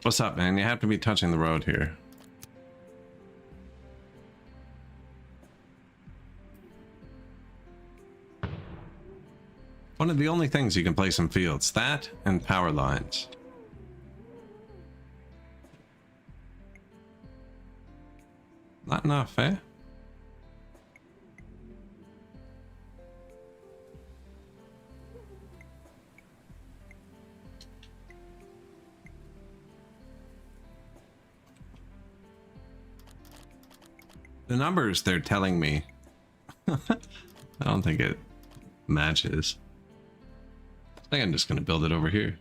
What's up, man? You have to be touching the road here. One of the only things you can place in fields, that and power lines. Not enough, eh? The numbers they're telling me, I don't think it matches. I think I'm just going to build it over here.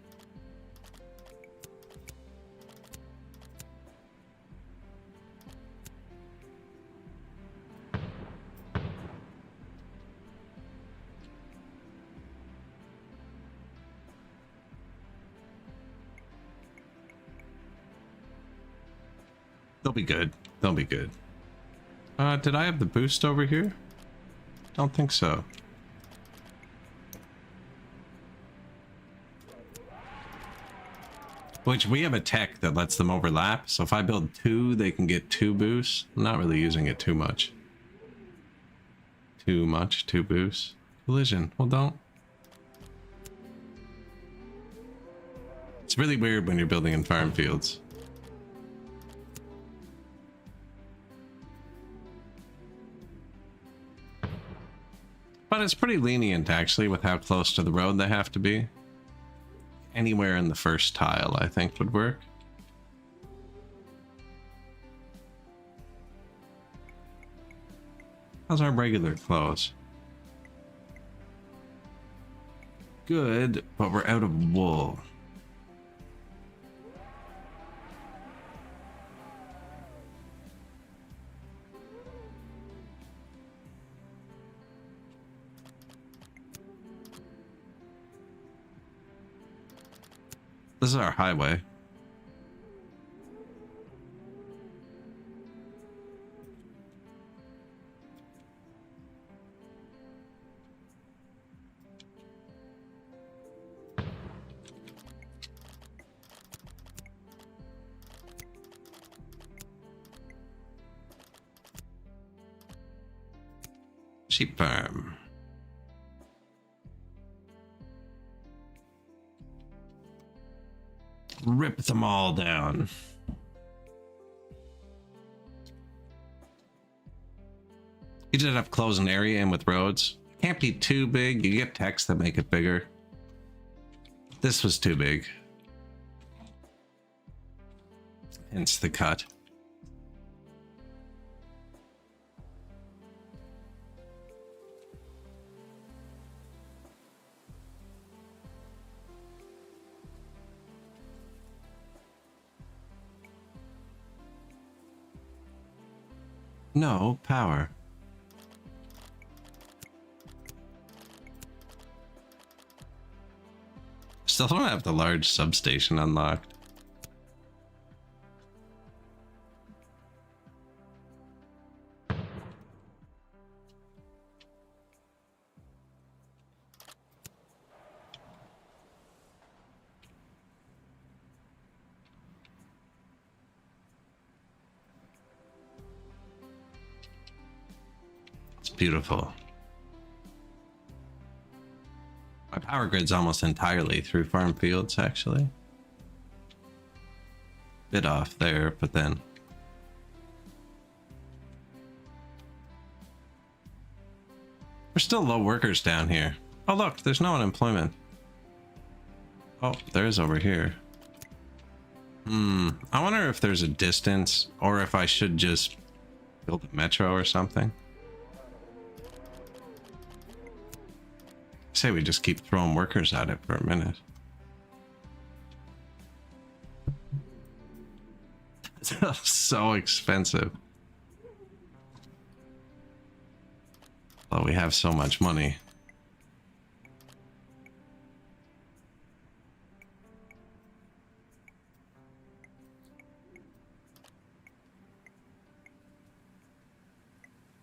They'll be good. They'll be good. Did I have the boost over here? Don't think so. Which we have a tech that lets them overlap, so if I build two, they can get two boosts. I'm not really using it too much. Two boosts. Collision, well don't. It's really weird when you're building in farm fields. But it's pretty lenient actually with how close to the road they have to be. Anywhere in the first tile I think would work. How's our regular clothes? Good, but we're out of wool. This is our highway. Sheep farm. Rip them all down. You did have close an area in with roads. Can't be too big. You get text that make it bigger. This was too big. Hence the cut. No power. Still don't have the large substation unlocked. beautiful. My power grid's almost entirely through farm fields, actually. Bit off there, but then... There's still low workers down here. Oh look, there's no unemployment. Oh, there's over here. I wonder if there's a distance, or if I should just build a metro or something. Say we just keep throwing workers at it for a minute. It's so expensive. Well, we have so much money.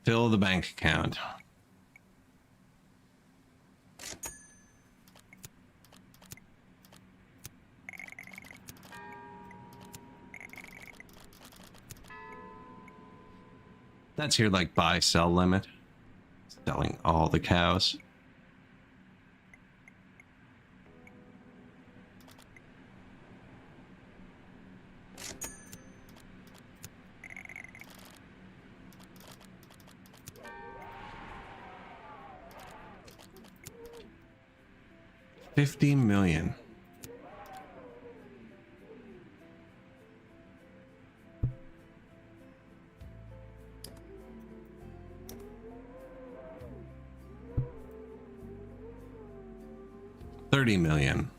Fill the bank account. That's your like buy sell limit. Selling all the cows. $50 million. $30 million.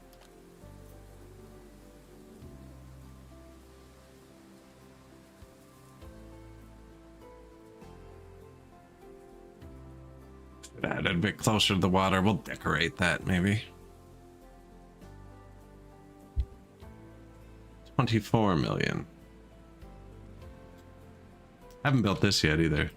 Add it a bit closer to the water. We'll decorate that maybe. 24 million. Haven't built this yet either.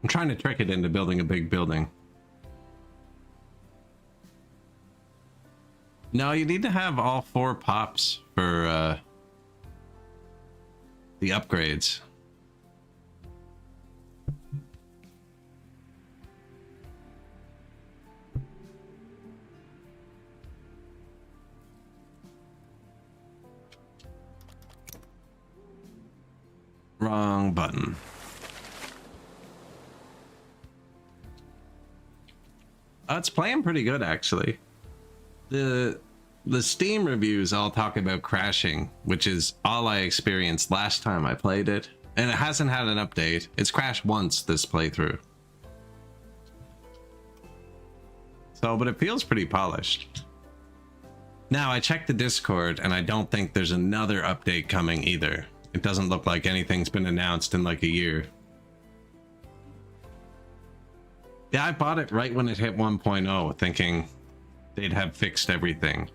I'm trying to trick it into building a big building. No, you need to have all 4 pops for the upgrades. Wrong button. It's playing pretty good, actually. The Steam reviews all talk about crashing, which is all I experienced last time I played it. And it hasn't had an update. It's crashed once this playthrough. So, but it feels pretty polished. Now, I checked the Discord, and I don't think there's another update coming either. It doesn't look like anything's been announced in like a year. Yeah, I bought it right when it hit 1.0, thinking they'd have fixed everything,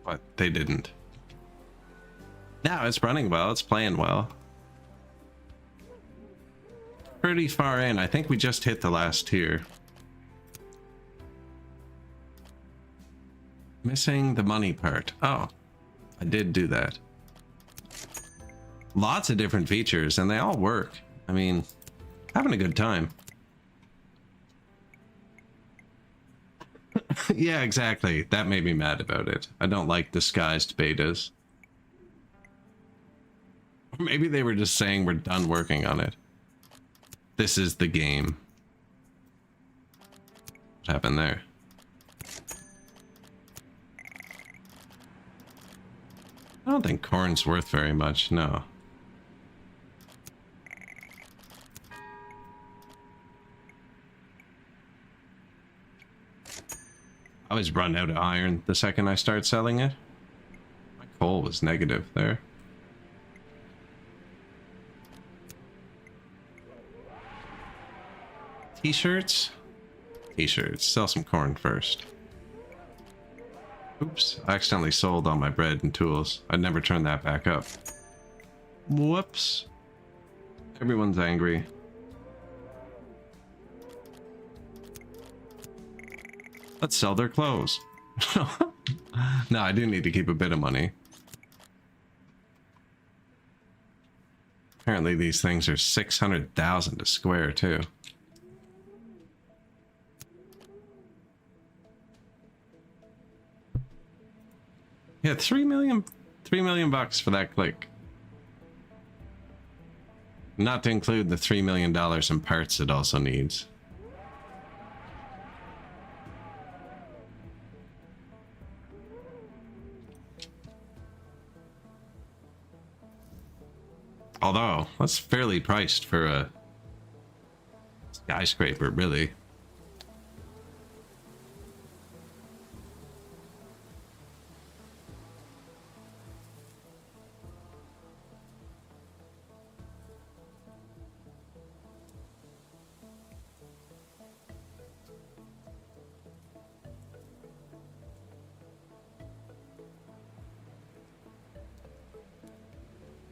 but they didn't. Now it's running well, it's playing well. Pretty far in, I think we just hit the last tier. Missing the money part. Oh, I did do that. Lots of different features, and they all work. I mean, having a good time. Yeah, exactly. That made me mad about it. I don't like disguised betas. Or maybe they were just saying we're done working on it. This is the game. What happened there? I don't think corn's worth very much, no. I always run out of iron the second I start selling it. My coal was negative there. T-shirts? T-shirts. Sell some corn first. Oops, I accidentally sold all my bread and tools. I'd never turn that back up. Whoops. Everyone's angry. Let's sell their clothes. No, I do need to keep a bit of money. Apparently these things are 600,000 a square too. Yeah, 3 million bucks for that click. Not to include the $3 million in parts it also needs. Although, that's fairly priced for a skyscraper, really.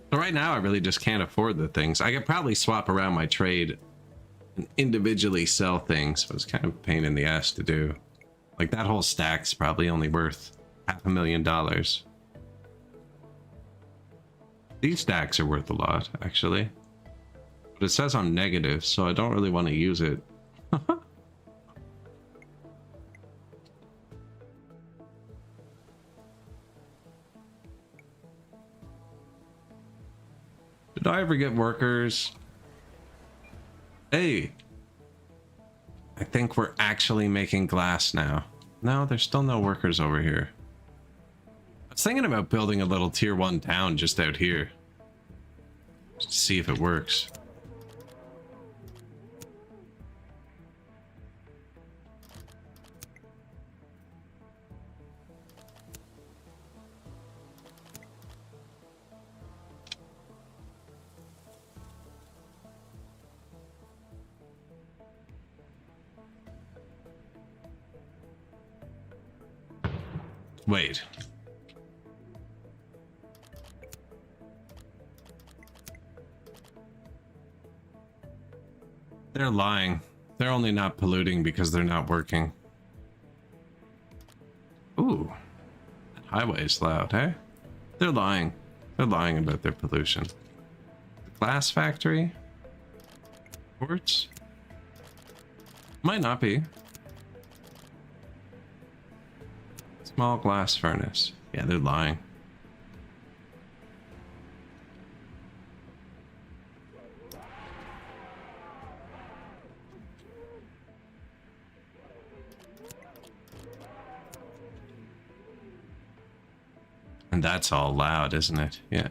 So right now, I really just can't afford the things. I could probably swap around my trade and individually sell things, but it's kind of a pain in the ass to do. Like, that whole stack's probably only worth $500,000. These stacks are worth a lot, actually. But it says I'm negative, so I don't really want to use it. Did I ever get workers? Hey! I think we're actually making glass now. No, there's still no workers over here. I was thinking about building a little tier 1 town just out here. Just to see if it works. Wait. They're lying. They're only not polluting because they're not working. Ooh. That highway is loud, eh? They're lying. They're lying about their pollution. The glass factory? Quartz? Might not be. Small glass furnace. Yeah, they're lying. And that's all loud, isn't it? Yeah.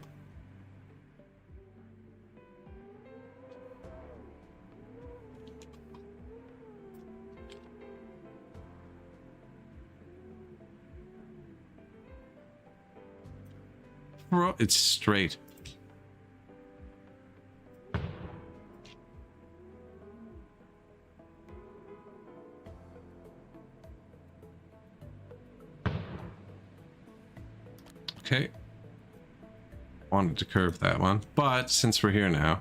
Bro, it's straight. Okay. Wanted to curve that one, but since we're here now.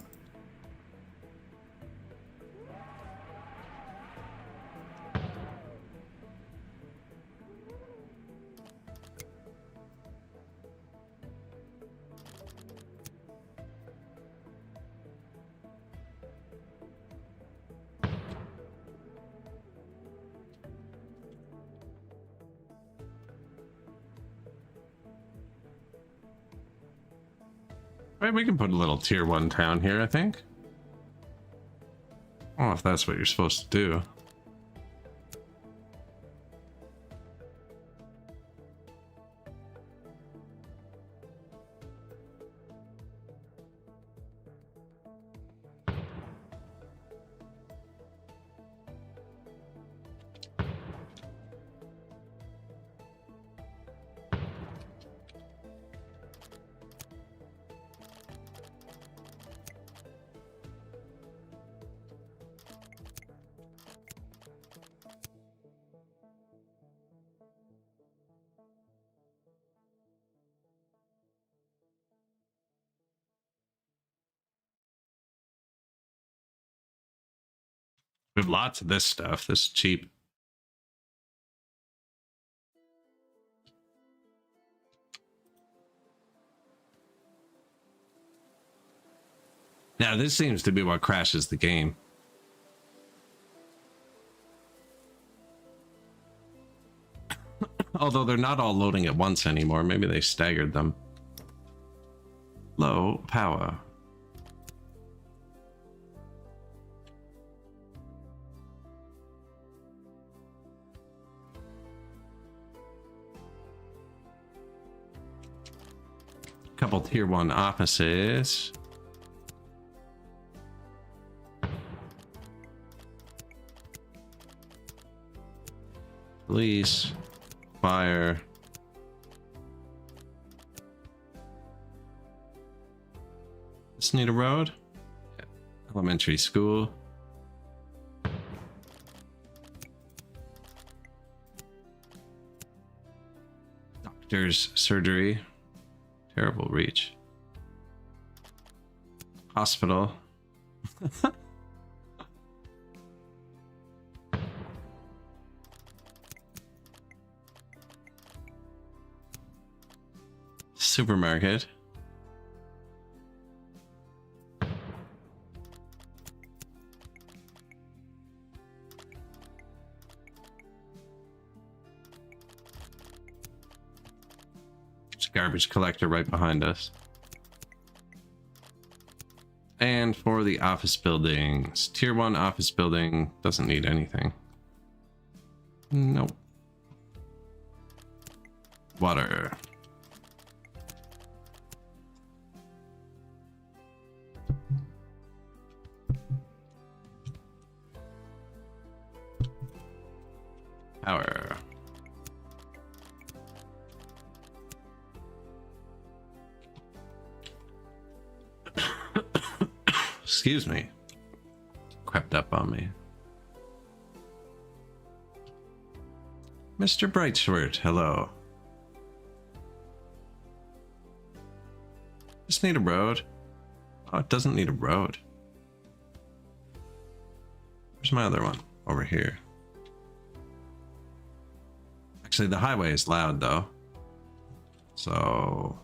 Right, we can put a little tier 1 town here, I think. I don't know if that's what you're supposed to do. We have lots of this stuff. This is cheap. Now, this seems to be what crashes the game. Although they're not all loading at once anymore. Maybe they staggered them. Low power. Couple tier 1 offices. Police, fire. Does need a road? Yeah. Elementary school. Doctor's surgery. Terrible reach. Hospital. Supermarket. There's a garbage collector right behind us. And for the office buildings, tier 1 office building doesn't need anything. Nope. Water. Power. Excuse me. Crept up on me. Mr. Brightshirt, hello. Just need a road. Oh, it doesn't need a road. Where's my other one? Over here. Actually, the highway is loud though. So...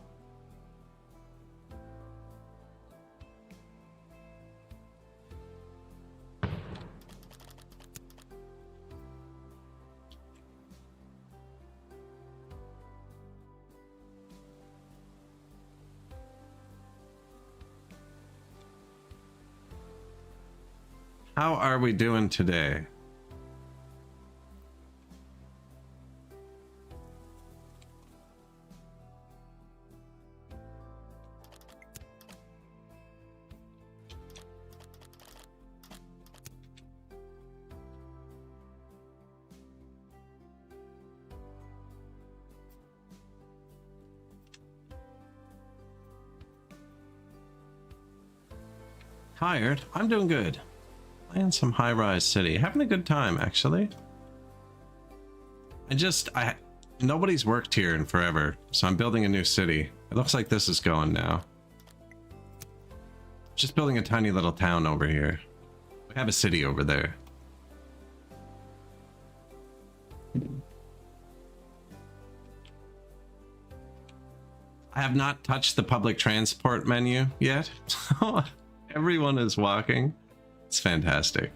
How are we doing today? Tired? I'm doing good. Playing some HighRise City. Having a good time, actually. Nobody's worked here in forever, so I'm building a new city. It looks like this is going now. Just building a tiny little town over here. We have a city over there. I have not touched the public transport menu yet. Everyone is walking. It's fantastic.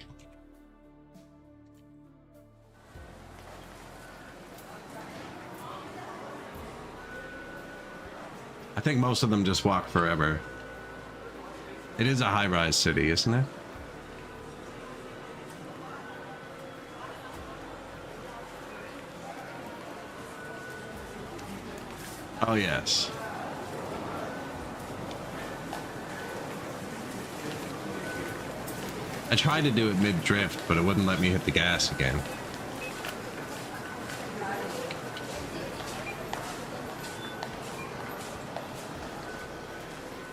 I think most of them just walk forever. It is a high-rise city, isn't it? Oh, yes. I tried to do it mid-drift, but it wouldn't let me hit the gas again.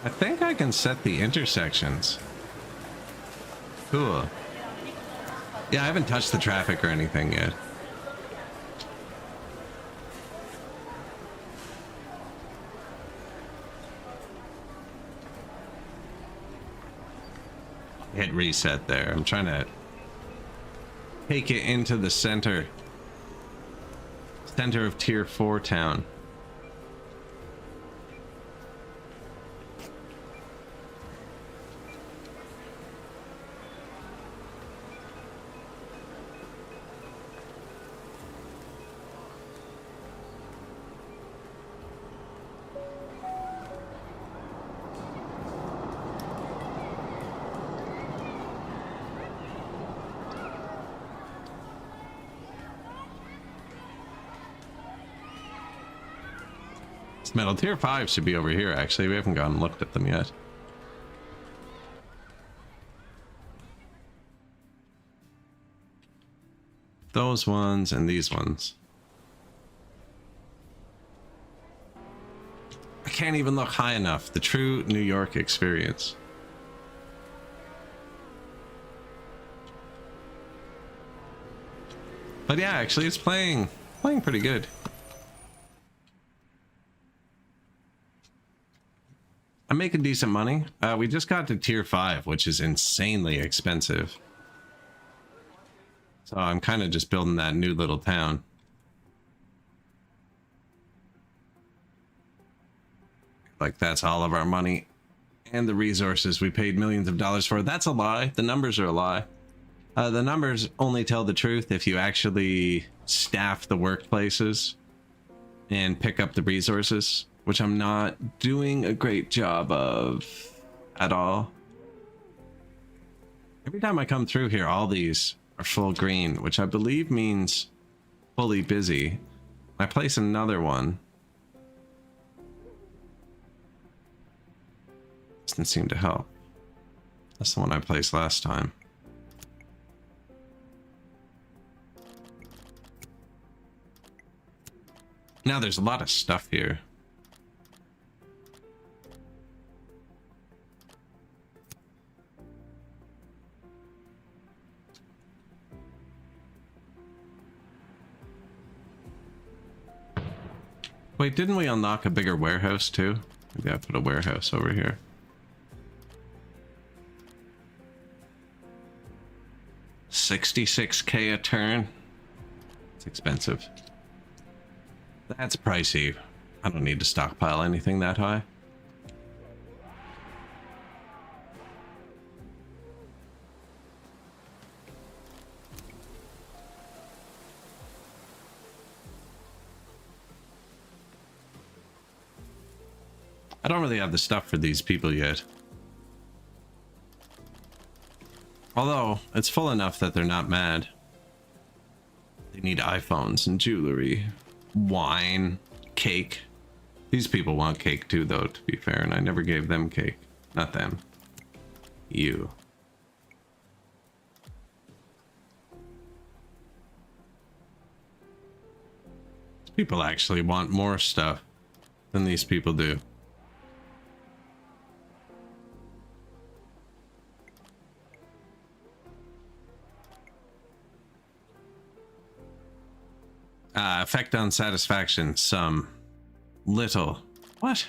I think I can set the intersections. Cool. Yeah, I haven't touched the traffic or anything yet. Hit reset there. I'm trying to take it into the center of tier 4 town. Metal tier 5 should be over here. Actually, we haven't gone and looked at them yet. Those ones and these ones. I can't even look high enough. The true New York experience. But yeah, actually it's playing pretty good. I'm making decent money. We just got to tier 5, which is insanely expensive. So I'm kind of just building that new little town. Like that's all of our money and the resources we paid millions of dollars for. That's a lie. The numbers are a lie. The numbers only tell the truth if you actually staff the workplaces and pick up the resources, which I'm not doing a great job of at all. Every time I come through here, all these are full green, which I believe means fully busy. I place another one. Doesn't seem to help. That's the one I placed last time. Now there's a lot of stuff here. Wait, didn't we unlock a bigger warehouse too? Maybe I put a warehouse over here. $66K a turn. It's expensive. That's pricey. I don't need to stockpile anything that high. I don't really have the stuff for these people yet. Although, it's full enough that they're not mad. They need iPhones and jewelry, wine, cake. These people want cake too, though, to be fair, and I never gave them cake. Not them. You. People actually want more stuff than these people do. Effect on satisfaction, some little. What?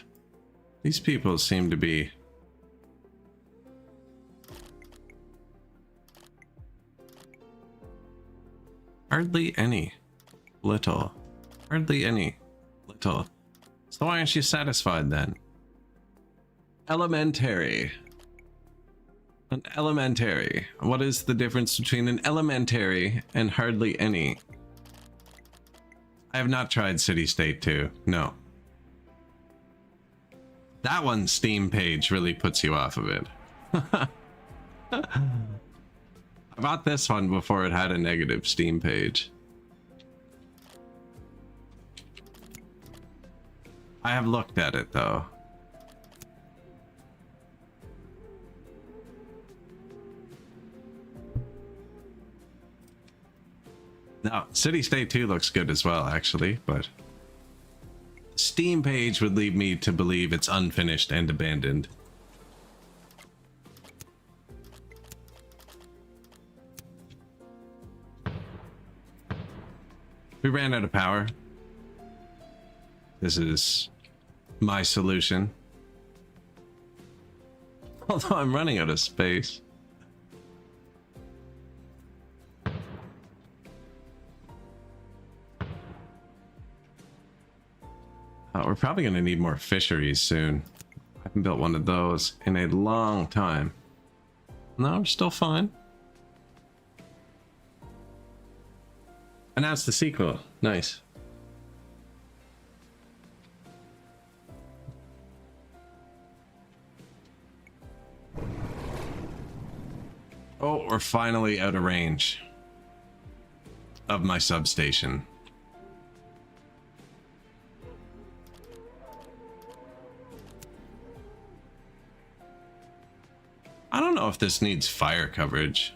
These people seem to be hardly any. Little. Hardly any. Little. So why aren't you satisfied then? Elementary. An elementary. What is the difference between an elementary and hardly any? I have not tried City State 2. No. That one Steam page really puts you off of it. I bought this one before it had a negative Steam page. I have looked at it though. Now, City State 2 looks good as well, actually, but the Steam page would lead me to believe it's unfinished and abandoned. We ran out of power. This is my solution. Although I'm running out of space. we're probably going to need more fisheries soon. I haven't built one of those in a long time. No, we're still fine. Announced the sequel. Nice. Oh, we're finally out of range of my substation. I don't know if this needs fire coverage.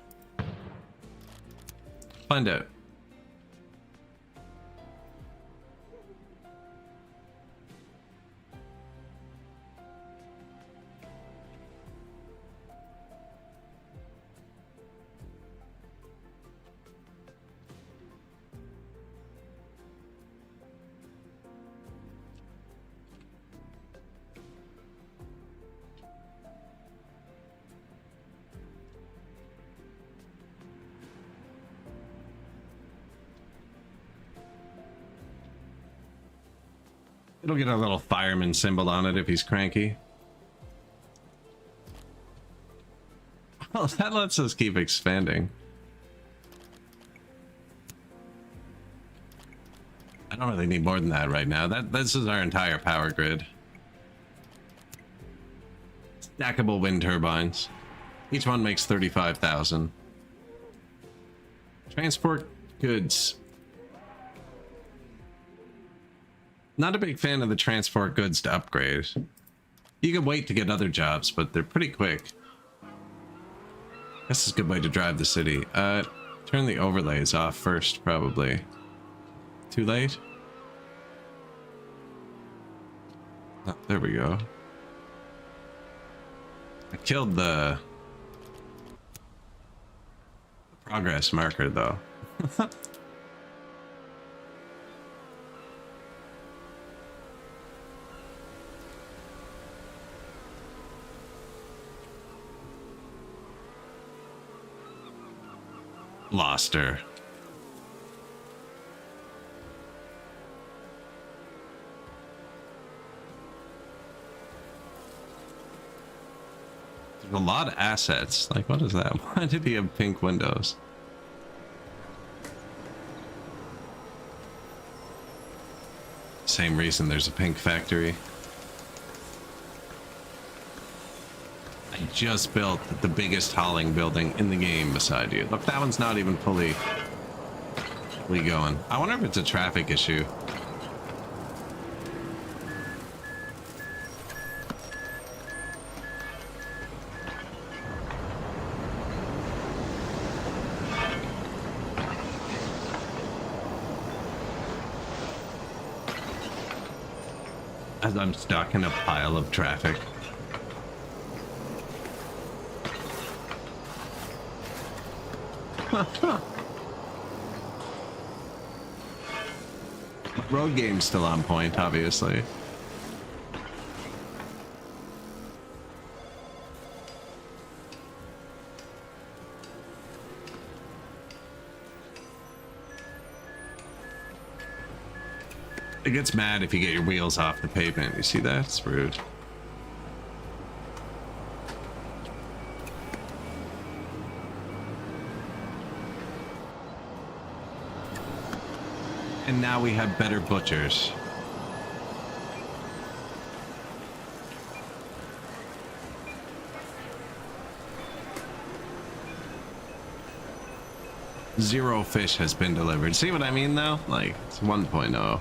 Find out. It'll get a little fireman symbol on it if he's cranky. Well, that lets us keep expanding. I don't really need more than that right now. This is our entire power grid. Stackable wind turbines. Each one makes 35,000. Transport goods. Not a big fan of the transport goods to upgrade. You can wait to get other jobs, but they're pretty quick. This is a good way to drive the city. Turn the overlays off first, probably. Too late? Oh, there we go. I killed the progress marker, though. Lost her. There's a lot of assets. Like, what is that? Why did he have pink windows? Same reason there's a pink factory. I just built the biggest hauling building in the game beside you. Look, that one's not even fully going. I wonder if it's a traffic issue. As I'm stuck in a pile of traffic. Road game's still on point, obviously. It gets mad if you get your wheels off the pavement. You see that? It's rude. And now we have better butchers. Zero fish has been delivered. See what I mean, though? Like, it's 1.0. I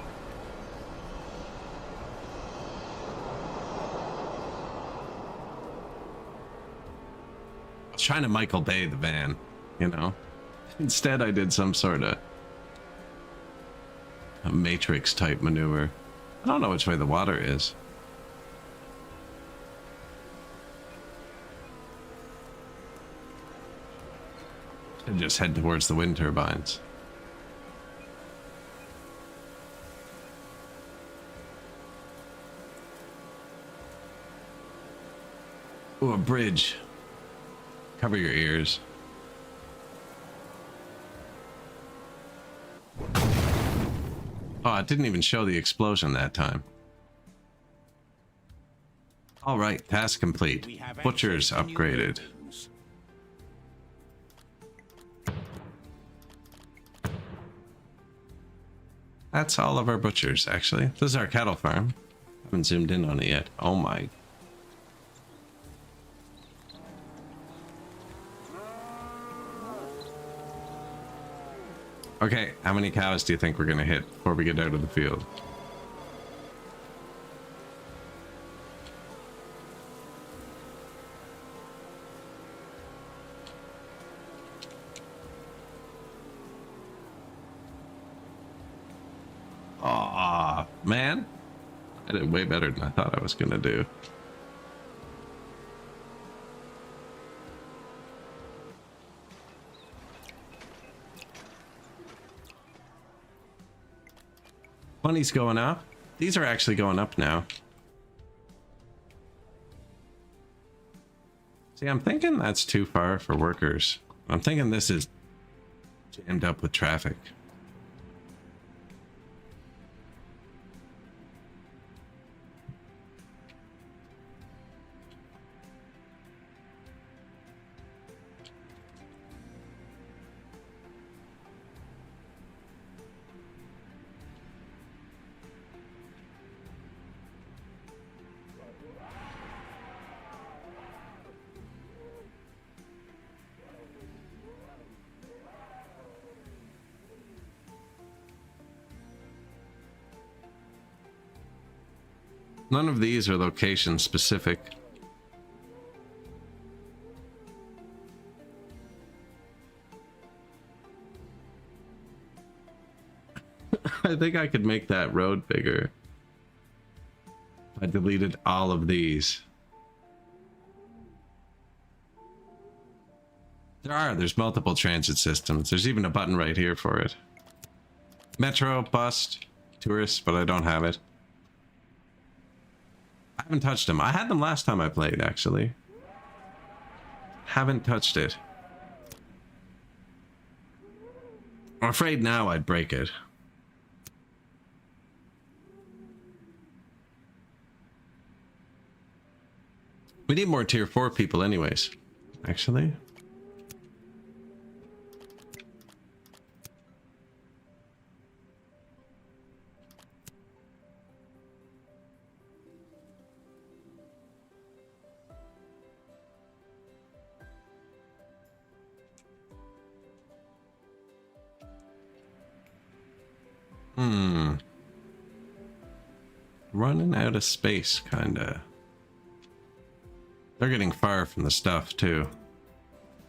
was trying to Michael Bay the van, you know? Instead, I did some sort of a Matrix type maneuver. I don't know which way the water is. And just head towards the wind turbines. Ooh, a bridge. Cover your ears. Oh, it didn't even show the explosion that time. All right, task complete. We have Butchers access to new upgraded. buildings. That's all of our butchers, actually. This is our cattle farm. Haven't zoomed in on it yet. Oh my. Okay, how many cows do you think we're gonna hit before we get out of the field? Aw, man. I did way better than I thought I was gonna do. Money's going up. These are actually going up now. See, I'm thinking that's too far for workers. I'm thinking this is jammed up with traffic. None of these are location specific. I think I could make that road bigger. I deleted all of these. There's multiple transit systems. There's even a button right here for it. Metro, bus, tourists, but I don't have it. I haven't touched them. I had them last time I played, actually. Haven't touched it. I'm afraid now I'd break it. We need more tier 4 people anyways. Actually. Running out of space, kinda. They're getting far from the stuff, too.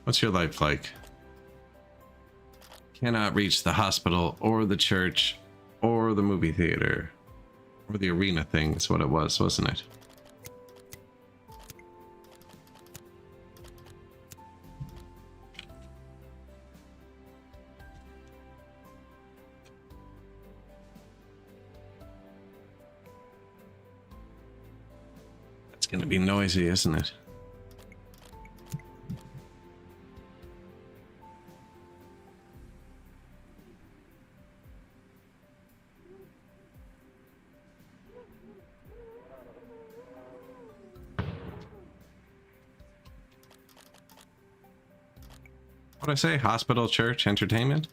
What's your life like? Cannot reach the hospital, or the church, or the movie theater. Or the arena thing is what it was, wasn't it? It's gonna be noisy, isn't it? What'd I say? Hospital, church, entertainment?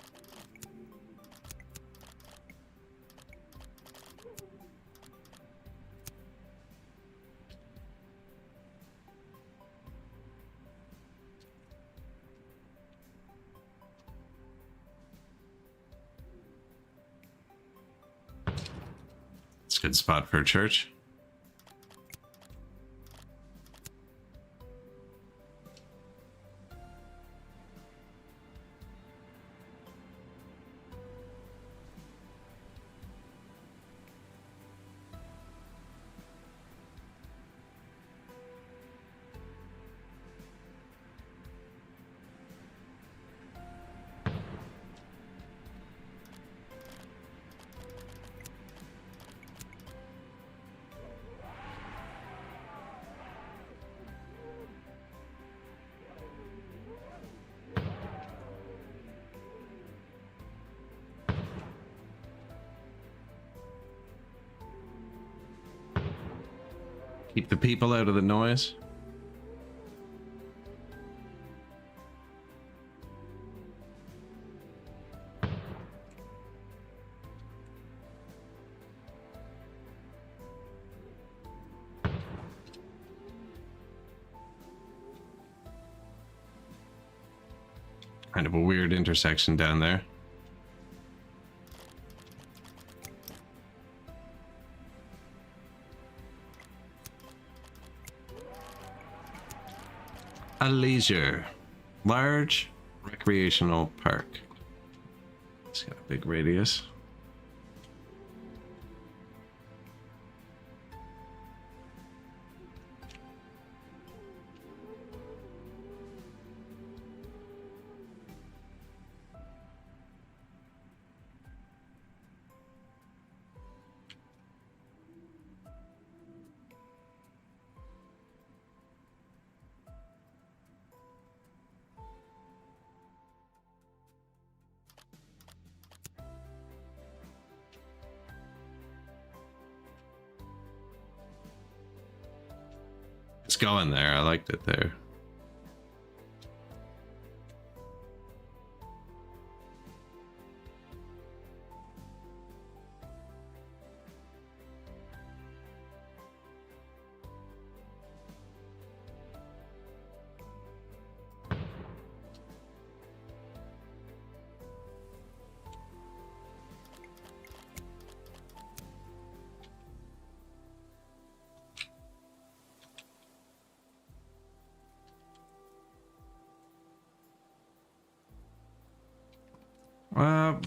It's a good spot for a church. Keep the people out of the noise. Kind of a weird intersection down there. A leisure, large recreational park. It's got a big radius. It's going there. I liked it there.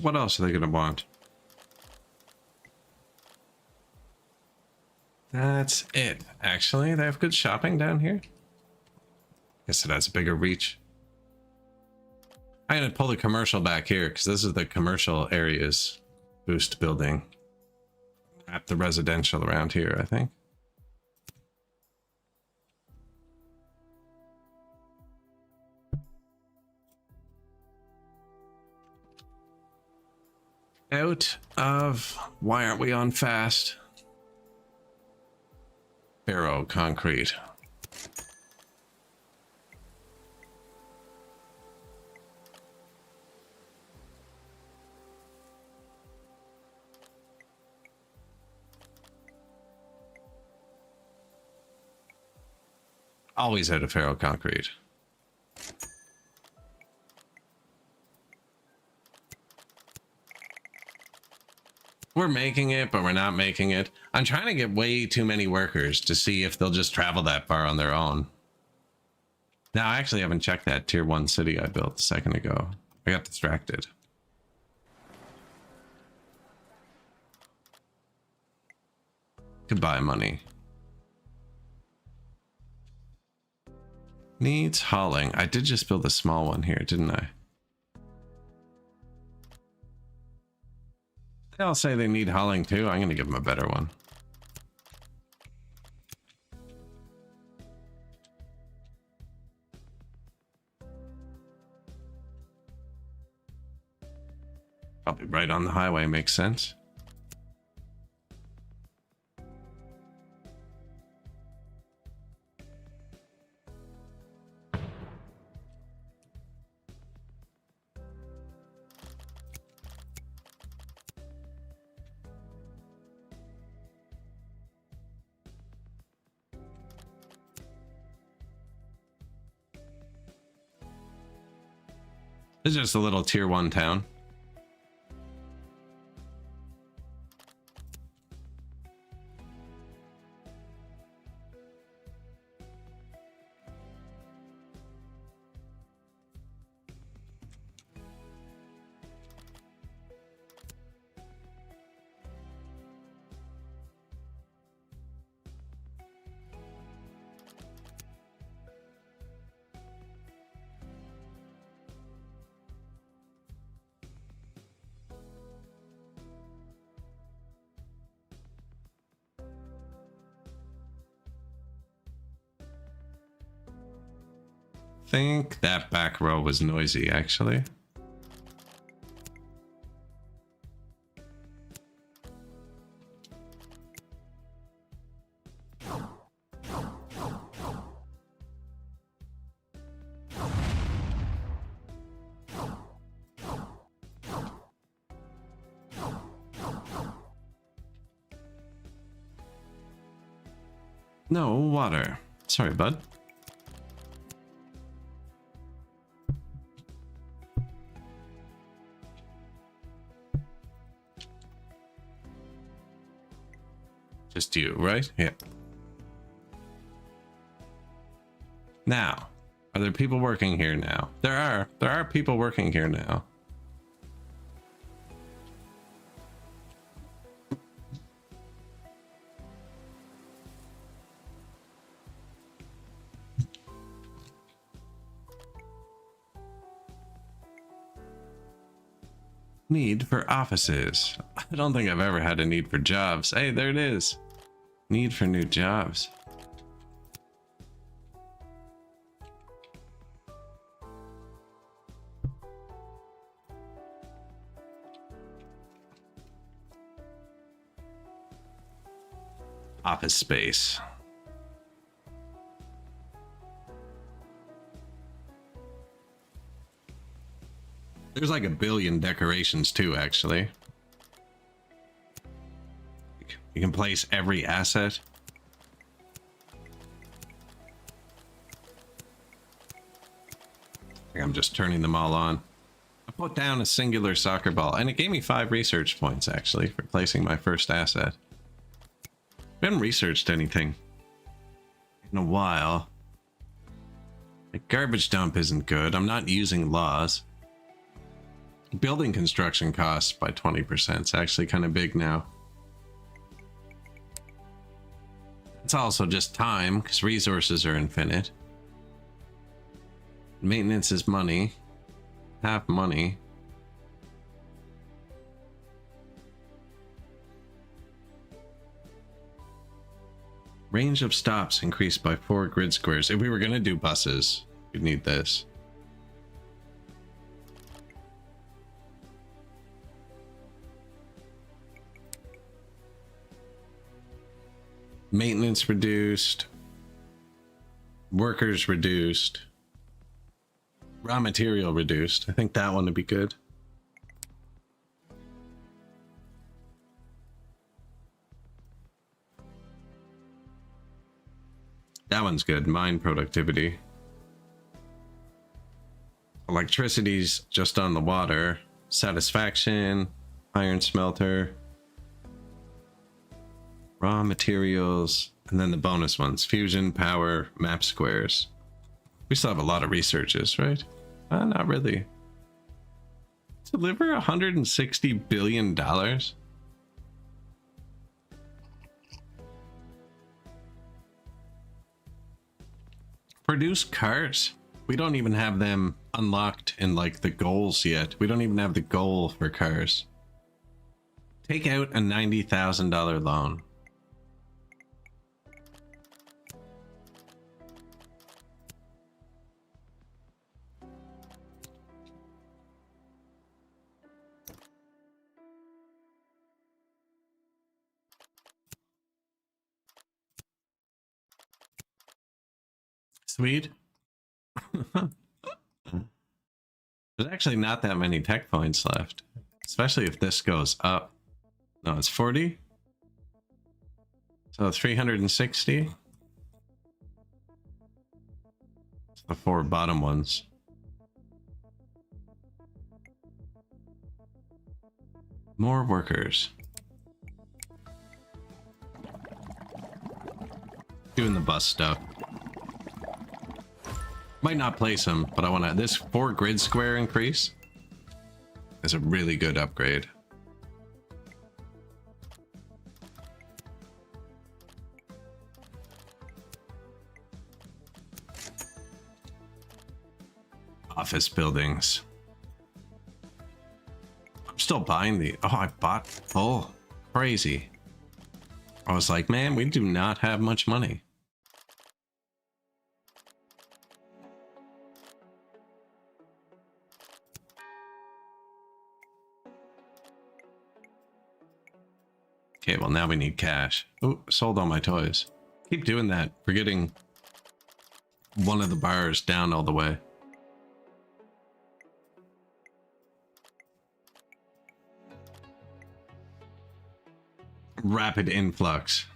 What else are they gonna want? That's it. Actually, they have good shopping down here. Guess it has a bigger reach. I'm gonna pull the commercial back here because this is the commercial areas boost building. At the residential around here, I think. Out of... Why aren't we on fast? Barrow concrete. Always out of ferro concrete. We're making it, but we're not making it. I'm trying to get way too many workers to see if they'll just travel that far on their own. Now, I actually haven't checked that tier 1 city I built a second ago. I got distracted. Goodbye, money. Needs hauling. I did just build a small one here, didn't I? They'll say they need hauling too. I'm going to give them a better one. Probably right on the highway makes sense. This is just a little tier 1 town. Think that back row was noisy, actually. No water. Sorry, bud. Just you, right? Yeah. Now, are there people working here now? There are people working here now. Need for offices. I don't think I've ever had a need for jobs. Hey, there it is. Need for new jobs. Office space. There's like a billion decorations too, actually. You can place every asset. I'm just turning them all on. I put down a singular soccer ball, and it gave me 5 research points, actually, for placing my first asset. I haven't researched anything in a while. The garbage dump isn't good. I'm not using laws. Building construction costs by 20%. It's actually kind of big now. It's also just time, because resources are infinite. Maintenance is money. Half money. Range of stops increased by 4 grid squares. If we were going to do buses, we'd need this. Maintenance reduced. Workers reduced. Raw material reduced. I think that one would be good. That one's good. Mine productivity. Electricity's just on the water. Satisfaction. Iron smelter. Raw materials. And then the bonus ones. Fusion, power, map squares. We still have a lot of researches, right? Not really. Deliver $160 billion? Produce cars? We don't even have them unlocked in like the goals yet. We don't even have the goal for cars. Take out a $90,000 loan. Sweet. There's actually not that many tech points left, especially if this goes up. No, it's 40. So 360. It's the 4 bottom ones. More workers. Doing the bus stuff. Might not place them, but I want to. This 4 grid square increase is a really good upgrade. Office buildings. I'm still buying the. Oh, I bought. Oh, crazy. I was like, man, we do not have much money. Okay, well now we need cash. Oh, sold all my toys. Keep doing that. We're getting one of the bars down all the way. Rapid influx.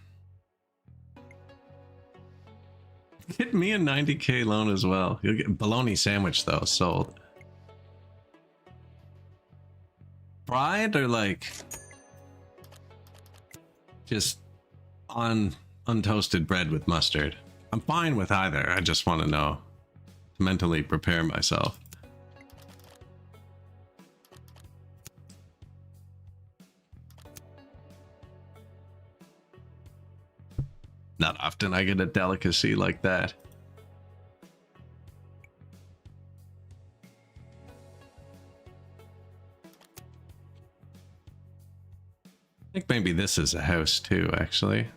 Get me a 90K loan as well. You'll get bologna sandwich though, sold. Fried or like just on untoasted bread with mustard? I'm fine with either. I just want to know. Mentally prepare myself. Not often I get a delicacy like that. I think maybe this is a house too, actually.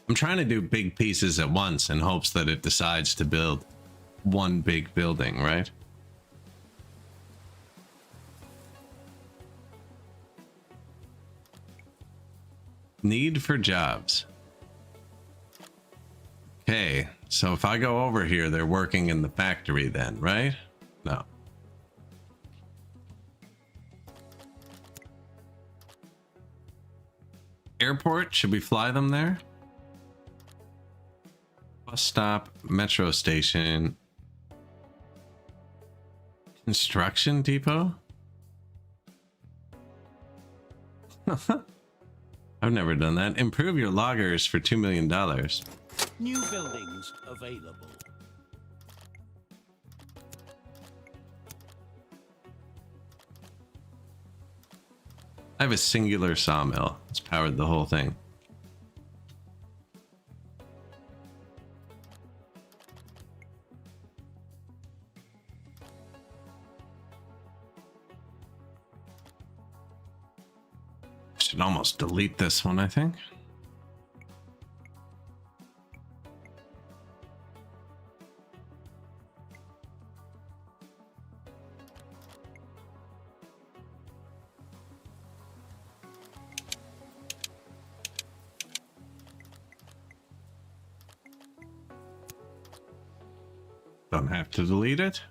I'm trying to do big pieces at once in hopes that it decides to build one big building, right? Need for jobs. Okay, so if I go over here, they're working in the factory then, right? No. Airport, should we fly them there? Bus stop, metro station. Construction depot? I've never done that. Improve your loggers for $2 million. New buildings available. I have a singular sawmill. It's powered the whole thing. Should almost delete this one, I think. Don't have to delete it.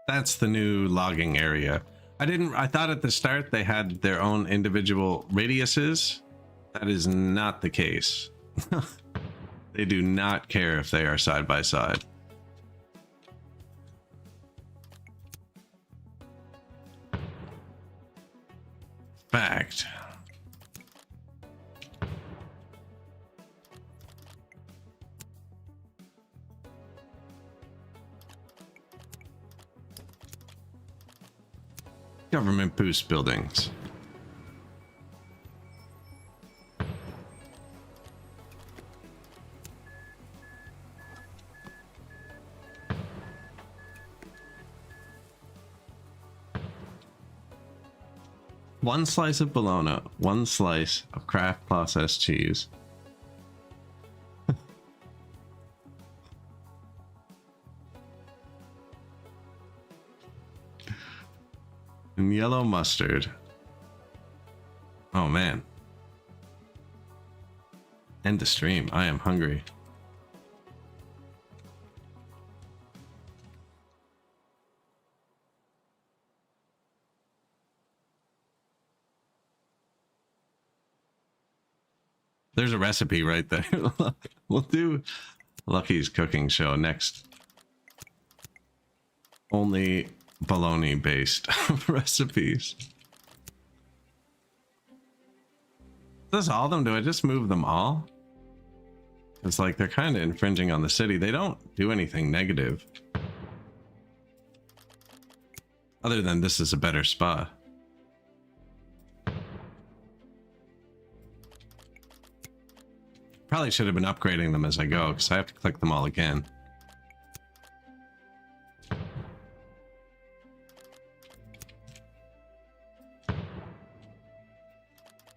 That's the new logging area. I thought at the start they had their own individual radiuses. That is not the case. They do not care if they are side by side. Fact. Government boost buildings. One slice of bologna, one slice of craft processed cheese. And yellow mustard. Oh man. End the stream. I am hungry. There's a recipe right there. We'll do Lucky's cooking show next. Only bologna based recipes. Is this all of them? Do I just move them all? It's like they're kind of infringing on the city. They don't do anything negative. Other than this is a better spot. Probably should have been upgrading them as I go, because I have to click them all again.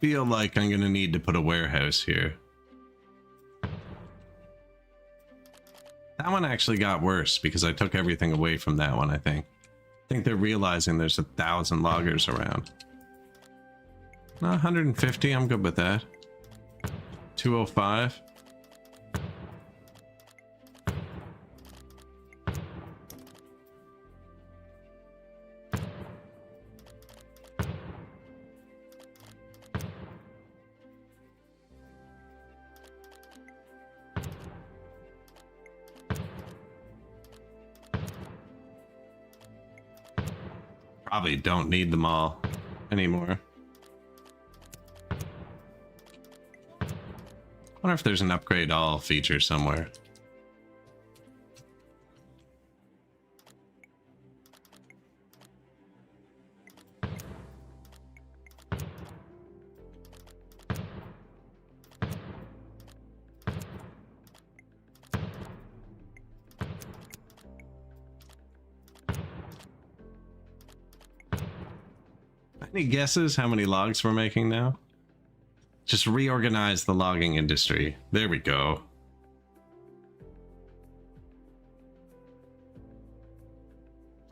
Feel like I'm gonna need to put a warehouse here. one actually got worse because I took everything away from that one, I think. I think they're realizing there's 1,000 loggers around. No, 150, I'm good with that. 205. Probably don't need them all anymore. Wonder if there's an upgrade all feature somewhere. Any guesses how many logs we're making now? Just reorganize the logging industry. There we go.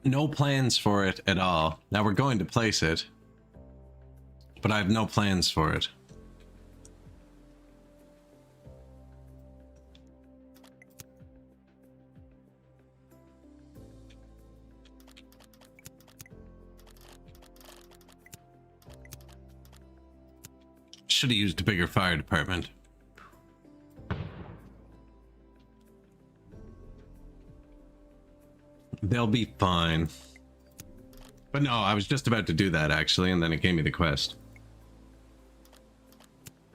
No plans for it at all. Now we're going to place it, but I have no plans for it. Should have used a bigger fire department. They'll be fine. But no, I was just about to do that actually, and then it gave me the quest.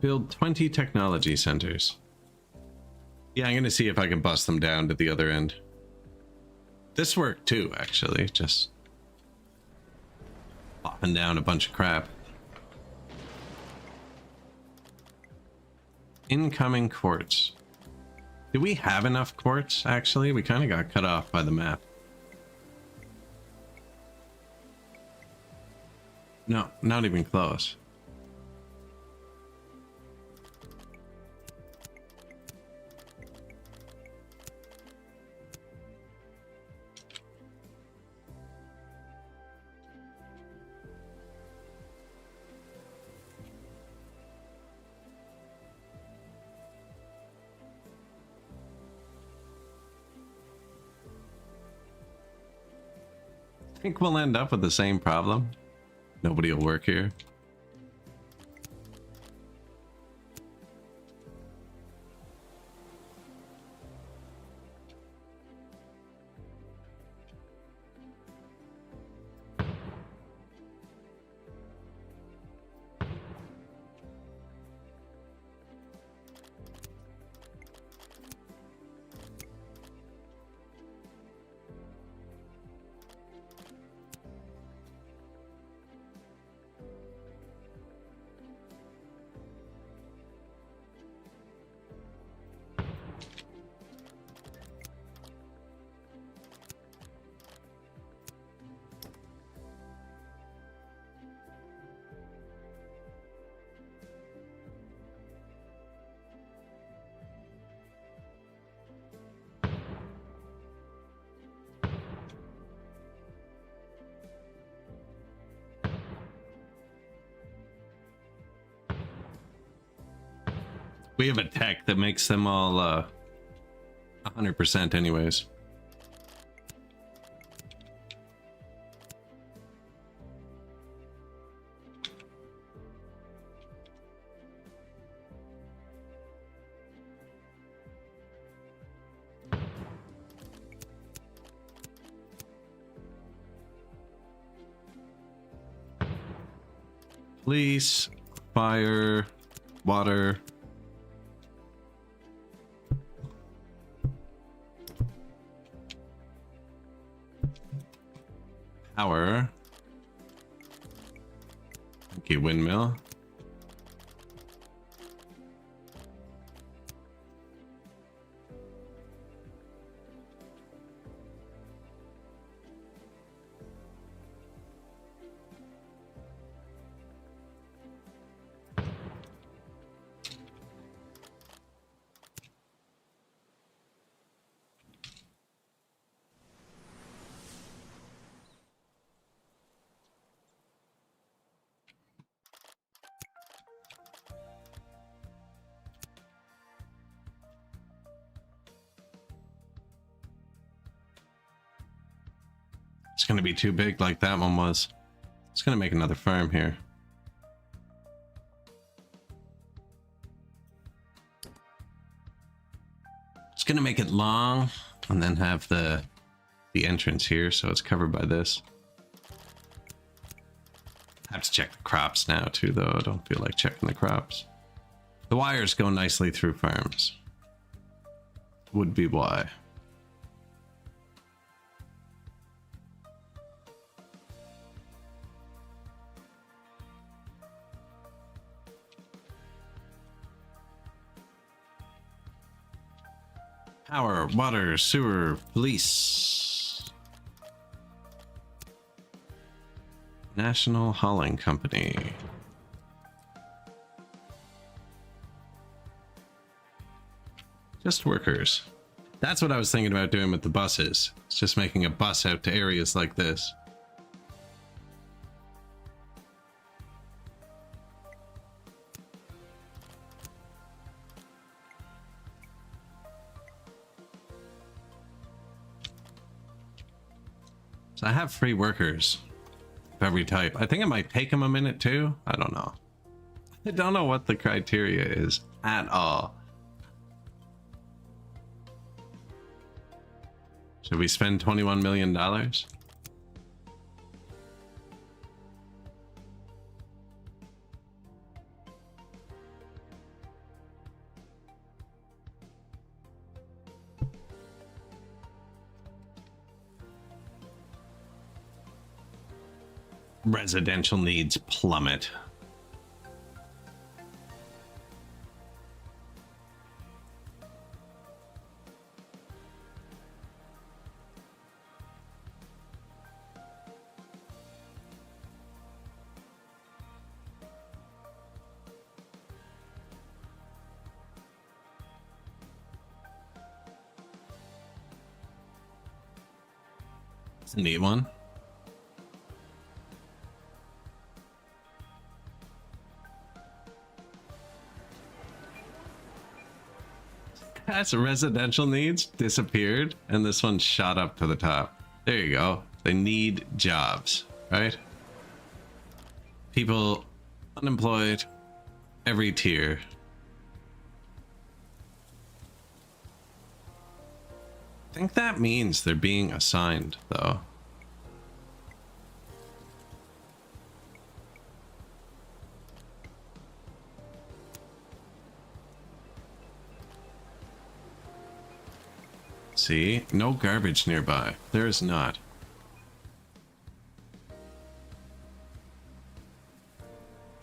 Build 20 technology centers. Yeah, I'm gonna see if I can bust them down to the other end. This worked too, actually, just popping down a bunch of crap. Incoming quartz. Do we have enough quartz, actually? We kind of got cut off by the map. No, not even close. I think we'll end up with the same problem. Nobody will work here. We have a tech that makes them all 100% anyways. Police, fire, water. Power. Okay, windmill. going to be too big like that one was. It's going to make another farm here. It's going to make it long and then have the entrance here, so it's covered by this. I have to check the crops now too, though. I don't feel like checking the crops. The wires go nicely through farms. Would be why. Power, water, sewer, police. National Hauling Company. Just workers. That's what I was thinking about doing with the buses. It's just making a bus out to areas like this. So I have free workers of every type. I think it might take them a minute too. I don't know. I don't know what the criteria is at all. Should we spend $21 million? Residential needs plummet. It's a neat one. That's residential needs disappeared, and this one shot up to the top. There you go. They need jobs, right? People unemployed, every tier. I think that means they're being assigned, though. See, no garbage nearby. There is not.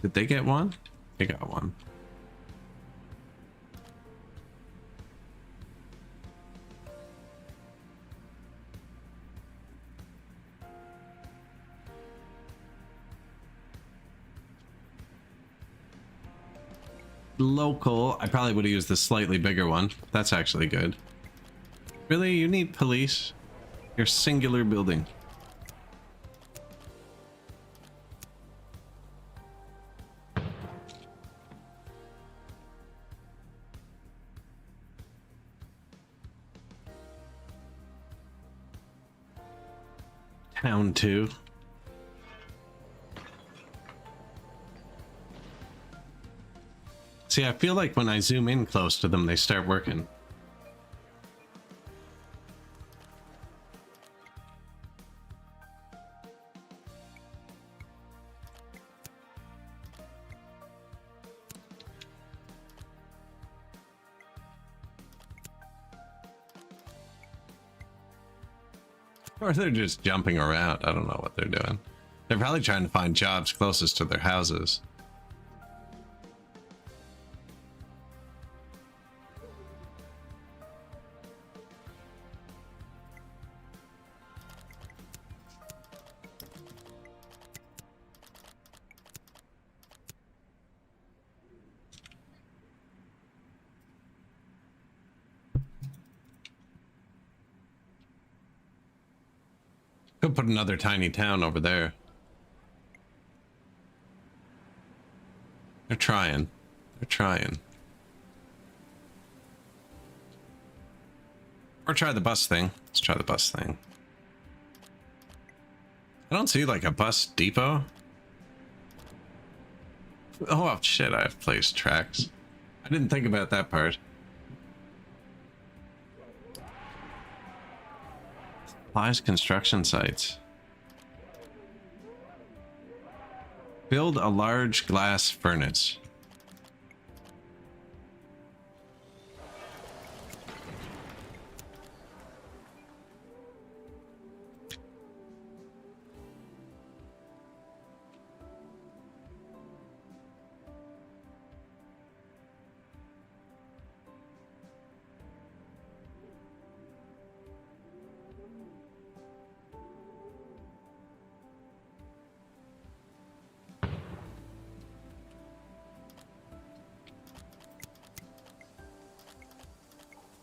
Did they get one? They got one. Local, I probably would have used the slightly bigger one. That's actually good. Really? You need police? Your singular building. Town 2. See, I feel like when I zoom in close to them, they start working. Or they're just jumping around. I don't know what they're doing. They're probably trying to find jobs closest to their houses. Could put another tiny town over there. They're trying. They're trying. Or try the bus thing. Let's try the bus thing. I don't see like a bus depot. Oh shit, I've placed tracks. I didn't think about that part. Supplies construction sites. Build a large glass furnace.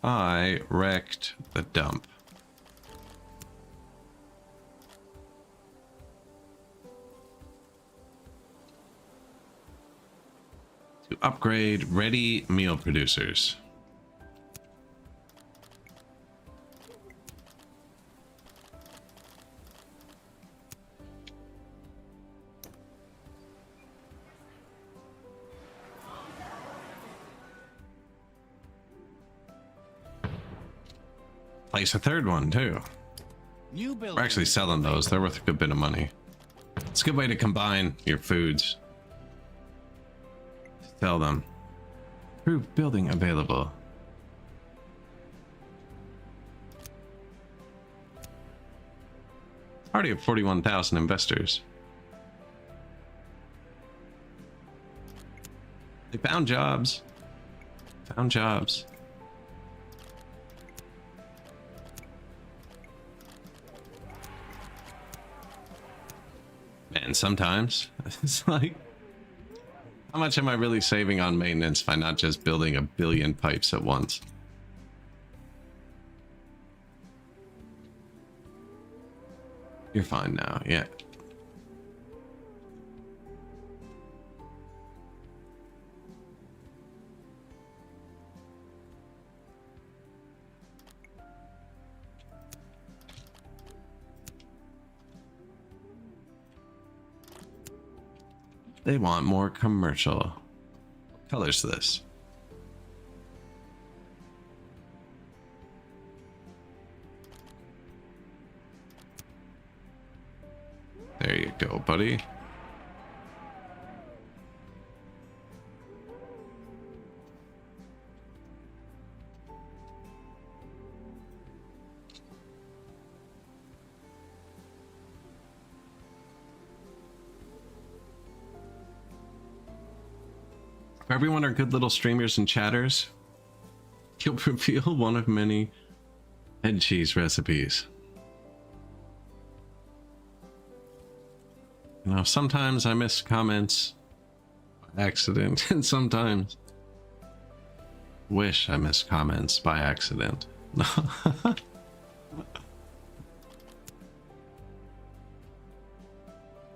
I wrecked the dump. To upgrade ready meal producers. Place a third one too. We're actually selling those. They're worth a good bit of money. It's a good way to combine your foods. Sell them. Approved building available. Already have 41,000 investors. They found jobs. Found jobs. Man, sometimes it's like, how much am I really saving on maintenance by not just building a billion pipes at once? You're fine now, yeah. They want more commercial. What color's this? There you go, buddy. Everyone are good little streamers and chatters. You'll reveal one of many head cheese recipes. You know, sometimes I miss comments by accident, and sometimes wish I missed comments by accident.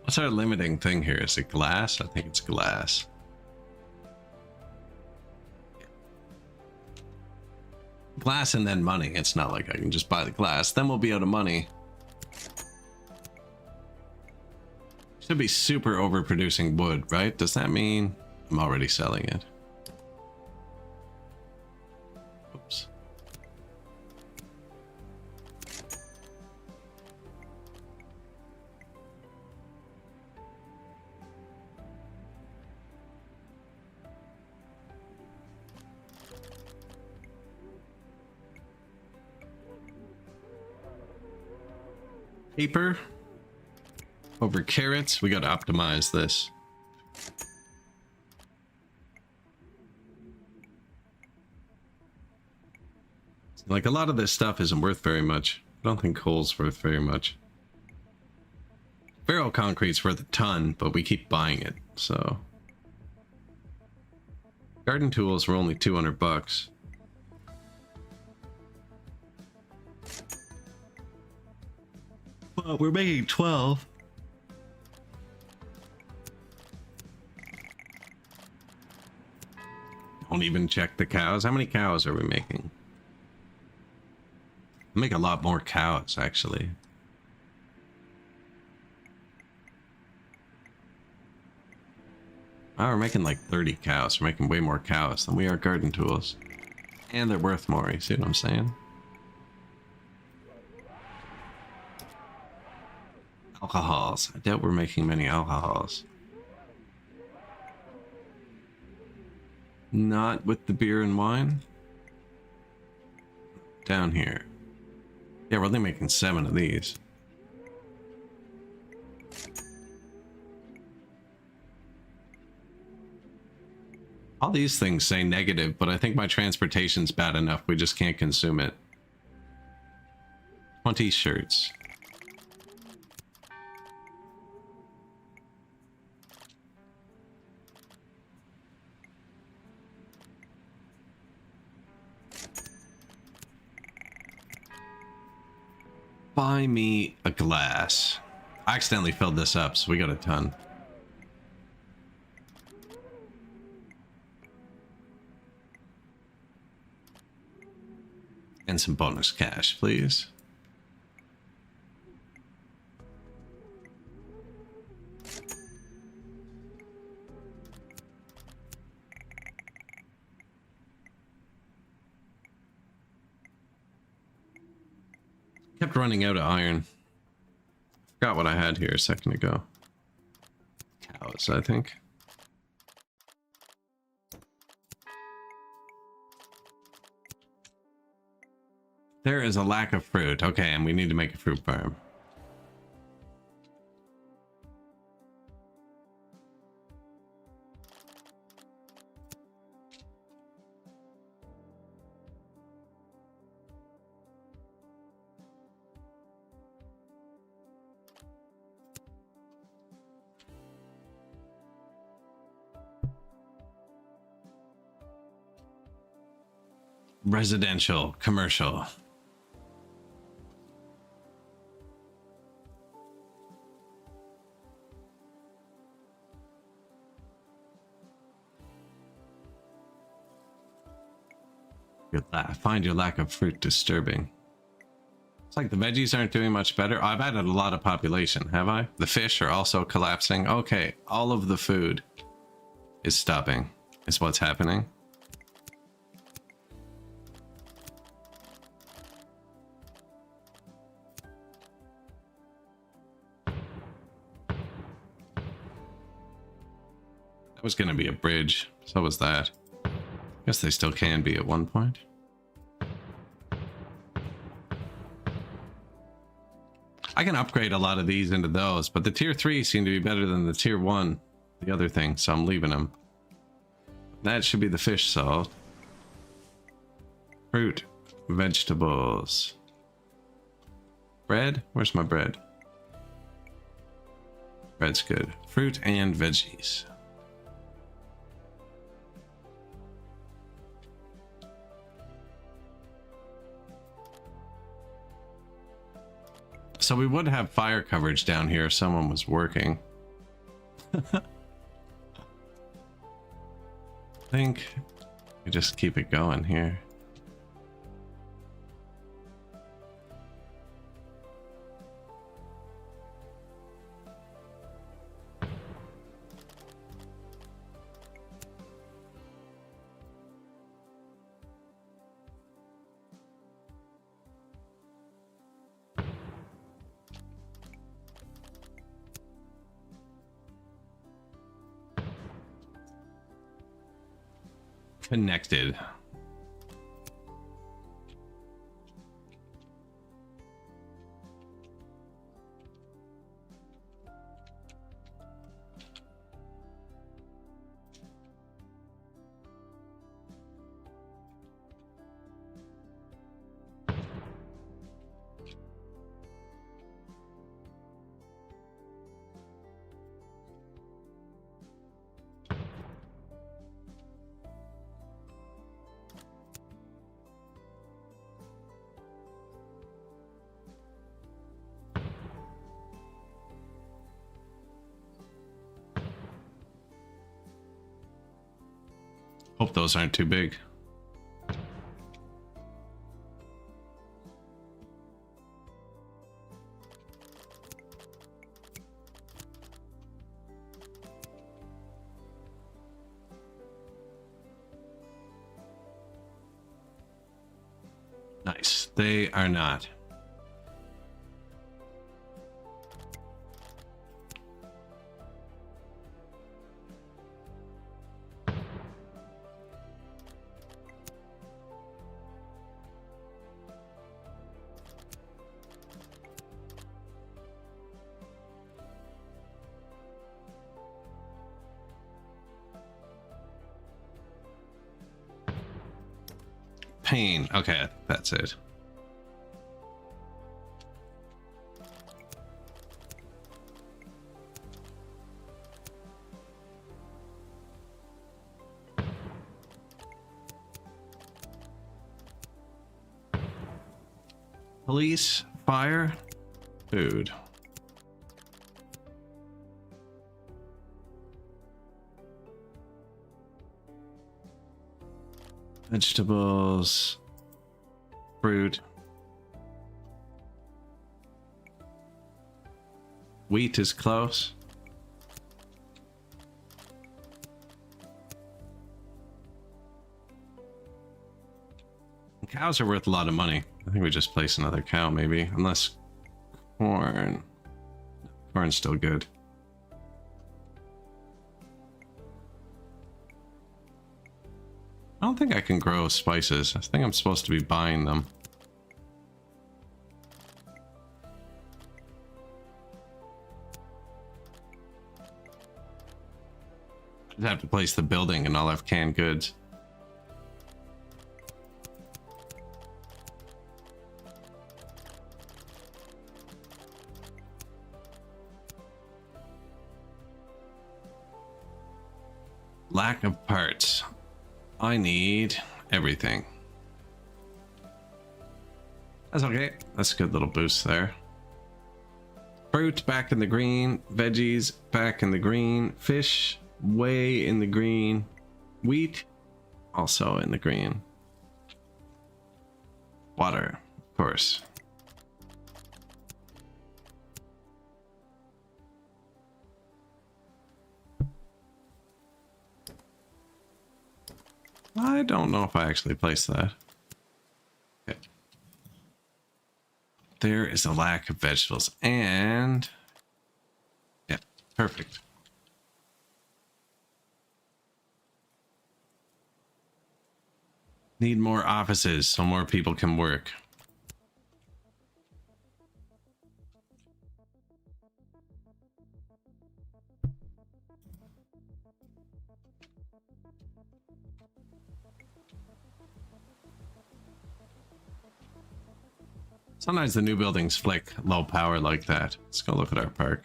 What's our limiting thing here? Is it glass? I think it's glass. Glass and then money. It's not like I can just buy the glass, then we'll be out of money. Should be super overproducing wood, right? Does that mean I'm already selling it? Oops. Paper over carrots. We got to optimize this. Like, a lot of this stuff isn't worth very much. I don't think coal's worth very much. Ferro concrete's worth a ton, but we keep buying it, so. Garden tools were only 200 bucks. Well, we're making 12. Don't even check the cows. How many cows are we making? Make a lot more cows, actually. Oh, we're making like 30 cows. We're making way more cows than we are garden tools. And they're worth more, you see what I'm saying? Alcohols. I doubt we're making many alcohols. Not with the beer and wine. Down here. Yeah, we're only making 7 of these. All these things say negative, but I think my transportation's bad enough. We just can't consume it. 20 shirts. Buy me a glass. I accidentally filled this up, so we got a ton. And some bonus cash, please. Kept running out of iron. Forgot what I had here a second ago. Cows, I think. There is a lack of fruit. Okay, and we need to make a fruit farm. Residential, commercial. I find your lack of fruit disturbing. It's like the veggies aren't doing much better. I've added a lot of population, have I? The fish are also collapsing. Okay, all of the food is stopping, is what's happening. That was going to be a bridge, so was that. Guess they still can be at one point. I can upgrade a lot of these into those, but the tier 3 seem to be better than the tier 1, the other thing, so I'm leaving them. That should be the fish salt. Fruit, vegetables. Bread? Where's my bread? Bread's good. Fruit and veggies. So we would have fire coverage down here if someone was working. I think we just keep it going here. Connected. Hope those aren't too big. Nice. They are not. Pain. Okay, that's it. Police, fire, food. Vegetables, fruit. Wheat is close. Cows are worth a lot of money. I think we just place another cow, maybe. Unless corn. Corn's still good. I don't think I can grow spices. I think I'm supposed to be buying them. I'd have to place the building and I'll have canned goods. Lack of parts. I need everything. That's okay. That's a good little boost there. Fruit back in the green. Veggies back in the green. Fish way in the green. Wheat also in the green. Water, of course. I don't know if I actually placed that. Okay. There is a lack of vegetables and yeah, perfect. Need more offices so more people can work. Sometimes the new buildings flick low power like that. Let's go look at our park.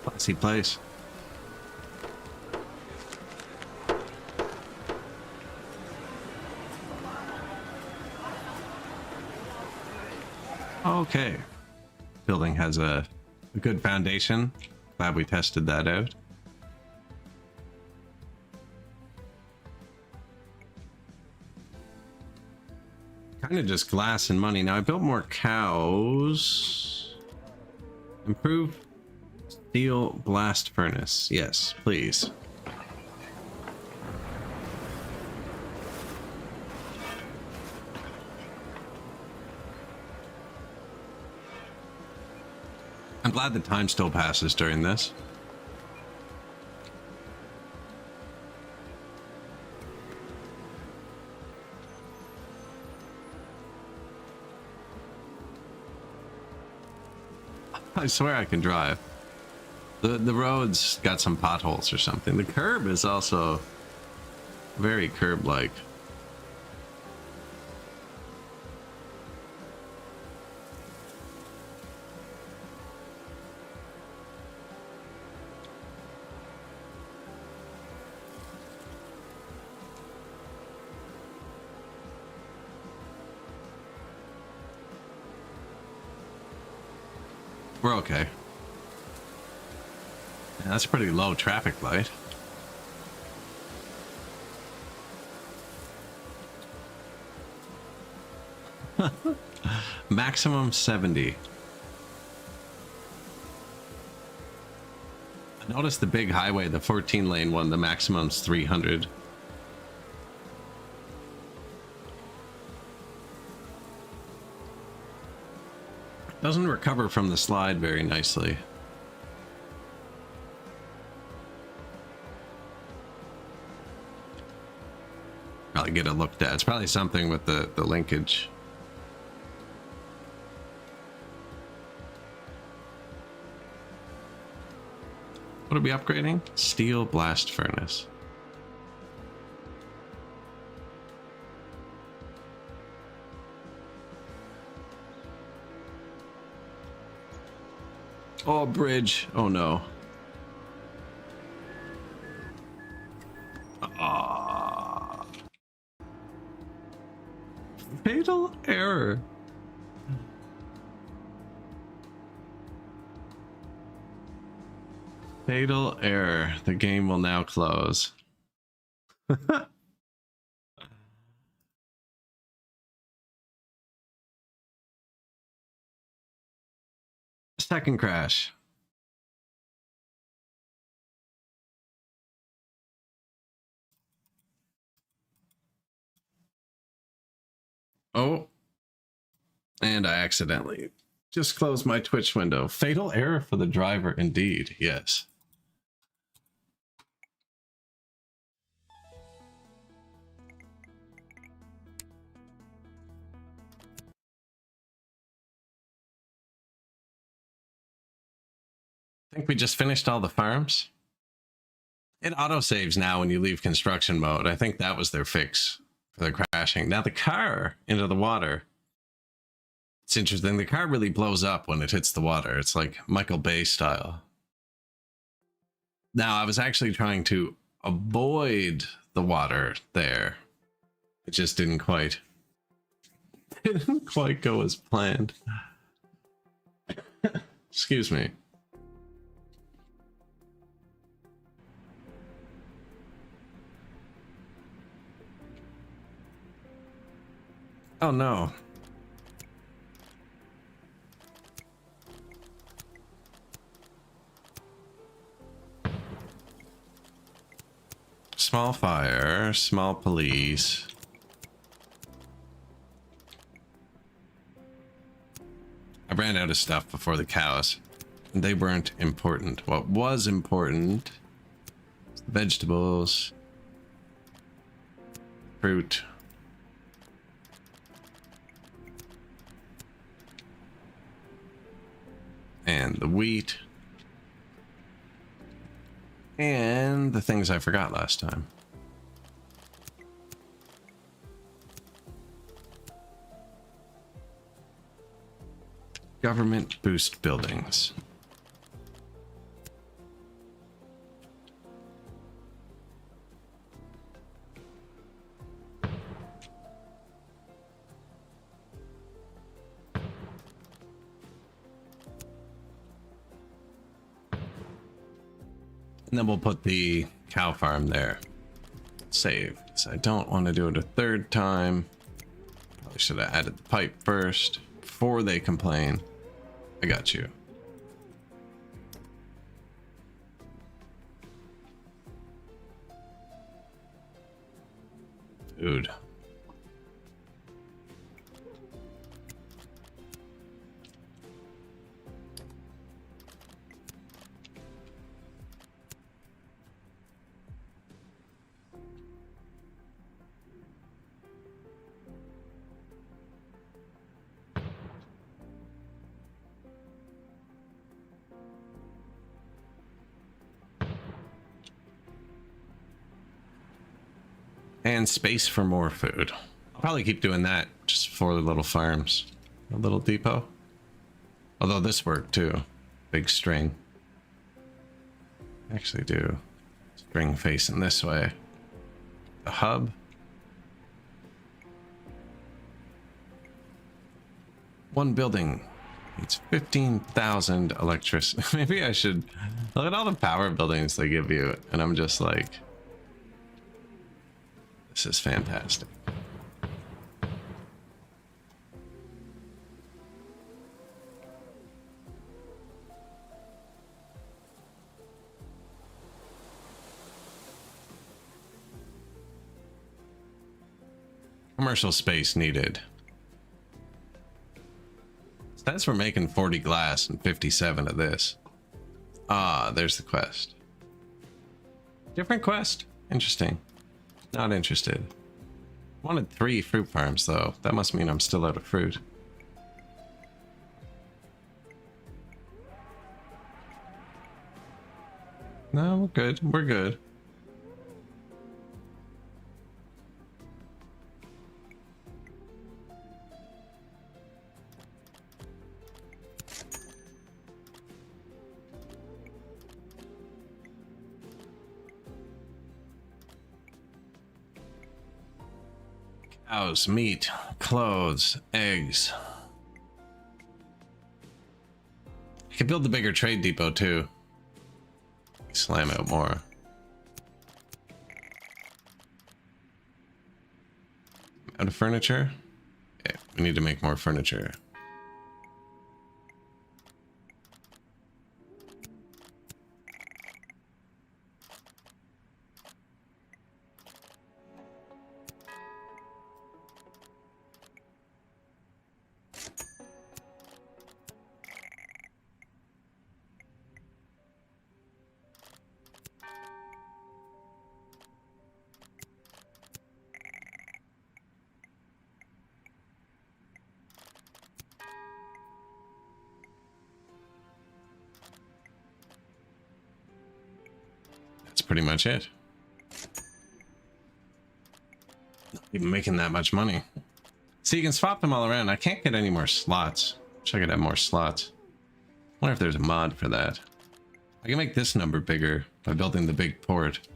Classy place. Okay. Building has a good foundation. Glad we tested that out. Kind of just glass and money. Now I built more cows. Improve steel blast furnace. Yes, please. I'm glad the time still passes during this. I swear I can drive. The road's got some potholes or something. The curb is also very curb-like. We're okay. Yeah, that's a pretty low traffic light. Maximum 70. I noticed the big highway, the 14 lane one, the maximum's 300. Doesn't recover from the slide very nicely. Probably get it looked at. It's probably something with the linkage. What are we upgrading? Steel blast furnace. Oh, bridge. Oh no. Ah. Fatal error. Fatal error. The game will now close. Second crash. Oh. And I accidentally just closed my Twitch window. Fatal error for the driver, indeed. Yes. I think we just finished all the farms. It autosaves now when you leave construction mode. I think that was their fix for the crashing. Now the car into the water. It's interesting. The car really blows up when it hits the water. It's like Michael Bay style. Now I was actually trying to avoid the water there. It just didn't quite go as planned. Excuse me. Oh no. Small fire, small police. I ran out of stuff before the cows. They weren't important. What was important was the vegetables, fruit. And the wheat. And the things I forgot last time. Government boost buildings. And then we'll put the cow farm there. Save. So I don't want to do it a third time. Probably should have added the pipe first before they complain. I got you. Food. And space for more food. I'll probably keep doing that just for the little farms. A little depot. Although this worked too. Big string. Actually do string facing this way. The hub. One building needs 15,000 electricity. Maybe I should look at all the power buildings they give you, and I'm just like, this is fantastic. Commercial space needed. Says we're making 40 glass and 57 of this. Ah, there's the quest. Different quest. Interesting. Not interested. Wanted 3 fruit farms though. That must mean I'm still out of fruit. No, we're good. We're good. Cows, meat, clothes, eggs. I could build the bigger trade depot too. Slam out more. Out of furniture? Okay, we need to make more furniture. Pretty much it. Not even making that much money. So you can swap them all around. I can't get any more slots. Wish I could have more slots. Wonder if there's a mod for that. I can make this number bigger by building the big port.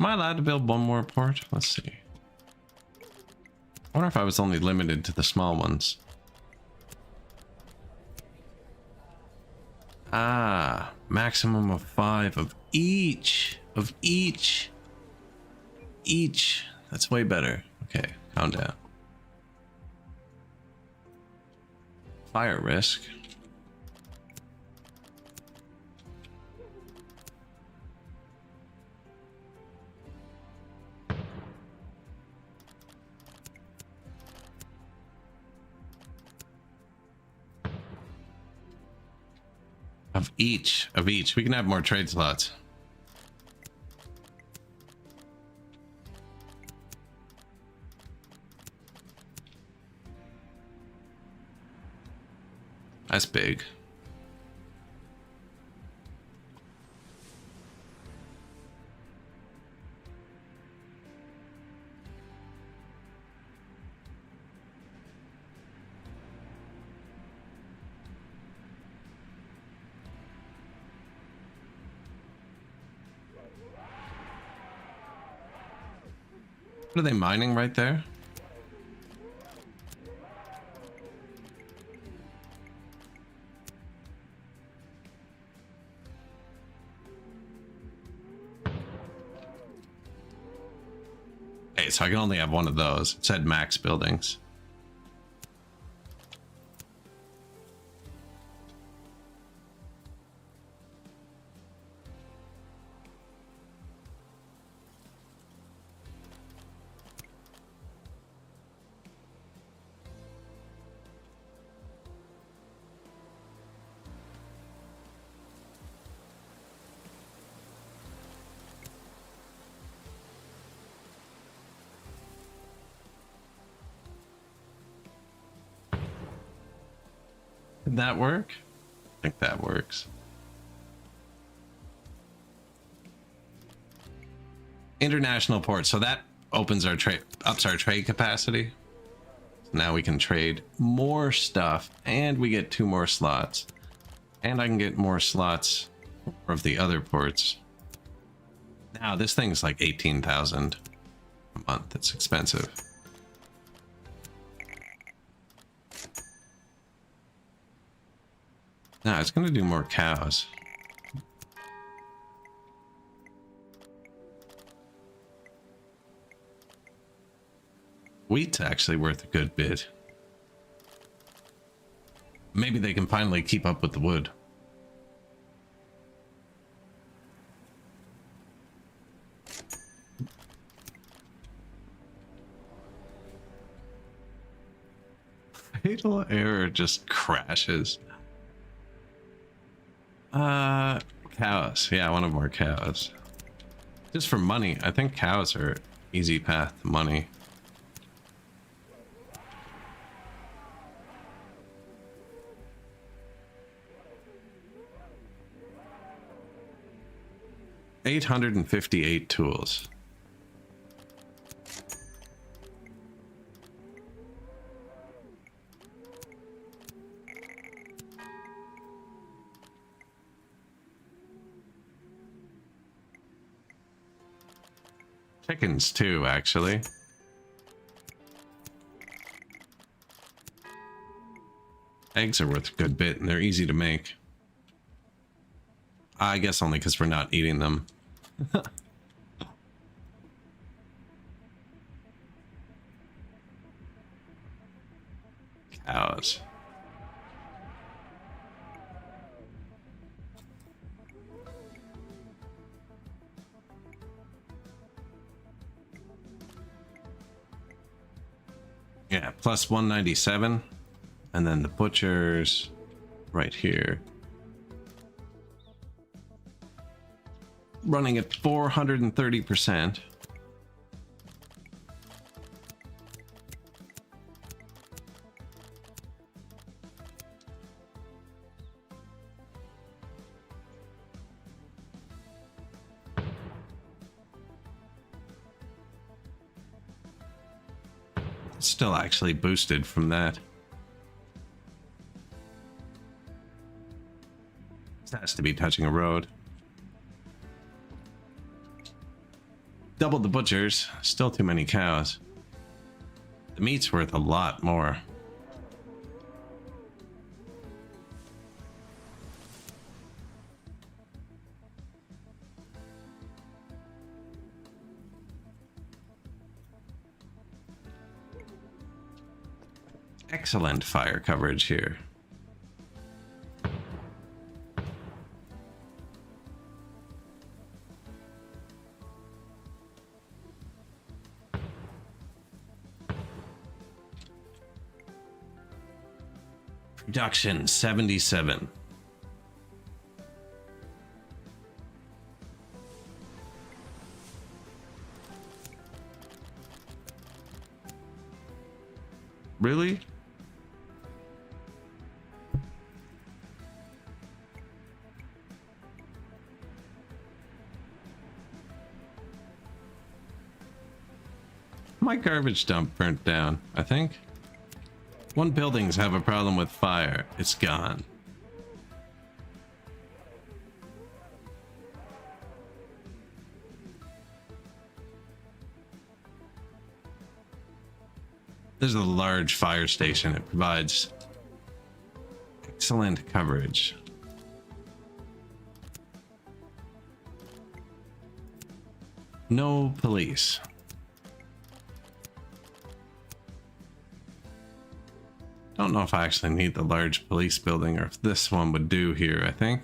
Am I allowed to build one more port? Let's see. I wonder if I was only limited to the small ones. Ah, maximum of 5 of each. Of each. Each. That's way better. Okay, calm down. Fire risk. Of each. We can have more trade slots. That's big. What are they mining right there? Okay, so I can only have one of those. It said max buildings. Did that work? I think that works. International port. So that opens our trade, ups our trade capacity. So now we can trade more stuff and we get 2 more slots. And I can get more slots of the other ports. Now this thing's like 18,000 a month. It's expensive. No, it's going to do more cows. Wheat's actually worth a good bit. Maybe they can finally keep up with the wood. Fatal error just crashes. Cows. Yeah, one of more cows. Just for money. I think cows are easy path to money. $858 tools. Chickens too, actually. Eggs are worth a good bit and they're easy to make. I guess only because we're not eating them. Cows. Yeah, plus 197. And then the butchers right here. Running at 430%. Still actually boosted from that. This has to be touching a road. Doubled the butchers, still too many cows. The meat's worth a lot more. Excellent fire coverage here. Production 77. Really? My garbage dump burnt down, I think. One buildings have a problem with fire. It's gone. This is a large fire station. It provides excellent coverage. No police. Don't know if I actually need the large police building or if this one would do here, I think.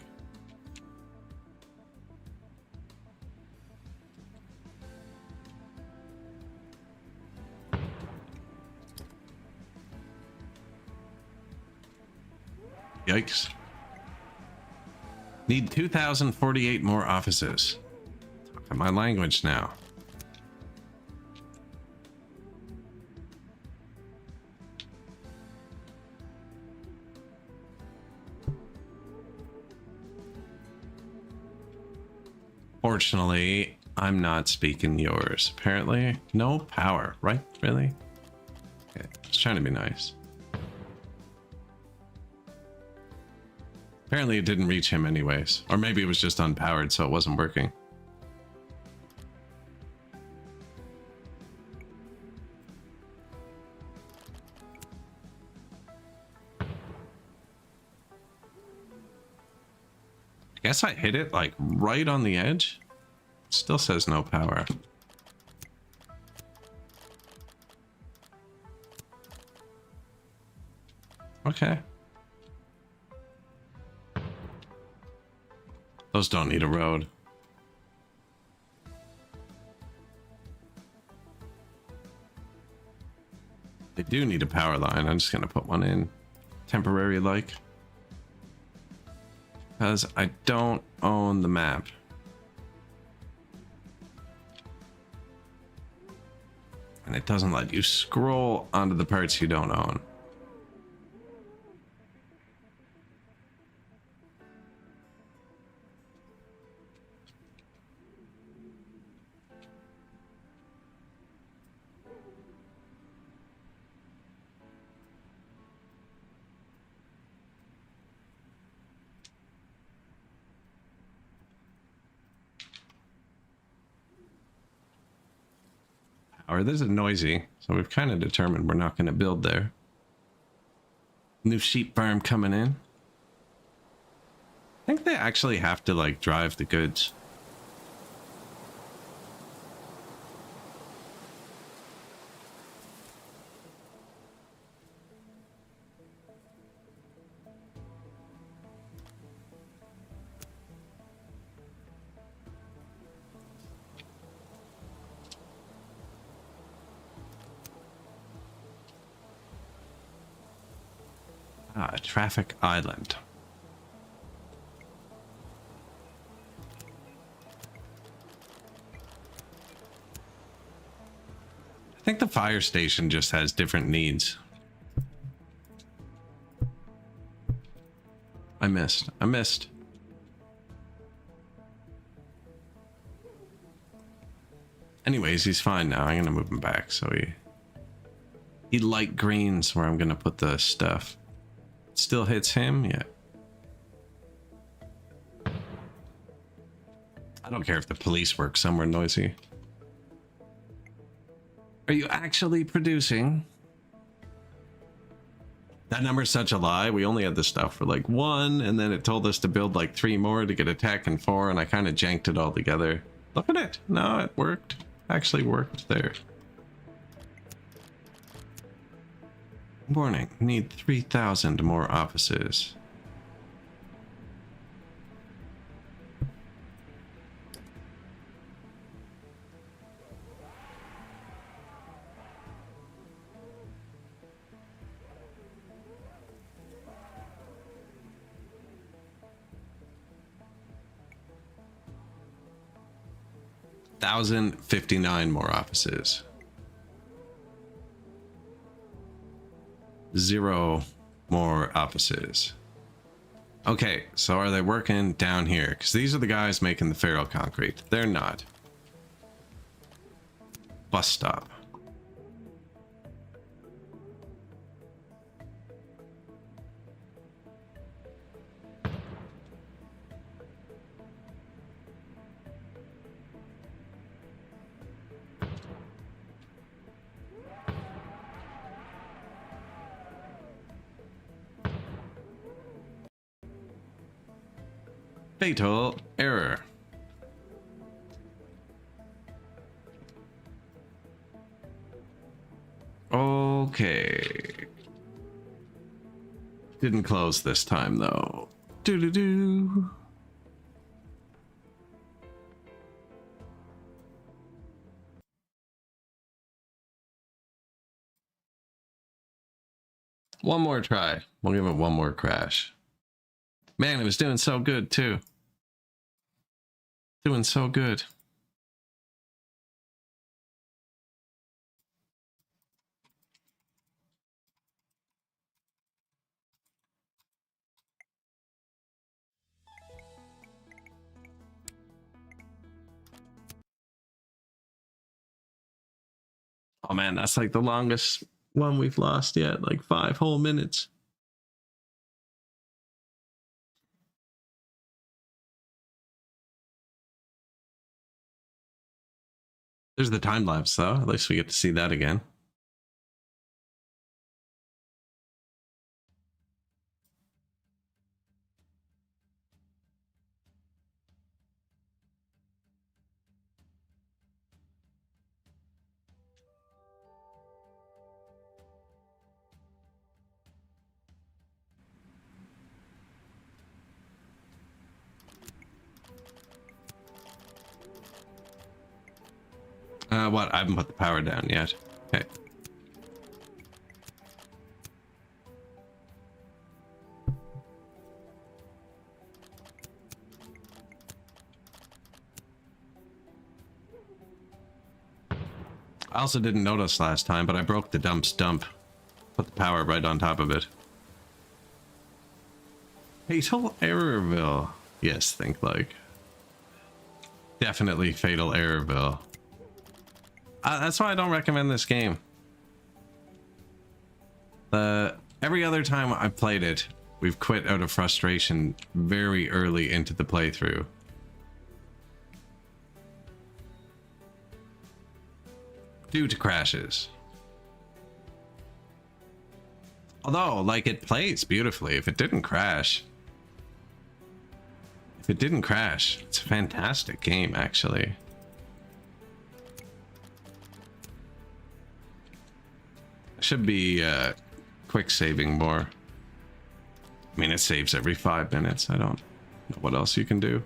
Yikes. Need 2,048 more offices. Talk my language now. Fortunately, I'm not speaking yours. Apparently, no power, right? Really? Okay, just trying to be nice. Apparently it didn't reach him anyways. Or maybe it was just unpowered, so it wasn't working. I guess I hit it like right on the edge. Still says no power. Okay. Those don't need a road. They do need a power line. I'm just gonna put one in temporary like, because I don't own the map. And it doesn't let you scroll onto the parts you don't own. Or this is noisy, so we've kind of determined we're not going to build there. New sheep farm coming in. I think they actually have to like drive the goods. Ah, traffic island. I think the fire station just has different needs. I missed. Anyways, he's fine now. I'm gonna move him back so he light greens where I'm gonna put the stuff. Still hits him, yeah. I don't care if the police work somewhere noisy. Are you actually producing? That number's such a lie. We only had the stuff for like 1, and then it told us to build like 3 more to get attack and 4, and I kind of janked it all together. Look at it. No, it worked. Actually worked there. Warning, need 3,000 more offices. $1,059 more offices. 0 more offices. Okay, so are they working down here? Because these are the guys making the feral concrete. They're not. Bus stop. Fatal error. Okay. Didn't close this time though. Doo-doo-doo. One more try. We'll give it one more crash. Man, it was doing so good too. Doing so good. Oh man, that's like the longest one we've lost yet, like 5 whole minutes. There's the time lapse though. At least we get to see that again. What? I haven't put the power down yet. Okay. I also didn't notice last time, but I broke the dump's dump. Put the power right on top of it. Fatal Errorville. Yes, think like. Definitely Fatal Errorville. That's why I don't recommend this game. Every other time I've played it, we've quit out of frustration very early into the playthrough. Due to crashes. Although, like, it plays beautifully. If it didn't crash, it's a fantastic game, actually. Should be quick saving more. I mean, it saves every 5 minutes. I don't know what else you can do.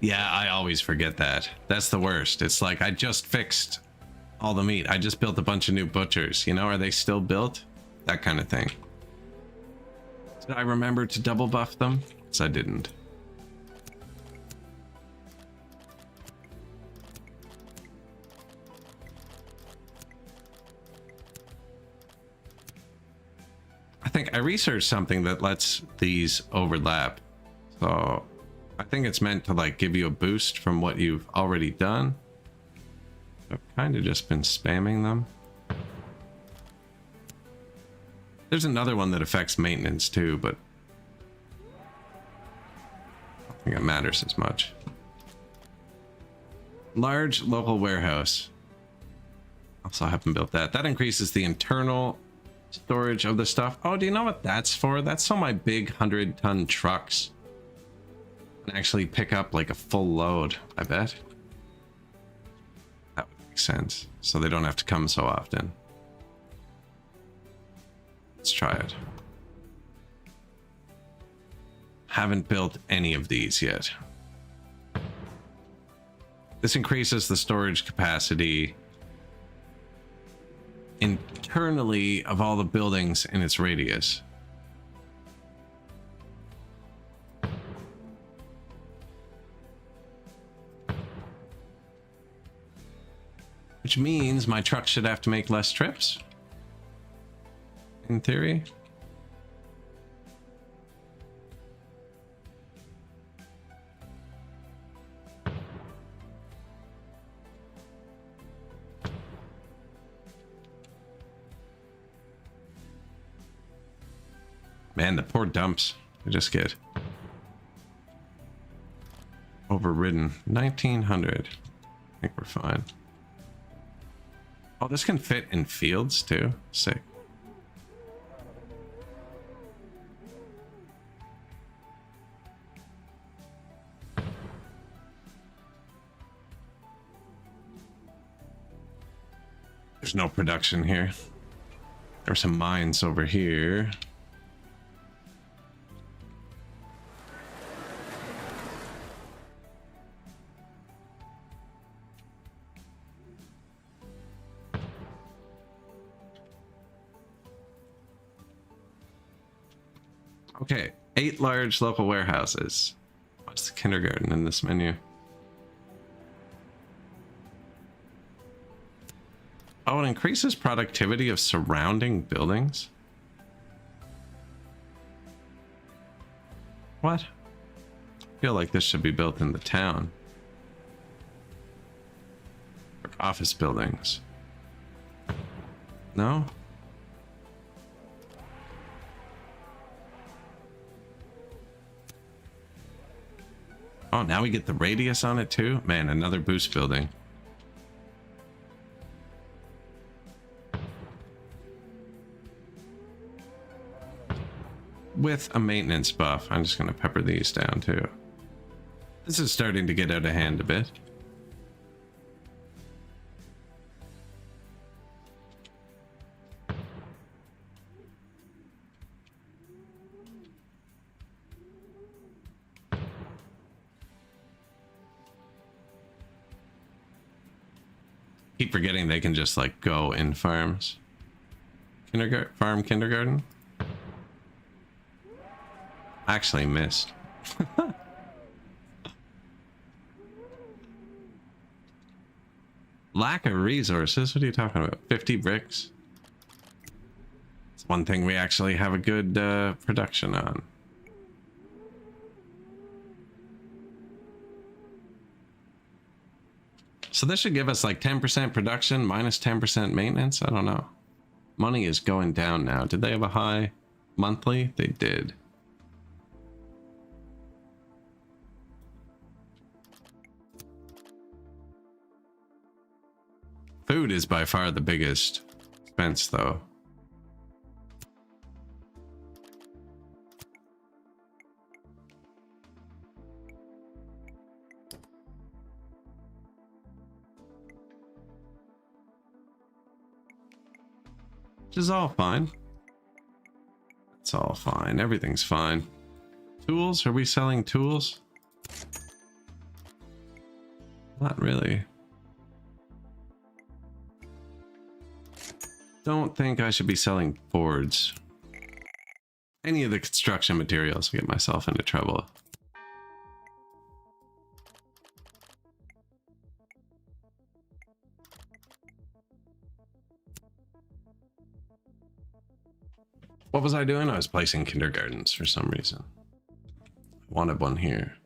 Yeah, I always forget that. That's the worst. It's like I just fixed all the meat. I just built a bunch of new butchers. You know, are they still built? That kind of thing. Did I remember to double buff them? Yes, I didn't. I think I researched something that lets these overlap. So I think it's meant to like give you a boost from what you've already done. I've kind of just been spamming them. There's another one that affects maintenance too, but I don't think it matters as much. Large local warehouse. Also haven't built that. That increases the internal storage of the stuff. Oh, do you know what that's for? That's so my big 100-ton trucks can actually pick up like a full load, I bet. That would make sense. So they don't have to come so often. Let's try it. Haven't built any of these yet. This increases the storage capacity internally of all the buildings in its radius. Which means my truck should have to make less trips. In theory. Man, the poor dumps. They just get overridden. 1900. I think we're fine. Oh, this can fit in fields too. Sick. There's no production here. There's some mines over here. Okay, 8 large local warehouses. What's the kindergarten in this menu? Oh, it increases productivity of surrounding buildings? What? I feel like this should be built in the town. Or office buildings. No? Oh, now we get the radius on it too? Man, another boost building. With a maintenance buff. I'm just going to pepper these down too. This is starting to get out of hand a bit. Keep forgetting they can just like go in farms. Farm kindergarten. Actually missed. Lack of resources? What are you talking about? 50 bricks? It's one thing we actually have a good production on. So this should give us like 10% production minus 10% maintenance. I don't know. Money is going down now. Did they have a high monthly? They did. Food is by far the biggest expense though. Which is all fine. It's all fine. Everything's fine. Tools? Are we selling tools? Not really. Don't think I should be selling boards. Any of the construction materials will get myself into trouble. What was I doing? I was placing kindergartens for some reason. I wanted one here.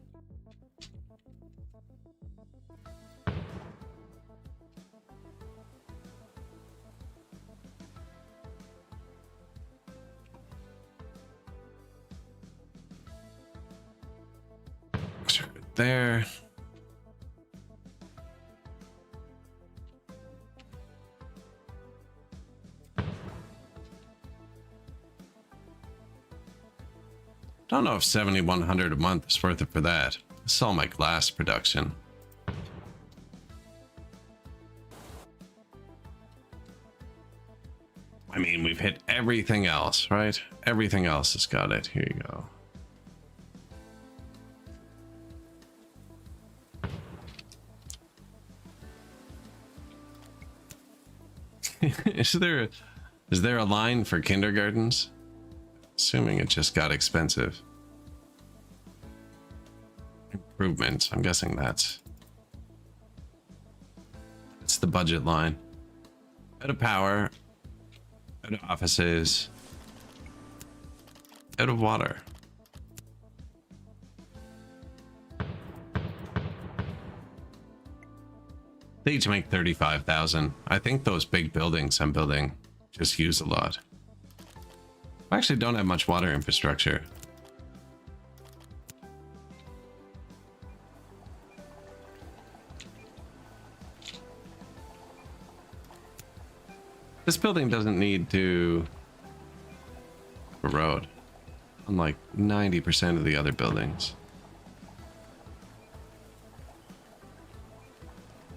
There. Don't know if 7,100 a month is worth it for that. This is all my glass production. I mean, we've hit everything else, right? Everything else has got it. Here you go. Is there a line for kindergartens? Assuming it just got expensive. Improvements. I'm guessing that's the budget line. Out of power. Out of offices. Out of water. They each make 35,000. I think those big buildings I'm building just use a lot. I actually don't have much water infrastructure. This building doesn't need to a road, unlike 90% of the other buildings.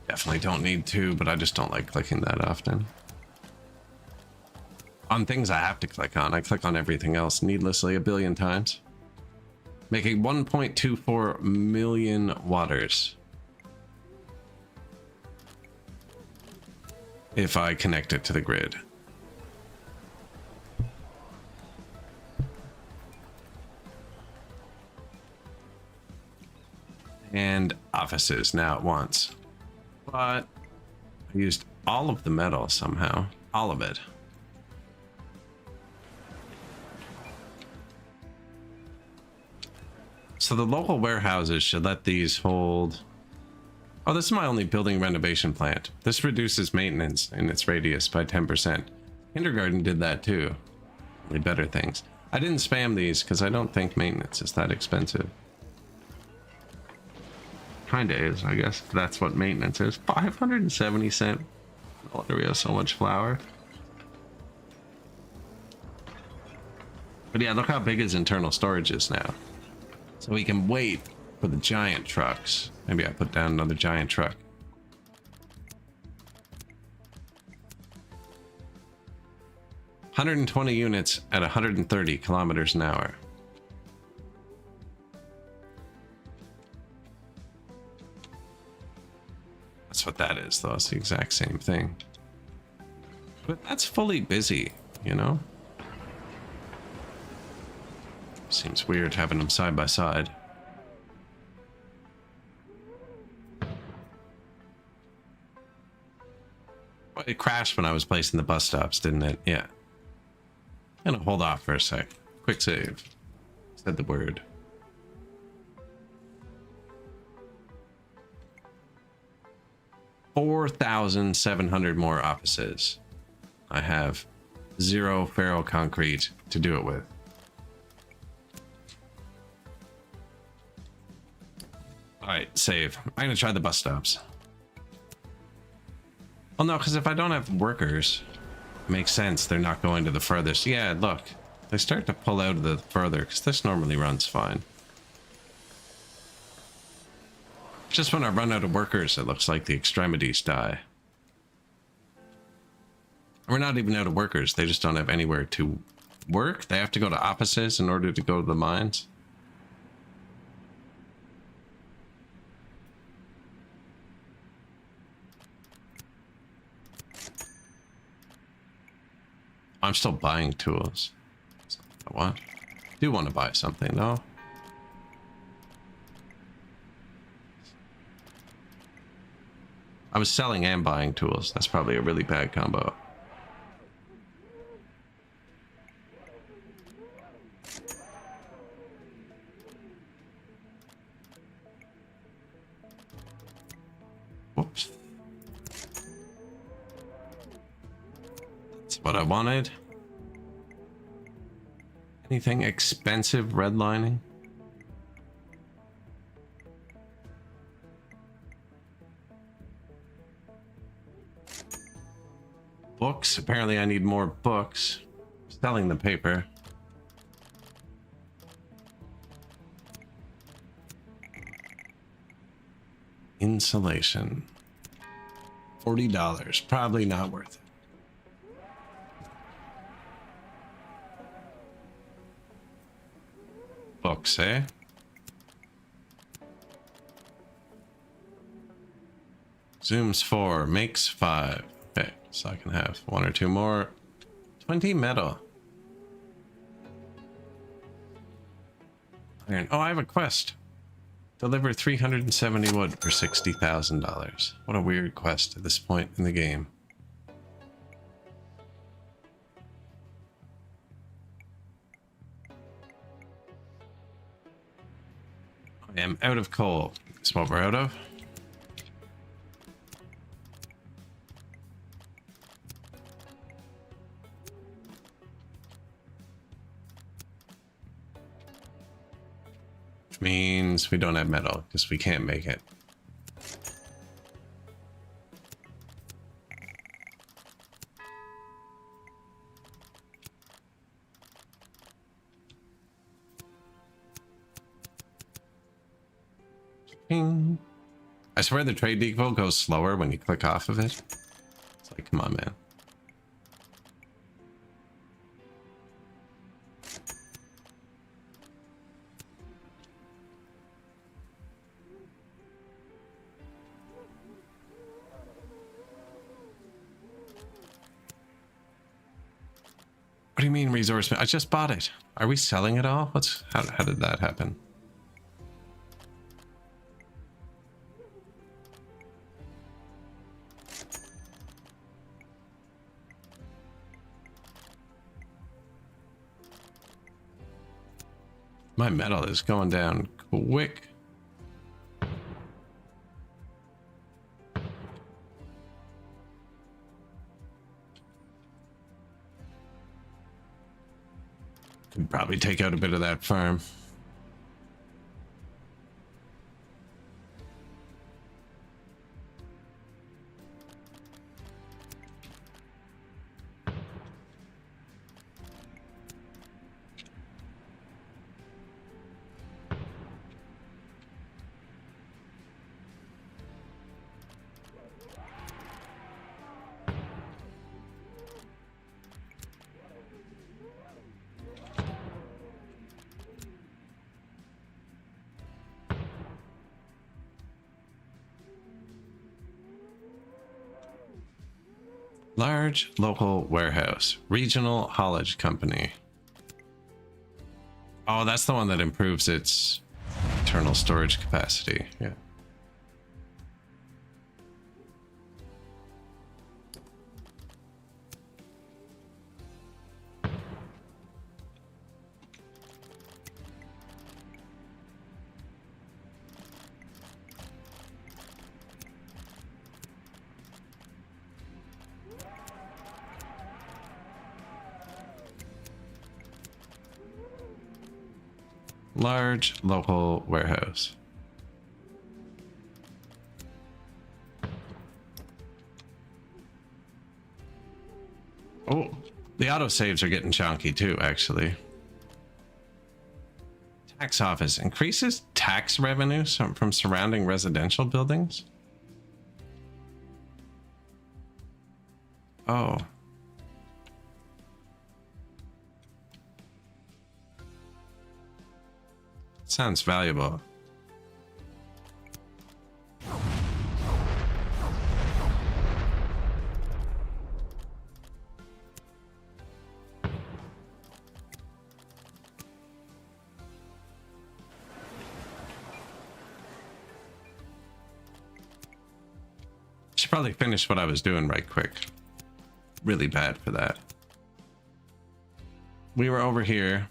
Definitely don't need to, but I just don't like clicking that often. On things I have to click on, I click on everything else needlessly a billion times. Making 1.24 million waters. If I connect it to the grid. And offices now at once. But I used all of the metal somehow. All of it. So the local warehouses should let these hold... Oh, this is my only building renovation plant. This reduces maintenance in its radius by 10%. Kindergarten did that too. Only better things. I didn't spam these because I don't think maintenance is that expensive. Kinda is, I guess. That's what maintenance is. 570 cents. No wonder we have so much flour. But yeah, look how big his internal storage is now. So we can wait for the giant trucks. Maybe I put down another giant truck. $120 units at 130 kilometers an hour. That's what that is, though. It's the exact same thing. But that's fully busy, you know? Seems weird having them side by side. Well, it crashed when I was placing the bus stops, didn't it? Yeah. I'm gonna hold off for a sec. Quick save. Said the word. $4,700 more offices. I have 0 feral concrete to do it with. Alright, save. I'm gonna try the bus stops. Well, no, because if I don't have workers, it makes sense. They're not going to the furthest. Yeah, look. They start to pull out of the further, because this normally runs fine. Just when I run out of workers, it looks like the extremities die. We're not even out of workers. They just don't have anywhere to work. They have to go to offices in order to go to the mines. I'm still buying tools. What? I do want to buy something though. I was selling and buying tools. That's probably a really bad combo. Whoops. That's what I wanted. Anything expensive redlining? Books. Apparently I need more books. Selling the paper. Insulation. $40. Probably not worth it. Books, eh? Zooms 4, makes 5. Okay, so I can have 1 or 2 more. 20 metal. Iron. Oh, I have a quest. Deliver 370 wood for $60,000. What a weird quest at this point in the game. I am out of coal. That's what we're out of. Which means we don't have metal because we can't make it. Ping. I swear the trade depot goes slower when you click off of it. It's like, come on, man. What do you mean resource? I just bought it. Are we selling it all? How did that happen? My metal is going down quick. Could probably take out a bit of that farm. Large local warehouse, regional haulage company. Oh, that's the one that improves its internal storage capacity. Yeah. Large local warehouse. Oh, the autosaves are getting chunky too, actually. Tax office increases tax revenue from surrounding residential buildings. Oh. Sounds valuable. Should probably finish what I was doing right quick. Really bad for that. We were over here.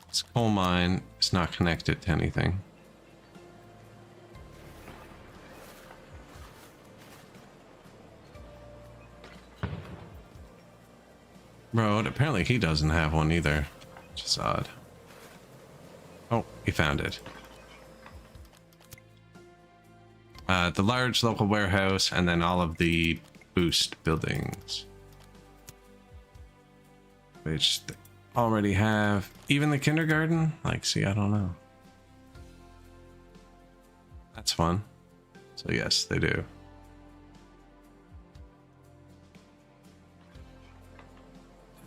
This coal mine is not connected to anything. Road. Apparently he doesn't have one either, which is odd. Oh, he found it. The large local warehouse and then all of the boost buildings. Which they already have. Even the kindergarten? Like, see, I don't know. That's fun. So yes, they do.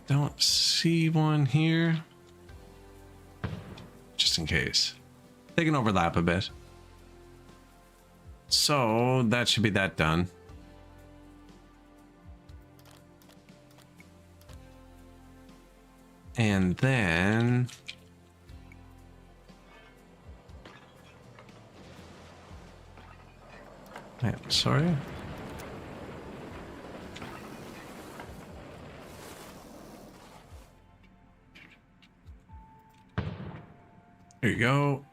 Don't see one here. Just in case. They can overlap a bit. So that should be that done. And then I'm sorry. There you go.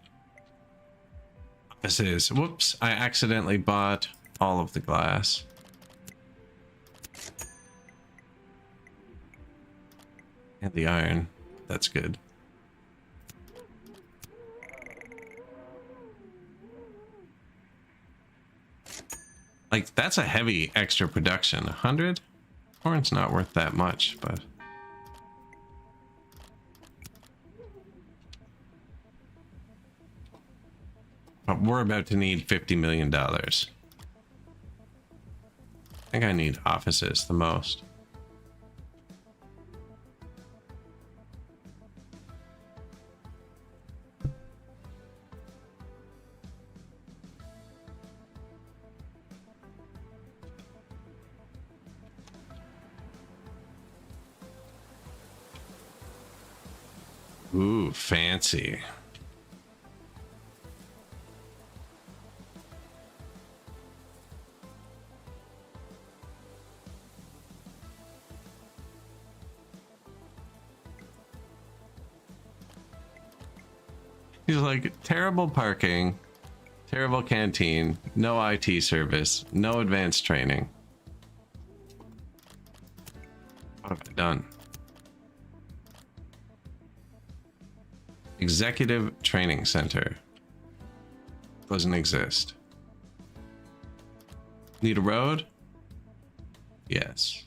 This is, whoops, I accidentally bought all of the glass. And the iron. That's good. Like, that's a heavy extra production. 100? Corn's not worth that much, but... But we're about to need $50 million. I think I need offices the most. Ooh, fancy. He's like, terrible parking, terrible canteen, no IT service, no advanced training. What have I done? Executive Training Center. Doesn't exist. Need a road? Yes.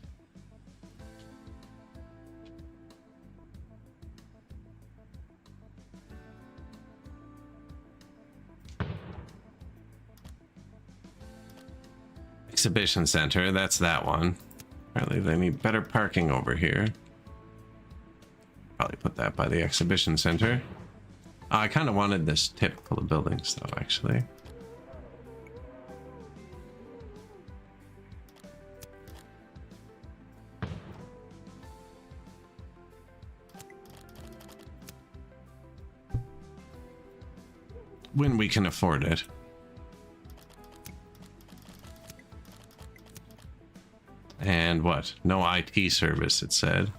Exhibition Center, that's that one. Apparently they need better parking over here. Probably put that by the Exhibition Center. I kind of wanted this tip full of buildings though, actually. when we can afford it. And what? No IT service, it said.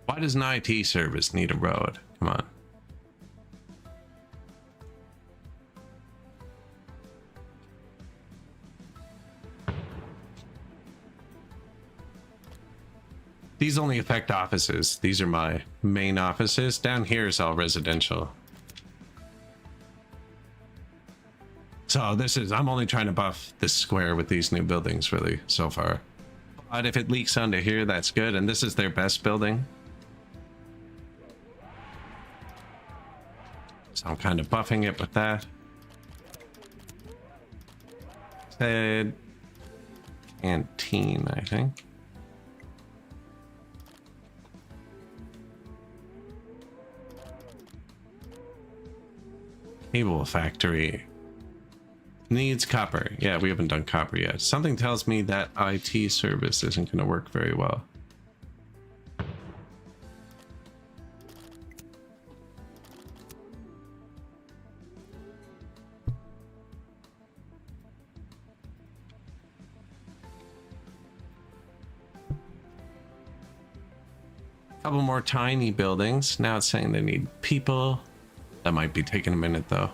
Why does an IT service need a road? Come on. These only affect offices. These are my main offices. Down here is all residential. So this is, I'm only trying to buff this square with these new buildings really so far. But if it leaks onto here, that's good. And this is their best building. So I'm kind of buffing it with that. Said canteen, I think. Cable factory needs copper. Yeah, we haven't done copper yet. Something tells me that IT service isn't going to work very well. Couple more tiny buildings. Now it's saying they need people. That might be taking a minute though.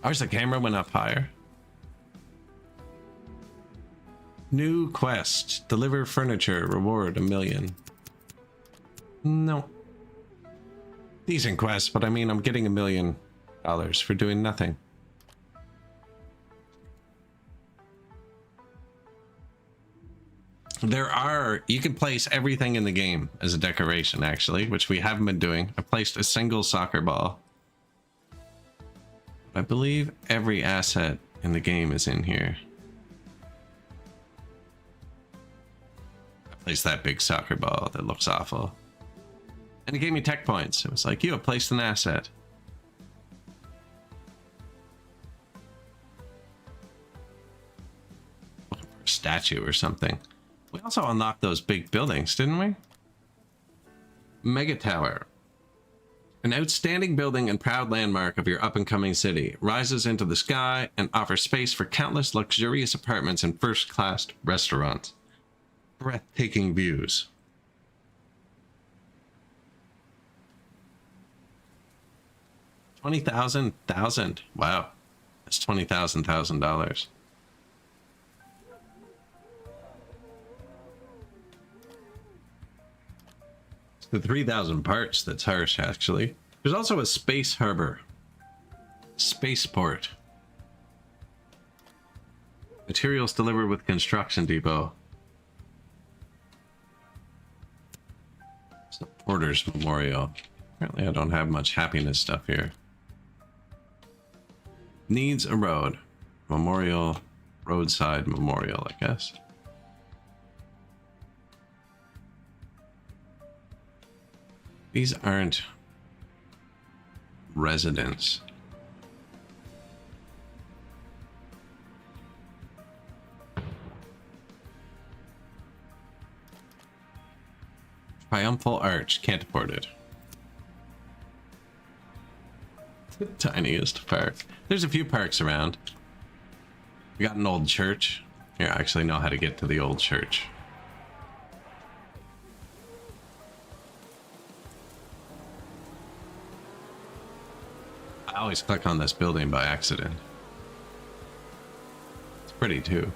Ours, the camera went up higher. New quest. Deliver furniture. Reward 1 million. No. Decent quest, but I mean, I'm getting $1 million for doing nothing. You can place everything in the game as a decoration, actually, which we haven't been doing. I placed a single soccer ball. I believe every asset in the game is in here. I placed that big soccer ball that looks awful. And it gave me tech points. It was like, you have placed an asset. Looking for a statue or something. We also unlocked those big buildings, didn't we? Mega Tower. An outstanding building and proud landmark of your up-and-coming city, rises into the sky and offers space for countless luxurious apartments and first-class restaurants. Breathtaking views. $20,000. Wow. That's $20,000. The 3,000 parts, that's harsh, actually. There's also a space harbor. Spaceport. Materials delivered with construction depot. Supporters Memorial. Apparently I don't have much happiness stuff here. Needs a road. Memorial. Roadside memorial, I guess. These aren't residents. Triumphal Arch. Can't afford it. The tiniest park. There's a few parks around. We got an old church. Here, I actually know how to get to the old church. I always click on this building by accident. It's pretty too.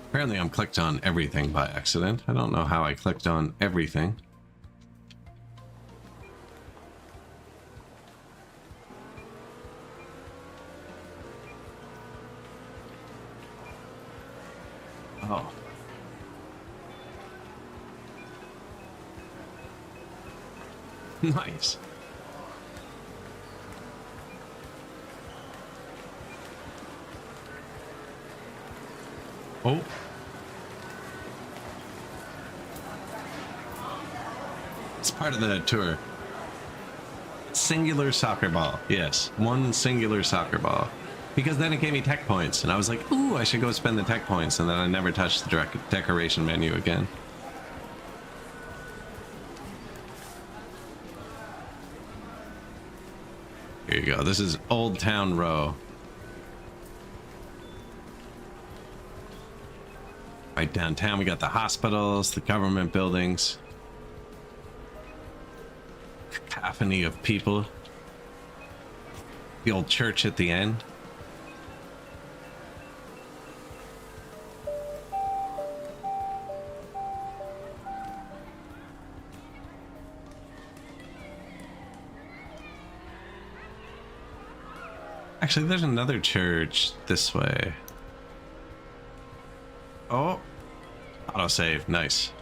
Apparently I'm clicked on everything by accident. I don't know how I clicked on everything. Oh. Nice. Oh. It's part of the tour. It's singular soccer ball. Yes, one singular soccer ball. Because then it gave me tech points, and I was like, ooh, I should go spend the tech points, and then I never touched the decoration menu again. Here you go. This is Old Town Row. Right downtown, we got the hospitals, the government buildings. Cacophony of people. The old church at the end. Actually, there's another church this way. Oh, autosave, nice.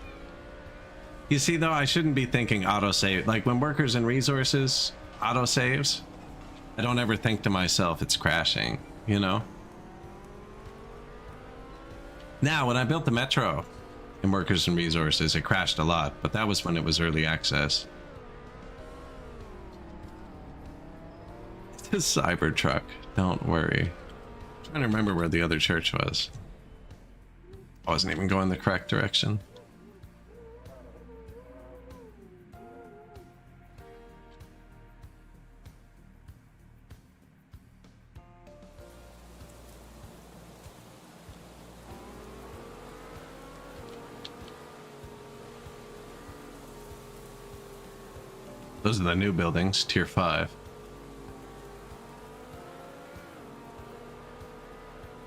You see, though, I shouldn't be thinking autosave. Like, when workers and resources autosaves, I don't ever think to myself it's crashing, you know? Now, when I built the metro in workers and resources, it crashed a lot, but that was when it was early access. It's a Cybertruck, don't worry. I'm trying to remember where the other church was. I wasn't even going the correct direction. Those are the new buildings, tier 5.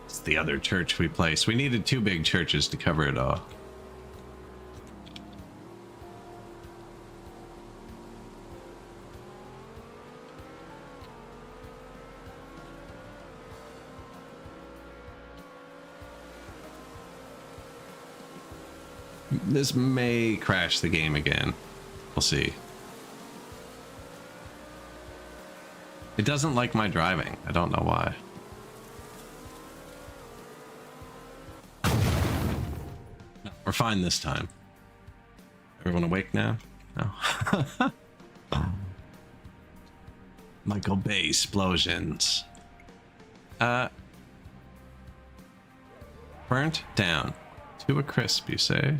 It's the other church we placed. We needed 2 big churches to cover it all. This may crash the game again. We'll see. It doesn't like my driving. I don't know why. No, we're fine this time. Everyone awake now? No. Michael Bay explosions. Burnt down to a crisp, you say?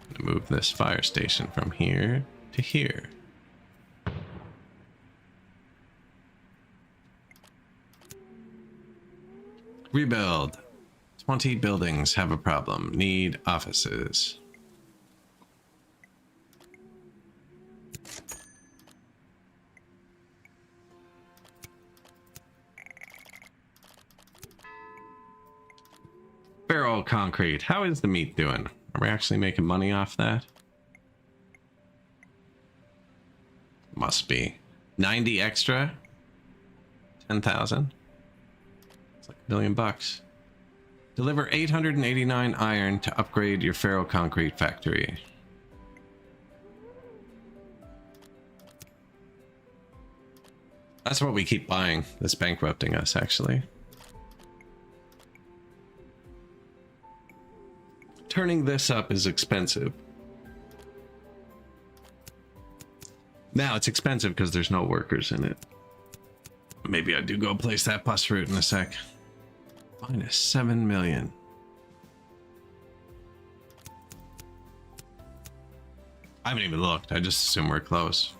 I'm gonna move this fire station from here to here. Rebuild. 20 buildings have a problem. Need offices. Barrel concrete. How is the meat doing? Are we actually making money off that? Must be. 90 extra? 10,000? It's like $1 million. Deliver 889 iron to upgrade your ferroconcrete factory. That's what we keep buying. That's bankrupting us, actually. Turning this up is expensive. Now it's expensive because there's no workers in it. Maybe I do go place that bus route in a sec. Minus 7 million. I haven't even looked. I just assume we're close.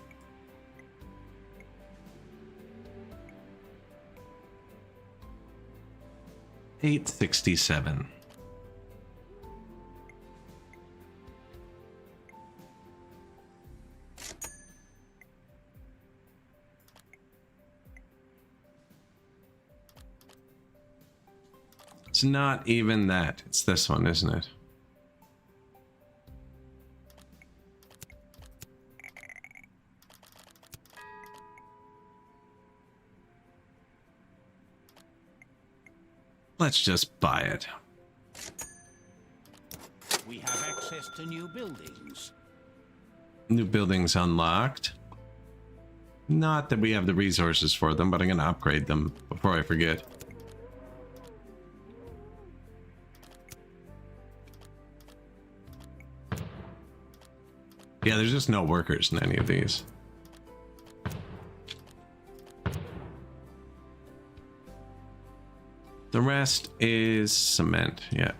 $867. It's not even that. It's this one, isn't it? Let's just buy it. We have access to new buildings. New buildings unlocked. Not that we have the resources for them, but I'm going to upgrade them before I forget. Yeah, there's just no workers in any of these. The rest is cement. Yeah.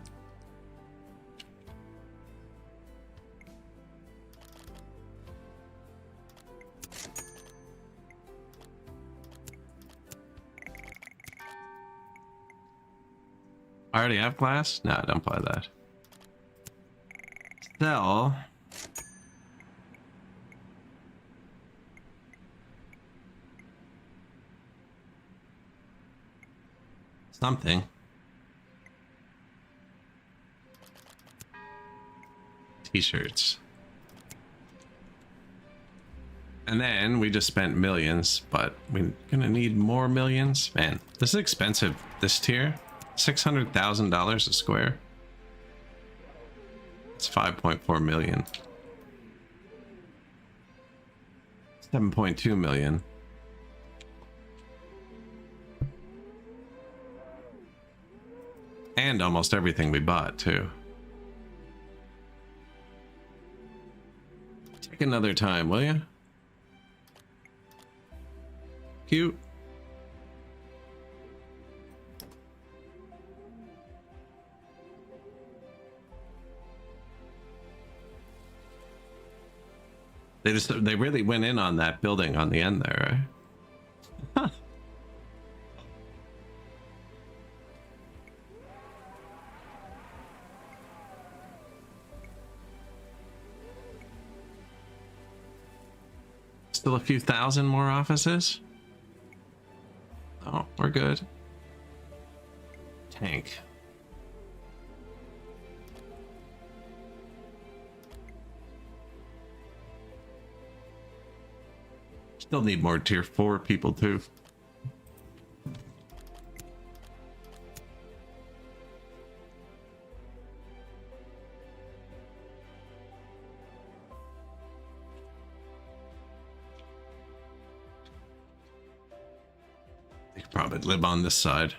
I already have glass? No, don't buy that. Sell. Something. T-shirts. And then we just spent millions, but we're gonna need more millions. Man, this is expensive. This tier, $600,000 a square. It's 5.4 million. 7.2 million. And almost everything we bought too. Take another time, will you? Cute. They really went in on that building on the end there, right? Still a few thousand more offices? Oh, we're good. Tank. Still need more tier 4 people too. They could probably live on this side.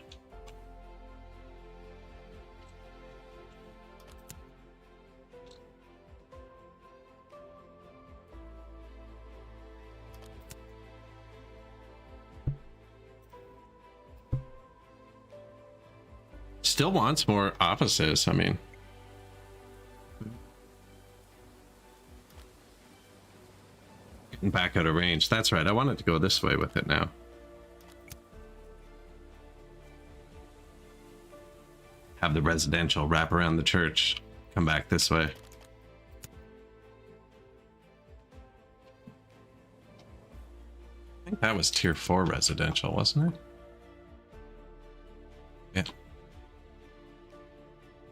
Still wants more offices, I mean. Getting back out of range. That's right, I wanted to go this way with it now. Have the residential wrap around the church. Come back this way. I think that was tier 4 residential, wasn't it? Yeah.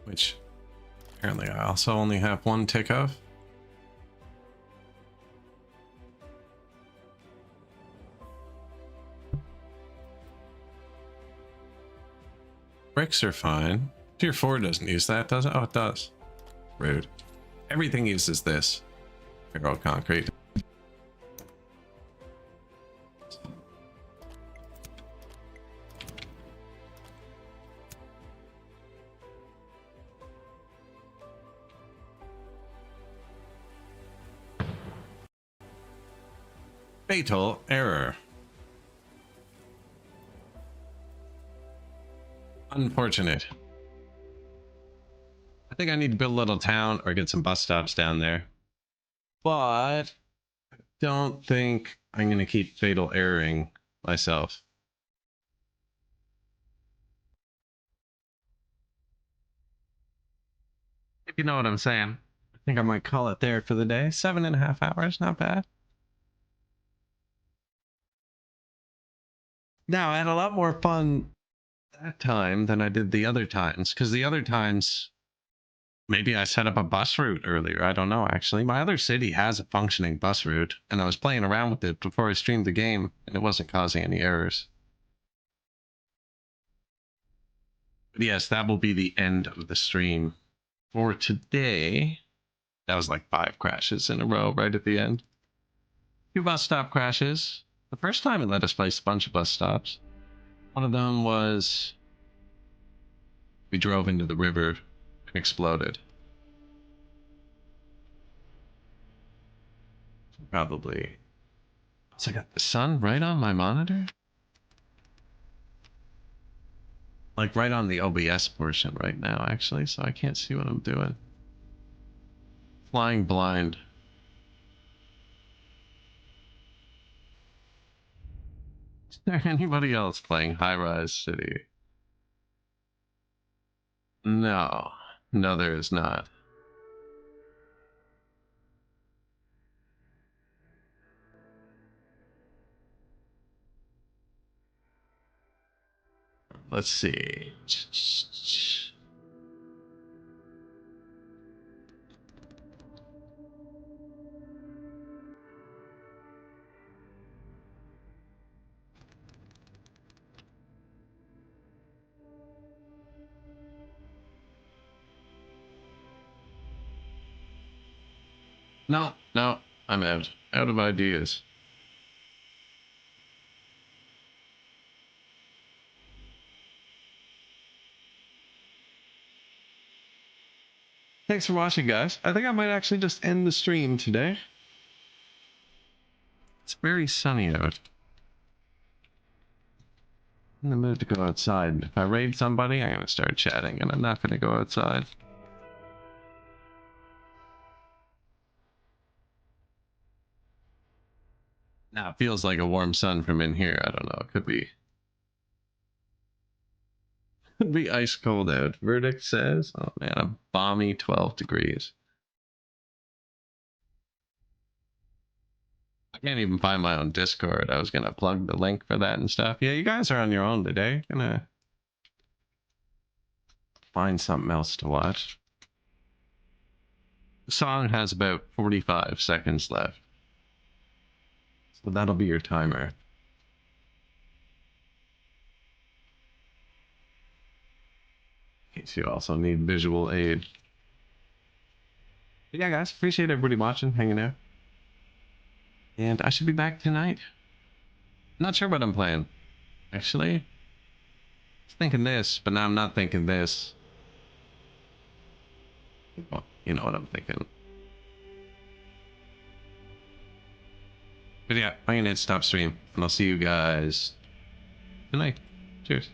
Which apparently I also only have one tick of. Bricks are fine. Tier 4 doesn't use that, does it? Oh, it does. Rude. Everything uses this. Feral concrete. Fatal error. Unfortunate. I think I need to build a little town or get some bus stops down there. But I don't think I'm going to keep fatal erroring myself. If you know what I'm saying. I think I might call it there for the day. 7.5 hours, not bad. Now, I had a lot more fun that time than I did the other times, because the other times, maybe I set up a bus route earlier. I don't know, actually. My other city has a functioning bus route, and I was playing around with it before I streamed the game, and it wasn't causing any errors. But yes, that will be the end of the stream for today. That was like 5 crashes in a row right at the end. 2 bus stop crashes. The first time it let us place a bunch of bus stops. One of them was we drove into the river and exploded. Probably. So I got the sun right on my monitor. like right on the OBS portion right now, actually, so I can't see what I'm doing. Flying blind. Is there anybody else playing HighRise City? No. No, there is not. Let's see. No, no, I'm out. Out of ideas. Thanks for watching, guys. I think I might actually just end the stream today. It's very sunny out. I'm in the mood to go outside. If I raid somebody, I'm gonna start chatting, and I'm not gonna go outside. Now it feels like a warm sun from in here. I don't know. It could be ice cold out. Verdict says, oh man, a balmy 12 degrees. I can't even find my own Discord. I was gonna plug the link for that and stuff. Yeah, you guys are on your own today. Gonna find something else to watch. The song has about 45 seconds left. So that'll be your timer. In case you also need visual aid. But yeah, guys, appreciate everybody watching, hanging out. And I should be back tonight. Not sure what I'm playing. Actually, I was thinking this, but now I'm not thinking this. Well, you know what I'm thinking. But yeah, I'm gonna hit stop stream, and I'll see you guys tonight. Cheers.